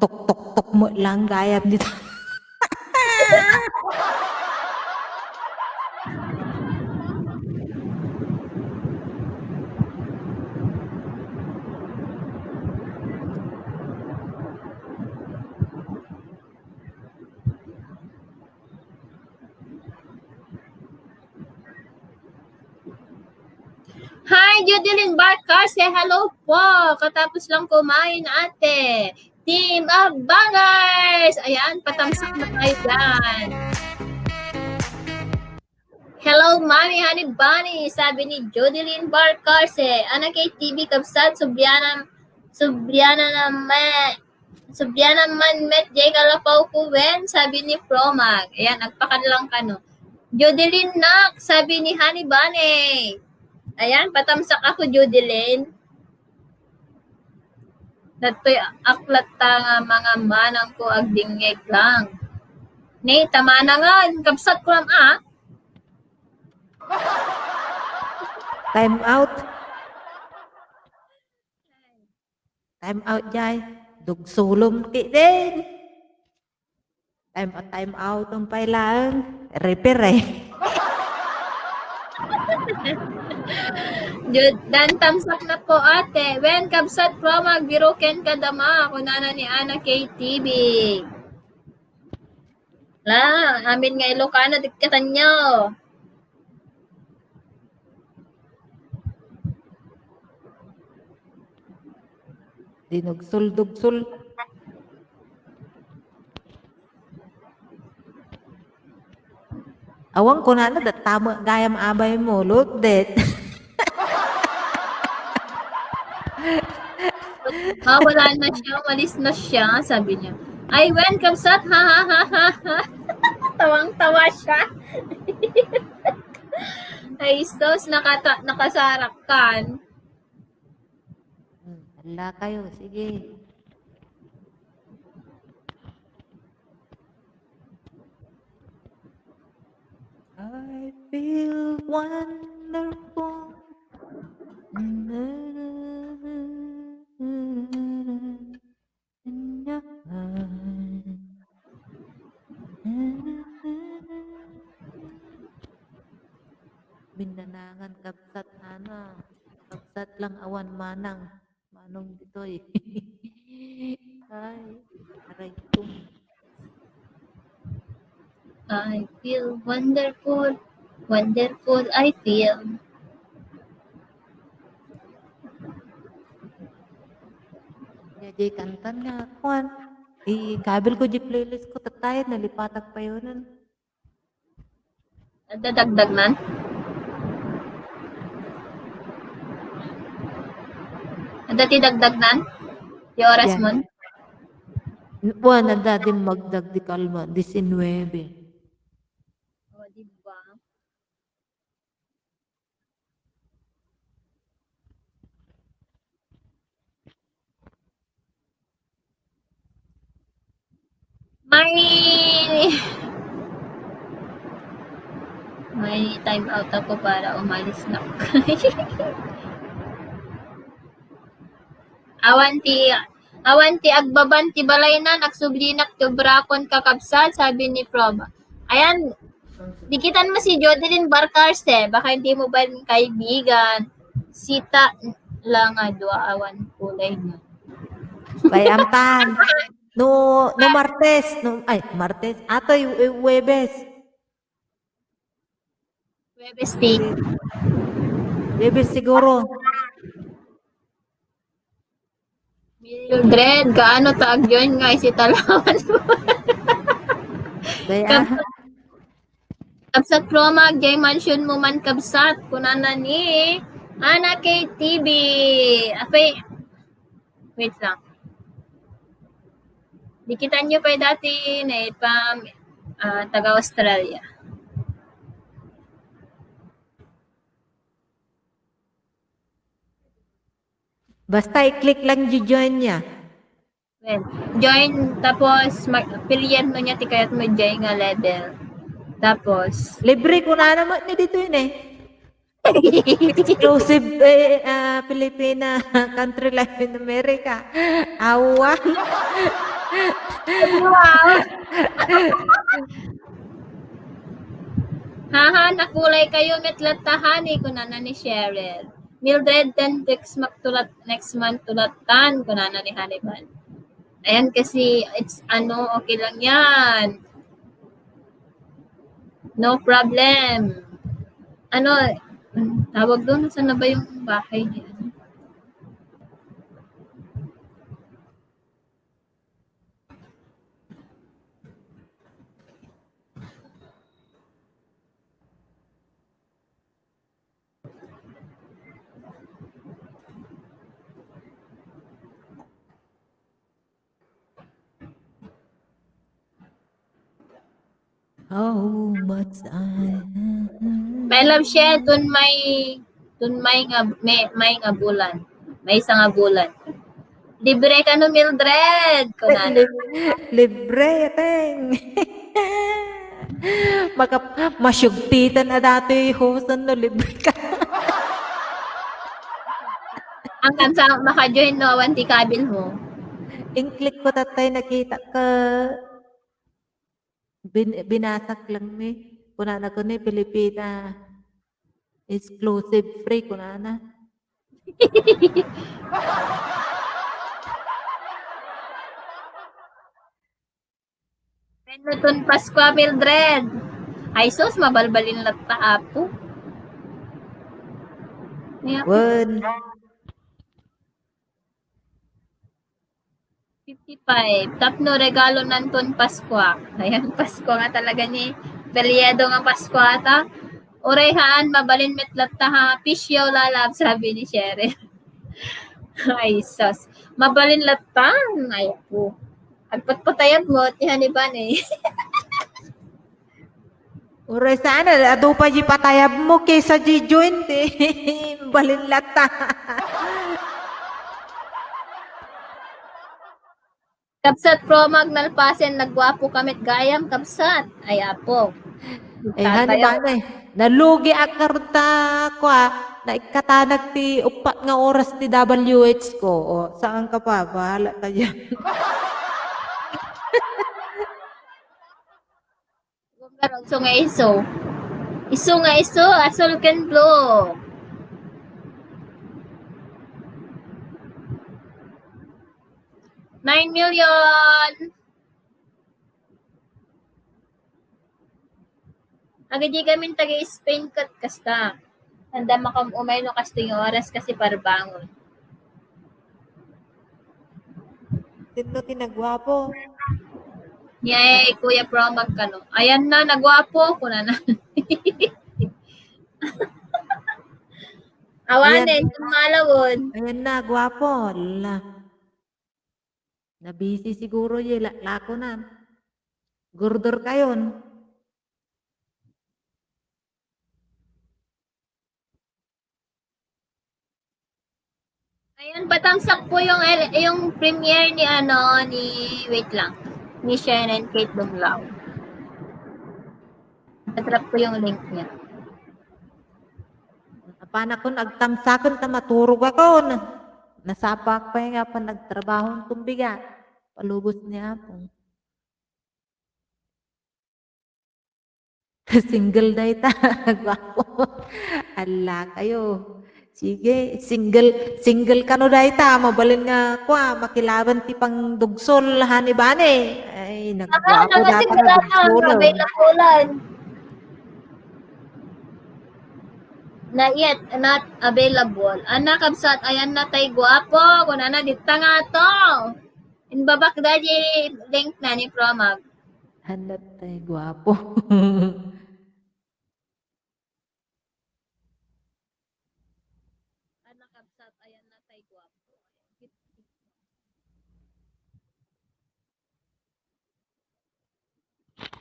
[SPEAKER 3] tok mo lang gayat dito.
[SPEAKER 1] Hi, Judeline Barcar. Say hello po. Katapos lang kumain, ate. Team of Bangers! Ayan, patamsak na tayo dyan. Hello, Mami Honey Bunny. Sabi ni Judeline Barcarse. Anak kay TV Kabsat, Subyana man met Jay Kalapaw Kuwen. Sabi ni Promag. Ayan, nagpakadlang ka, no. Judeline Nak. Sabi ni Honey Bunny. Ayan, patamsak ako, Judeline. Dato'y aklat nga mga manang ko agdingeg lang. Nay, tama na nga. Kapsat ko lang,
[SPEAKER 3] Time out. Time out, Jai. Dugsulong din. Time out ang pailang. Repair
[SPEAKER 1] Dan tamsak na po, ate. When kapsat pro magbiruken kadama. Kunana ni Ana KTV. Amin nga Ilocano, dikatan nyo.
[SPEAKER 3] Dinugsul-dugsul. Awang ko na dat tama gayam abay mo, ludet.
[SPEAKER 1] Wala na siya, walis na siya, sabi niya. Ay, when Kamsat, ha ha ha ha ha. Tawang-tawa siya. Ay, sos, nakasarap kan.
[SPEAKER 3] Hala kayo, sige. I feel wonderful. In your eyes. Binanangan kabsat ana. Kabsat lang awan manang. Manong ditoy. Ay, aray ko.
[SPEAKER 1] I feel wonderful, wonderful I feel.
[SPEAKER 3] Jadi kantan nga kuan. Kabel ko di playlist ko tatayad nalipatak pa yun.
[SPEAKER 1] Dadagdag nan? Dati dagdag nan? Yung oras
[SPEAKER 3] Yeah.
[SPEAKER 1] mo?
[SPEAKER 3] Buwan na dati magdag di kalma, 19.
[SPEAKER 1] O, diba? May time out ako para umalis na. Awanti agbabanti balay na nagsublinak to brakon kakabsat, sabi ni Proba. Ayan, dikitan mo si Jodeline Barcarse, baka hindi mo ba kaibigan? Sita lang nga dua awan kulay na.
[SPEAKER 3] Bayamtan. No Martes, Martes. Ato Huwebes.
[SPEAKER 1] Webes State.
[SPEAKER 3] Huwebes siguro.
[SPEAKER 1] Mildred, kaano taag yun nga si Talawan mo?
[SPEAKER 3] Baya.
[SPEAKER 1] Kabsat Promag, jay mansion mo man kabsat. Kunana ni Ana KTV. Apay, wait lang. Dikitan nyo pa dati na ipam taga-Australia.
[SPEAKER 3] Basta i-click lang join niya.
[SPEAKER 1] Well, join, tapos pilihan mo niya tikayat mo join nga level. Tapos,
[SPEAKER 3] Libre ko na naman ni dito yun eh. Exclusive Filipina Country Life in America. Awa.
[SPEAKER 1] wow! Haha, nakulay kayo metlatahan eh, kunana ni Cheryl. Mildred 10 next month tulatan, kunana ni Hannibal. Ayan kasi, it's okay lang yan. No problem. Tawag doon, saan na ba yung bahay niya?
[SPEAKER 3] How much
[SPEAKER 1] May love siya, dun may nga bulan. May isa nga bulan. Libre ka no, Mildred. Kunana.
[SPEAKER 3] Libre, teng. Masyugtitan na dati hosan no, libre ka.
[SPEAKER 1] Ang kansa maka-join no, awan ti kabil mo.
[SPEAKER 3] In-click ko tatay, nakita ka. Binasak lang ni. Kunana ko ni Pilipina. Exclusive free kunana.
[SPEAKER 1] Penutun Pasqua, Mildred. Ay sus, mabalbalin lang taapo. Yeah.
[SPEAKER 3] Wen.
[SPEAKER 1] 55. Tapno regalo nanton Pasko. Ayan, Pasko nga talaga ni. Belyado nga Pasko ata. Orehaan, mabalin metlat ta ha. Pisyo lalab, sabi ni Sherry. Ay, sus. Mabalin latang. Ay po. Agpatpatayag mo, tihan ni Bane.
[SPEAKER 3] Uray sana, ado pa di patayab mo kaysa di joint eh. Balin lata.
[SPEAKER 1] Kapsat promag nalpasen, nagwapo kamit gayam, kapsat. Ay, apo.
[SPEAKER 3] Eh, ano ba na eh? Nalugi akarta ko na ikatanag ti upat nga oras ti WH ko. O, saan ka pa? Bahala ka dyan.
[SPEAKER 1] Karon so nga iso. Iso nga iso, asol ken blue. $9 million. Aga di kami taga-Spain kat kasta. Handa makam umay no kasto yung oras kasi para bangon.
[SPEAKER 3] Sino tinagwapo?
[SPEAKER 1] Yay, Kuya Promag ka no. Ayan na, nagwapo. Kuna na. Awanin, tumalawon.
[SPEAKER 3] Ayan na, gwapo. Lala. Nabisi siguro yung lako na. Gurdor kayon.
[SPEAKER 1] Ayan, patamsak po yung premiere ni wait lang, ni Sharon and Kate Dumlao. Natrap ko yung link niya.
[SPEAKER 3] Apan ako nagtamsakon ta maturog ako. Nasapak pa nga pa nagtrabaho tumbiga. Palubos niya po. Single day ta. Gwapo. Ala kayo. Sige, single ka no day ta. Mabalin nga ko makilaban ti pang dugsol hani bane. Ay, nagwapo
[SPEAKER 1] Kasi
[SPEAKER 3] data na dugsol.
[SPEAKER 1] available. Not available. Anak kabsat, ayan na tay guwapo. Kung na dita nga to. Inbabak daji link na ni Promag.
[SPEAKER 3] Hanap tayo gwapo.
[SPEAKER 1] Anak kabsat, ayan na tay guwapo.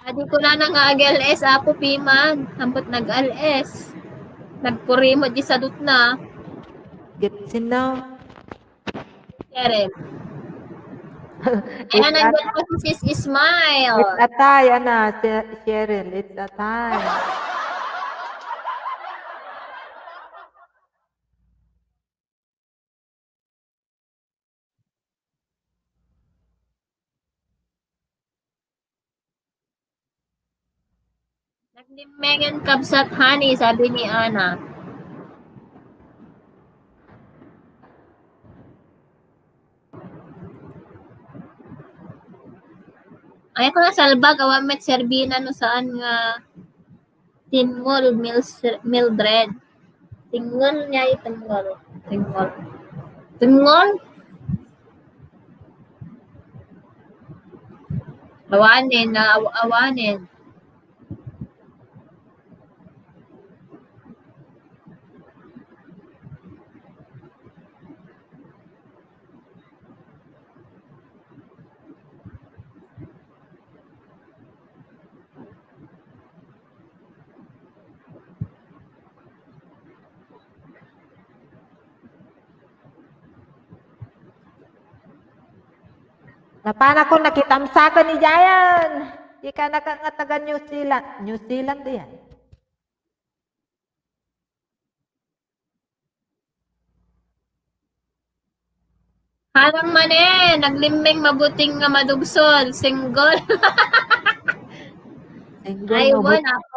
[SPEAKER 1] Adi ko na nga ag-LS, apo piman. Hampot nag-LS. Nagpurimo di sadut na.
[SPEAKER 3] Get sinaw.
[SPEAKER 1] Keren. Ayan, nandiyan po si Sis Ismail.
[SPEAKER 3] It's a tie, Ana, Cheryl. It's a tie.
[SPEAKER 1] Nagdimengen kabsat honey, sabi ni Ana. Ay ko na salbag, awamet serbina no saan nga tingol, Mildred. Tingol niya tingol. Tingol? Awanin.
[SPEAKER 3] Napana ko nakitamsakan ni Jayan. Di ka nakangataga New Zealand. New Zealand yan.
[SPEAKER 1] Harang man naglimbing mabuting nga madugsol, single.
[SPEAKER 3] Single
[SPEAKER 1] Ay,
[SPEAKER 3] mo.
[SPEAKER 1] won ako.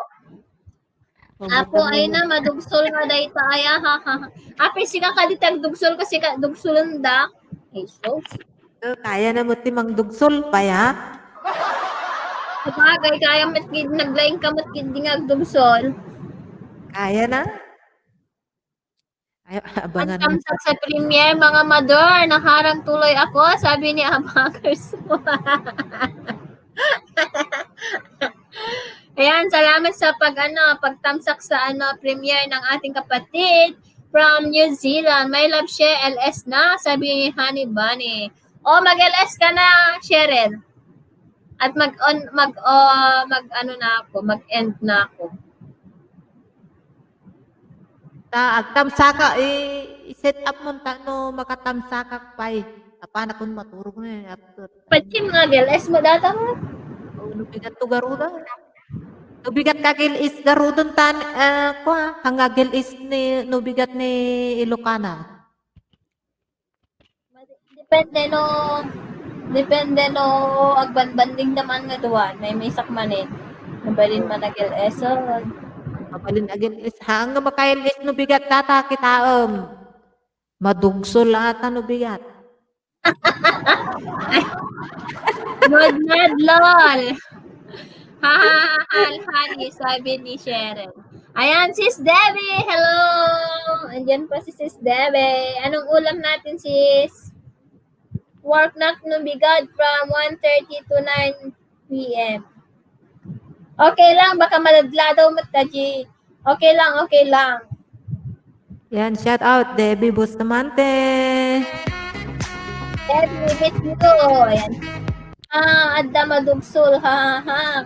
[SPEAKER 1] Apo ay na madugsol nga dayta ay ha. Ape sika kaditag dugsol kasi ka dugsolon da. Ay so.
[SPEAKER 3] Kaya na mo timang dugsol pa ya.
[SPEAKER 1] Sabagay kaya matkid naglaing ka matkid nga dugsol.
[SPEAKER 3] Kaya na. Ay,
[SPEAKER 1] At
[SPEAKER 3] abangan mo.
[SPEAKER 1] kamsak sa premiere, mga mador, naharang tuloy ako, sabi ni Abakers. Ayan, salamat sa pagtamsak sa premiere ng ating kapatid from New Zealand. My love share LS na, sabi ni Honey Bunny. O, mag-LS ka na, Cheryl. At mag-end na ako.
[SPEAKER 3] Agtamsaka, i-set up mo no makatamsaka pa eh. Apana kung maturog na eh.
[SPEAKER 1] Pati mga GLS mo data mo.
[SPEAKER 3] Nubigat to garuda. Nubigat ka is garudon tan, hanga is ni, nubigat ni Ilocana.
[SPEAKER 1] Depende no agbanbanding naman nga duwan. May sakmanin. Nabalin man na GLS.
[SPEAKER 3] Mabalin agil is, hanga makail is nubigat tata kitaom. Madugsol ata nubigat.
[SPEAKER 1] Good mad lol. Honey, sabi ni Cheryl. Ayan, Sis Debbie. Hello. Andiyan pa si Sis Debbie. Anong ulam natin, Sis? Work na nubigat from 1:30 to 9 p.m. Okay lang, baka maladla daw mataji. Okay lang.
[SPEAKER 3] Yan, shout out Debbie Bustamante.
[SPEAKER 1] Debbie, meet you. Ayan. Adda madugsol. Ha.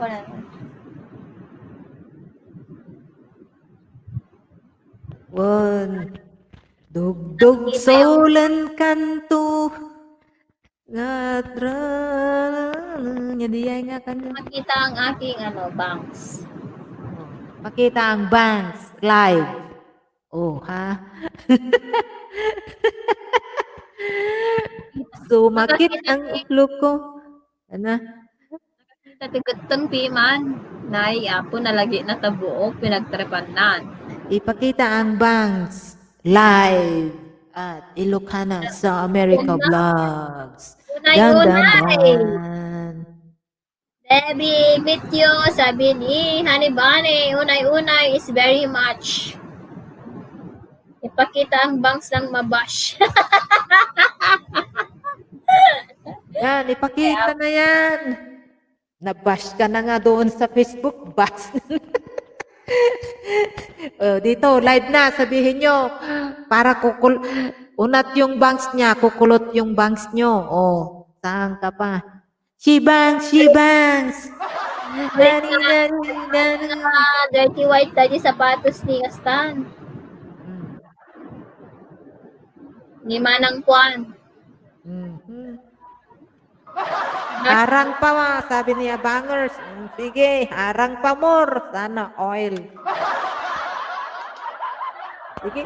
[SPEAKER 3] One. Dugdug solan kanto. Ngatra. Nyadiyay nga kanyo.
[SPEAKER 1] Makita ang aking banks.
[SPEAKER 3] Pakita ang banks live. Oh, ha? Sumakit ang ulo ko. Ano?
[SPEAKER 1] Tatigutang piman. Naiyapo na lagi na tabuok. Pinagtrepanan.
[SPEAKER 3] Ipakita ang banks live at Ilocana sa America Vlogs.
[SPEAKER 1] Unay. Debbie, meet you. Sabi ni Honey Bunny. Unay is very much. Ipakita ang banks ng mabash.
[SPEAKER 3] Yan, ipakita na yan. Nabash ka na nga doon sa Facebook. Bash. Dito, live na. Sabihin nyo, para unat yung banks niya, kukulot yung banks nyo. Saan ka pa? She banks.
[SPEAKER 1] Dirty white tadi sapatos ni Astan. Ni Manang Kwan.
[SPEAKER 3] Harang pa, sabi niya, bangers. Sige, harang pa more. Sana oil. Sige,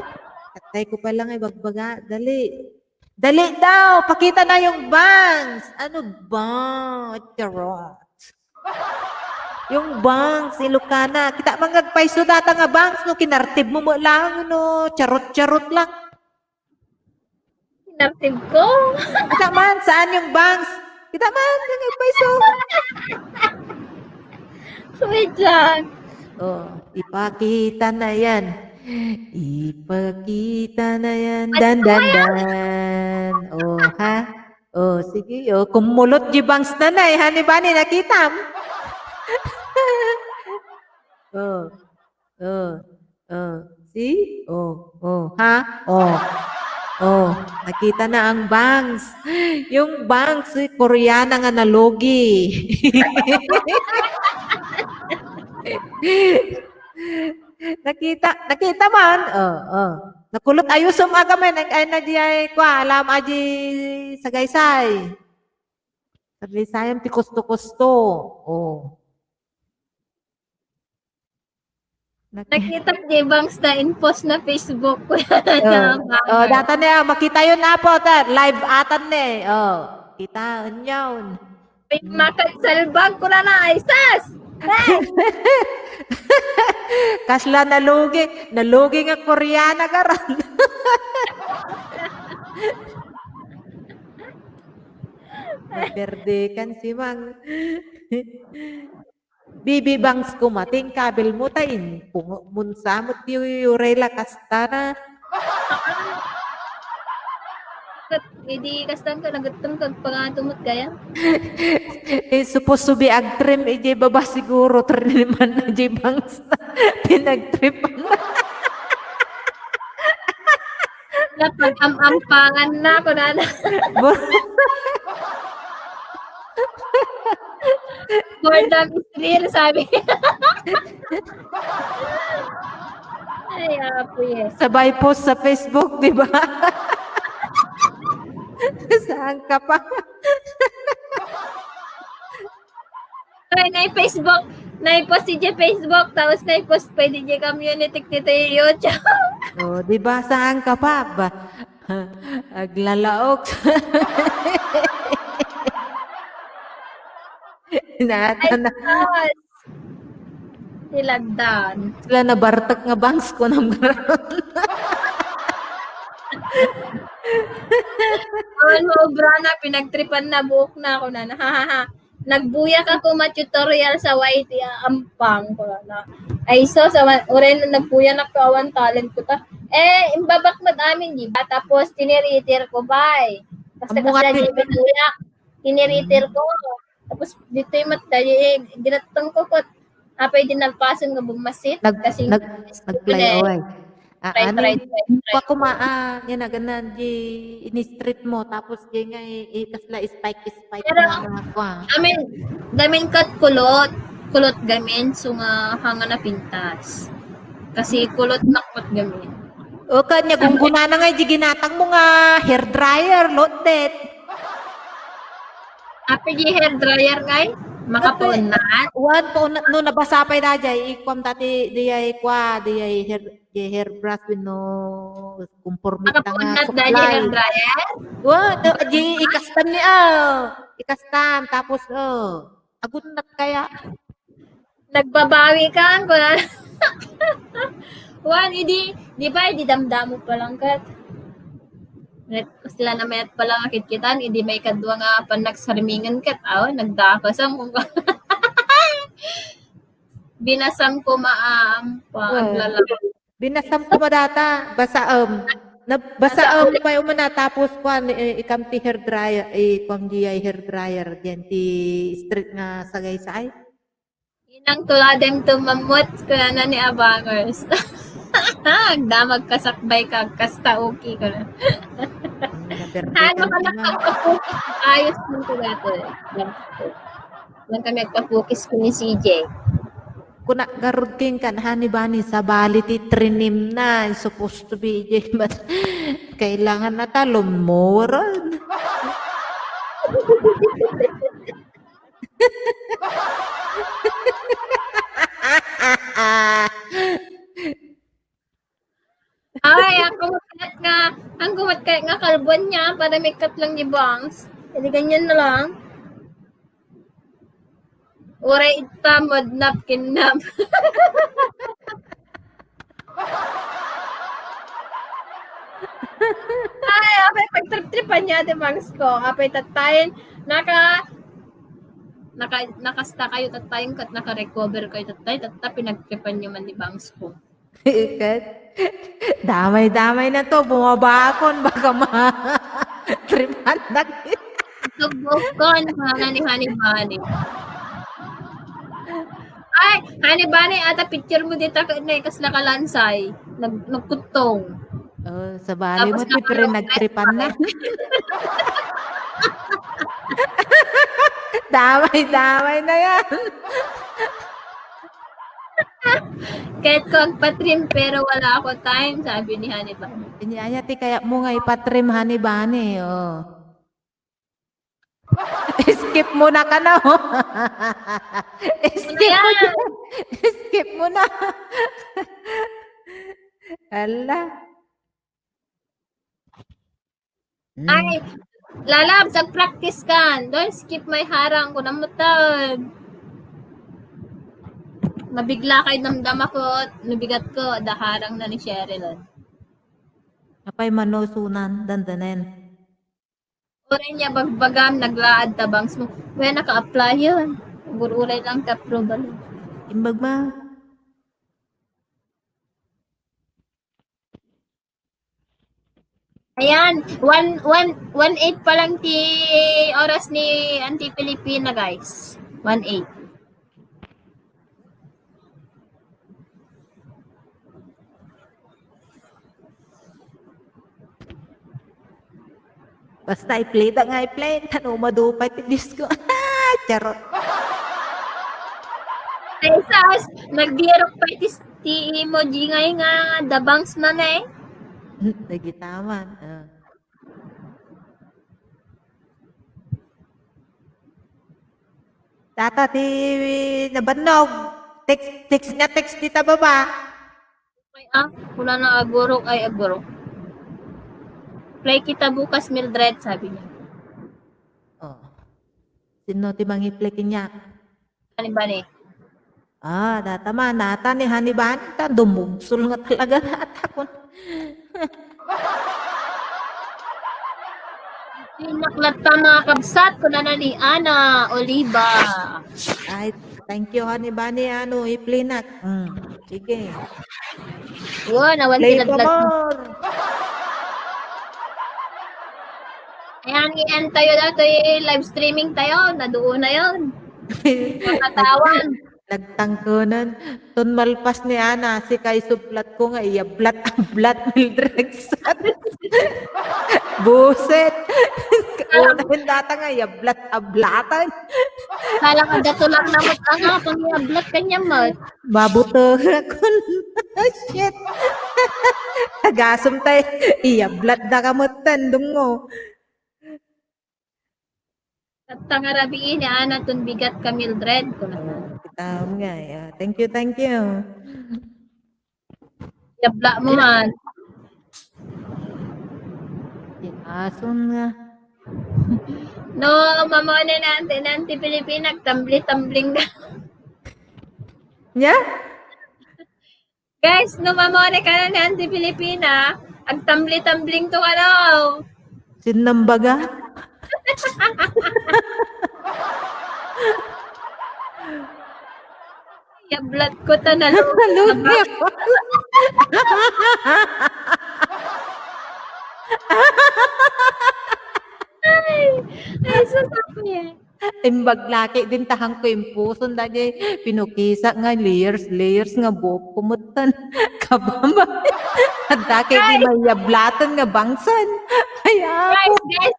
[SPEAKER 3] katay ko pa lang bagbaga. Dali daw, pakita na yung banks. Ano ba? Charot. Yung banks, Ilocana. Kita mangagpaiso data nga banks, no, kinartib mo lang, no, charot lang.
[SPEAKER 1] Kinartib ko?
[SPEAKER 3] Kita man, saan yung banks? Kita man, nangagpaiso.
[SPEAKER 1] Wait lang.
[SPEAKER 3] Ipakita na yan. Dan. Ha? Sige. Kumulot di bangs na na. Honey Bunny, nakita mo? See? Ha? Nakita na ang bangs. Yung bangs, Koreana nga nalogi. Nakita man. Nakulot ayusom aga men ay nadiyay kwa alam aji sagaysay. Sagaysay pikusto-kusto.
[SPEAKER 1] Nakita ko banks na in-post na Facebook ko.
[SPEAKER 3] Data niya, makita yun na po. Live atan ni. Kita yun.
[SPEAKER 1] Makagsalbag ko na isas!
[SPEAKER 3] Kasla nalugi nga Koreana garan. Naperdekan si Mang. Bibi bangs kumating kabel mo tain. Munsamot yung rela kastana.
[SPEAKER 1] Hindi kastan ka, nagatang ka, pangatumot kaya.
[SPEAKER 3] Supposed to be agtrim, baba siguro, triniman na bangs na, pinagtripan na.
[SPEAKER 1] Napag ampangan na ako na. Boredom is real, sabi. Ay, apo yes.
[SPEAKER 3] Sabay post sa Facebook, di ba? Saan ka pa?
[SPEAKER 1] Ay, na-Facebook. Na-post si Facebook, tapos na-post pa di community nito yung YouTube.
[SPEAKER 3] Oh, di ba? Saan ka pa? Aglalaok. Nata na.
[SPEAKER 1] Yes. Tilagdan.
[SPEAKER 3] Sila na bartak nga bangs ko ng
[SPEAKER 1] Sobra na, pinagtripan na buhok na ako na. Nagbuyak ako ma-tutorial sa YT ampang ko na. Ay so sa oren nagbuya na ko awan talent ko ta. Imbabak mad amin di ba? Tapos tiniritir ko bay. Basta kasi di buyak. Tiniritir ko. Tapos dito yung dinatang ko ko. Apay dinalpasan nga bumasit. Kasi
[SPEAKER 3] nag-play away.
[SPEAKER 1] Try.
[SPEAKER 3] Pa kumaan, yan na ganan, ini-street mo, tapos yan nga, kasla spike
[SPEAKER 1] pero,
[SPEAKER 3] na mga
[SPEAKER 1] gamin kat kulot gamin, so nga hanga na pintas. Kasi kulot nakot gamin.
[SPEAKER 3] O kanya, kung guna na nga, ginatang mo nga, hair dryer, loaded.
[SPEAKER 1] Apay di hair dryer ngay, makapunat.
[SPEAKER 3] Wan po, no nabasa pa na dyan, ikwam dati, di hairbrush with no conformity nga
[SPEAKER 1] Makapunat dahil hair dryer?
[SPEAKER 3] Wan, ikastan niya, ikastan, tapos, agunat kaya.
[SPEAKER 1] Nagbabawi ka, kuna. Wan, di ba, damdamo pa lang kat. Sila na mayat pa lang akit-kitan, hindi may kadwa nga pan nagsarmingan kat, nagdakasam kung binasam ko lalaki.
[SPEAKER 3] Binasam ko madata, basa pa yung mana, tapos kwan, ikamti hair dryer, kwan di ay hair dryer, diyan ti street nga sagay-say.
[SPEAKER 1] Inang tuladeng tumamot ko na ni Abangers. Damag kasakbay ka, kasta okay ko na. Ano ka nagpapafocus? Ayos mo ko gato eh. Lang kami nagpafocus ko ni CJ.
[SPEAKER 3] Kuna garud king kan hanibani sa bali ti trinim na supposed to be but kailangan na talon moron.
[SPEAKER 1] Ay, ang kumat nga kalbon niya para may cut lang ni Bangs. Hindi ganyan na lang. Uray itamod napkin nap. Ay, apay pagtrip-tripan niya, di Bangs ko. Apay tatayin, nakasta kayo tatayin kat naka-recover kayo tatay pinagtripan niyo man di Bangs ko.
[SPEAKER 3] Damay-damay na to, bumabakon, baka tripan na.
[SPEAKER 1] Tugokon, mga ni Hanibani. Ay, Hanibani, ata picture mo dito na kasla kalansay. Nagkutong.
[SPEAKER 3] Oh, sa bali mo, pero nagtripan na. Damay-damay na yan.
[SPEAKER 1] Kahit ko agpatrim pero wala ako time, sabi ni Hanibani.
[SPEAKER 3] Inyayati kaya mo nga ipatrim Hanibani, oh. Skip mo na ka na, oh. Skip mo na. Ala.
[SPEAKER 1] Ay, lalab, practice ka. Don't skip my harang ko na matag. Nabigla kay damdam ako, nabigat ko, daharang na ni Sherilyn.
[SPEAKER 3] Apay manosunan, dandanen.
[SPEAKER 1] Uray niya bagbagam, naglaad tabangs mo. Kaya naka-apply yun. Bururay lang ta-approval.
[SPEAKER 3] Imbag ma.
[SPEAKER 1] Ayan, 1:08 pa lang oras ni Auntie Pilipina, guys. 1:08.
[SPEAKER 3] Basta i-play da nga i-play. Tanong madupay ti disco. Charot.
[SPEAKER 1] Ay, sas, nagdirok pa ti emoji nga dabangs na na eh.
[SPEAKER 3] Nagitaman. Tata ti nabanog. Text dita baba.
[SPEAKER 1] Ay, wala na agurok. Ay, agurok. Play kita bukas, Mildred, sabi niya.
[SPEAKER 3] Oh. Sino ti mangi-play niya?
[SPEAKER 1] Ano ba ni?
[SPEAKER 3] Data man, data ni Haniban, dumugsul nga talaga data ko.
[SPEAKER 1] Pinaklat pa mga kabsat ko na ni Ana Oliva.
[SPEAKER 3] Ay, thank you Haniban ni i-play na. Sige.
[SPEAKER 1] Yun, nawan
[SPEAKER 3] Play pa
[SPEAKER 1] pinaglat.
[SPEAKER 3] more.
[SPEAKER 1] Ayan, iyan tayo dito, live streaming tayo, nadoon na yun. Makatawan.
[SPEAKER 3] Nagtangkunan. Tun malpas ni Ana, si kay suplat ko nga, blat Mildred. Buset. Unahin data nga, ablatan.
[SPEAKER 1] Kala ka dato lang namot pang iablat kanya mo.
[SPEAKER 3] Mabuto ako. Shit. Tagasom tayo. Iablat na kamutan. Dungo.
[SPEAKER 1] At tangarabiin ni Ana tun bigat ka Mildred ko na.
[SPEAKER 3] Tama nga. Thank you.
[SPEAKER 1] Iabla mo man.
[SPEAKER 3] Ason nga.
[SPEAKER 1] No, mamona natin, Auntie Pilipina, tambli-tambling na.
[SPEAKER 3] Nya?
[SPEAKER 1] Guys, no mamona ka na ni Auntie Pilipina, ag tambli-tambling to ka na.
[SPEAKER 3] Sinambaga?
[SPEAKER 1] Iablat ko ta na lo.
[SPEAKER 3] Lugi ako.
[SPEAKER 1] Ay, sasabi eh.
[SPEAKER 3] Imbag laki din tahang ko impuson da jay pinukisa nga layers nga buhok kumutan kabamba at dake di mayablatan nga bangsan kaya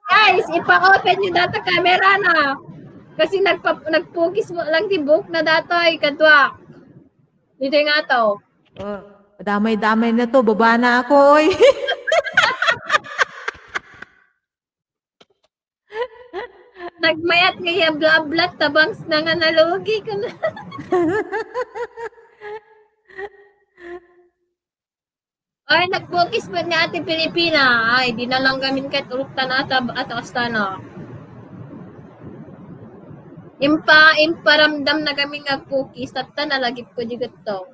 [SPEAKER 1] Guys, ipa-open nyo data camera na. Kasi nagpugis mo lang ti book na datoy kadwa. Dito nga to.
[SPEAKER 3] damay na to baba na ako oy.
[SPEAKER 1] Nagmayat nga blablat tabangs na nga nalugi ka na. Ay, nag-focus pa ni Ate Pilipina. Ay, di na lang gamin kahit urukta na at astana. Imparamdam na kami nag-focus at nalagip ko di to.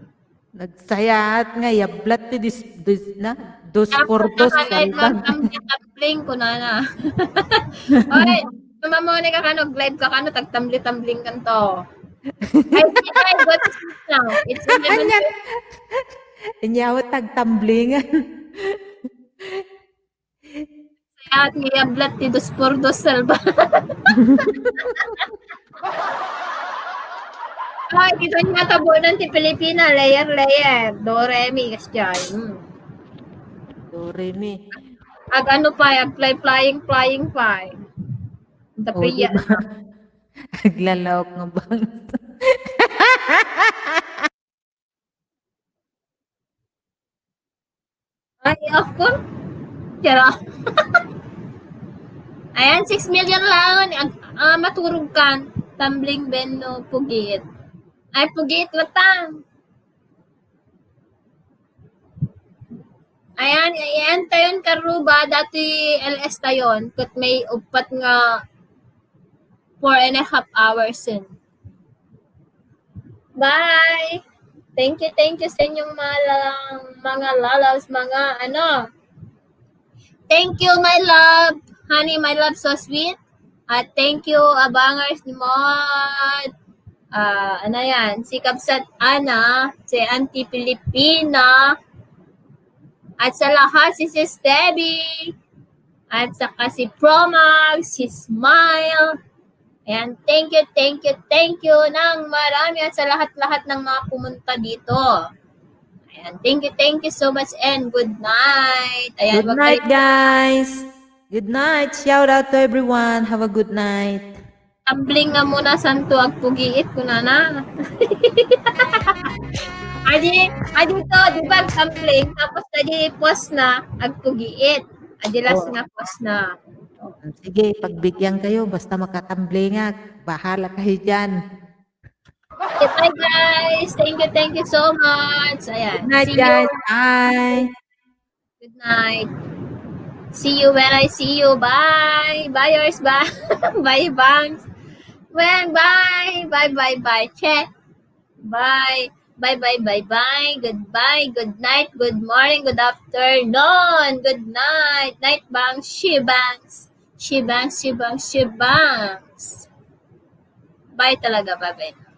[SPEAKER 3] Nagsayat nga yablat ti dis na dos por dos
[SPEAKER 1] Tambling ko na. Ay, mamamone ka kano, live ka kano, tagtambli-tambling kan to. Ay, what is it now? It's 11.
[SPEAKER 3] Inyawat tagtamblingan.
[SPEAKER 1] At ngiyablat ti dos por dos salba. Ay, dito niya tabunan ti Pilipina, layer. Do, re, mi, kasyan.
[SPEAKER 3] Do, re, mi.
[SPEAKER 1] Ag ano pa, ag flying pa. Tapiya.
[SPEAKER 3] Diba? Aglalawak nga bang.
[SPEAKER 1] Ay, of course. Tira. Ayan, 6 million lang. Maturog kan. Tumbling Benno Pugit. Ay, Pugit, latang. Ayan tayon karuba. Dati LS tayon. Kat may upat nga 4.5 hours in. Bye! Thank you sa inyong mga lalabs, mga ano. Thank you, my love. Honey, my love, so sweet. At thank you, abangers ni Mod. Ano yan? Si Kapsat Ana, si Auntie Pilipina. At sa lahat, si Sis Debbie. At saka si Promax, si Smile. Ayan, thank you ng marami at sa lahat-lahat ng mga pumunta dito. Ayan, thank you so much and good night. Ayan,
[SPEAKER 3] Good night, guys. Good night. Shout out to everyone. Have a good night.
[SPEAKER 1] Tumbling nga muna santo agpugiit ko na na. Adi to, di ba tumbling, tapos adi post na, agpugiit. Adi last nga post na.
[SPEAKER 3] Sige, pagbigyan kayo, basta makatamblingan. Bahala kayo dyan.
[SPEAKER 1] Okay, bye guys. Thank you so much. Ayan.
[SPEAKER 3] Good night,
[SPEAKER 1] See you.
[SPEAKER 3] guys. Bye.
[SPEAKER 1] Good night. See you when I see you. Bye. Bye, yours. Bye. Bye, bangs. Well, bye. Bye. Check. Bye. Bye. Goodbye. Good night. Good morning. Good afternoon. Good night. Night bangs. She bangs. Bye talaga. Bye.